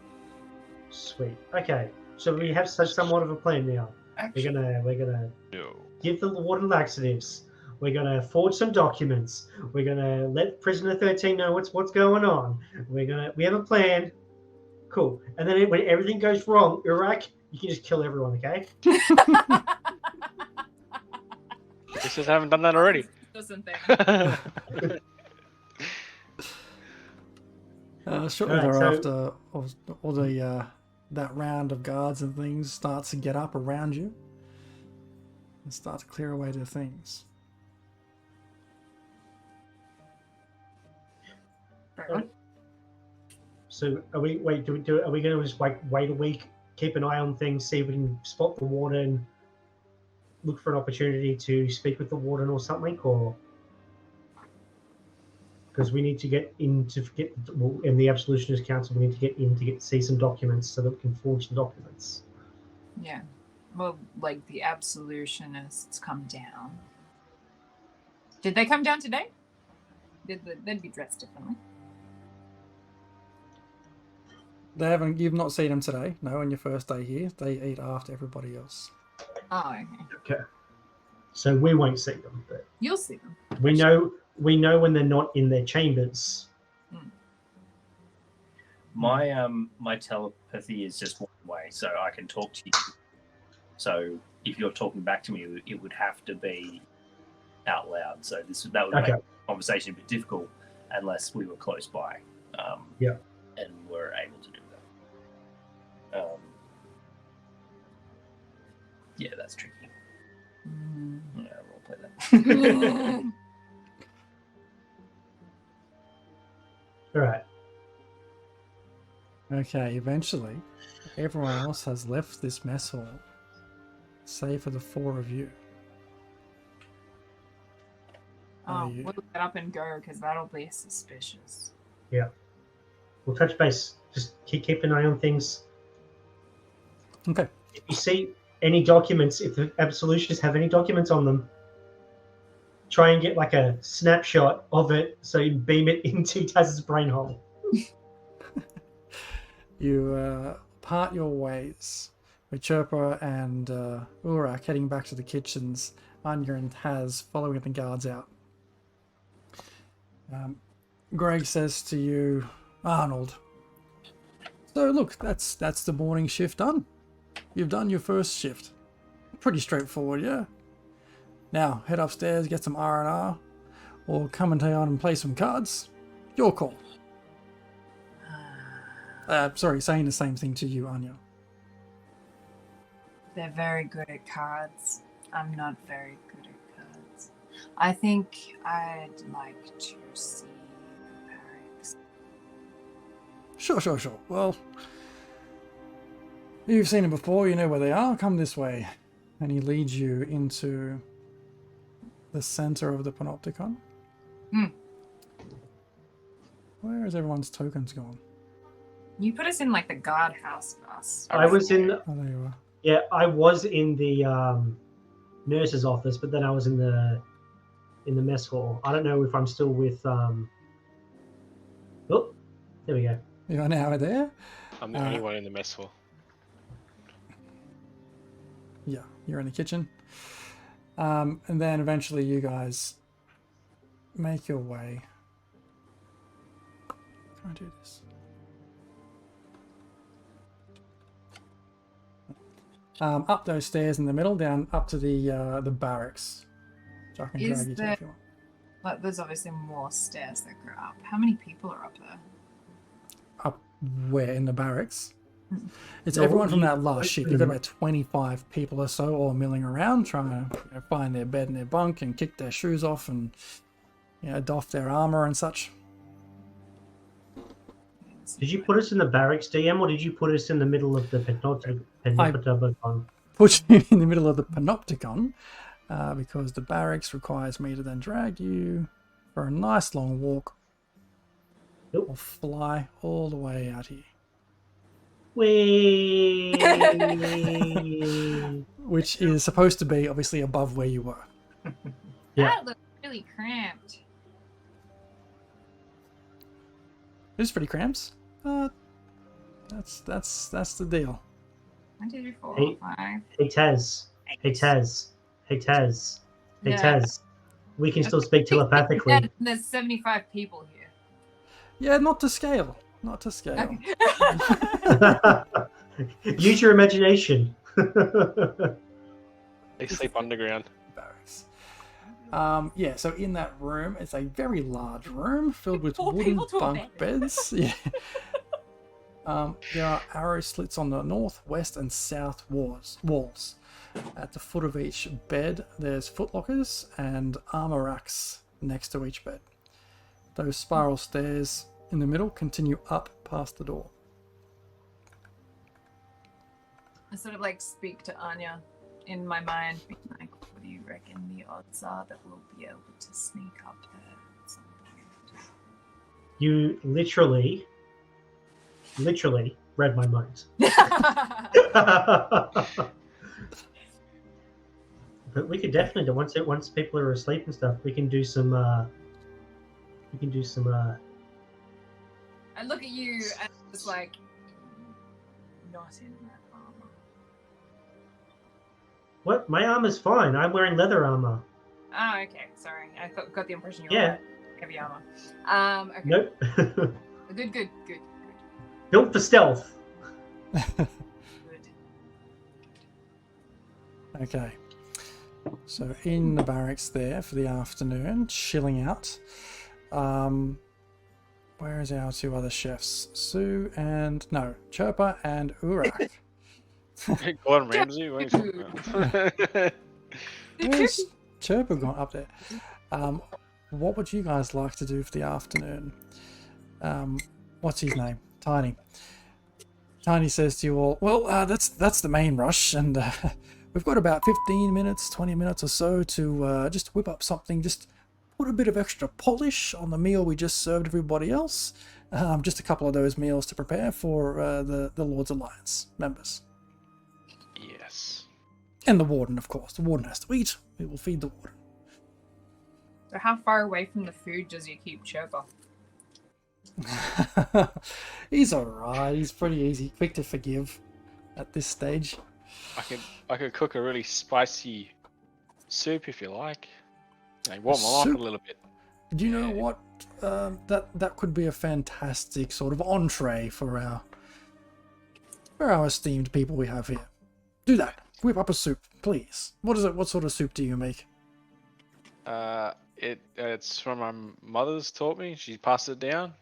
Sweet. Okay, so we have somewhat of a plan now. Actually, We're gonna No. give the warden laxatives. We're gonna forge some documents. We're gonna let prisoner 13 know what's going on. We have a plan. Cool. And then when everything goes wrong, Iraq, you can just kill everyone. Okay? Just haven't done that already. Doesn't think. Shortly Alright, thereafter, all the that round of guards and things starts to get up around you and start to clear away their things. So are we? Wait, are we going to just wait a week, keep an eye on things, see if we can spot the warden, look for an opportunity to speak with the warden or something, or because we need to get in to get in the Absolutionist Council, we need to get in to see some documents so that we can forge the documents. Yeah. Well, like the absolutionists come down. Did they come down today? They'd be dressed differently. They haven't. You've not seen them today. No, on your first day here, they eat after everybody else. Oh, okay. Okay. So we won't see them, but You'll see them. we know when they're not in their chambers. My telepathy is just one way, so I can talk to you. So if you're talking back to me, it would have to be out loud. So that would make the conversation a bit difficult unless we were close by. And were able to do that. Yeah, that's tricky. Yeah, we'll play that. All right. Okay, eventually, everyone else has left this mess hall, save for the 4 of you. Oh, you- we'll get up and go because that'll be suspicious. Yeah. We'll touch base. Just keep an eye on things. Okay. If you see any documents, if the Absolutionists have any documents on them, try and get like a snapshot of it so you beam it into Taz's brain hole. You part your ways with Chirpa and Urak heading back to the kitchens, Anya and Taz following the guards out. Greg says to you, Arnold, so look, that's the morning shift done. You've done your first shift. Pretty straightforward, yeah? Now, head upstairs, get some R&R, or come and take on and play some cards. Your call. Sorry, saying the same thing to you, Anya. They're very good at cards. I'm not very good at cards. I think I'd like to see the barracks. Sure. Well, you've seen it before, you know where they are. Come this way. And he leads you into the center of the panopticon. Where is everyone's tokens gone? You put us in like the guardhouse for us. I was in. Oh, there you are. Yeah, I was in the nurse's office, but then I was in the mess hall. I don't know if I'm still with. Oh, there we go. You are now there? I'm the only one in the mess hall. Yeah, you're in the kitchen. And then eventually you guys make your way. Can I do this? Up those stairs in the middle, down up to the barracks. Which I can drag you to if you want. But there's obviously more stairs that go up. How many people are up there? Up where in the barracks? It's No, everyone from you- that last shift. You've got about 25 people or so all milling around trying to find their bed and their bunk and kick their shoes off and doff their armor and such. Did you put us in the barracks, DM, or did you put us in the middle of the panopticon? Put you in the middle of the panopticon because the barracks requires me to then drag you for a nice long walk or fly all the way out here. Whee! Which is supposed to be obviously above where you were. Yeah. That looks really cramped. It's pretty cramps. That's the deal. 1, 2, 3, 4, Hey. 5. Hey Taz. Hey Taz. Hey Taz. Hey Yeah. Taz. We can still speak telepathically. Yeah, there's 75 people here. Yeah, not to scale. Not to scale. Use your imagination. They sleep underground. Barracks. Yeah, so in that room, it's a very large room filled with Four wooden people to a bunk bed. beds. Yeah. There are arrow slits on the north, west, and south walls. At the foot of each bed, there's footlockers and armor racks next to each bed. Those spiral stairs in the middle continue up past the door. I sort of like speak to Anya in my mind, being like, what do you reckon the odds are that we'll be able to sneak up there at some point? You literally read my mind. But we could definitely do once people are asleep and stuff. We can do some. I look at you and it's like, not in that armor. What? My armor's fine. I'm wearing leather armor. Oh, okay. Sorry. I got the impression you were Yeah. wearing heavy armor. Okay. Nope. Good. Built for stealth. Good. Okay. So in the barracks there for the afternoon, chilling out. Where is our two other chefs? Chirpa and Urak. Gordon Ramsay? What are you talking about? Where's Chirpa gone up there? What would you guys like to do for the afternoon? What's his name? Tiny. Tiny says to you all, well, that's the main rush, and we've got about 15 minutes, 20 minutes or so to just whip up something, just put a bit of extra polish on the meal we just served everybody else. Just a couple of those meals to prepare for the Lord's Alliance members. Yes. And the warden, of course. The warden has to eat. We will feed the warden. So how far away from the food does you keep Chirpa? He's alright. He's pretty easy, quick to forgive at this stage. I could cook a really spicy soup if you like. Warm them up Soup? a little bit. Do you know what? That could be a fantastic sort of entree for our esteemed people we have here. Do that. Whip up a soup, please. What is it? What sort of soup do you make? It's from my mother's taught me. She passed it down.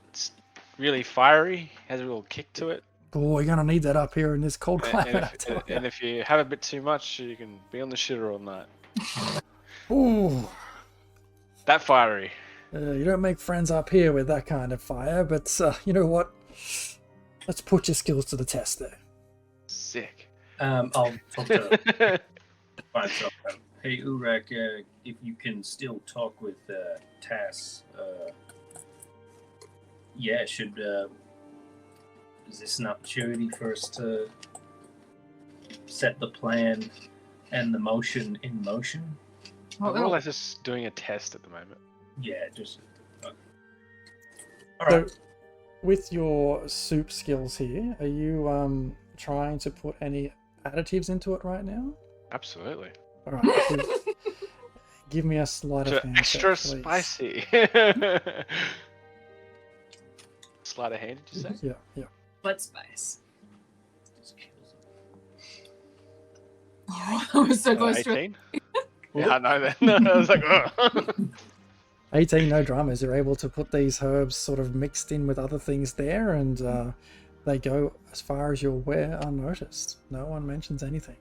It's really fiery. Has a real kick to it. Oh, you're gonna need that up here in this cold climate. I tell ya. And if you have a bit too much, you can be on the shitter all night. Ooh. That fiery. You don't make friends up here with that kind of fire, but you know what? Let's put your skills to the test there. Sick. I'll talk to find something. Hey Urek, if you can still talk with Tass, yeah, is this an opportunity for us to set the plan and the motion in motion? I'm more or less just doing a test at the moment. Yeah, just. All So, right. with your soup skills here, are you trying to put any additives into it right now? Absolutely. All right. Give me a sleight of hand. Extra check, please. spicy. Sleight of hand, did you say? Yeah. Blood spice. I was so close to it. 18? Yeah, I know that. I was like, oh. 18, no dramas. You're able to put these herbs sort of mixed in with other things there, and they go, as far as you're aware, unnoticed. No one mentions anything.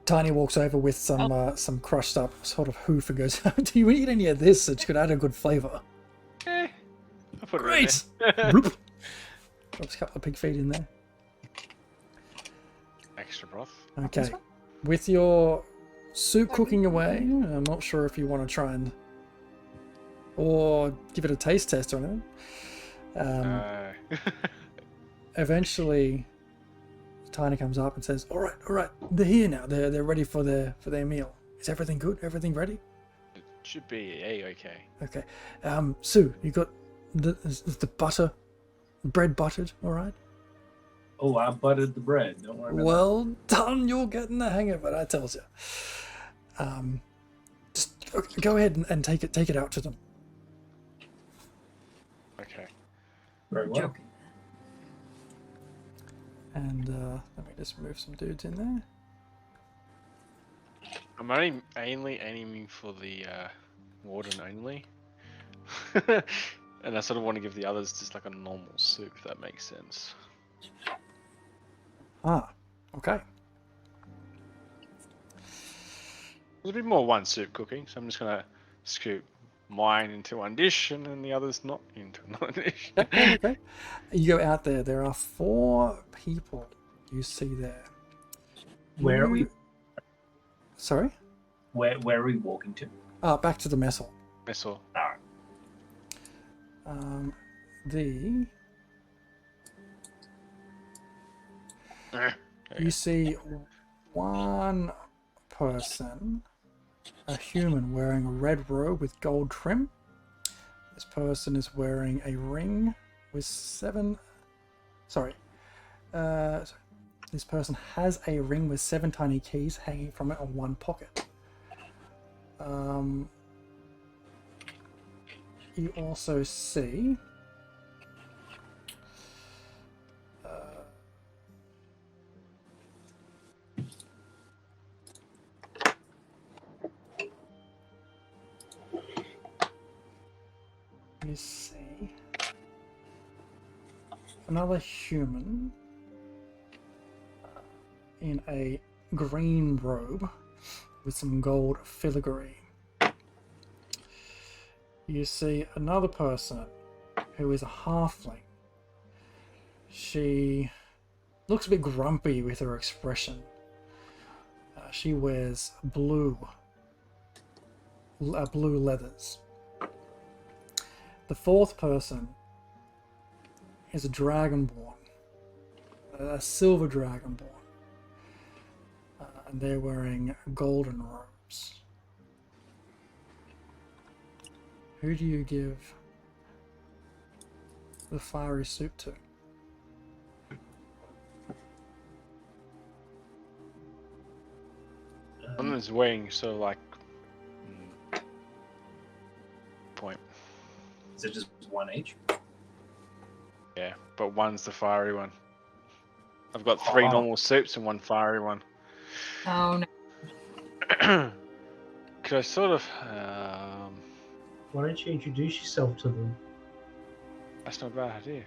Tiny walks over with some crushed up sort of hoof and goes, "Do you eat any of this? It could add a good flavour." I'll put Great. it in there. Bloop. Drops a couple of pig feet in there. Extra broth. Okay. With your soup cooking away, I'm not sure if you want to try and or give it a taste test or anything. Eventually, Tiny comes up and says, "All right, they're here now. They're ready for their meal. Is everything good? Everything ready?" It should be okay. Okay. Sue, you got the butter, bread buttered, all right? Oh, I buttered the bread. Don't worry about Well done. You're getting the hang of it. I tells you. Just go ahead and take it out to them. Okay. that. Very well. Joking. And let me just move some dudes in there. I'm only mainly aiming for the warden only. And I sort of want to give the others just like a normal soup, if that makes sense. Ah, okay. There's a bit more one soup cooking, so I'm just gonna scoop mine into one dish and then the others not into another dish. Okay. You go out there. There are 4 people you see there. Where are we? Sorry? Where are we walking to? Back to the mess hall. Missile. You see one person, a human, wearing a red robe with gold trim. This person is wearing a ring with 7... Sorry. This person has a ring with 7 tiny keys hanging from it on one pocket. You also see... you see another human in a green robe with some gold filigree. You see another person who is a halfling. She looks a bit grumpy with her expression. She wears blue leathers. The 4th person is a dragonborn, a silver dragonborn, and they're wearing golden robes. Who do you give the fiery soup to? one's wearing sort of like point. Is it just one each? Yeah, but one's the fiery one. I've got 3 normal suits and 1 fiery one. Oh no. Could I sort of? Why don't you introduce yourself to them? That's not a bad idea.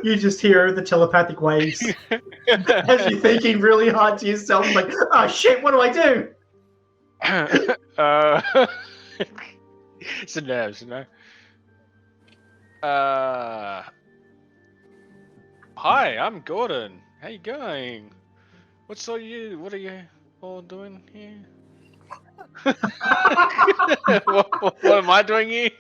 You just hear the telepathic waves as you're thinking really hard to yourself, like, oh shit, what do I do? It's the nerves, you know. Hi, I'm Gordon. How you going? What are you all doing here? what am I doing here?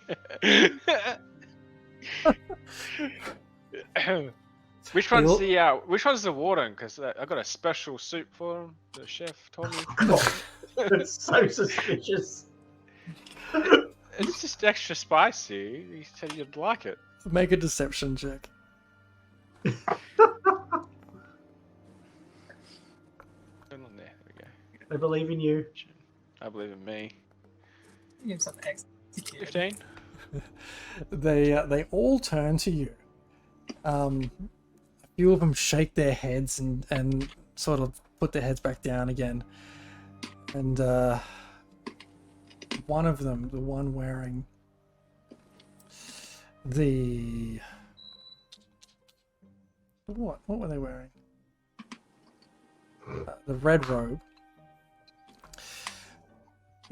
Which one's the warden? Because I got a special soup for him. The chef told me. It's so suspicious. It's just extra spicy. He said you'd like it. Make a deception check. Turn on there. There we go. I believe in you. I believe in me. Give yourself an X. 15. They all turn to you. A few of them shake their heads and sort of put their heads back down again. And one of them, the one wearing the... What were they wearing? The red robe.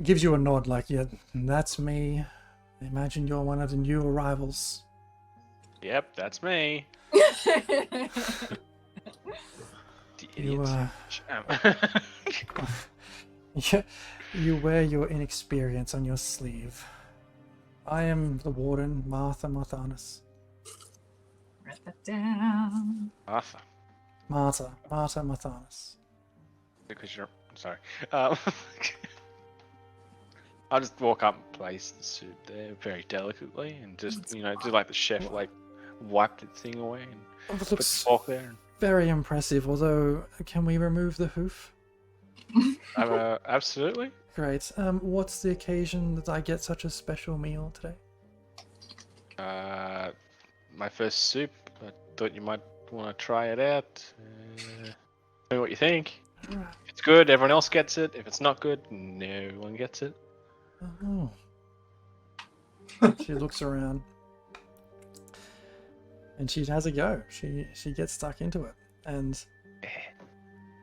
Gives you a nod like, yeah, that's me. I imagine you're one of the new arrivals. Yep, that's me. You, you wear your inexperience on your sleeve. I am the warden, Martha Marthanus. Write that down. Martha. Martha Marthanus. Because you're sorry. I'll just walk up and place the soup there very delicately and just, do like the chef, like wipe the thing away and put the fork there. Very impressive, although can we remove the hoof? Absolutely. Great. What's the occasion that I get such a special meal today? My first soup. I thought you might want to try it out. Tell me what you think. Right. If it's good, everyone else gets it. If it's not good, no one gets it. Oh. She looks around. And she has a go. She gets stuck into it. And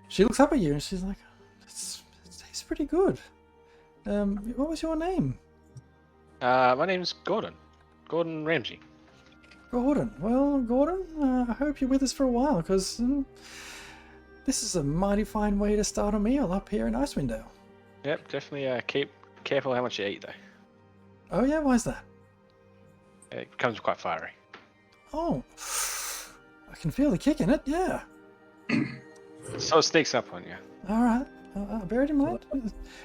she looks up at you and she's like, it tastes pretty good. What was your name? My name's Gordon. Gordon Ramsay. Gordon. Well, Gordon, I hope you're with us for a while, because this is a mighty fine way to start a meal up here in Icewind Dale. Yep, definitely keep careful how much you eat, though. Oh, yeah? Why's that? It becomes quite fiery. Oh, I can feel the kick in it, yeah. So it sneaks up on you. All right. I bear it in mind.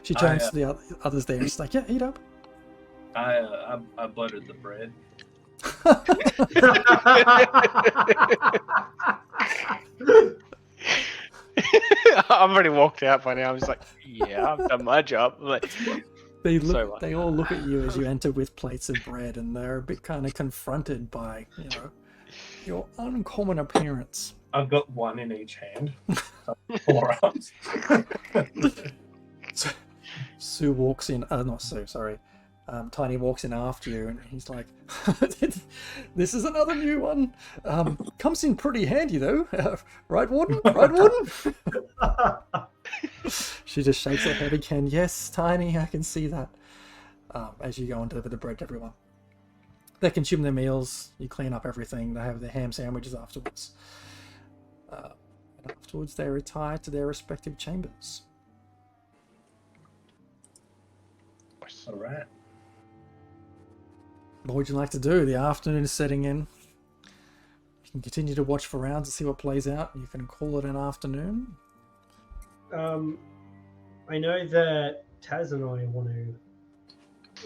She turns to the others there and she's like, yeah, eat up. I buttered the bread. I've already walked out by now. I'm just like, yeah, I've done my job. I'm like, they all look at you as you enter with plates of bread, and they're a bit kind of confronted by, your uncommon appearance. I've got one in each hand. 4 arms. Sue walks in. Not Sue, sorry. Tiny walks in after you, and he's like, "This is another new one. Comes in pretty handy though, right, Warden? Right, Warden?" She just shakes her head again. Yes, Tiny, I can see that. As you go and deliver the bread to everyone, they consume their meals. You clean up everything. They have their ham sandwiches afterwards. And afterwards, they retire to their respective chambers. All right. What would you like to do? The afternoon is setting in. You can continue to watch for rounds and see what plays out. You can call it an afternoon. I know that Taz and I want to,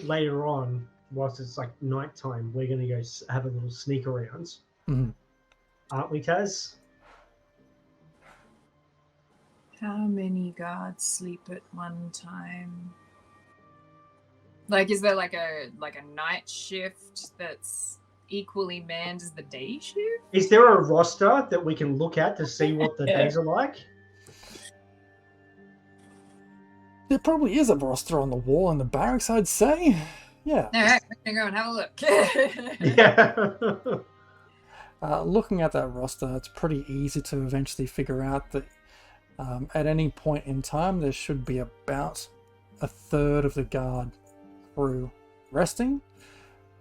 later on, whilst it's like nighttime, we're going to go have a little sneak around. Mm-hmm. Aren't we, Taz? How many guards sleep at one time? Like, is there like a night shift that's equally manned as the day shift? Is there a roster that we can look at to see what the days are like? There probably is a roster on the wall in the barracks, I'd say. Yeah. All right, we're gonna go and have a look. Yeah. Looking at that roster, it's pretty easy to eventually figure out that at any point in time, there should be about a third of the guard crew resting,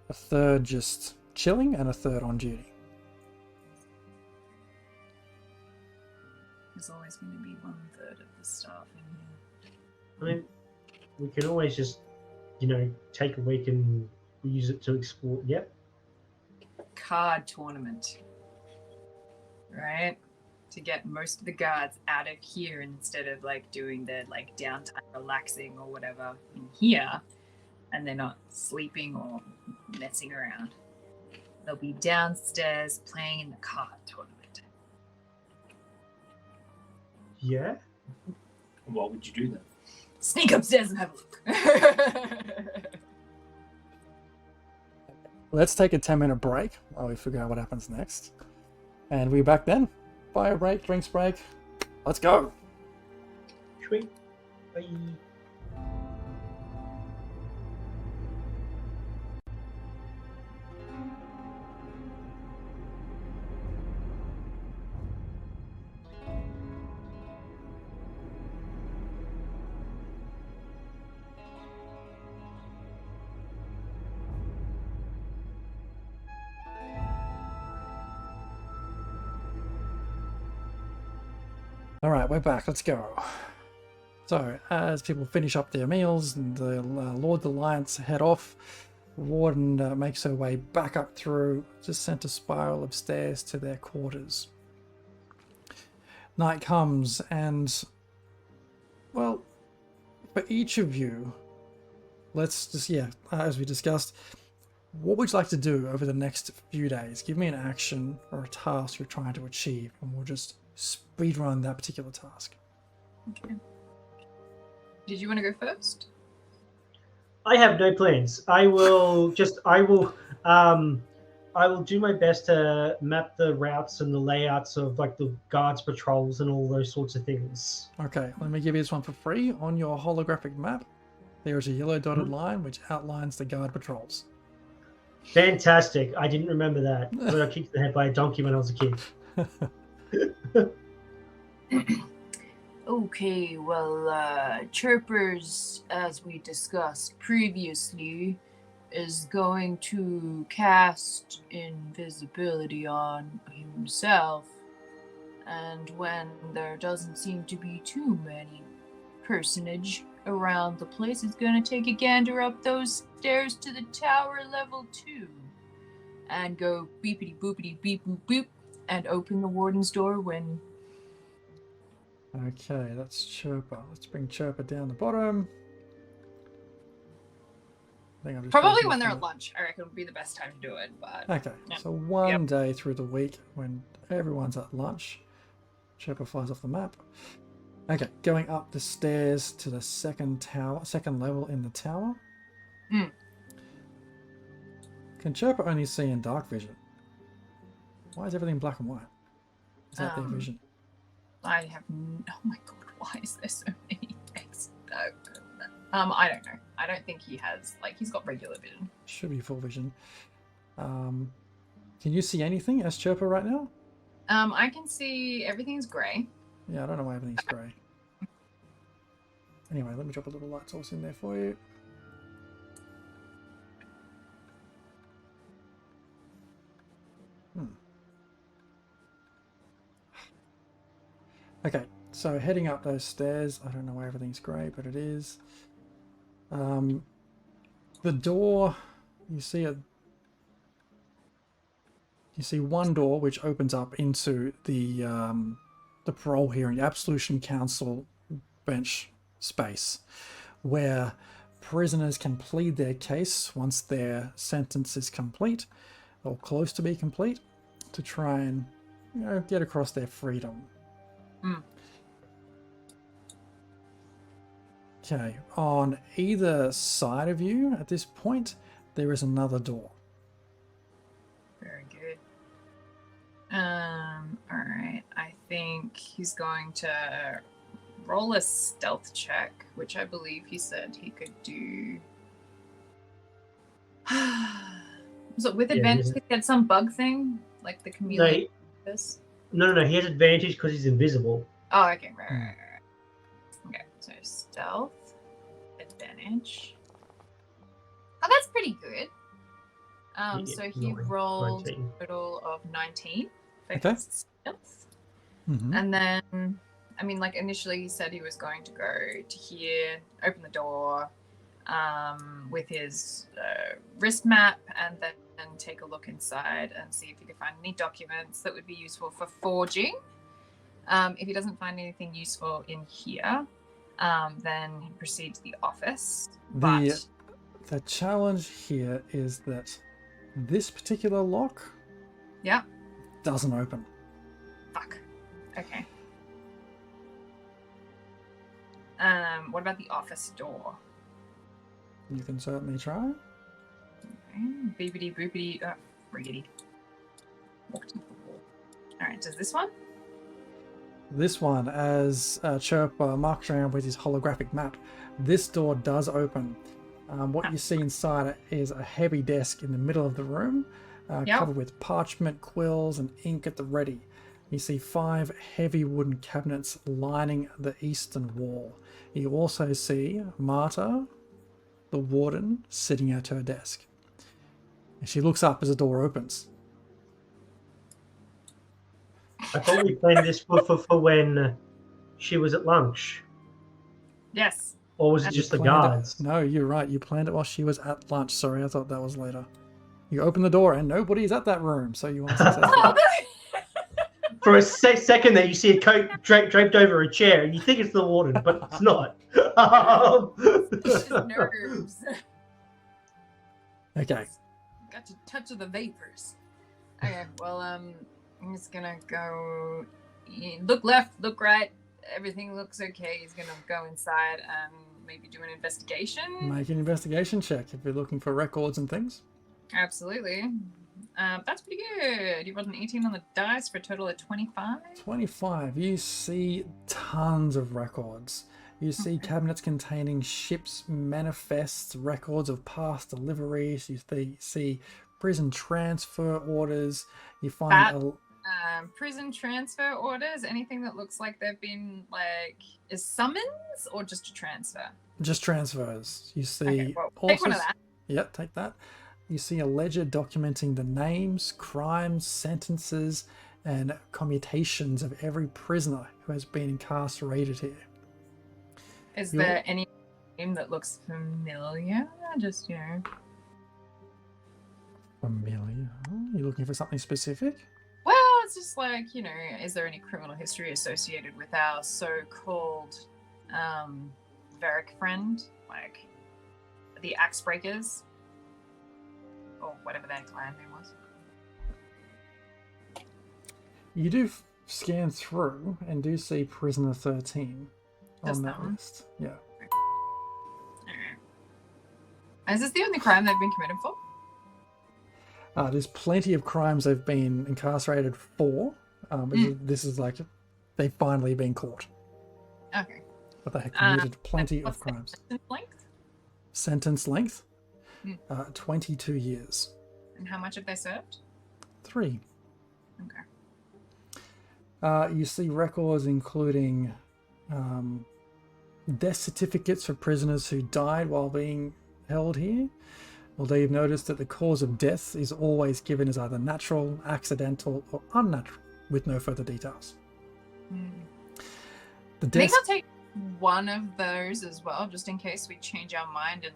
a third just chilling, and a third on duty. There's always going to be 1/3 of the staff in here. I mean, we can always just, take a week and use it to explore. Yep. Card tournament, right? To get most of the guards out of here instead of like doing their like downtime relaxing or whatever in here, and they're not sleeping or messing around. They'll be downstairs playing in the card tournament. Yeah. What would you do then? Sneak upstairs and have a look. Let's take a 10-minute break while we figure out what happens next. And we'll be back then. Fire break, drinks break. Let's go. Sweet. Bye. Alright, we're back. Let's go. So, as people finish up their meals and the Lord of the Lions head off, Warden makes her way back up through the center spiral of stairs to their quarters. Night comes and, well, for each of you, let's just, as we discussed, what would you like to do over the next few days? Give me an action or a task you're trying to achieve, and we'll just speed run that particular task. Okay. Did you want to go first? I have no plans. I will do my best to map the routes and the layouts of like the guards patrols and all those sorts of things. Okay, let me give you this one for free. On your holographic map, there is a yellow dotted line which outlines the guard patrols. Fantastic. I didn't remember that. I got kicked in the head by a donkey when I was a kid. Okay, well, Chirpers, as we discussed previously, is going to cast invisibility on himself, and when there doesn't seem to be too many personage around the place, he's going to take a gander up those stairs to the tower level 2 and go beepity boopity beep boop boop and open the warden's door when... Okay, that's Chirper. Let's bring Chirper down the bottom. I think I'll just Probably go when they're through at lunch. I reckon would be the best time to do it. But Okay, yeah. so one day through the week when everyone's at lunch, Chirper flies off the map. Okay, going up the stairs to the second level in the tower. Mm. Can Chirper only see in dark vision? Why is everything black and white? Is that their vision? I have oh my god, why is there so many things? I don't know. I don't think he has, like, he's got regular vision. Should be full vision. Can you see anything as Chirper right now? I can see everything's grey. Yeah, I don't know why everything's grey. Anyway, let me drop a little light source in there for you. Okay, so heading up those stairs, I don't know why everything's grey, but it is. The door, you see one door which opens up into the parole hearing, Absolution Council bench space, where prisoners can plead their case once their sentence is complete, or close to be complete, to try and, get across their freedom. Okay, on either side of you at this point, there is another door. Very good. Alright. I think he's going to roll a stealth check, which I believe he said he could do. So with Yeah, advantage yeah. to get some bug thing? Like the chameleon? This? No. He has advantage because he's invisible. Oh, okay. Right. Okay, so stealth, advantage. Oh, that's pretty good. Yeah, So he 9, rolled 19. a total of 19 for Okay. his stealth. Mm-hmm. And then, I mean, like initially he said he was going to go to here, open the door with his wrist map, and then take a look inside and see if he could find any documents that would be useful for forging. If he doesn't find anything useful in here, then he proceed to the office. The challenge here is that this particular lock Yeah. doesn't open. Fuck. Okay. What about the office door? You can certainly try. Okay. Beepity boopity. Riggedy. Walked into the wall. Alright, does this one? This one, as Chirp marks around with his holographic map, this door does open. What you see inside it is a heavy desk in the middle of the room, covered with parchment, quills, and ink at the ready. You see 5 heavy wooden cabinets lining the eastern wall. You also see Marta, the warden, sitting at her desk. And she looks up as the door opens. I thought we planned this for when she was at lunch. Yes. Or was it just the Planned it. guards? No, you're right. You planned it while she was at lunch. Sorry, I thought that was later. You open the door and nobody's at that room, so you aren't successful. For a second there, you see a coat draped over a chair, and you think it's the warden, but it's not. Just nerves. Okay. Got to touch of the vapors. Okay, well, I'm just gonna go. Look left, look right. Everything looks okay. He's gonna go inside and maybe do an investigation. Make an investigation check if you're looking for records and things. Absolutely. That's pretty good. You rolled an 18 on the dice for a total of 25. 25. You see tons of records. You see cabinets containing ships' manifests, records of past deliveries. You see prison transfer orders. You find Prison transfer orders. Anything that looks like they've been is summons or just a transfer? just transfers. You see. Okay, well, take one of that. Yep, take that. You see a ledger documenting the names, crimes, sentences, and commutations of every prisoner who has been incarcerated here. Is there any name that looks familiar? Just, Familiar? You looking for something specific? Well, it's just is there any criminal history associated with our so-called Varric friend? Like the Axe Breakers? Or whatever their clan name was. You do scan through and do see Prisoner 13 Just on that that one? list. Yeah. Alright. Is this the only crime they've been committed for? There's plenty of crimes they've been incarcerated for. But this is like they've finally been caught. Okay. But they have committed plenty What's of crimes. the length? Sentence length? 22 years. And how much have they served? 3. Okay. You see records including death certificates for prisoners who died while being held here. Although you've noticed that the cause of death is always given as either natural, accidental, or unnatural, with no further details. The I think death. I'll take one of those as well, just in case we change our mind and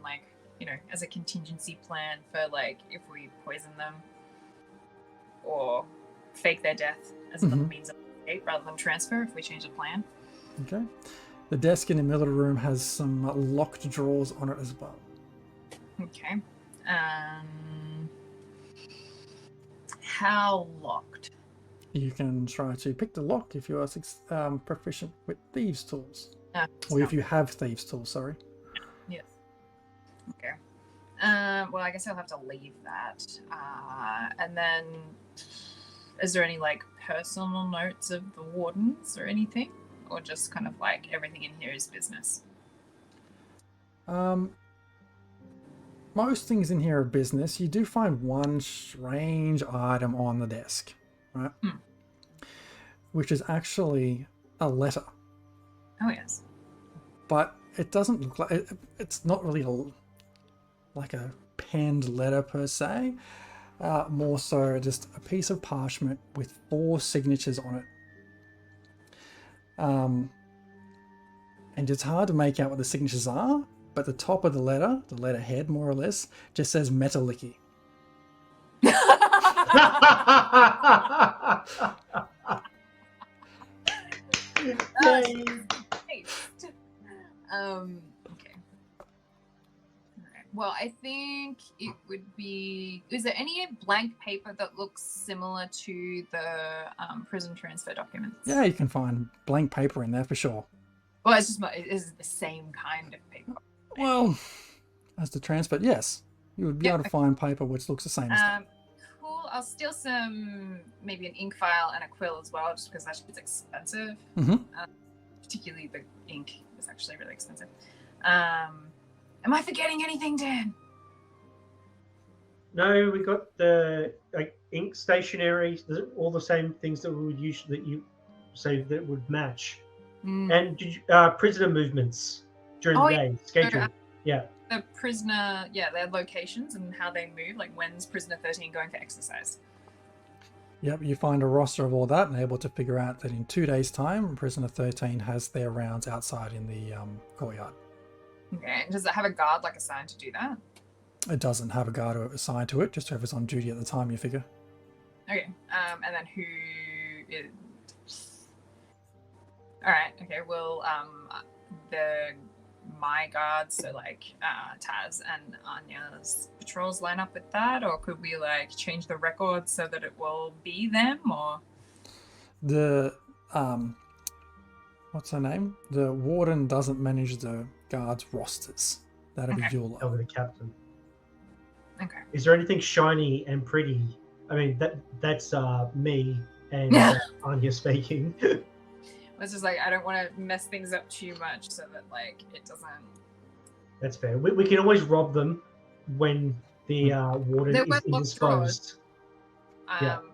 as a contingency plan for if we poison them or fake their death as another means of escape rather than transfer if we change the plan. Okay. The desk in the middle of the room has some locked drawers on it as well. Okay. How locked? You can try to pick the lock if you are proficient with thieves' tools. Or if you have thieves' tools, sorry. Yes. Okay. Well, I guess I'll have to leave that. And then, is there any like personal notes of the wardens or anything, or just kind of like everything in here is business? Most things in here are business. You do find one strange item on the desk, right? Which is actually a letter. Oh yes. But it doesn't look like it's not really like a penned letter per se. More so just a piece of parchment with 4 signatures on it. And it's hard to make out what the signatures are, but the top of the letterhead more or less, just says Metalicky. Yay. Okay. Alright. Well, I think it would be. Is there any blank paper that looks similar to the prison transfer documents? Yeah, you can find blank paper in there for sure. Well, it's just is the same kind of paper. Well, as the transfer, yes, you would be able to find paper which looks the same as that. Cool. I'll steal maybe an ink file and a quill as well, just because that shit's expensive. Particularly the ink is actually really expensive. Am I forgetting anything, Dan? No, we got the ink stationery, all the same things that we would use that you say that would match. And prisoner movements during the day, schedule. The prisoner, their locations and how they move, like when's prisoner 13 going for exercise? Yep, you find a roster of all that and able to figure out that in 2 days' time, prisoner 13 has their rounds outside in the courtyard. Okay, does it have a guard like assigned to do that? It doesn't have a guard assigned to it, just whoever's on duty at the time, you figure. Okay, and then who is... Alright, okay, well, my guards, so like Taz and Anya's patrols line up with that, or could we like change the record so that it will be them, or the what's her name? The warden doesn't manage the guards' rosters. That'd be Eula. Over the captain. Okay. Is there anything shiny and pretty? I mean, that's me and Anya speaking. It's just like I don't want to mess things up too much so that like it doesn't. That's fair. We can always rob them when the warden is indisposed. I'm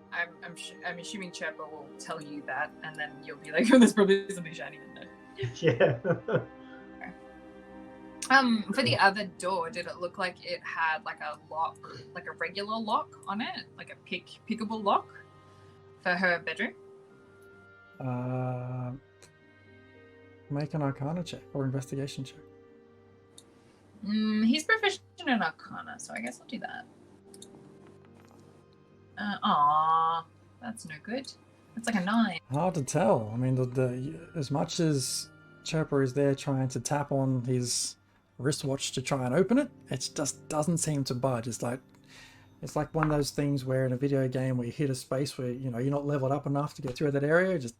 assuming Chepper will tell you that, and then you'll be like, "Oh, there's probably something shiny in there." Yeah. Okay. For the other door, did it look like it had like a lock, like a regular lock on it, like a pickable lock for her bedroom? Make an Arcana check or investigation check. He's proficient in Arcana, so I guess I'll do that. That's no good. That's like a 9. Hard to tell. I mean, the as much as Chopper is there trying to tap on his wristwatch to try and open it, it just doesn't seem to budge. It's like one of those things where in a video game where you hit a space where you're not leveled up enough to get through that area. Just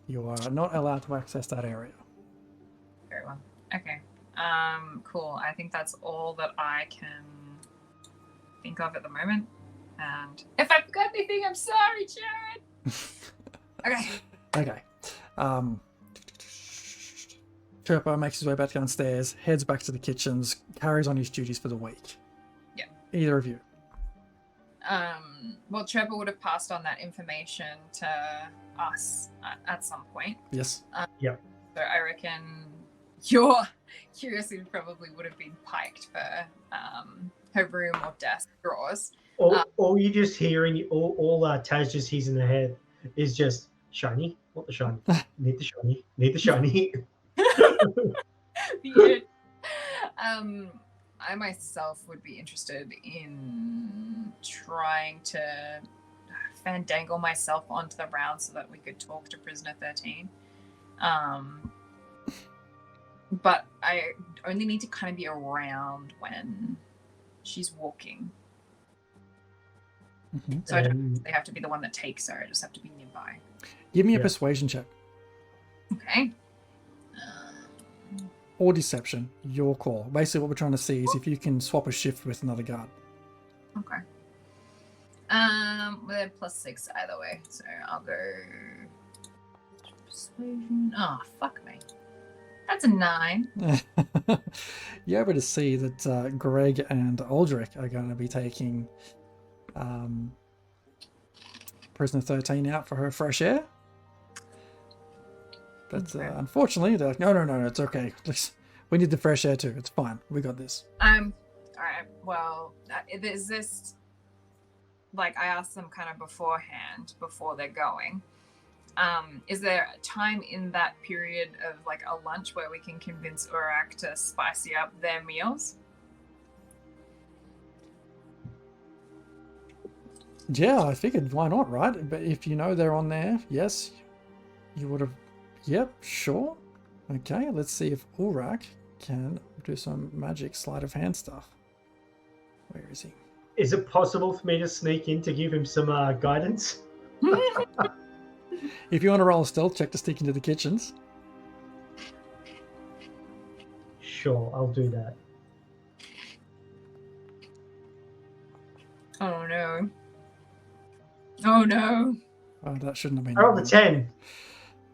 you are not allowed to access that area. Very well. Okay. Cool. I think that's all that I can think of at the moment. And if I forgot anything, I'm sorry, Jared. Okay. Chirpa makes his way back downstairs, heads back to the kitchens, carries on his duties for the week. Yeah. Either of you. Well, Trevor would have passed on that information to us at some point. Yes. Yeah. So I reckon your curiosity probably would have been piked for her room or desk drawers. All you just hearing, all Taz just hears in the head is just shiny. What the shiny? Need the shiny. Need the shiny. I myself would be interested in trying to fandangle myself onto the round so that we could talk to prisoner 13. But I only need to kind of be around when she's walking. Mm-hmm. So I don't really have to be the one that takes her. I just have to be nearby. Give me a persuasion check. Okay. or deception, your call. Basically, what we're trying to see is if you can swap a shift with another guard. Okay. With +6 either way, so I'll go. Persuasion. Oh, fuck me. That's a 9. You're able to see that Greg and Aldrich are going to be taking Prisoner 13 out for her fresh air. But Okay. unfortunately, they're like, no, it's okay. We need the fresh air too. It's fine. We got this. All right. Well, is this like I asked them kind of beforehand before they're going? Is there a time in that period of like a lunch where we can convince Urak to spicy up their meals? Yeah, I figured why not, right? But if you know they're on there, yes, you would have. Yep, sure. Okay, let's see if Urak can do some magic sleight of hand stuff. Where is he? Is it possible for me to sneak in to give him some guidance? If you want to roll a stealth check to sneak into the kitchens. Sure, I'll do that. Oh no. Oh no. Oh, that shouldn't have been. I rolled a 10.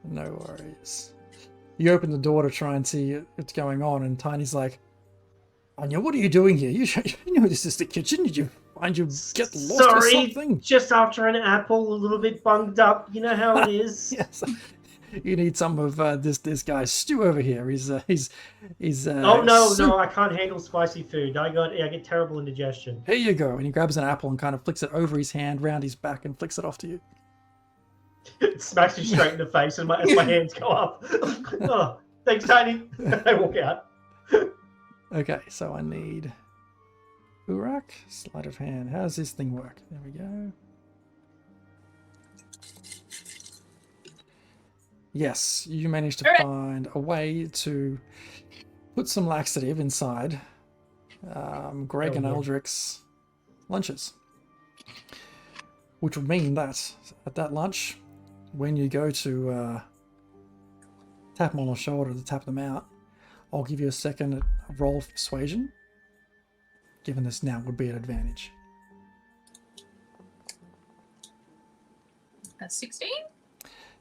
No worries. You open the door to try and see what's going on, and Tiny's like, Anya, what are you doing here? You know this is the kitchen. Did you find you get lost or Sorry, something? just after an apple, a little bit bunged up. You know how it is. Yes. You need some of this guy's stew over here. He's Oh no, I can't handle spicy food. I get terrible indigestion. Here you go. And he grabs an apple and kind of flicks it over his hand, round his back, and flicks it off to you. It smacks you straight in the face as my hands go up. Oh, thanks, Tiny. I walk out. Okay, so I need Urak, sleight of hand. How does this thing work? There we go. Yes, you managed to find a way to put some laxative inside Greg and Aldrich's lunches. Which would mean that at that lunch, when you go to tap them on the shoulder to tap them out, I'll give you a second roll of persuasion, given this now would be an advantage. 16?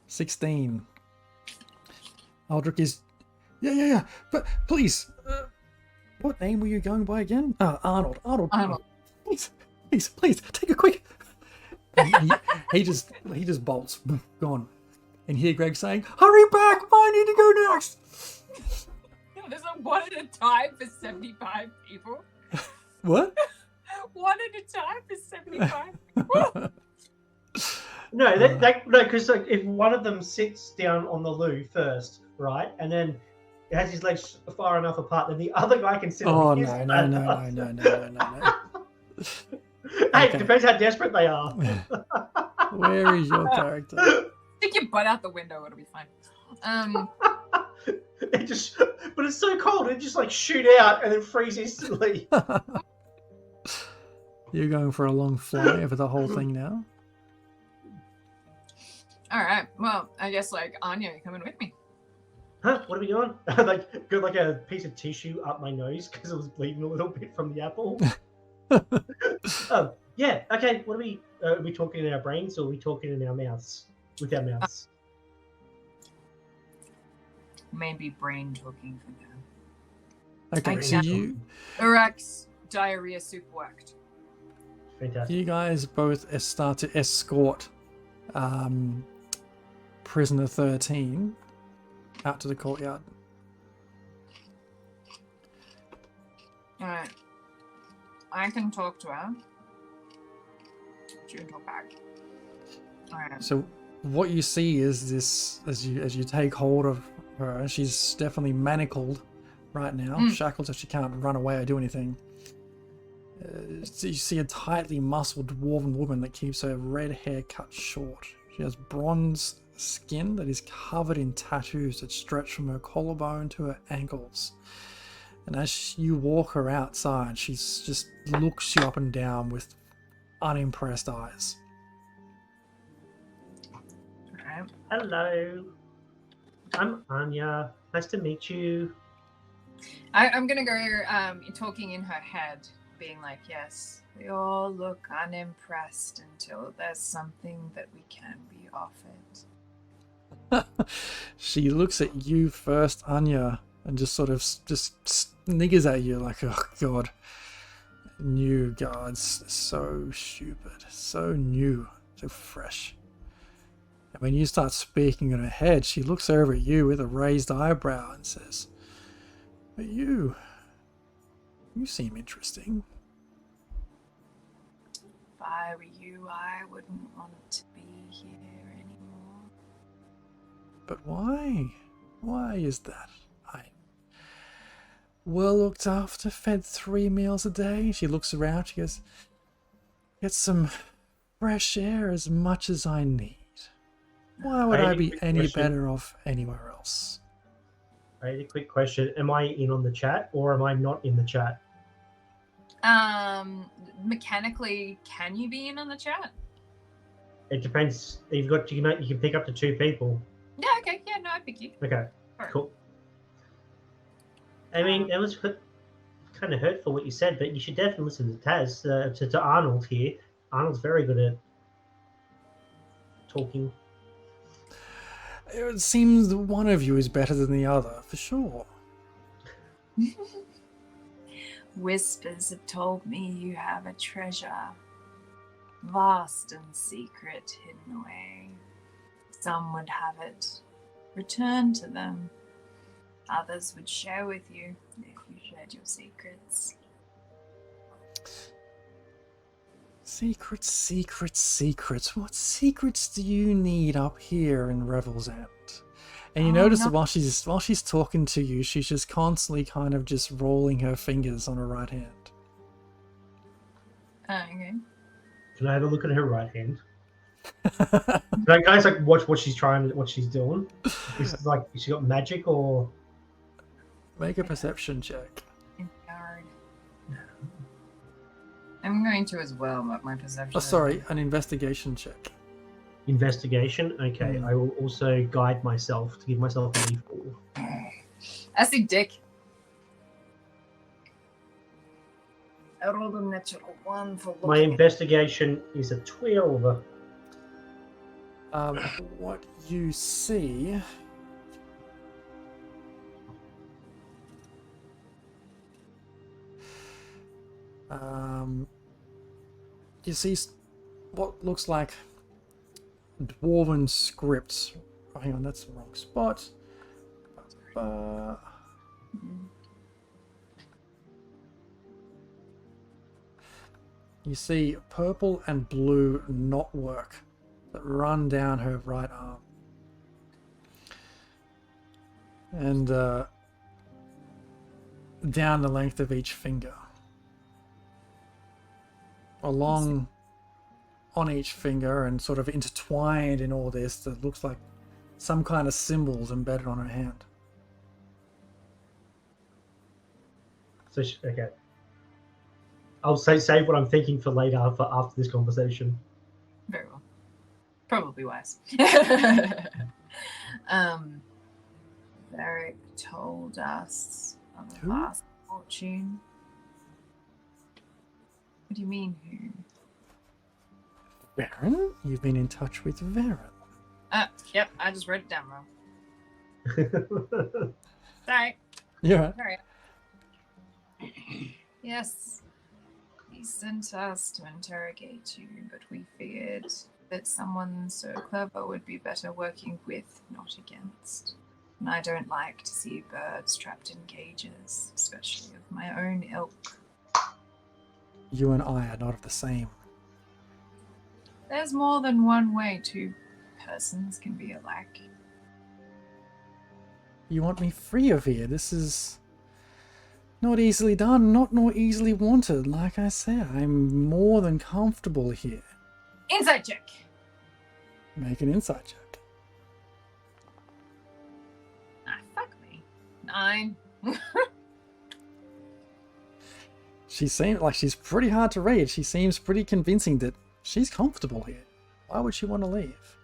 16. Aldrich is... Yeah. But please, what name were you going by again? Arnold. Arnold. Please, take a quick... he just bolts. Gone. And hear Greg saying, hurry back, I need to go next. There's a one at a time for 75 people. What? One at a time for 75. No, no, because like, if one of them sits down on the loo first, right, and then it has his legs far enough apart, then the other guy can sit on his no. Hey, Okay. it depends how desperate they are. Where is your character? Stick your butt out the window, it'll be fine. But it's so cold, it just like shoot out and then freeze instantly. You're going for a long fly over the whole thing now? Alright, well, I guess like Anya, you're coming with me. Huh? What are we doing? Like, got like a piece of tissue up my nose because it was bleeding a little bit from the apple. Yeah. Okay. What are we talking in our brains or are we talking in our mouths? With our mouths. Maybe brain talking for now. Okay, I so know. Urak's diarrhea soup worked. Fantastic. you guys both start to escort Prisoner 13 out to the courtyard. Alright. I can talk to her. You can talk back. Alright. So what you see is this, as you take hold of her, she's definitely manacled right now, shackled so she can't run away or do anything. So you see a tightly muscled dwarven woman that keeps her red hair cut short. She has bronze skin that is covered in tattoos that stretch from her collarbone to her ankles. And as you walk her outside, she just looks you up and down with unimpressed eyes. Alright. Hello. I'm Anya. Nice to meet you. I'm gonna go talking in her head, being like, yes, we all look unimpressed until there's something that we can be offered. She looks at you first, Anya, and just sort of just sniggers at you like, oh god, new guards, so stupid, so new, so fresh. And when you start speaking in her head, she looks over at you with a raised eyebrow and says, but you seem interesting. If I were you, I wouldn't want to be here anymore. But why? Why is that? I'm well looked after, fed 3 meals a day. She looks around, she goes, get some fresh air as much as I need. Why would I be any better off anywhere else? I had a quick question. Am I in on the chat or am I not in the chat? Mechanically, can you be in on the chat? It depends. You can pick up to 2 people. Yeah, okay. Yeah, no, I pick you. Okay, Alright. cool. I mean, it was kind of hurtful what you said, but you should definitely listen to Taz, to Arnold here. Arnold's very good at talking. It seems that one of you is better than the other, for sure. Whispers have told me you have a treasure, vast and secret, hidden away. Some would have it returned to them. Others would share with you if you shared your secrets. Secrets, secrets, secrets. What secrets do you need up here in Revel's End? And you notice that while she's talking to you, she's just constantly kind of just rolling her fingers on her right hand. Okay. Can I have a look at her right hand? Can I guys like watch what she's doing? Is it like she got magic or? Make a perception check. Yard. I'm going to as well, but my perception. Oh, sorry, an investigation check. Investigation. Okay, I will also guide myself to give myself an E4. I see Dick. I rolled a natural 1 for looking My investigation is a 12. What you see you see what looks like dwarven script. Oh, hang on, that's the wrong spot. You see purple and blue knotwork that run down her right arm. And down the length of each finger. Along on each finger and sort of intertwined in all this that looks like some kind of symbols embedded on her hand. So okay, I'll save what I'm thinking for later for after this conversation. Very well. Probably wise. Varric told us of a Who? vast fortune. What do you mean, who? Varen? You've been in touch with Varen. Yep, I just wrote it down wrong. Sorry. Yeah. Sorry. Yes. He sent us to interrogate you, but we figured that someone so clever would be better working with, not against. And I don't like to see birds trapped in cages, especially of my own ilk. You and I are not of the same. There's more than one way 2 persons can be alike. You want me free of here? This is not easily done, not nor easily wanted. Like I said, I'm more than comfortable here. Insight check! Make an insight check. Ah, fuck me. 9. She seems like she's pretty hard to read. She seems pretty convincing that she's comfortable here. Why would she want to leave?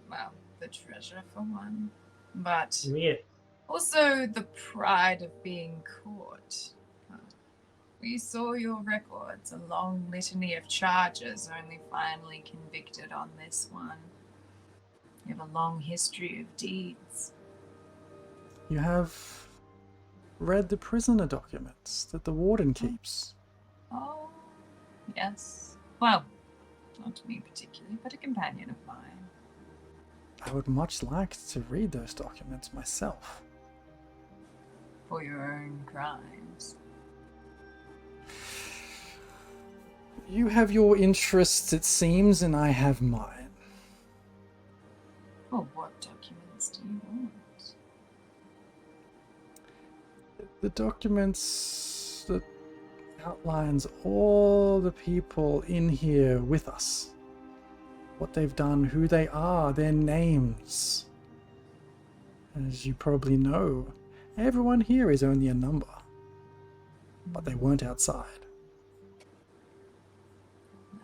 Well, the treasure for one. but Yeah. also the pride of being caught. We saw your records, a long litany of charges, only finally convicted on this one. You have a long history of deeds. You have read the prisoner documents that the warden keeps. Oh, yes. Well, not me particularly, but a companion of mine. I would much like to read those documents myself. For your own crimes. You have your interests, it seems, and I have mine. Oh, what documents do you want? The documents that outlines all the people in here with us. What they've done, who they are, their names. As you probably know, everyone here is only a number. But they weren't outside.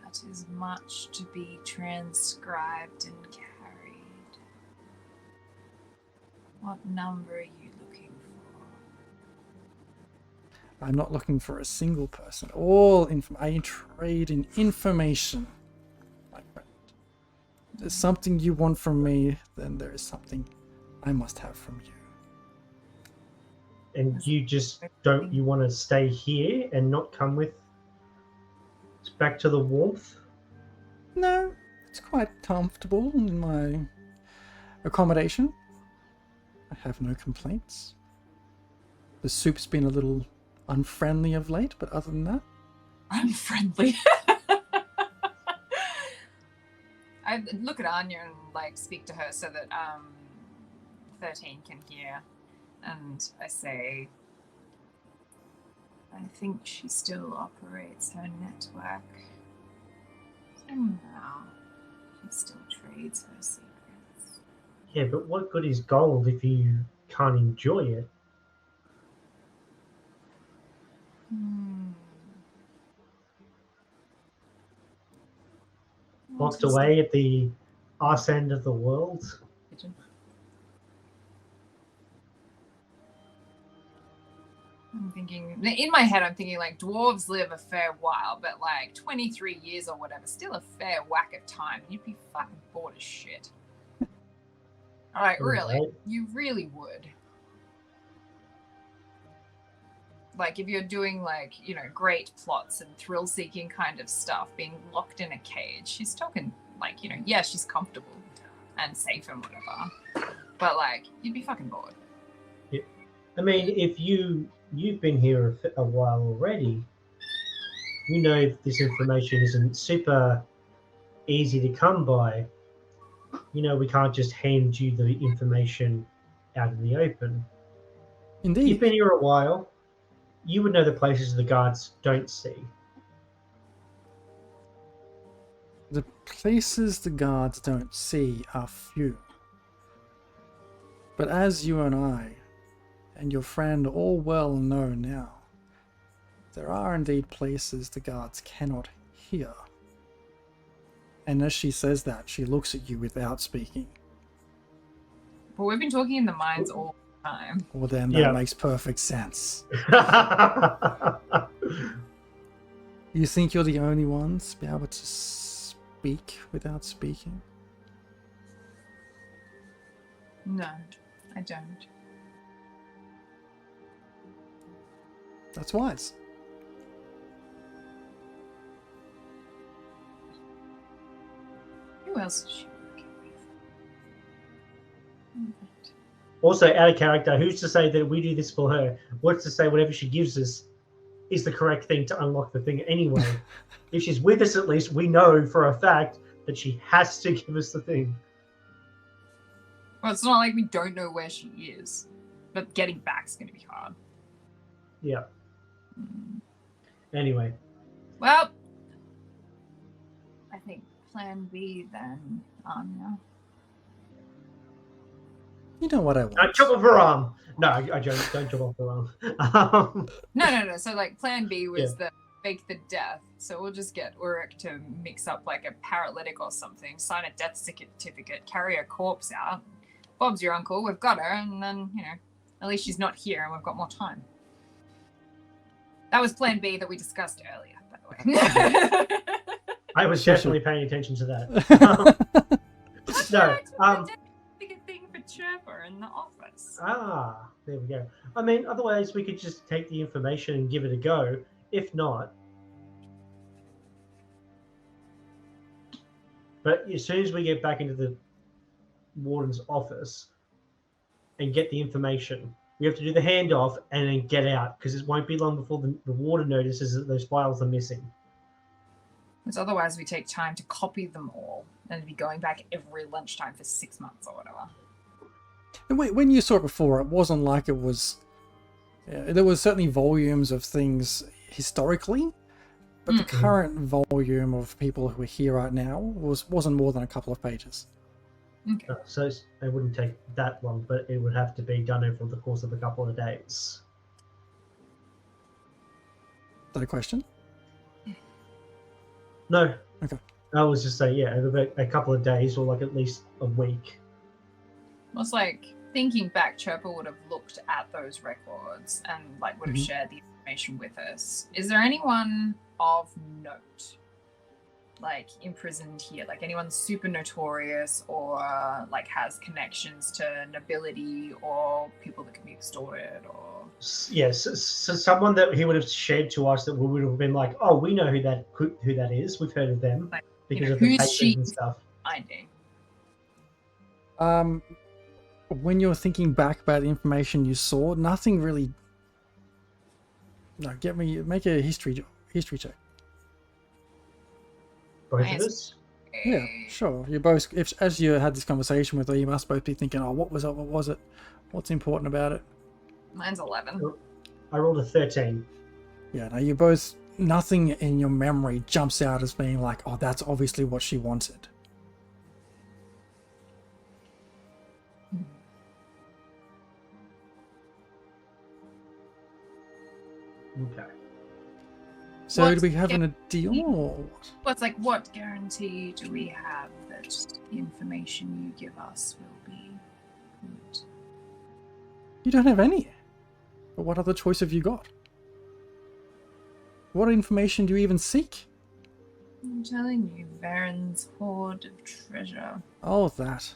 That is much to be transcribed and carried. What number are you looking for? I'm not looking for a single person. I trade in information, my friend. If there's something you want from me, then there is something I must have from you. And you just don't, you want to stay here and not come with us back to the warmth? No, it's quite comfortable in my accommodation. I have no complaints. The soup's been a little unfriendly of late, but other than that... Unfriendly. I look at Anya and like speak to her so that 13 can hear, and I say, I think she still operates her network. Somehow, she still trades her secrets. Yeah, but what good is gold if you can't enjoy it? Locked away at the arse end of the world? I'm thinking, in my head, I'm thinking like dwarves live a fair while, but like 23 years or whatever, still a fair whack of time. You'd be fucking bored as shit. Alright, really? Right. You really would. Like, if you're doing, like, you know, great plots and thrill-seeking kind of stuff, being locked in a cage, she's talking, like, you know, yeah, she's comfortable and safe and whatever, but, like, you'd be fucking bored. Yeah. I mean, if you've been here a while already, you know this information isn't super easy to come by. You know, we can't just hand you the information out in the open. Indeed. You've been here a while. You would know the places the guards don't see. The places the guards don't see are few. But as you and I and your friend all well know now, there are indeed places the guards cannot hear. And as she says that, she looks at you without speaking. But we've been talking in the mines all the time. Well then, that makes perfect sense. You think you're the only ones to be able to speak without speaking? No, I don't. That's wise. Who else is she working with? Also, out of character, who's to say that we do this for her? What's to say whatever she gives us is the correct thing to unlock the thing anyway? If she's with us, at least we know for a fact that she has to give us the thing. Well, it's not like we don't know where she is, but getting back's going to be hard. Yeah. Anyway. Well, I think plan B then, Anya. You know what I want. Chop off her arm. No, I don't chop off her arm. No. So, like, plan B was the fake the death. So we'll just get Uruk to mix up, like, a paralytic or something, sign a death certificate, carry a corpse out. Bob's your uncle. We've got her, and then at least she's not here, and we've got more time. That was Plan B that we discussed earlier, by the way. I was Sure, definitely paying attention to that. No. Big a thing for Chirper in the office. There we go. I mean, otherwise we could just take the information and give it a go. If not, but as soon as we get back into the warden's office and get the information, we have to do the handoff and then get out, because it won't be long before the warden notices that those files are missing. Because otherwise we take time to copy them all and be going back every lunchtime for 6 months or whatever. And when you saw it before, it wasn't like it was... there was certainly volumes of things historically, but the current volume of people who are here right now wasn't more than a couple of pages. Okay. So it wouldn't take that long, but it would have to be done over the course of a couple of days. Is that a question? No. Okay. I was just saying, yeah, over a couple of days or like at least a week. Well, it's like thinking back, Chirper would have looked at those records and like would have shared the information with us. Is there anyone of note, like imprisoned here, like anyone super notorious or like has connections to nobility or people that can be extorted or? Yes, so someone that he would have shared to us that we would have been like, oh, we know who that is. We've heard of them Like, because of the who's papers she and stuff. finding? When you're thinking back about the information you saw, nothing really... No, make a history check. Both Nice. of us. Yeah, sure. You both, as you had this conversation with her, you must both be thinking, oh, what was it? What was it? What's important about it? Mine's 11. I rolled a 13. Yeah, no, you both... Nothing in your memory jumps out as being like, oh, that's obviously what she wanted. Okay. So What do we have if- a deal or what? Well, it's like, what guarantee do we have that the information you give us will be good? You don't have any. But what other choice have you got? What information do you even seek? I'm telling you, Baron's hoard of treasure. Oh, that.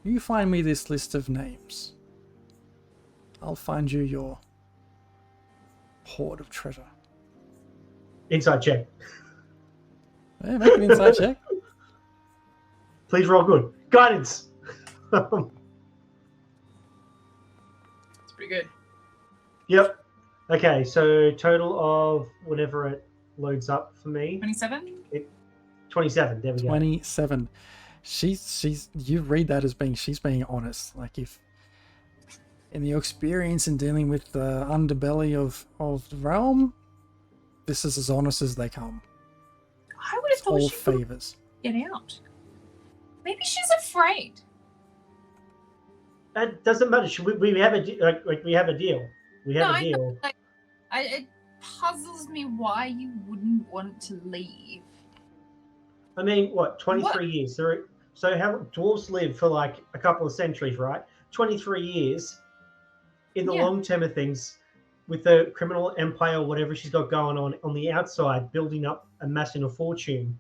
You find me this list of names. I'll find you your hoard of treasure. Inside check. Yeah, make an inside check. Please roll good. Guidance. It's pretty good. Yep. Okay, so total of whenever it loads up for me. 27? 27. There we go. 27. She's you read that as being she's being honest. Like if in your experience in dealing with the underbelly of the realm, this is as honest as they come. I would have It's thought all she would favors. get out. Maybe she's afraid. It doesn't matter. We have we have a deal. We have a deal. It puzzles me why you wouldn't want to leave. I mean, what? 23 years. So how dwarves live for like a couple of centuries, right? 23 years. In the long term of things, with the criminal empire or whatever she's got going on the outside, building up, amassing a fortune.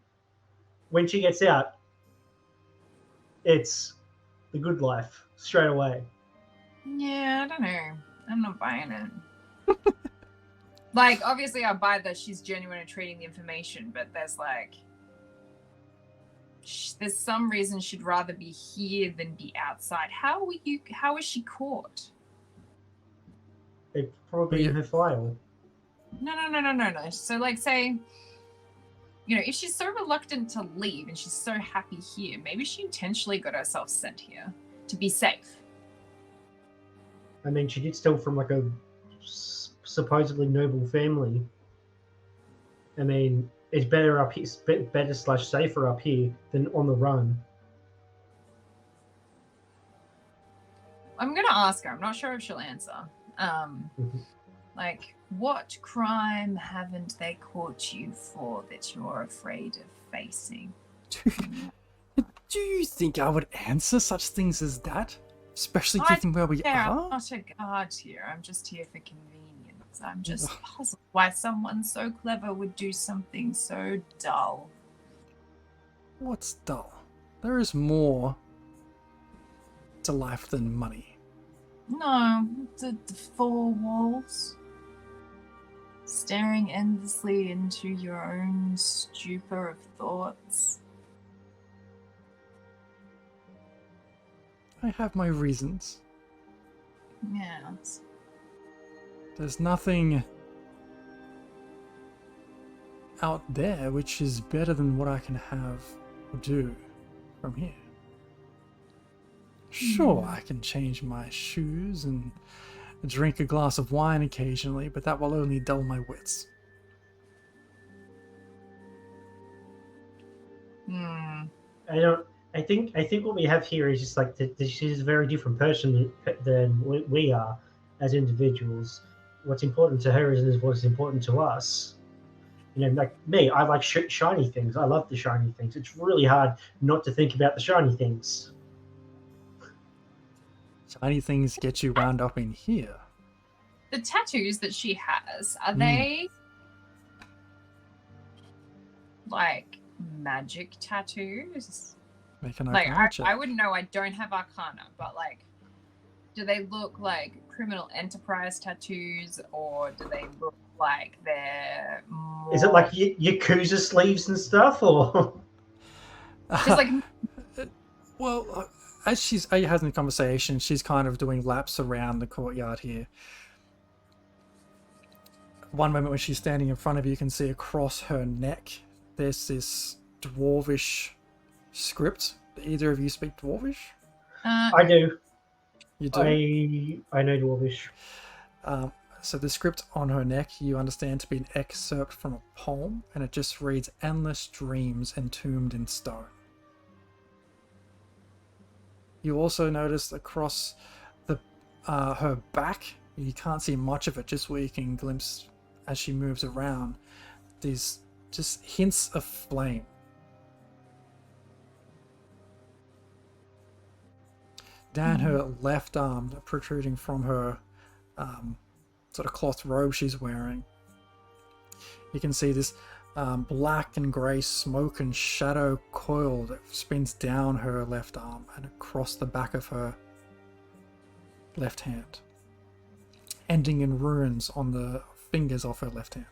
When she gets out, it's the good life straight away. Yeah, I don't know. I'm not buying it. Like, obviously I buy that she's genuine and treating the information, but there's like... there's some reason she'd rather be here than be outside. How is she caught? It's probably in her file. No. So, like, say, if she's so reluctant to leave and she's so happy here, maybe she intentionally got herself sent here to be safe. I mean, she did steal from like a supposedly noble family. I mean, it's better up here, better / safer up here than on the run. I'm gonna ask her. I'm not sure if she'll answer. Like, what crime haven't they caught you for that you're afraid of facing? Do you think I would answer such things as that? Especially I given where we I'm are? not a guard here. I'm just here for convenience. I'm just puzzled why someone so clever would do something so dull. What's dull? There is more to life than money. No, the four walls. Staring endlessly into your own stupor of thoughts. I have my reasons. Yes. There's nothing out there which is better than what I can have or do from here. Sure, I can change my shoes and drink a glass of wine occasionally, but that will only dull my wits. I think what we have here is just like she's a very different person than we are as individuals. What's important to her is what's important to us. You know, like me, I like shiny things. I love the shiny things. It's really hard not to think about the shiny things. Shiny things get you wound up in here. The tattoos that she has, are they like magic tattoos? Make an Like, arcana check. I wouldn't know, I don't have Arcana, but like, do they look like criminal enterprise tattoos, or do they look like they're more... Is it like Yakuza sleeves and stuff, or? Just like... Well, as she's having a conversation, she's kind of doing laps around the courtyard here. One moment when she's standing in front of you, you can see across her neck, there's this dwarvish script. Do either of you speak dwarvish? I do. You do? I know dwarvish. So the script on her neck you understand to be an excerpt from a poem, and it just reads, "Endless dreams entombed in stone." You also notice across the her back, you can't see much of it, just where you can glimpse as she moves around, these just hints of flame. Down her left arm, protruding from her sort of cloth robe she's wearing, you can see this black and grey smoke and shadow coil that spins down her left arm and across the back of her left hand, ending in runes on the fingers of her left hand.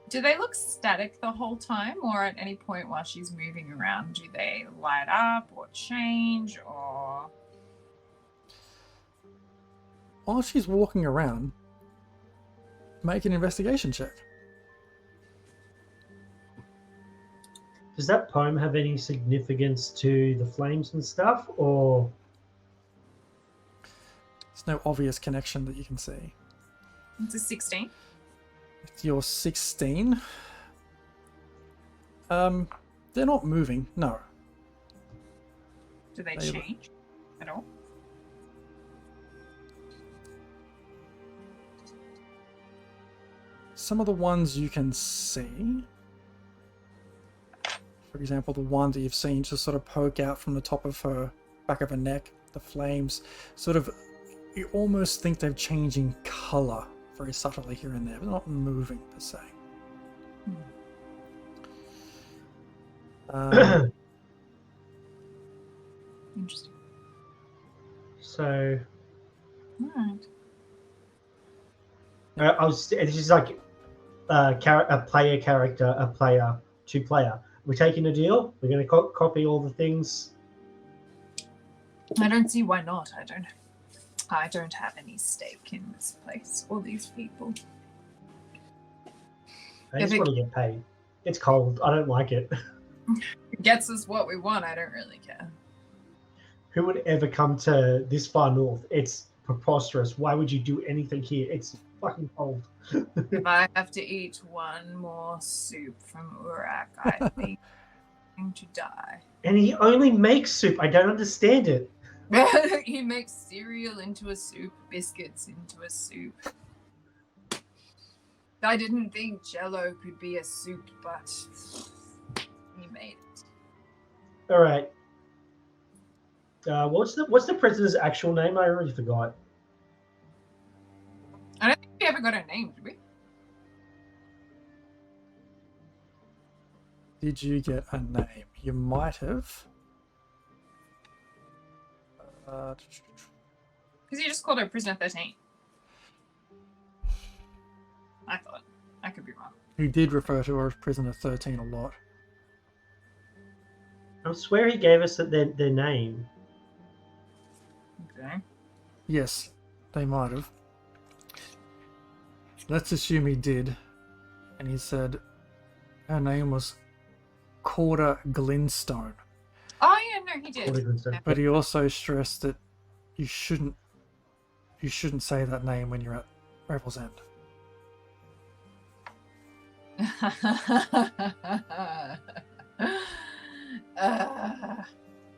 Do they look static the whole time, or at any point while she's moving around, do they light up or change, or... While she's walking around, make an investigation check. Does that poem have any significance to the flames and stuff, or? There's no obvious connection that you can see. It's a 16. With your 16, they're not moving, no. Do they change at all? Some of the ones you can see, for example, the one that you've seen just sort of poke out from the top of her, back of her neck, the flames, sort of, you almost think they're changing colour very subtly here and there, but not moving per se. Interesting. So, Alright. this is like a player character, a player, two player. We're taking a deal. We're going to copy all the things. I don't see why not. I don't have any stake in this place or these people. I just want to get paid. It's cold. I don't like it. It gets us what we want. I don't really care. Who would ever come to this far north? It's preposterous. Why would you do anything here? It's fucking cold. If I have to eat one more soup from Urak, I think I'm going to die. And he only makes soup. I don't understand it. He makes cereal into a soup, biscuits into a soup. I didn't think Jello could be a soup, but You made it. All right. What's the prisoner's actual name? I already forgot. I don't think we ever got her name, did we? Did you get a name? You might have. Because you just called her Prisoner 13. I thought. I could be wrong. He did refer to her as Prisoner 13 a lot. I swear he gave us their name. Okay. Yes, they might have. Let's assume he did. And he said her name was Corda Glinstone. Oh yeah, no, he did. But he also stressed that you shouldn't say that name when you're at Revel's End.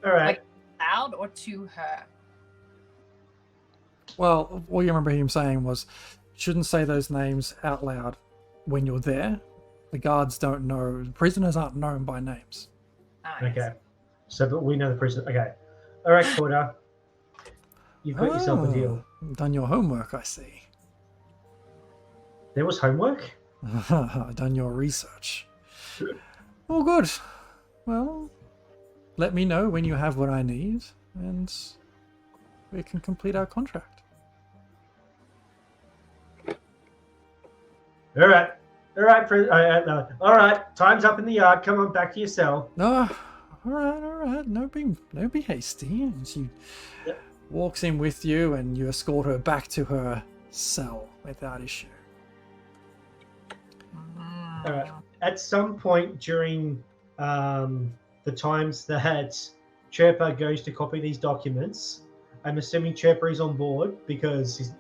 All right. Like loud or to her? Well, all you remember him saying was, shouldn't say those names out loud when you're there. The guards don't know. Prisoners aren't known by names. Nice. Okay. So, but we know the prisoner. Okay. All right, Corda. You've got yourself a deal. Done your homework, I see. There was homework? Done your research. Oh, good. Well, let me know when you have what I need, and we can complete our contract. All right. All right. All right. Time's up in the yard. Come on, back to your cell. No, all right. No be hasty. And she walks in with you, and you escort her back to her cell without issue. All right. At some point during the times that Chirper goes to copy these documents, I'm assuming Chirper is on board because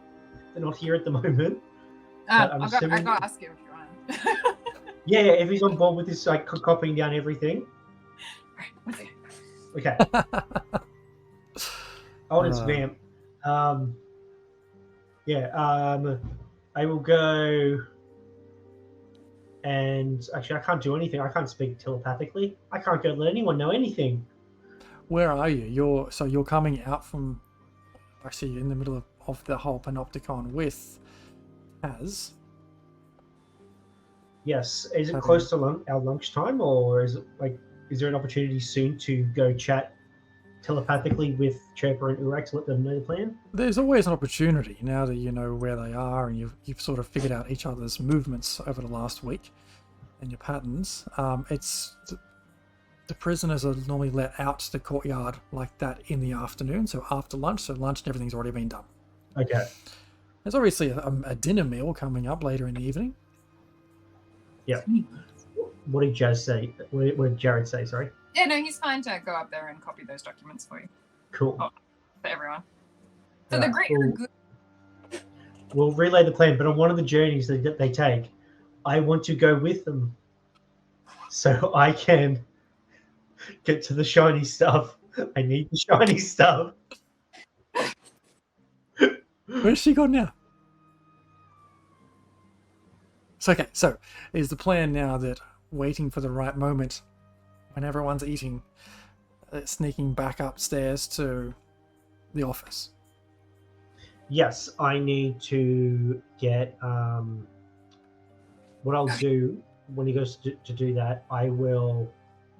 they're not here at the moment. I gotta ask him if you want. Yeah, if he's on board with this, like copying down everything. Right, Okay. Oh, it's Vamp. I will go. And actually, I can't do anything. I can't speak telepathically. I can't go let anyone know anything. Where are you? You're coming out from. Actually, you're in the middle of the whole panopticon with Az. Yes. Is it close to our lunchtime, or is there an opportunity soon to go chat telepathically with Chirper and Urek to let them know the plan? There's always an opportunity now that you know where they are and you've sort of figured out each other's movements over the last week and your patterns. It's the prisoners are normally let out to the courtyard like that in the afternoon, so after lunch. So lunch and everything's already been done. Okay. There's obviously a dinner meal coming up later in the evening. Yeah. What did Jazz say? What did Jared say? Sorry. Yeah, no, he's fine to go up there and copy those documents for you. Cool. Oh, for everyone. For the greater good. We'll relay the plan, but on one of the journeys that they take, I want to go with them so I can get to the shiny stuff. I need the shiny stuff. Where's she gone now? Okay, so is the plan now that waiting for the right moment when everyone's eating, sneaking back upstairs to the office? Yes, I need to get what I'll do when he goes to do that, I will...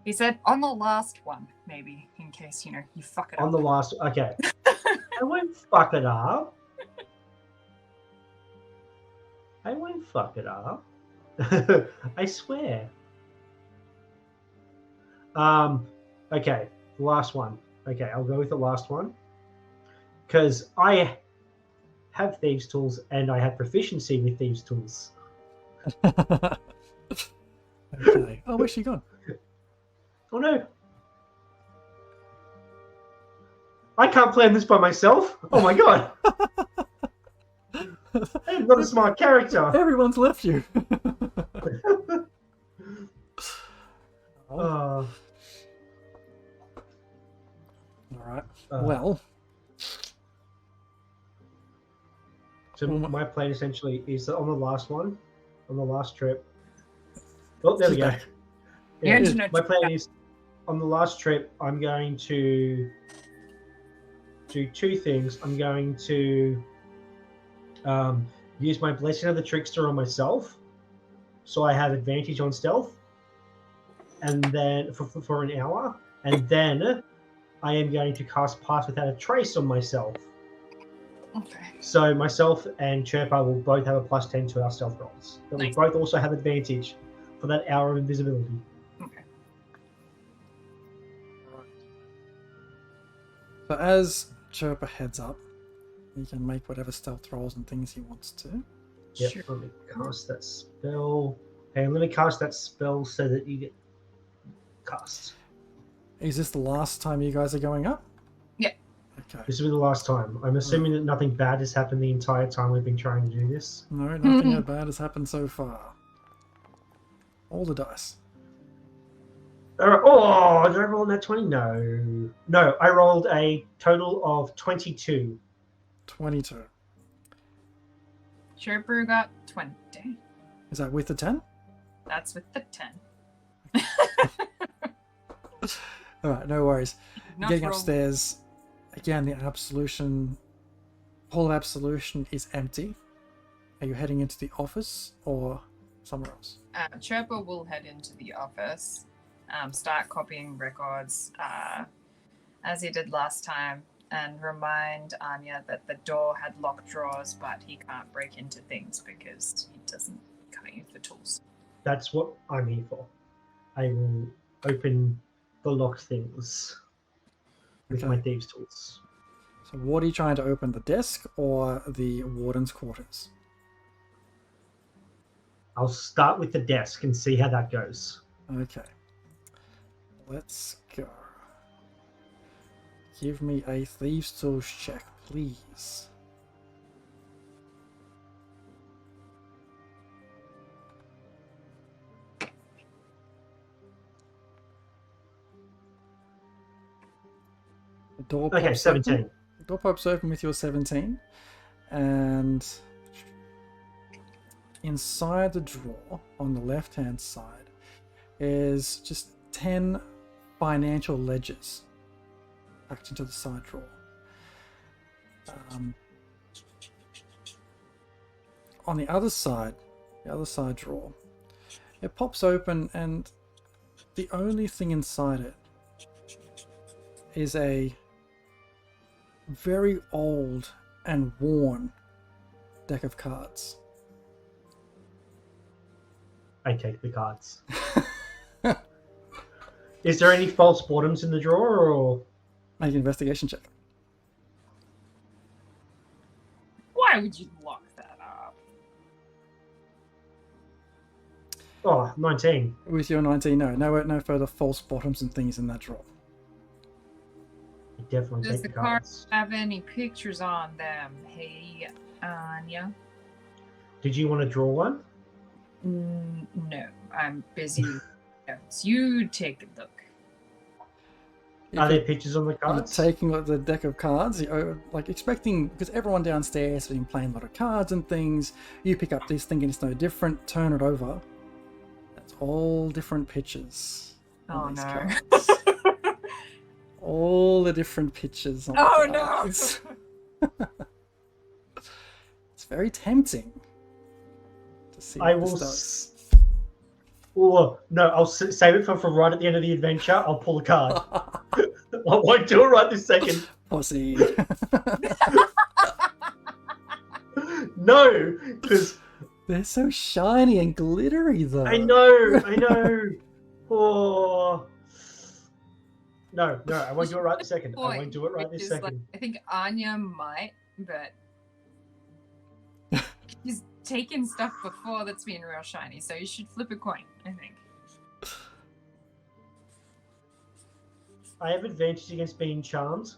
He said on the last one, maybe, in case, you fuck it up. On the last... Okay. I won't fuck it up. I won't fuck it up. I swear. Okay, the last one. Okay, I'll go with the last one. Because I have thieves' tools and I have proficiency with thieves' tools. Okay. Oh, where's she gone? Oh no. I can't plan this by myself. Oh my god. I'm not a smart character. Everyone's left you. Oh. Alright. Well. So my plan essentially is that on the last one, on the last trip. Oh, there we go. Yeah, Yeah, you know, my plan is on the last trip, I'm going to do two things. I'm going to use my Blessing of the Trickster on myself, so I have advantage on stealth, and then for an hour, and then I am going to cast Pass Without a Trace on myself. Okay. So myself and Chirpa will both have a +10 to our stealth rolls. But we Nice. both also have advantage for that hour of invisibility. Okay. So as Chirpa heads up, he can make whatever stealth rolls and things he wants to. Yep, Sure. let me cast that spell. And let me cast that spell so that you get cast. Is this the last time you guys are going up? Yeah. Okay. This will be the last time. I'm assuming that nothing bad has happened the entire time we've been trying to do this. No, nothing bad has happened so far. All the dice. Oh, did I roll that 20? No. No, I rolled a total of 22. 22. Sherper got 20. Is that with the 10? That's with the 10. Alright, no worries. Not Getting roll- upstairs, again, the absolution, hall of absolution is empty. Are you heading into the office or somewhere else? Chirpa will head into the office, start copying records as he did last time, and remind Anya that the door had locked drawers, but he can't break into things because he doesn't come in for tools. That's what I'm here for. I will open the locked things with my Okay. thieves' tools. So what are you trying to open, the desk or the warden's quarters? I'll start with the desk and see how that goes. Okay. Let's go. Give me a thieves' tools check, please. The door Okay, pops 17. Open. The door pops open with your 17, and inside the drawer on the left-hand side is just 10 financial ledgers packed into the side drawer. On the other side drawer, it pops open, and the only thing inside it is a very old and worn deck of cards. I take the cards. Is there any false bottoms in the drawer, or Make an investigation check. Why would you lock that up? oh, 19? With your 19, no further false bottoms and things in that drawer. I definitely Does take the the card cards. have any pictures on them? Hey, Anya? Did you want to draw one? No, I'm busy with notes. You take a look. Are If there you- pictures on the You're cards? taking the deck of cards, you're like expecting, because everyone downstairs has been playing a lot of cards and things. You pick up this thinking it's no different, turn it over. That's all different pictures. Oh on these no. cards. All the different pictures. On Oh the no! cards. It's very tempting to see. I what will. this does. Oh, no, I'll save it for right at the end of the adventure. I'll pull a card. I won't do it right this second. Pussy. No, because They're so shiny and glittery, though. I know. Oh. No, I won't do it right this second. I won't do it right this Which is, second. like, I think Anya might, but she's taken stuff before that's been real shiny, so you should flip a coin, I think. I have advantage against being charmed.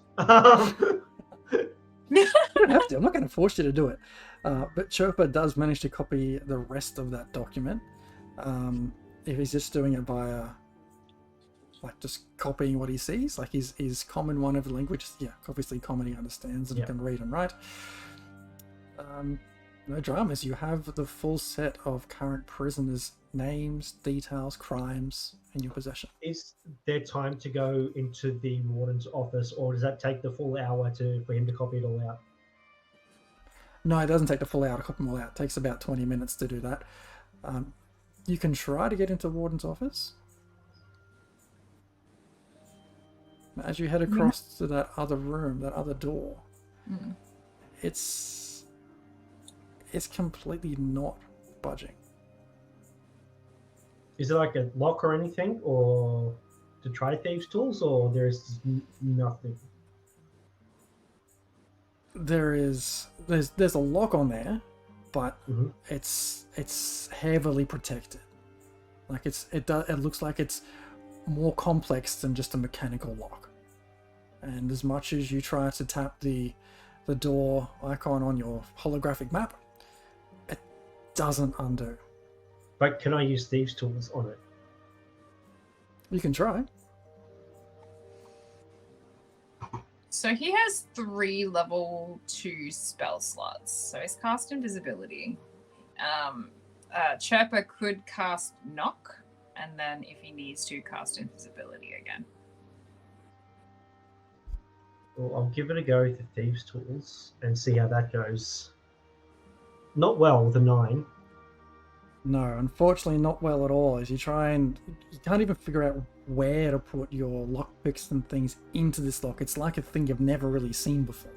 You don't have to. I'm not going to force you to do it. But Chirpa does manage to copy the rest of that document. If he's just doing it via, like, just copying what he sees, like his common one of the language, yeah, obviously common he understands and Yeah. can read and write. No dramas. You have the full set of current prisoners' names, details, crimes in your possession. Is there time to go into the warden's office, or does that take the full hour for him to copy it all out? No, it doesn't take the full hour to copy them all out. It takes about 20 minutes to do that. You can try to get into Warden's office. As you head across to that other room, that other door, it's completely not budging. Is there like a lock or anything, or to try thieves' tools, or there's nothing? There's a lock on there, but it's heavily protected. Like it looks like it's more complex than just a mechanical lock. And as much as you try to tap the door icon on your holographic map, it doesn't undo. But can I use thieves' tools on it? You can try. So he has 3 level 2 spell slots. So he's cast Invisibility. Chirper could cast Knock, and then if he needs to, cast Invisibility again. Well, I'll give it a go with the thieves' tools and see how that goes. Not well with a 9. No, unfortunately not well at all. As you try and you can't even figure out where to put your lockpicks and things into this lock. It's like a thing you've never really seen before.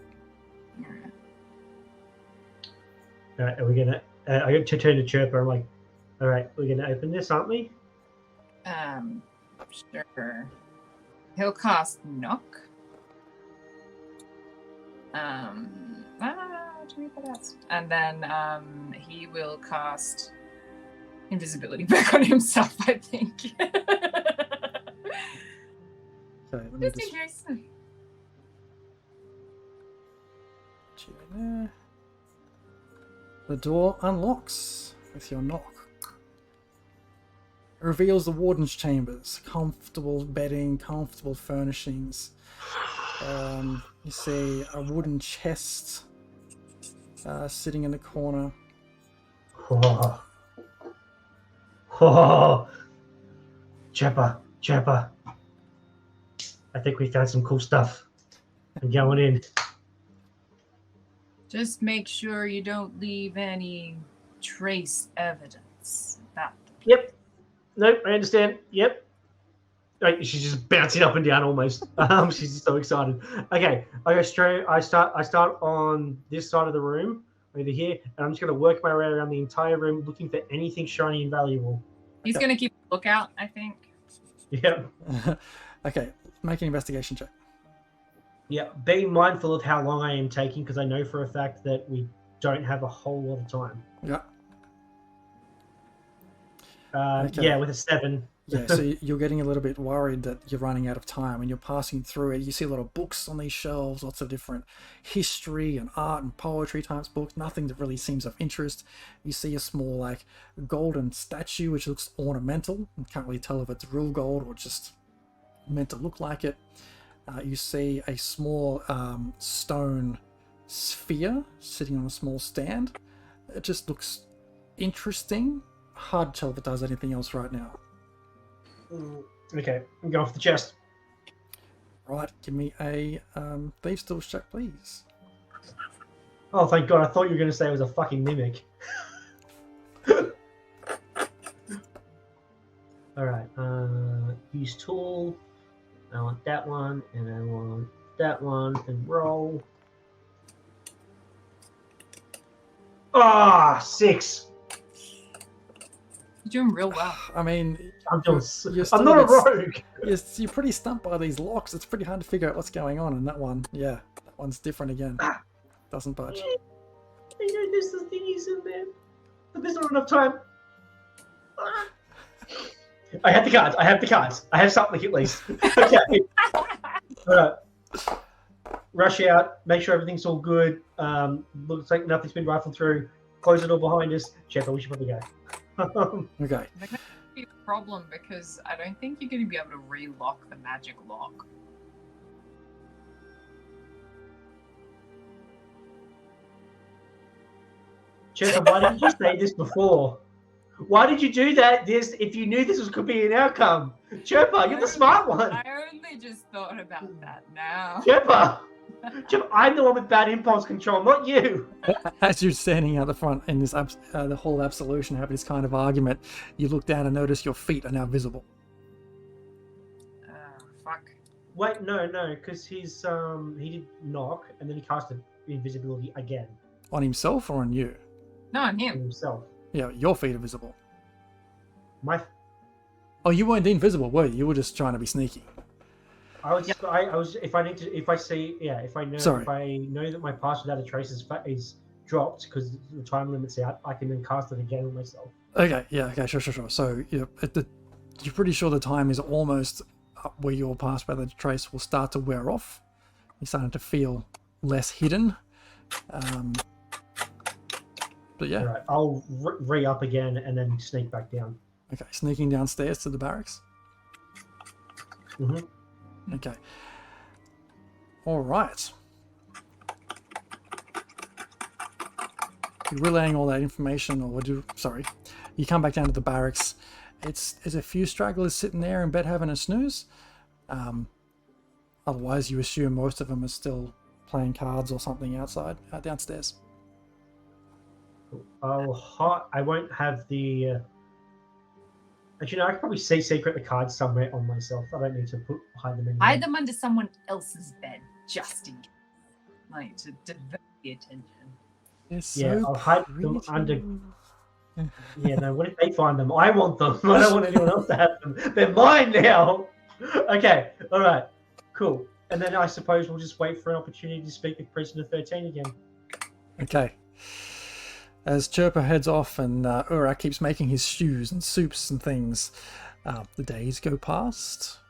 Alright, are we gonna... I got to turn to Chirper. I'm like, alright, we're gonna open this, aren't we? Sure. He'll cast Knock. And then he will cast Invisibility back on himself, I think. Okay, let me Just in case. put you in there. The door unlocks with your knock. It reveals the warden's chambers. Comfortable bedding, comfortable furnishings. You see a wooden chest sitting in the corner. Oh. Oh. Chirper. I think we found some cool stuff. I'm going in. Just make sure you don't leave any trace evidence. Yep. Nope, I understand. Yep. Right, she's just bouncing up and down almost. She's just so excited. Okay, I go straight. I start on this side of the room over here, and I'm just going to work my way around the entire room looking for anything shiny and valuable. He's going to keep a lookout, I think. Yep. Okay, make an investigation check. Yeah, being mindful of how long I am taking, because I know for a fact that we don't have a whole lot of time. Yeah. Okay. Yeah, with a 7. Yeah, so you're getting a little bit worried that you're running out of time, and you're passing through it. You see a lot of books on these shelves, lots of different history and art and poetry types books, nothing that really seems of interest. You see a small, like, golden statue, which looks ornamental. You can't really tell if it's real gold or just meant to look like it. You see a small stone sphere sitting on a small stand. It just looks interesting. Hard to tell if it does anything else right now. Okay, I'm going for the chest. Right, give me a thieves' tools check, please. Oh, thank God! I thought you were going to say it was a fucking mimic. All right, use tool. I want that one, and I want that one, and roll. Ah, 6. You're doing real well. I mean, I'm not still a rogue. You're pretty stumped by these locks. It's pretty hard to figure out what's going on. And that one, yeah, that one's different again. Doesn't budge. I know there's the thingies in there, but there's not enough time. I have the cards. I have something at least. Okay. Alright. Rush out. Make sure everything's all good. Looks like nothing's been rifled through. Close the door behind us. Chipper, we should probably go. Okay. That could be a problem because I don't think you're going to be able to relock the magic lock. Chester, why didn't you say this before? Why did you do that? This, if you knew this could be an outcome, Chirper, you're the smart one. I only just thought about that now. Chirper, I'm the one with bad impulse control, not you. As you're standing out the front in this the whole absolution having this kind of argument, you look down and notice your feet are now visible. Fuck. Wait, no, because he's he did knock and then he casted invisibility again On himself or on you? No, on on him. himself. Yeah, your feet are visible. My, Oh, you weren't invisible, were you? You were just trying to be sneaky. I was. If I know, if Sorry. if I know that my pass without a trace is dropped because the time limit's out, I can then cast it again on myself. Okay, yeah, okay, sure. So you're pretty sure the time is almost up where your pass by the trace will start to wear off. You're starting to feel less hidden. But yeah. All right, I'll re-up again and then sneak back down. Okay, sneaking downstairs to the barracks. Mm-hmm. Okay. All right. You're relaying all that information, you come back down to the barracks. There's a few stragglers sitting there in bed having a snooze. Otherwise, you assume most of them are still playing cards or something downstairs. I won't have the. Actually, no, I could probably secret the cards somewhere on myself. I don't need to hide them anywhere. Hide them under someone else's bed, just in case. Like, to divert the attention. So I'll hide them under. Yeah, no, what if they find them? I want them. I don't want anyone else to have them. They're mine now. Okay, all right, cool. And then I suppose we'll just wait for an opportunity to speak with Prisoner 13 again. Okay. As Chirper heads off and Urak keeps making his stews and soups and things, the days go past.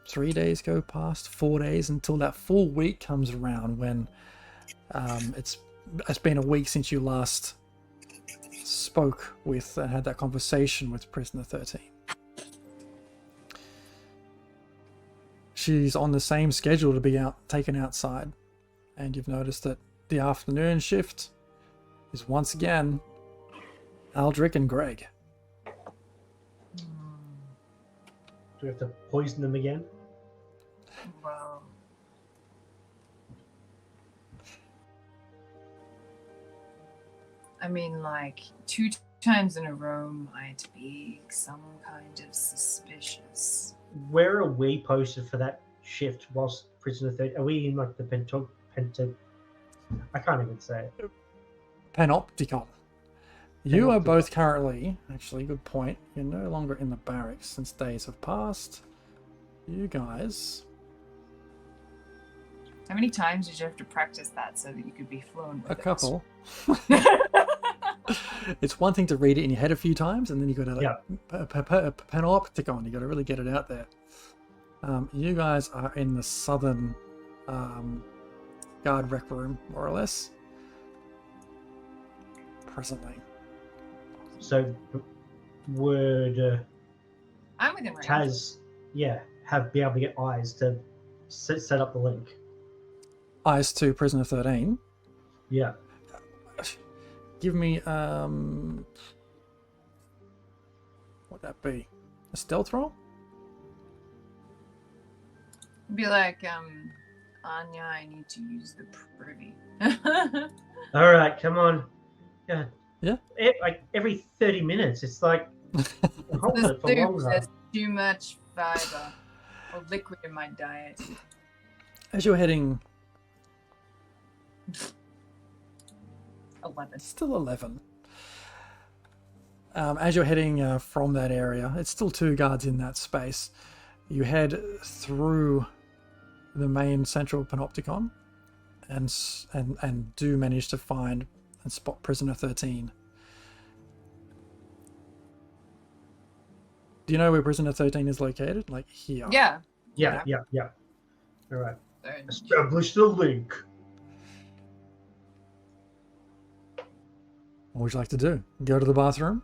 3 days go past, 4 days, until that full week comes around when it's been a week since you last spoke with and had that conversation with Prisoner 13. She's on the same schedule to be taken outside, and you've noticed that the afternoon shift is once again Aldrich and Greg. Do we have to poison them again? Wow. I mean, like, 2 times in a row might be some kind of suspicious. Where are we posted for that shift whilst Prisoner 13? Are we in like the I can't even say it. Panopticon. You are both currently, actually, good point. You're no longer in the barracks since days have passed. You guys. How many times did you have to practice that so that you could be fluent with A couple. It's one thing to read it in your head a few times, and then you got to panopticon. You got to really get it out there. You guys are in the southern guard rec room, more or less. Presently. So would I'm within range. Taz, be able to get eyes to set up the link? Eyes to Prisoner 13. Yeah. Give me what'd that be? A stealth roll? Be like, Anya, I need to use the privy. All right, come on. Yeah. Like every 30 minutes, it's like hold it for longer. There's too much fiber or liquid in my diet. As you're heading 11. Still 11. As you're heading from that area, it's still 2 guards in that space. You head through the main central panopticon and do manage to find and spot Prisoner 13. Do you know where Prisoner 13 is located? Like here. Yeah. Yeah. All right. So, Establish the link. What would you like to do? Go to the bathroom?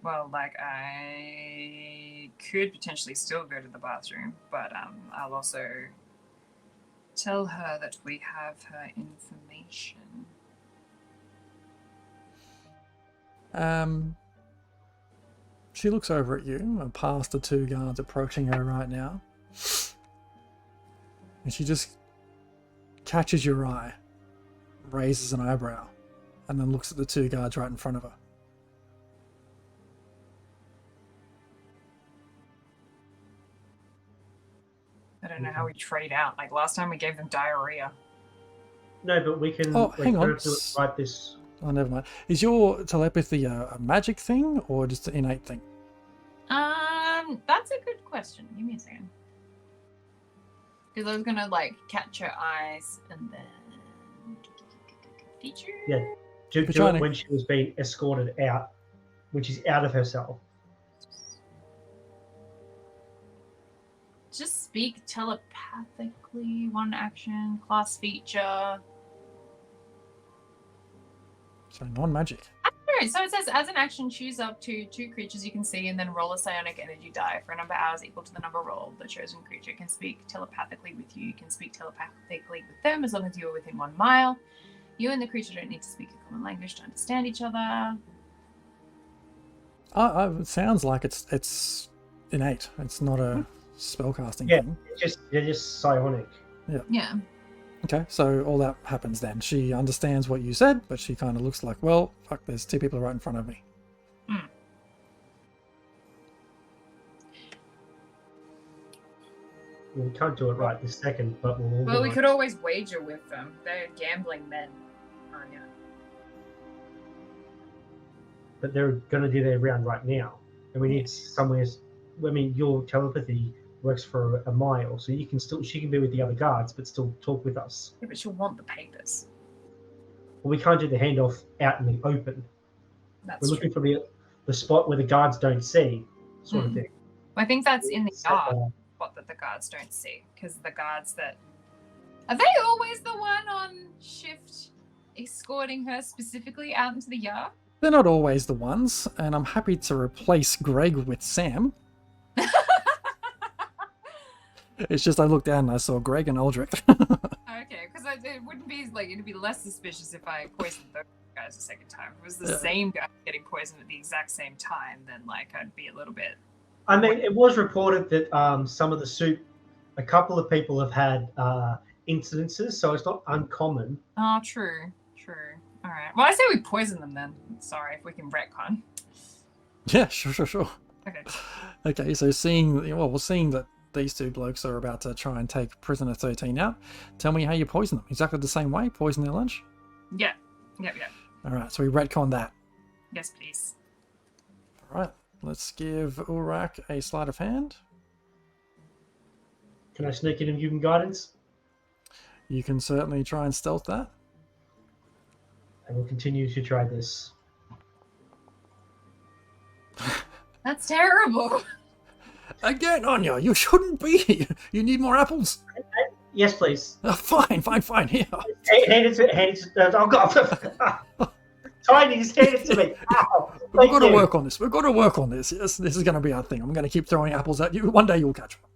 well, like, I could potentially still go to the bathroom, but I'll also tell her that we have her information. She looks over at you and past the two guards approaching her right now. And she just catches your eye, raises an eyebrow, and then looks at the two guards right in front of her. I don't know how we trade out. Like last time we gave them diarrhea. No, but we can. Oh, hang on. Write this. Oh, never mind. Is your telepathy a magic thing or just an innate thing? That's a good question. Give me a second. Because I was gonna like catch her eyes and then feature. Yeah. Do it when she was being escorted out, when she's out of herself. Just speak telepathically. One action, class feature. So non-magic. Alright, so it says, as an action, choose up to 2 creatures you can see and then roll a psionic energy die for a number of hours equal to the number rolled. The chosen creature can speak telepathically with you. You can speak telepathically with them as long as you are within 1 mile. You and the creature don't need to speak a common language to understand each other. It sounds like it's innate. It's not a spellcasting Yeah, thing. they're just psionic. Yeah. Okay, so all that happens then. She understands what you said, but she kind of looks like, well, fuck, there's 2 people right in front of me. We can't do it right this second, but we'll. Well, we could always wager with them. They're gambling men, Anya. But they're going to do their round right now, and we need somewhere. I mean, your telepathy works for a mile, so you can still. She can be with the other guards, but still talk with us. Yeah, but she'll want the papers. Well, we can't do the handoff out in the open. That's We're true. looking for the spot where the guards don't see, sort of thing. I think that's in the So, yard spot that the guards don't see, because the guards that are they always the one on shift escorting her specifically out into the yard? They're not always the ones, and I'm happy to replace Greg with Sam. It's just I looked down and I saw Greg and Aldrich. Okay, because it wouldn't be like it'd be less suspicious if I poisoned those guys a second time. If it was the same guy getting poisoned at the exact same time, then like I'd be a little bit. I mean, it was reported that some of the soup, a couple of people have had incidences, so it's not uncommon. Oh, true. All right. Well, I say we poison them then. Sorry, if we can retcon. Yeah, sure. Okay. Okay, so seeing that these 2 blokes are about to try and take prisoner 13 out, tell me how you poison them. Exactly the same way? Poison their lunch? Yeah. Yep. Alright, so we retcon that. Yes, please. Alright, let's give Urak a sleight of hand. Can I sneak in and give him guidance? You can certainly try and stealth that. And we'll continue to try this. That's terrible. Again, Anya, you shouldn't be here. You need more apples. Yes, please. Fine, here. Hand it to oh, God. Tiny, just hand it to me. Ow, We've got to work on this. Yes, this is going to be our thing. I'm going to keep throwing apples at you. One day you'll catch one.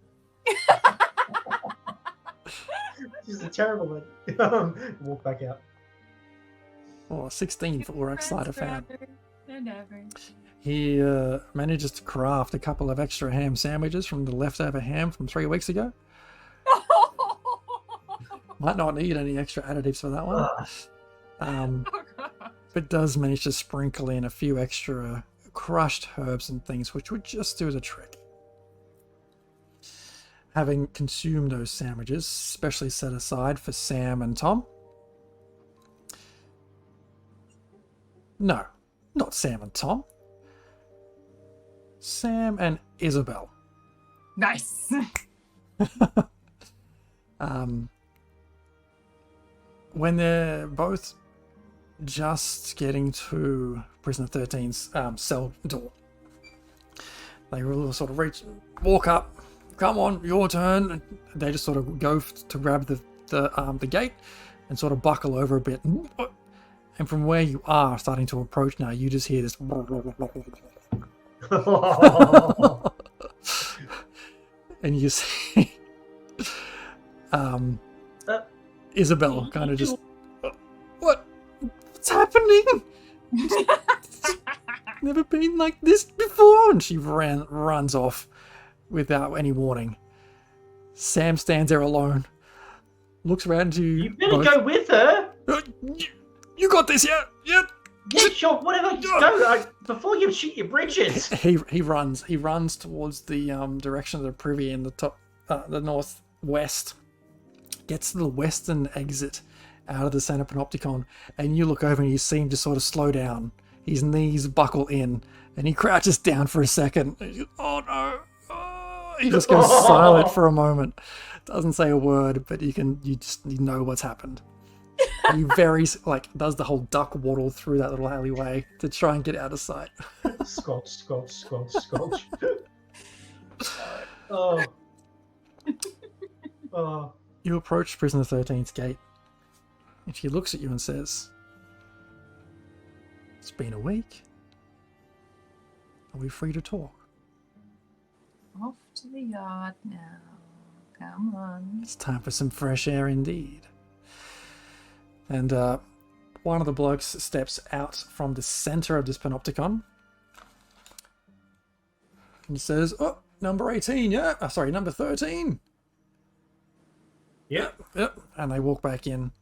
This is a terrible one. Walk back out. Oh, 16 for Urak's sleight of hand. Never. He manages to craft a couple of extra ham sandwiches from the leftover ham from 3 weeks ago. Might not need any extra additives for that one. But does manage to sprinkle in a few extra crushed herbs and things, which would just do the trick. Having consumed those sandwiches, specially set aside for Sam and Tom. No, not Sam and Tom. Sam and Isabel. Nice. When they're both just getting to Prisoner 13's cell door, they will sort of walk up, come on, your turn. And they just sort of go to grab the gate and sort of buckle over a bit. And from where you are starting to approach now, you just hear this. And you see Isabel kind of just, what's happening? never been like this before. And she runs off without any warning. Sam stands there alone, looks around to You better go with her. You got this, yeah? Yeah. Yeah, sure. Whatever. Just go before you shoot your bridges. He runs towards the direction of the privy in the northwest. Gets to the western exit out of the center panopticon, and you look over and you see him just sort of slow down. His knees buckle in, and he crouches down for a second. Oh no! Oh. He just goes silent for a moment. Doesn't say a word, but you know what's happened. He does the whole duck waddle through that little alleyway to try and get out of sight. Scotch. Oh. Oh. You approach Prisoner 13's gate, and she looks at you and says, "It's been a week. Are we free to talk?" Off to the yard now. Come on. It's time for some fresh air indeed. And one of the blokes steps out from the center of this panopticon and says, "Oh, number 18, yeah? Sorry, number 13. Yep. Yep." And they walk back in,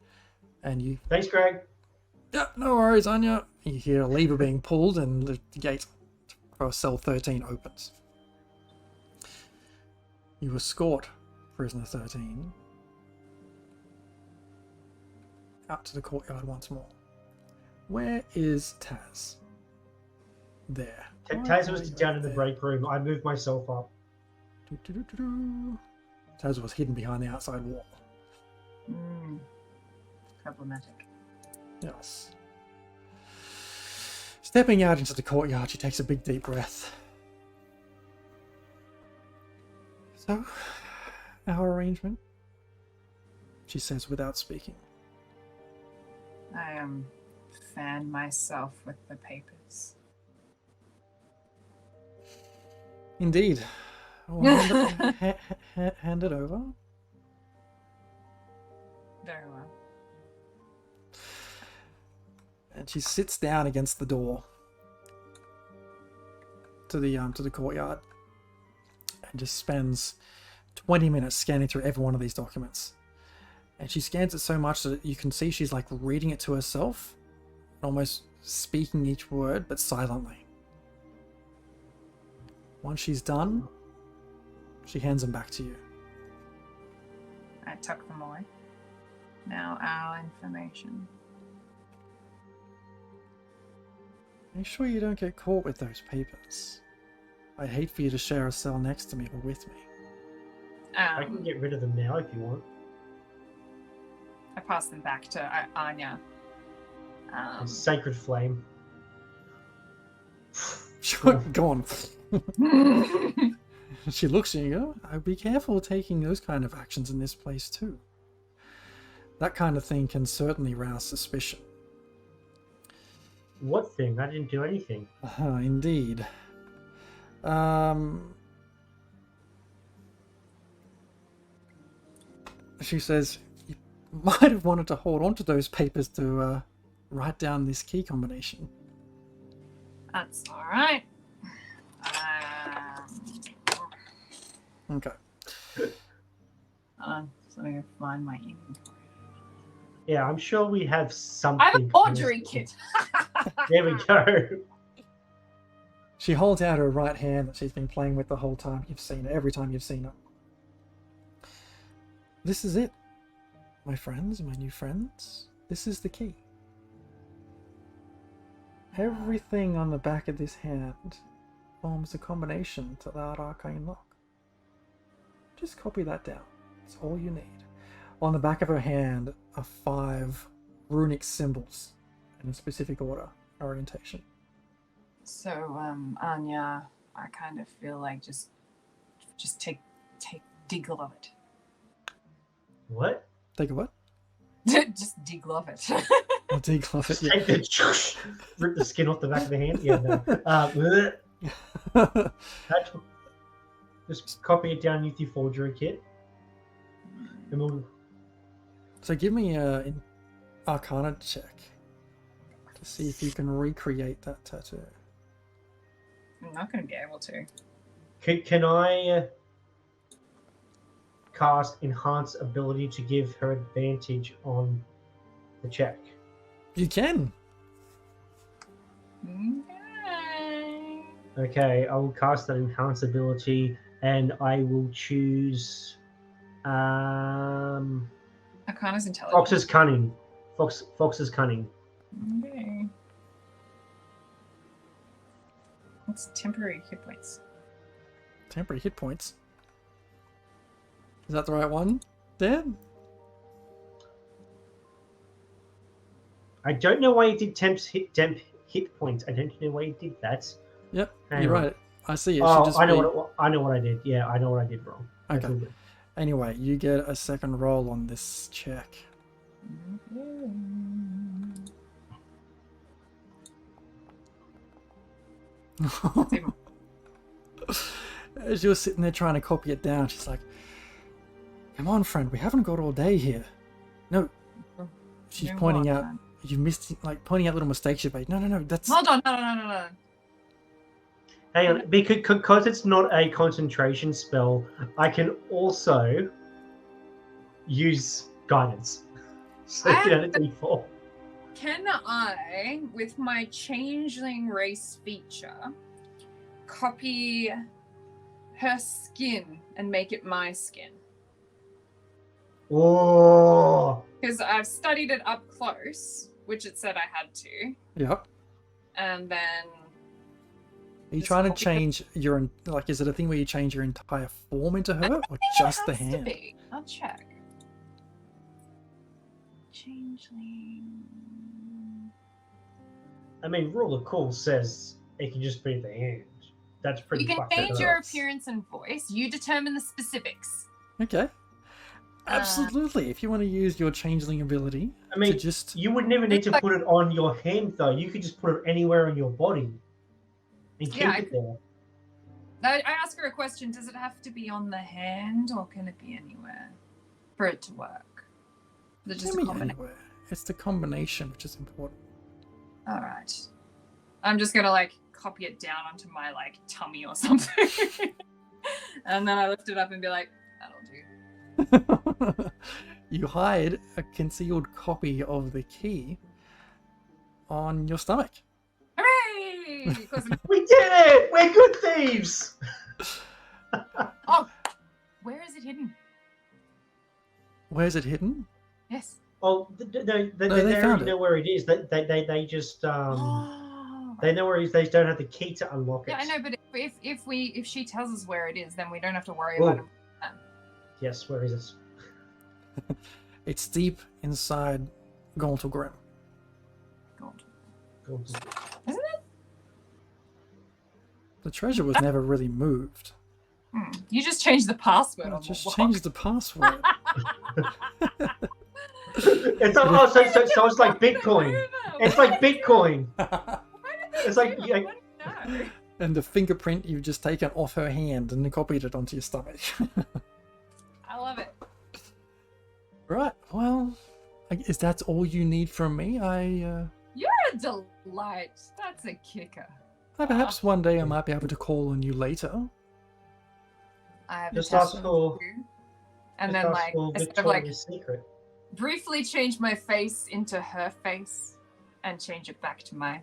and you... Thanks, Greg. "Yeah, no worries, Anya." You hear a lever being pulled, and the gate for cell 13 opens. You escort Prisoner 13 out to the courtyard once more. Where is Taz? There. Taz was down in the break room. I moved myself up. Taz was hidden behind the outside wall. Problematic. Yes. Stepping out into the courtyard, she takes a big deep breath. "So, our arrangement?" she says without speaking. I fanned myself with the papers. Indeed. Well, hand it over. Very well. And she sits down against the door to the courtyard and just spends 20 minutes scanning through every one of these documents. And she scans it so much that you can see she's like reading it to herself, almost speaking each word, but silently. Once she's done, she hands them back to you. I tuck them away. Now our information. Make sure you don't get caught with those papers. I'd hate for you to share a cell next to me or with me. I can get rid of them now if you want. I pass them back to Anya. Sacred flame. Go on. She looks at you and goes, "I'd be careful taking those kind of actions in this place too. That kind of thing can certainly rouse suspicion." What thing? I didn't do anything. Indeed. She says, "You might have wanted to hold on to those papers to write down this key combination." That's all right. Okay. So I'm gonna find my inventory. Yeah, I'm sure we have something. I have a forgery kit. There we go. She holds out her right hand that she's been playing with the whole time you've seen her, every time you've seen her. "This is it, my friends, my new friends. This is the key. Everything on the back of this hand forms a combination to that arcane lock. Just copy that down. It's all you need." On the back of her hand are 5 runic symbols in a specific order, orientation. So, Anya, I kind of feel like just take dig of it. What? Take a what? Just dig-love it. I'll deglove it. Take the rip the skin off the back of the hand. Yeah, no. Just copy it down with your forgery kit. And we'll... So give me an Arcana check to see if you can recreate that tattoo. I'm not going to be able to. Can I cast Enhance Ability to give her advantage on the check? You can. Okay. Okay, I will cast that Enhance Ability, and I will choose Arcana's intelligence. Fox's Cunning. Fox's Cunning. Okay. What's temporary hit points? Temporary hit points. Is that the right one, Dan? I don't know why you did temp hit points. I don't know why you did that. Yep, Hang you're on. right. I see it. Oh, Should just I know be... I know what I did. Yeah, I know what I did wrong. That's Okay. all good. Anyway, you get a second roll on this check. As you're sitting there trying to copy it down, she's like, "Come on, friend, we haven't got all day here." No, she's No, pointing what? out you missed, like pointing out little mistakes you've made. No, that's Hold on, no. Hang on, because it's not a concentration spell, I can also use guidance. So you get a D4. Can I, with my changeling race feature, copy her skin and make it my skin? Oh, Because I've studied it up close, which it said I had to, Yep. and then Are you Just trying to copy- change your, like, is it a thing where you change your entire form into her, or think just it the has to hand? be. I'll check. Changeling. I mean, Rule of Cool says it can just be the hand. That's pretty You can fucked up. change your appearance and voice. You determine the specifics. Okay. Absolutely. If you want to use your changeling ability I mean, to just... you would never need to put it on your hand, though. You could just put it anywhere on your body and keep Yeah, it there. I ask her a question. Does it have to be on the hand, or can it be anywhere for it to work? Is it just a Maybe combination? anywhere. It's the combination which is important. All right. I'm just gonna like copy it down onto my like tummy or something, and then I lift it up and be like, "That'll do." You hide a concealed copy of the key on your stomach. Hooray! Close enough. We did it! We're good thieves! Oh, where is it hidden? Where's it hidden? Yes. Oh, they they already found it. know where it is. They just Oh, they know where it is. They just don't have the key to unlock it. yeah, I know, but if she tells us where it is, then we don't have to worry Ooh. about it. Yes, where is it? It's deep inside Gauntlgrim. God. Go to- Isn't it? The treasure was never really moved. You just changed the password I on just the lock. changed the password. It's like, oh, so it's like Bitcoin. It's like Bitcoin. It's like no. And the fingerprint you've just taken off her hand and copied it onto your stomach. I love it. Right, well, is that all you need from me? You're a delight. That's a kicker. Perhaps one day I might be able to call on you later. I have Just a ask tattoo, for and just then ask like for instead of like Victoria's Secret. briefly change my face into her face and change it back to my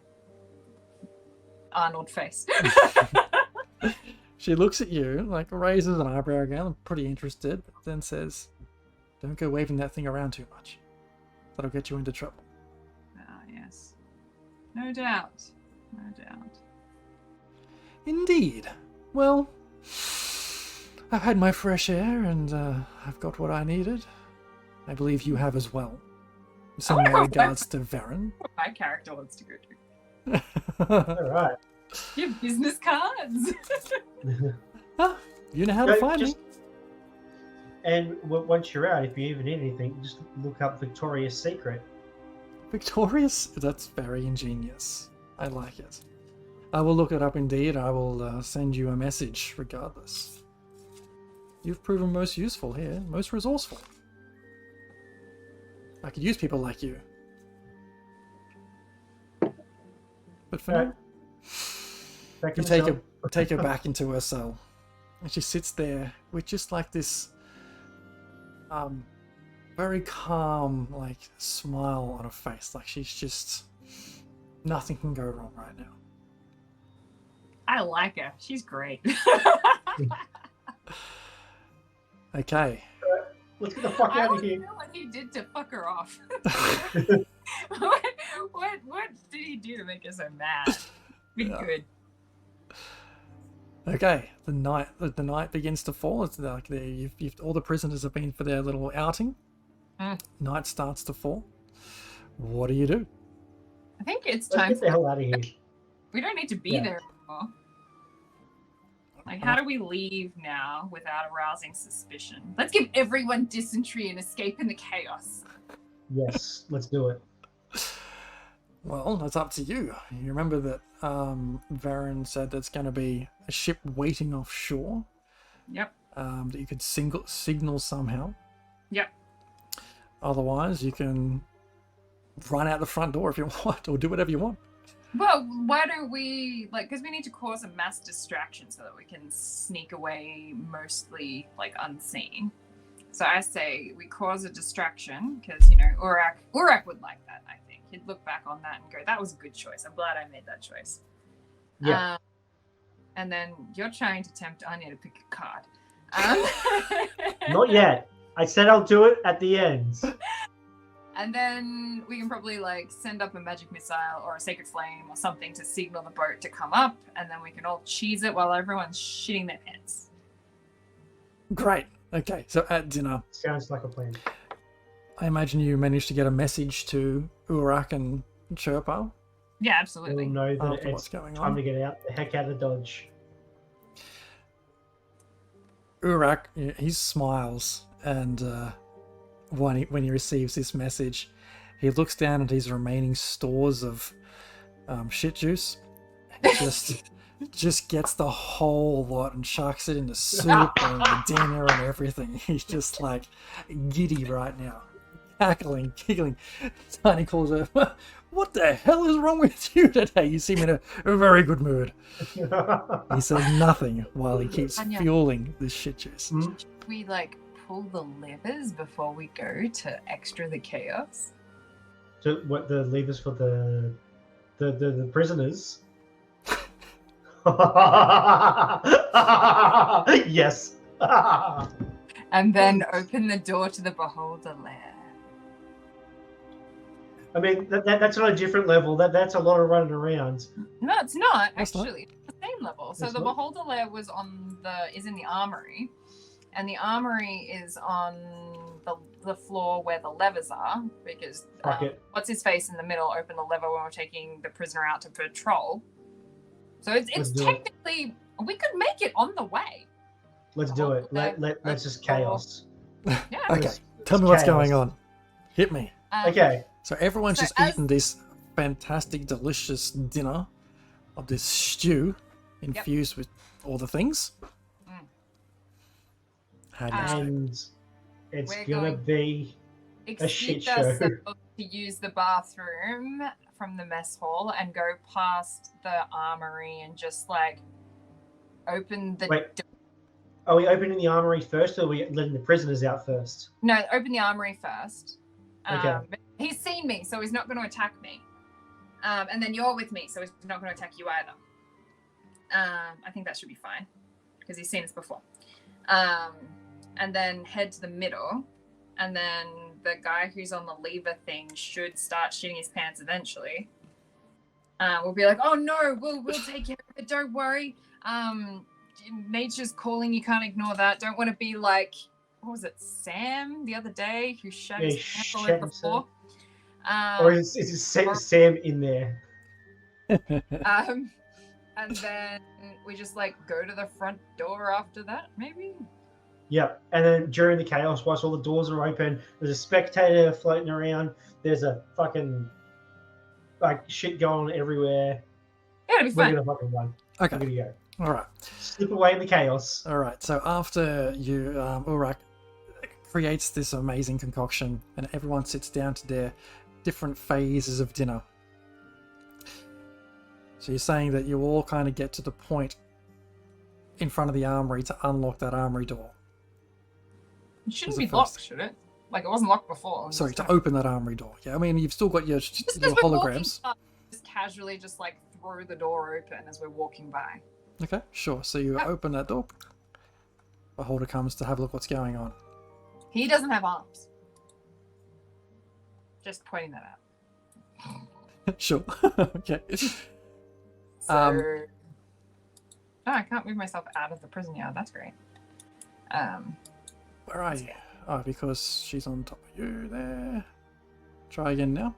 Arnold face. She looks at you, like raises an eyebrow again, pretty interested, but then says, "Don't go waving that thing around too much. That'll get you into trouble." Ah, yes. No doubt. No doubt. Indeed. Well, I've had my fresh air and I've got what I needed. I believe you have as well. Send my regards to Varen. What my character wants to go to. All right. You have business cards. You know how to find me. And once you're out, if you even need anything, just look up Victoria's Secret. Victorious? That's very ingenious. I like it. I will look it up indeed. I will send you a message regardless. You've proven most useful here, most resourceful. I could use people like you. But for Right. now, Back you to take myself. take her back into her cell. And she sits there with just like this very calm, like, smile on her face. Like she's just, nothing can go wrong right now. I like her. She's great. Okay. Let's get the fuck I out of want to here. know what he did to fuck her off. what did he do to make her so mad? Be Yeah. good. Okay, the night begins to fall. It's like all the prisoners have been for their little outing. Night starts to fall. What do you do? I think it's Let's time. get the hell out of here. We don't need to be Yeah. there anymore. Like, how do we leave now without arousing suspicion? Let's give everyone dysentery and escape in the chaos. Yes, let's do it. Well, that's up to you. You remember that Varen said there's going to be a ship waiting offshore. Yep. That you could signal somehow. Yep. Otherwise, you can run out the front door if you want, or do whatever you want. Well, why don't we, like, because we need to cause a mass distraction so that we can sneak away mostly, like, unseen. So I say we cause a distraction because, you know, Urak would like that, I think. He'd look back on that and go, that was a good choice. I'm glad I made that choice. Yeah. And then you're trying to tempt Anya to pick a card. Not yet. I said I'll do it at the end. And then we can probably like send up a magic missile or a sacred flame or something to signal the boat to come up, and then we can all cheese it while everyone's shitting their pants. Great. Okay, so at dinner, Sounds like a plan. I imagine you managed to get a message to Urak and Chirpa Yeah, We'll absolutely. know that after what's it's going time to on. get out the heck out of Dodge. Urak, he smiles, and when he receives this message, he looks down at his remaining stores of shit juice. He just gets the whole lot and chucks it into soup and dinner and everything. He's just like giddy right now, cackling, giggling. Tiny calls her, "What the hell is wrong with you today? You seem in a very good mood." He says nothing while he keeps Anya. fueling this shit juice. We like pull the levers before we go to extra the chaos. So what the levers for the prisoners? Yes. And then open the door to the beholder lair. I mean that's on a different level. That's a lot of running around. No, it's not That's not- actually. It's the same level. So It's the not? beholder lair was is in the armory, and the armory is on the floor where the levers are, because Fuck it. what's his face in the middle opened the lever when we're taking the prisoner out to patrol. So it's Let's do it. technically we could make it on the way. Let's do it. Let's just chaos. Yeah. Okay, Let's- tell me let's what's chaos. going on. Hit me. Okay. So everyone's So just as- eaten this fantastic, delicious dinner of this stew infused with all the things. Mm. How do you say? And it's We're gonna going- be a shit Excuse show. ourselves to use the bathroom from the mess hall and go past the armory and just like open the Wait. Are we opening the armory first, or are we letting the prisoners out first? No, open the armory first. Okay. But he's seen me, so he's not going to attack me. And then you're with me, so he's not going to attack you either. I think that should be fine because he's seen us before. And then head to the middle, and then the guy who's on the lever thing should start shitting his pants eventually. We'll be like, "Oh no, we'll take care of it. Don't worry. Nature's calling. You can't ignore that. Don't want to be like." What was it, Sam, the other day, who shat Yeah, his pants all over the shat floor? Or is Sam in there? And then we just like go to the front door after that, maybe? Yep. And then during the chaos, whilst all the doors are open, there's a spectator floating around. There's a fucking like shit going on everywhere. Yeah, it'll be We're fun. gonna fucking run. We're Okay, gonna go. all right. Slip away in the chaos. All right, so after you, Urak creates this amazing concoction and everyone sits down to their different phases of dinner. So you're saying that you all kind of get to the point in front of the armory to unlock that armory door. It shouldn't As a be first. locked, should it? Like it wasn't locked before. Sorry, to open that armory door. Yeah, I mean, you've still got your Just as little we're walking holograms. up, just casually, just like throw the door open as we're walking by. Okay, sure. So you open that door. The holder comes to have a look what's going on. He doesn't have arms. Just pointing that out. Sure. Okay. So, oh, I can't move myself out of the prison yard. That's great. Where are you? Oh, because she's on top of you there. Try again now.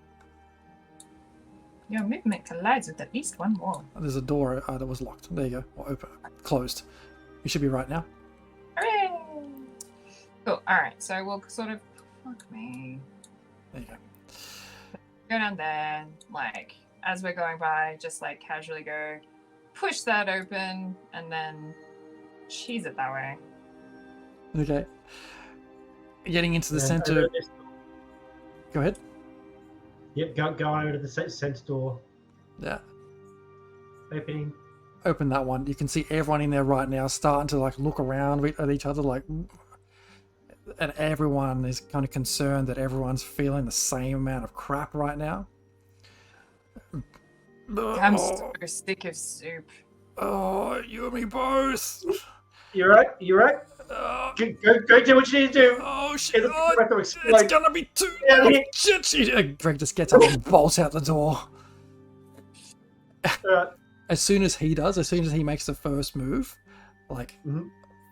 Your movement collides with at least one wall. Oh, there's a door that was locked. There you go. Or open. Closed. You should be right now. Hooray! Cool. All right. So we'll sort of fuck me. There you go. Go down there, like as we're going by, just like casually go, push that open, and then cheese it that way. Okay. Getting into the And center. over this- Go ahead. Yep, go over to the center door. Yeah. Opening. Open that one. You can see everyone in there right now starting to like look around at each other, like, and everyone is kind of concerned that everyone's feeling the same amount of crap right now. I'm so sick of soup. Oh, you and me both. You're right. You're right. Oh, Go do what you need to do. oh Hey, shit! look, Oh, about to it's explode. gonna be too Yeah, much yeah. shit. Greg just gets up and bolts out the door. As soon as he does, as soon as he makes the first move, like Mhm.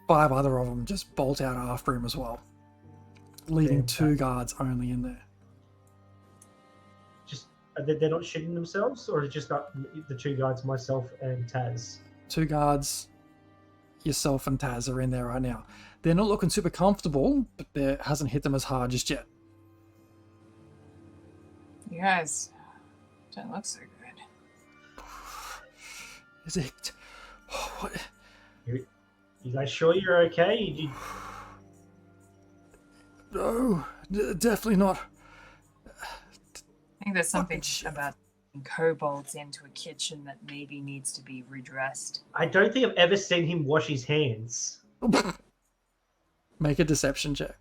5 other of them just bolt out after him as well, leaving 2 guards only in there. Just they're not shooting themselves, or is it just got the 2 guys, myself and Taz? 2 guards, yourself and Taz are in there right now. They're not looking super comfortable, but it hasn't hit them as hard just yet. You guys don't look so good. Is it? What? You guys sure you're okay? You, No, definitely not. I think there's something shit. about kobolds into a kitchen that maybe needs to be redressed. I don't think I've ever seen him wash his hands. Make a deception check.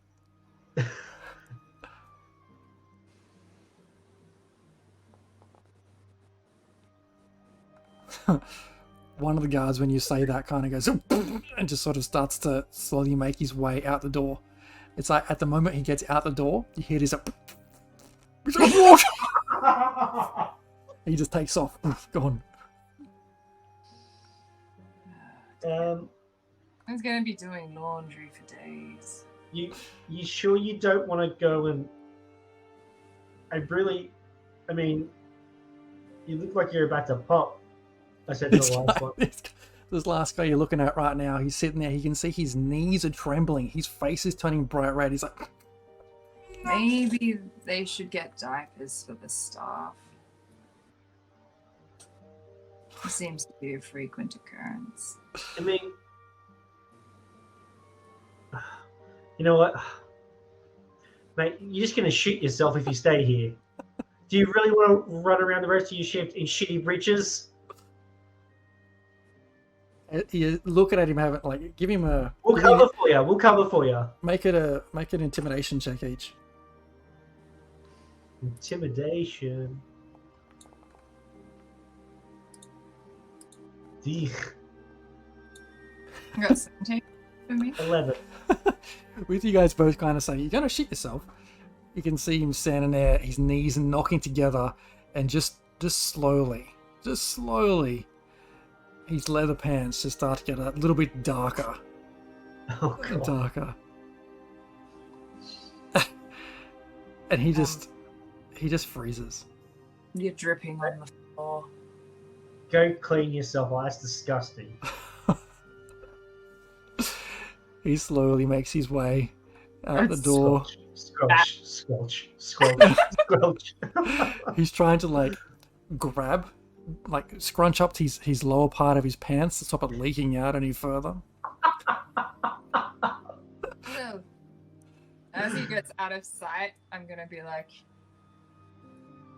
One of the guards, when you say that, kind of goes and just sort of starts to slowly make his way out the door. It's like at the moment he gets out the door, you hear this. He's like, "What?" He just takes off. Gone. He's gonna be doing laundry for days. you sure you don't want to go and? I mean, you look like you're about to pop. I said to This, the last guy, one. this last guy you're looking at right now, he's sitting there. He can see his knees are trembling. His face is turning bright red. He's like, Maybe they should get diapers for the staff. It seems to be a frequent occurrence. I mean, you know what, mate? You're just gonna shoot yourself if you stay here. Do you really want to run around the rest of your shift in shitty breeches? you're looking at him, having like, give him a. We'll cover for you. We'll cover for you. Make an intimidation check each. Intimidation. I got 17 for me. 11. With you guys both kind of saying, you're going to shit yourself. You can see him standing there, his knees knocking together, and just slowly, his leather pants just start to get a little bit darker Oh and god. darker. And he just freezes. You're dripping on the floor. Go clean yourself. Oh, that's disgusting. He slowly makes his way out the door. Squelch, squelch, squelch, squelch. He's trying to like grab, like scrunch up his lower part of his pants to stop it leaking out any further. So, as he gets out of sight, I'm gonna be like,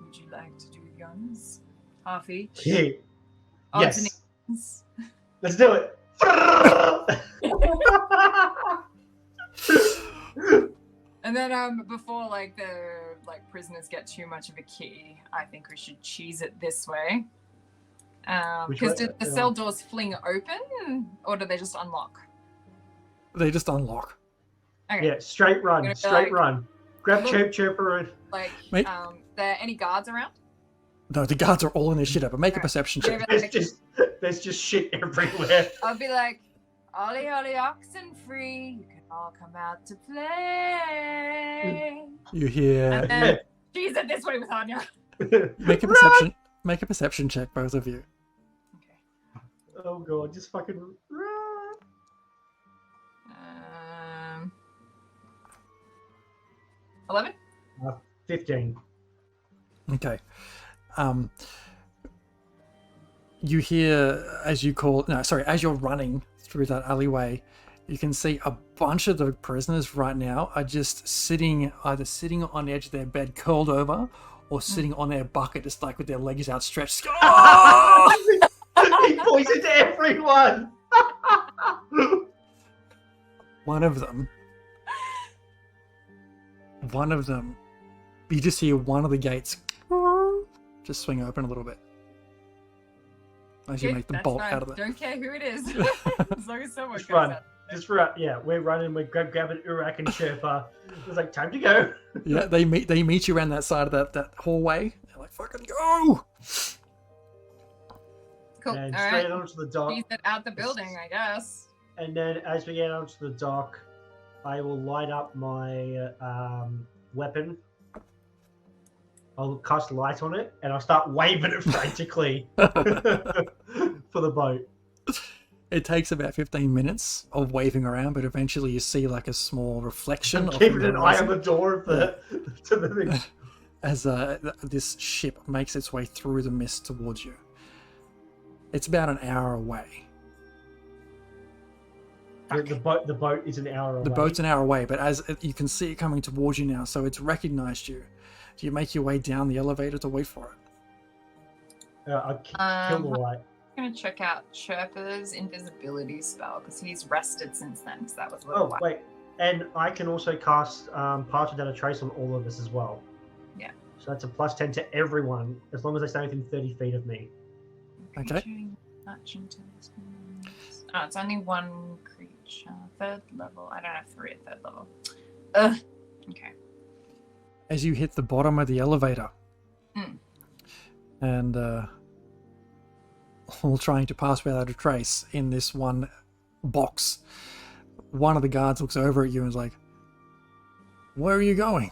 would you like to do guns? Half each? Yeah. Odds and Yes. ends. Let's do it. And then before like the prisoners get too much of a key, I think we should cheese it this way. Because do the cell doors fling open or do they just unlock? They just unlock. Okay. Yeah, straight run, straight run. Grab Chirper and... Like, Mate. there any guards around? No, the guards are all in their shit up, but make a perception check. There's just shit everywhere. I'll be like, Ollie, Ollie, oxen free. You can all come out to play. You hear... And then cheese it this way with Anya. Make a perception check, both of you. Okay. Oh god, just fucking... 11? 15. Okay. You hear, as you're running through that alleyway, you can see a bunch of the prisoners right now are just either sitting on the edge of their bed curled over or sitting on their bucket just like with their legs outstretched. Oh! He poisoned everyone! One of them, you just hear one of the gates just swing open a little bit as you make the bolt out of it. Don't care who it is. As long as someone Just goes run. out. Just run. Yeah, we're running. We're grabbing Urak and Sherpa. It's like, time to go. Yeah, they meet you around that side of that hallway. They're like, fucking go! Cool. And All straight right. onto the dock. Cheese it out the building, I guess. And then as we get onto the dock, I will light up my weapon. I'll cast light on it and I'll start waving it frantically for the boat. It takes about 15 minutes of waving around, but eventually you see like a small reflection. I'm of keeping the an eye on horizon the door of to the thing. as this ship makes its way through the mist towards you. It's about an hour away. The boat is an hour away. The boat's an hour away, but as you can see it coming towards you now, so it's recognized you. Do you make your way down the elevator to wait for it? I'll kill the light. I'm going to check out Chirpa's invisibility spell because he's rested since then, because that was a little while. Wait. And I can also cast Parch Without a Trace on all of us as well. Yeah. So that's a +10 to everyone, as long as they stay within 30 feet of me. Okay. Oh, it's only one creature. Third level. I don't have 3 at third level. Okay. As you hit the bottom of the elevator, and all trying to pass without a trace in this one box, one of the guards looks over at you and is like, "Where are you going?"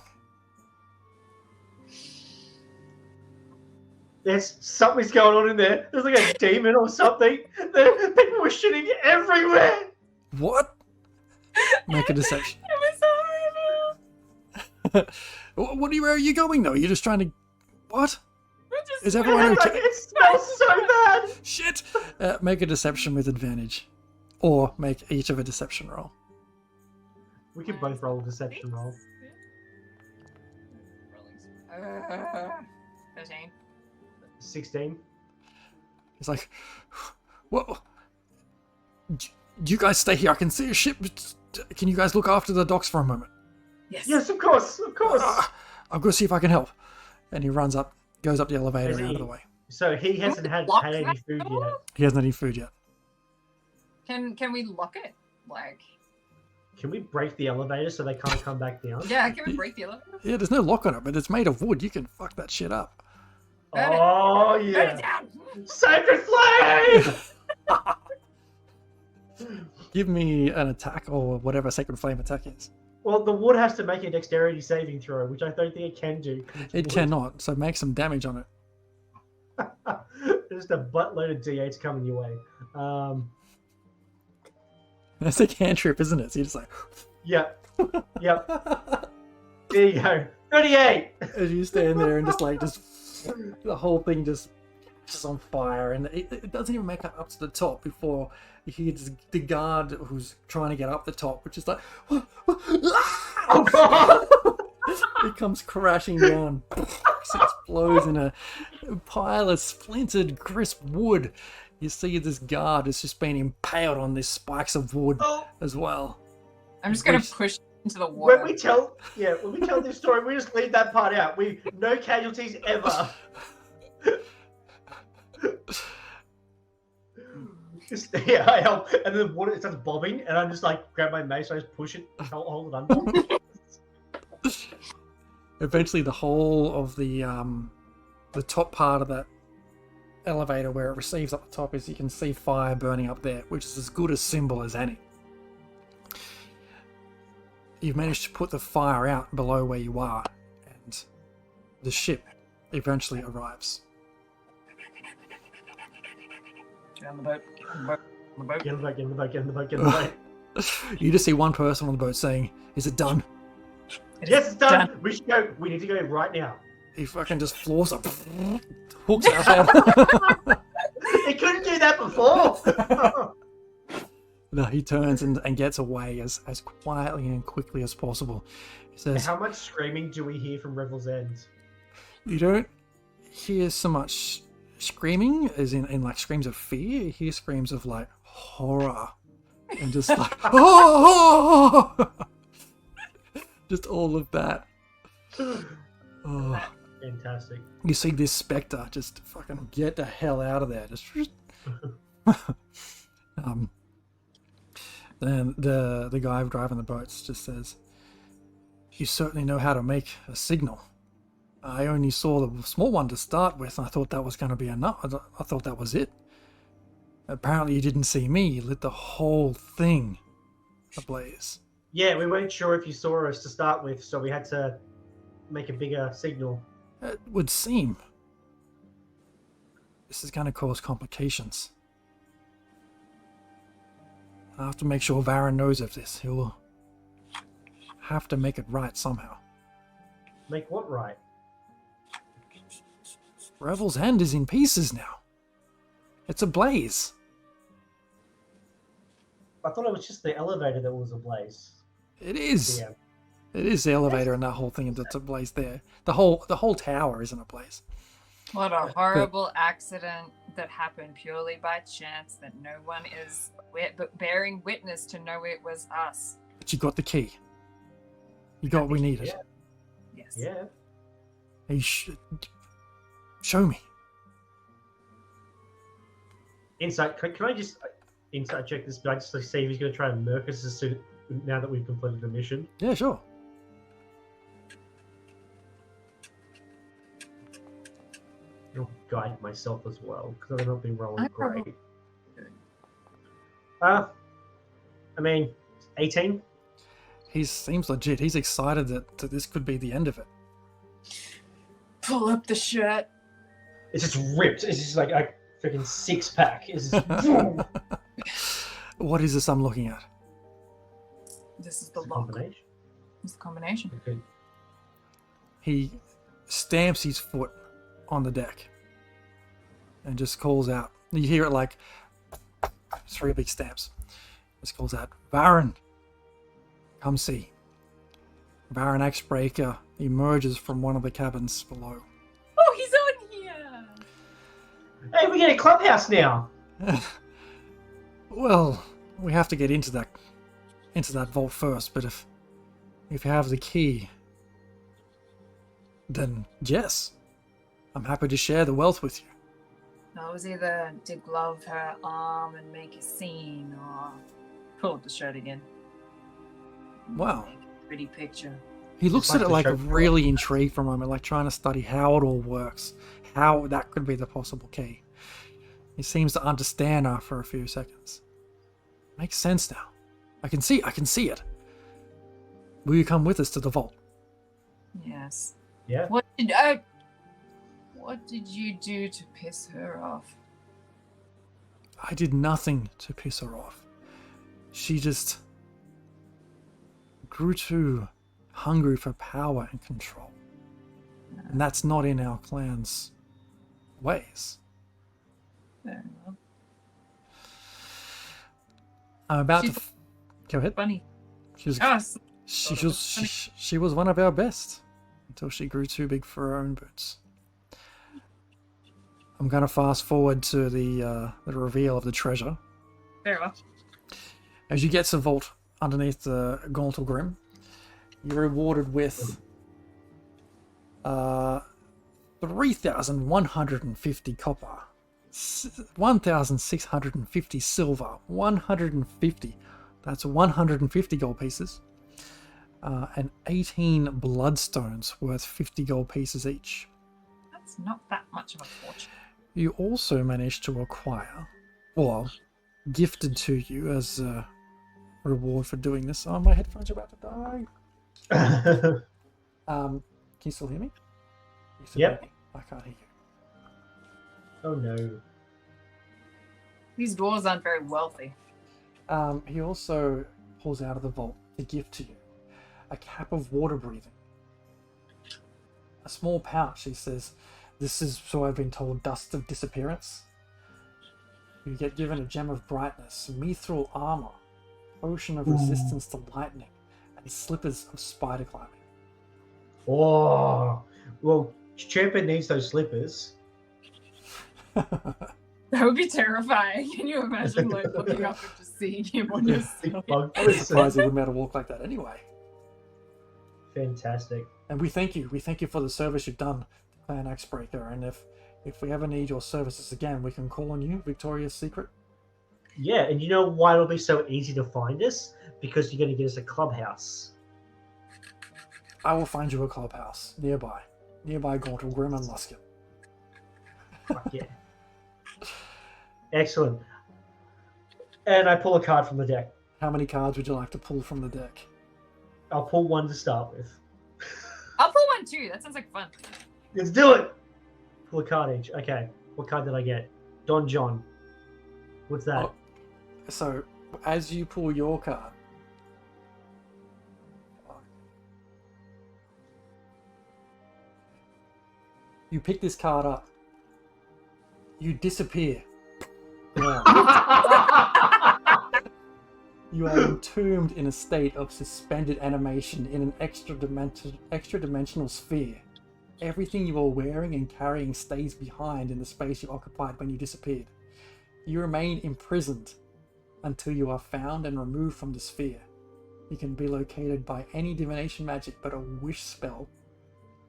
Something's going on in there. There's like a demon or something. People were shitting everywhere. What? Make a deception. It was horrible. Where are you going though? You're just trying to... What? Is It everyone okay? it smells so bad. Shit! Make a deception with advantage. Or make each of a deception roll. We can both roll a deception roll. 13. 16. It's like... What? Do you guys stay here? I can see a ship. Can you guys look after the docks for a moment? Yes, of course, of course. I'll go see if I can help. And he runs up, goes up the elevator and out of the way. So he hasn't had Lock any that food door? yet. He hasn't had any food yet. Can we lock it? Like, Can we break the elevator so they can't come back down? yeah, can we break the elevator? Yeah, there's no lock on it, but it's made of wood. You can fuck that shit up. Burn it. Oh, Burn it yeah. down! Sacred flame! Give me an attack or whatever Sacred Flame attack is. Well, the wood has to make a dexterity saving throw, which I don't think it can do. It cannot, so make some damage on it. Just a buttload of d8s coming your way. That's a cantrip, isn't it? So you're just like... Yep. There you go. 38! As you stand there and just the whole thing just on fire, and it doesn't even make it up to the top before you hear the guard who's trying to get up the top, which is like, Oh, God! it comes crashing down, it explodes in a pile of splintered, crisp wood. You see this guard has just been impaled on these spikes of wood Oh, as well. I'm just gonna push into the water. when we tell this story, we just leave that part out. No casualties ever. Yeah, I help, and then the water it starts bobbing, and I'm just like grab my mace, I just push it, hold it under. Eventually, the whole of the top part of that elevator where it receives up the top is you can see fire burning up there, which is as good a symbol as any. You've managed to put the fire out below where you are, and the ship eventually arrives. Get on the boat. Get on the boat. On the boat. Get in the boat, get in the boat, get in the boat, get in the boat. You just see one person on the boat saying, "Is it done?" Yes, it's done. We should go. We need to go right now. He fucking just floors up, hooks out. It couldn't do that before. No, he turns and gets away as quietly and quickly as possible. He says, How much screaming do we hear from Revel's End? "You don't hear so much screaming as in like screams of fear. You hear screams of like horror and just like oh, just all of that." Oh. Fantastic. You see this spectre just fucking get the hell out of there. Just then the guy driving the boats just says, "You certainly know how to make a signal. I only saw the small one to start with, and I thought that was going to be enough. I thought that was it. Apparently you didn't see me. You lit the whole thing ablaze." Yeah, we weren't sure if you saw us to start with, so we had to make a bigger signal. It would seem this is going to cause complications. I have to make sure Varen knows of this. He'll have to make it right somehow. Make what right? Revel's End is in pieces now. It's ablaze. I thought it was just the elevator that was ablaze. It is. Yeah. It is the elevator and that whole thing that's ablaze there. The whole tower isn't ablaze. What a horrible accident that happened purely by chance that no one is bearing witness to know it was us. But you got the key. You got what we needed. Yeah. Yes. Yeah. Hey, show me. Insight. Can I just insight check this guy just to see if he's going to try and murk us as soon, now that we've completed the mission? Yeah, sure. I'll guide myself as well because I've not been rolling I great. probably- I mean, 18. He seems legit. He's excited that this could be the end of it. Pull up the shirt. It's just ripped. It's just like a freaking six pack. It's just What is this I'm looking at? This is the It's a lock. combination. It's the combination. Okay. He stamps his foot on the deck and just calls out. You hear it like 3 big stamps. Just calls out, "Varen, come see." Varen Axebreaker emerges from one of the cabins below. Oh, he's on here. Hey, we get a clubhouse now. Well, we have to get into that vault first, but if you have the key, then yes, I'm happy to share the wealth with you. I was either to glove her arm and make a scene, or pull up the shirt again. Wow. Make a pretty picture. He looks Like at it the like show- really intrigued for a moment, like trying to study how it all works, how that could be the possible key. He seems to understand after a few seconds. Makes sense now. I can see it. Will you come with us to the vault? Yes. Yeah. What did you do to piss her off? I did nothing to piss her off. She just grew too hungry for power and control. And that's not in our clan's ways. Very well. I'm about She's to... Go ahead. Funny. She was, Oh, she was one of our best until she grew too big for her own boots. I'm going to fast forward to the reveal of the treasure. Very well. As you get to the vault underneath the Gauntle Grim, you're rewarded with 3,150 copper, 1,650 silver, 150, that's 150 gold pieces, and 18 bloodstones worth 50 gold pieces each. That's not that much of a fortune. You also managed to acquire, well, gifted to you as a reward for doing this. Oh, my headphones are about to die. Can you still hear me? You still Yep. hear me? I can't hear you. Oh no. These dwarves aren't very wealthy. He also pulls out of the vault a gift to you. A cap of water breathing. A small pouch, he says. This is, so I've been told, dust of disappearance. You get given a gem of brightness, mithril armor, potion of resistance to lightning, and slippers of spider climbing. Oh, well, Champion needs those slippers. That would be terrifying. Can you imagine, like, looking up and just seeing him on your Big side? bug I was surprised he wouldn't be able to walk like that anyway. Fantastic. And we thank you. We thank you for the service you've done to Clan Axebreaker. And if we ever need your services again, we can call on you, Victoria's Secret. Yeah, and you know why it'll be so easy to find us? Because you're going to get us a clubhouse. I will find you a clubhouse nearby Gauntle Grim and Luskin. Fuck yeah. Excellent. And I pull a card from the deck. How many cards would you like to pull from the deck? I'll pull one to start with. I'll pull one too. That sounds like fun. Let's do it! Pull a card each. Okay. What card did I get? Don John. What's that? Oh, so, as you pull your card, you pick this card up. You disappear. Gone. You are entombed in a state of suspended animation in an extra-dimensional sphere. Everything you are wearing and carrying stays behind in the space you occupied when you disappeared. You remain imprisoned until you are found and removed from the sphere. You can be located by any divination magic, but a wish spell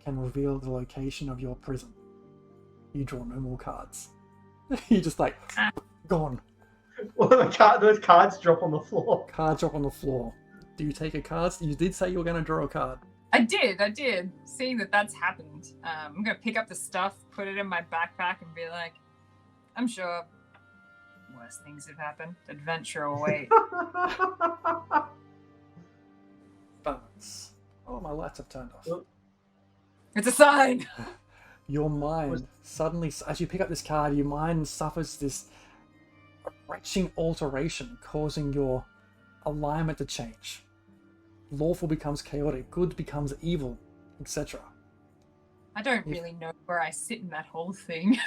can reveal the location of your prison. You draw no more cards. You're just like, gone. Well, those cards drop on the floor. Cards drop on the floor. Do you take a card? You did say you were going to draw a card. I did. Seeing that that's happened, I'm going to pick up the stuff, put it in my backpack, and be like, I'm sure worse things have happened. Adventure away. Balance. Oh, my lights have turned off. It's a sign! Your mind suddenly, as you pick up this card, your mind suffers this wrenching alteration, causing your alignment to change. Lawful becomes chaotic, good becomes evil, etc. I don't really know where I sit in that whole thing.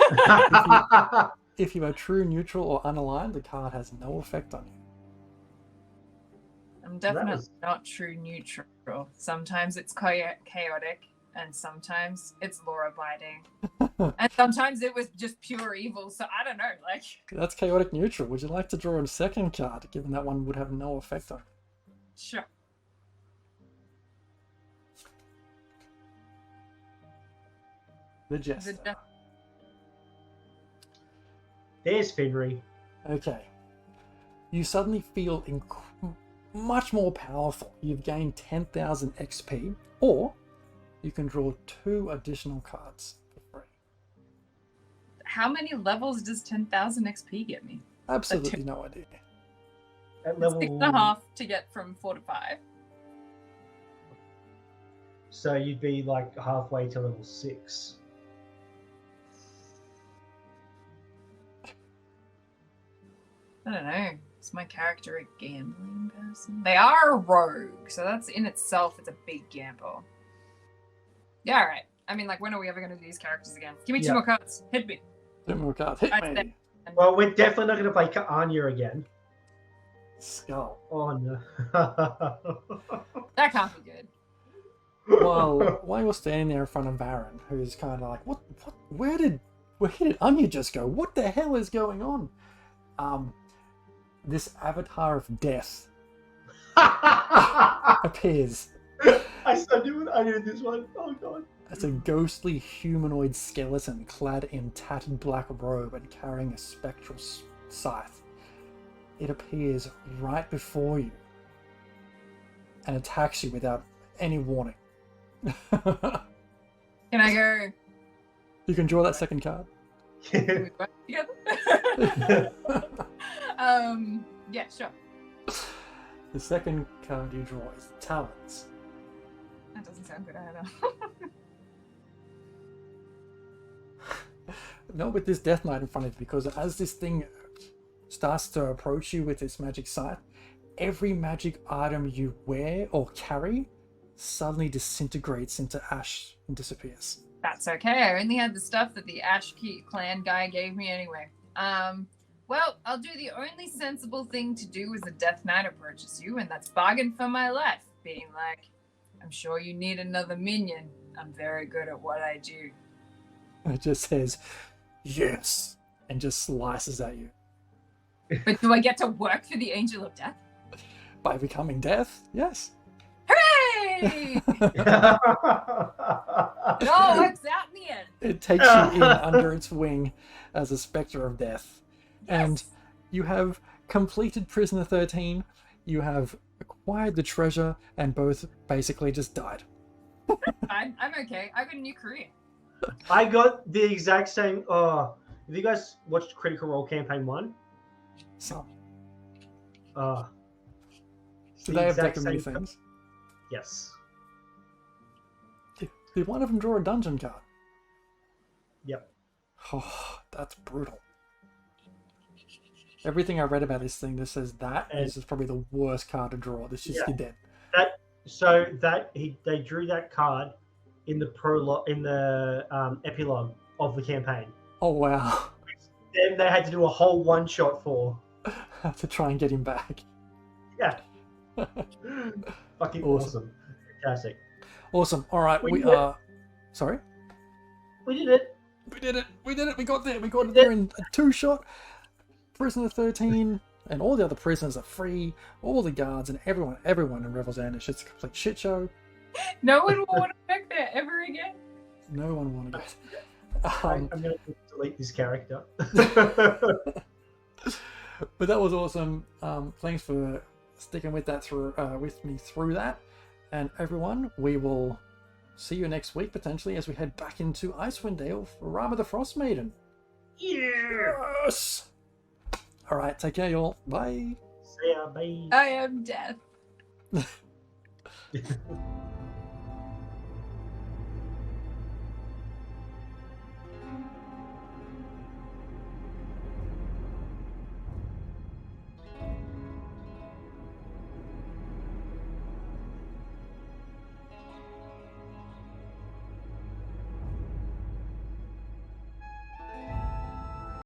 If you are true, neutral, or unaligned, the card has no effect on you. I'm definitely not true neutral. Sometimes it's chaotic, and sometimes it's law-abiding. And sometimes it was just pure evil, so I don't know, like... That's chaotic neutral. Would you like to draw a second card, given that one would have no effect on you? Sure. The Jester. There's Foundry. Okay. You suddenly feel much more powerful. You've gained 10,000 XP, or you can draw 2 additional cards for free. How many levels does 10,000 XP get me? Absolutely no idea. At level 6.5 to get from 4 to 5. So you'd be like halfway to level 6. I don't know. Is my character a gambling person? They are a rogue, so that's in itself, it's a big gamble. Yeah, alright. I mean, like, when are we ever going to do these characters again? Give me 2 more cards. Hit me. 2 more cards. Hit I'd me. Well, we're definitely not going to play Anya again. Skull. Oh no. That can't be good. Well, while you're standing there in front of Baron, who's kind of like, what, where did Where did Anya just go? What the hell is going on? This avatar of death appears. I still knew it. I knew this one. Oh god. As a ghostly humanoid skeleton clad in tattered black robe and carrying a spectral scythe. It appears right before you and attacks you without any warning. Can I go? You can draw that second card. Can we work together? Yeah, sure. The second card you draw is Talons. That doesn't sound good either. Not with this Death Knight in front of you, because as this thing starts to approach you with its magic scythe, every magic item you wear or carry suddenly disintegrates into ash and disappears. That's okay. I only had the stuff that the Ash clan guy gave me anyway. Well, I'll do the only sensible thing to do as a Death Knight approaches you, and that's bargain for my life. Being like, I'm sure you need another minion. I'm very good at what I do. It just says, yes, and just slices at you. But do I get to work for the Angel of Death? By becoming death, yes. Hooray! It all works out in the end. It takes you in under its wing as a spectre of death. And you have completed Prisoner 13, you have acquired the treasure, and both basically just died. I'm okay. I've got a new career. I got the exact same. Have you guys watched Critical Role Campaign 1? So, Uh, do they have many things? Yes. Did one of them draw a dungeon card? Yep. Oh, that's brutal. Everything I read about this thing that says this is probably the worst card to draw. This is you're dead. They drew that card in the prologue, in the epilogue of the campaign. Oh wow! Then they had to do a whole one shot for to try and get him back. Yeah. Fucking awesome. Fantastic. Awesome. All right, we did it. are. Sorry. We did it. We did it. We did it. We got there. We got there in a 2-shot. Prisoner 13 and all the other prisoners are free. All the guards and everyone in Revel's End. It's just a complete shit show. No one will want to work there ever again. No one want to go. I'm going to delete this character. But that was awesome. Thanks for sticking with that with me through that. And everyone, we will see you next week potentially as we head back into Icewind Dale for Rama the Frost Maiden. Yes. All right, take care, y'all. Bye. See ya, bye. I am death.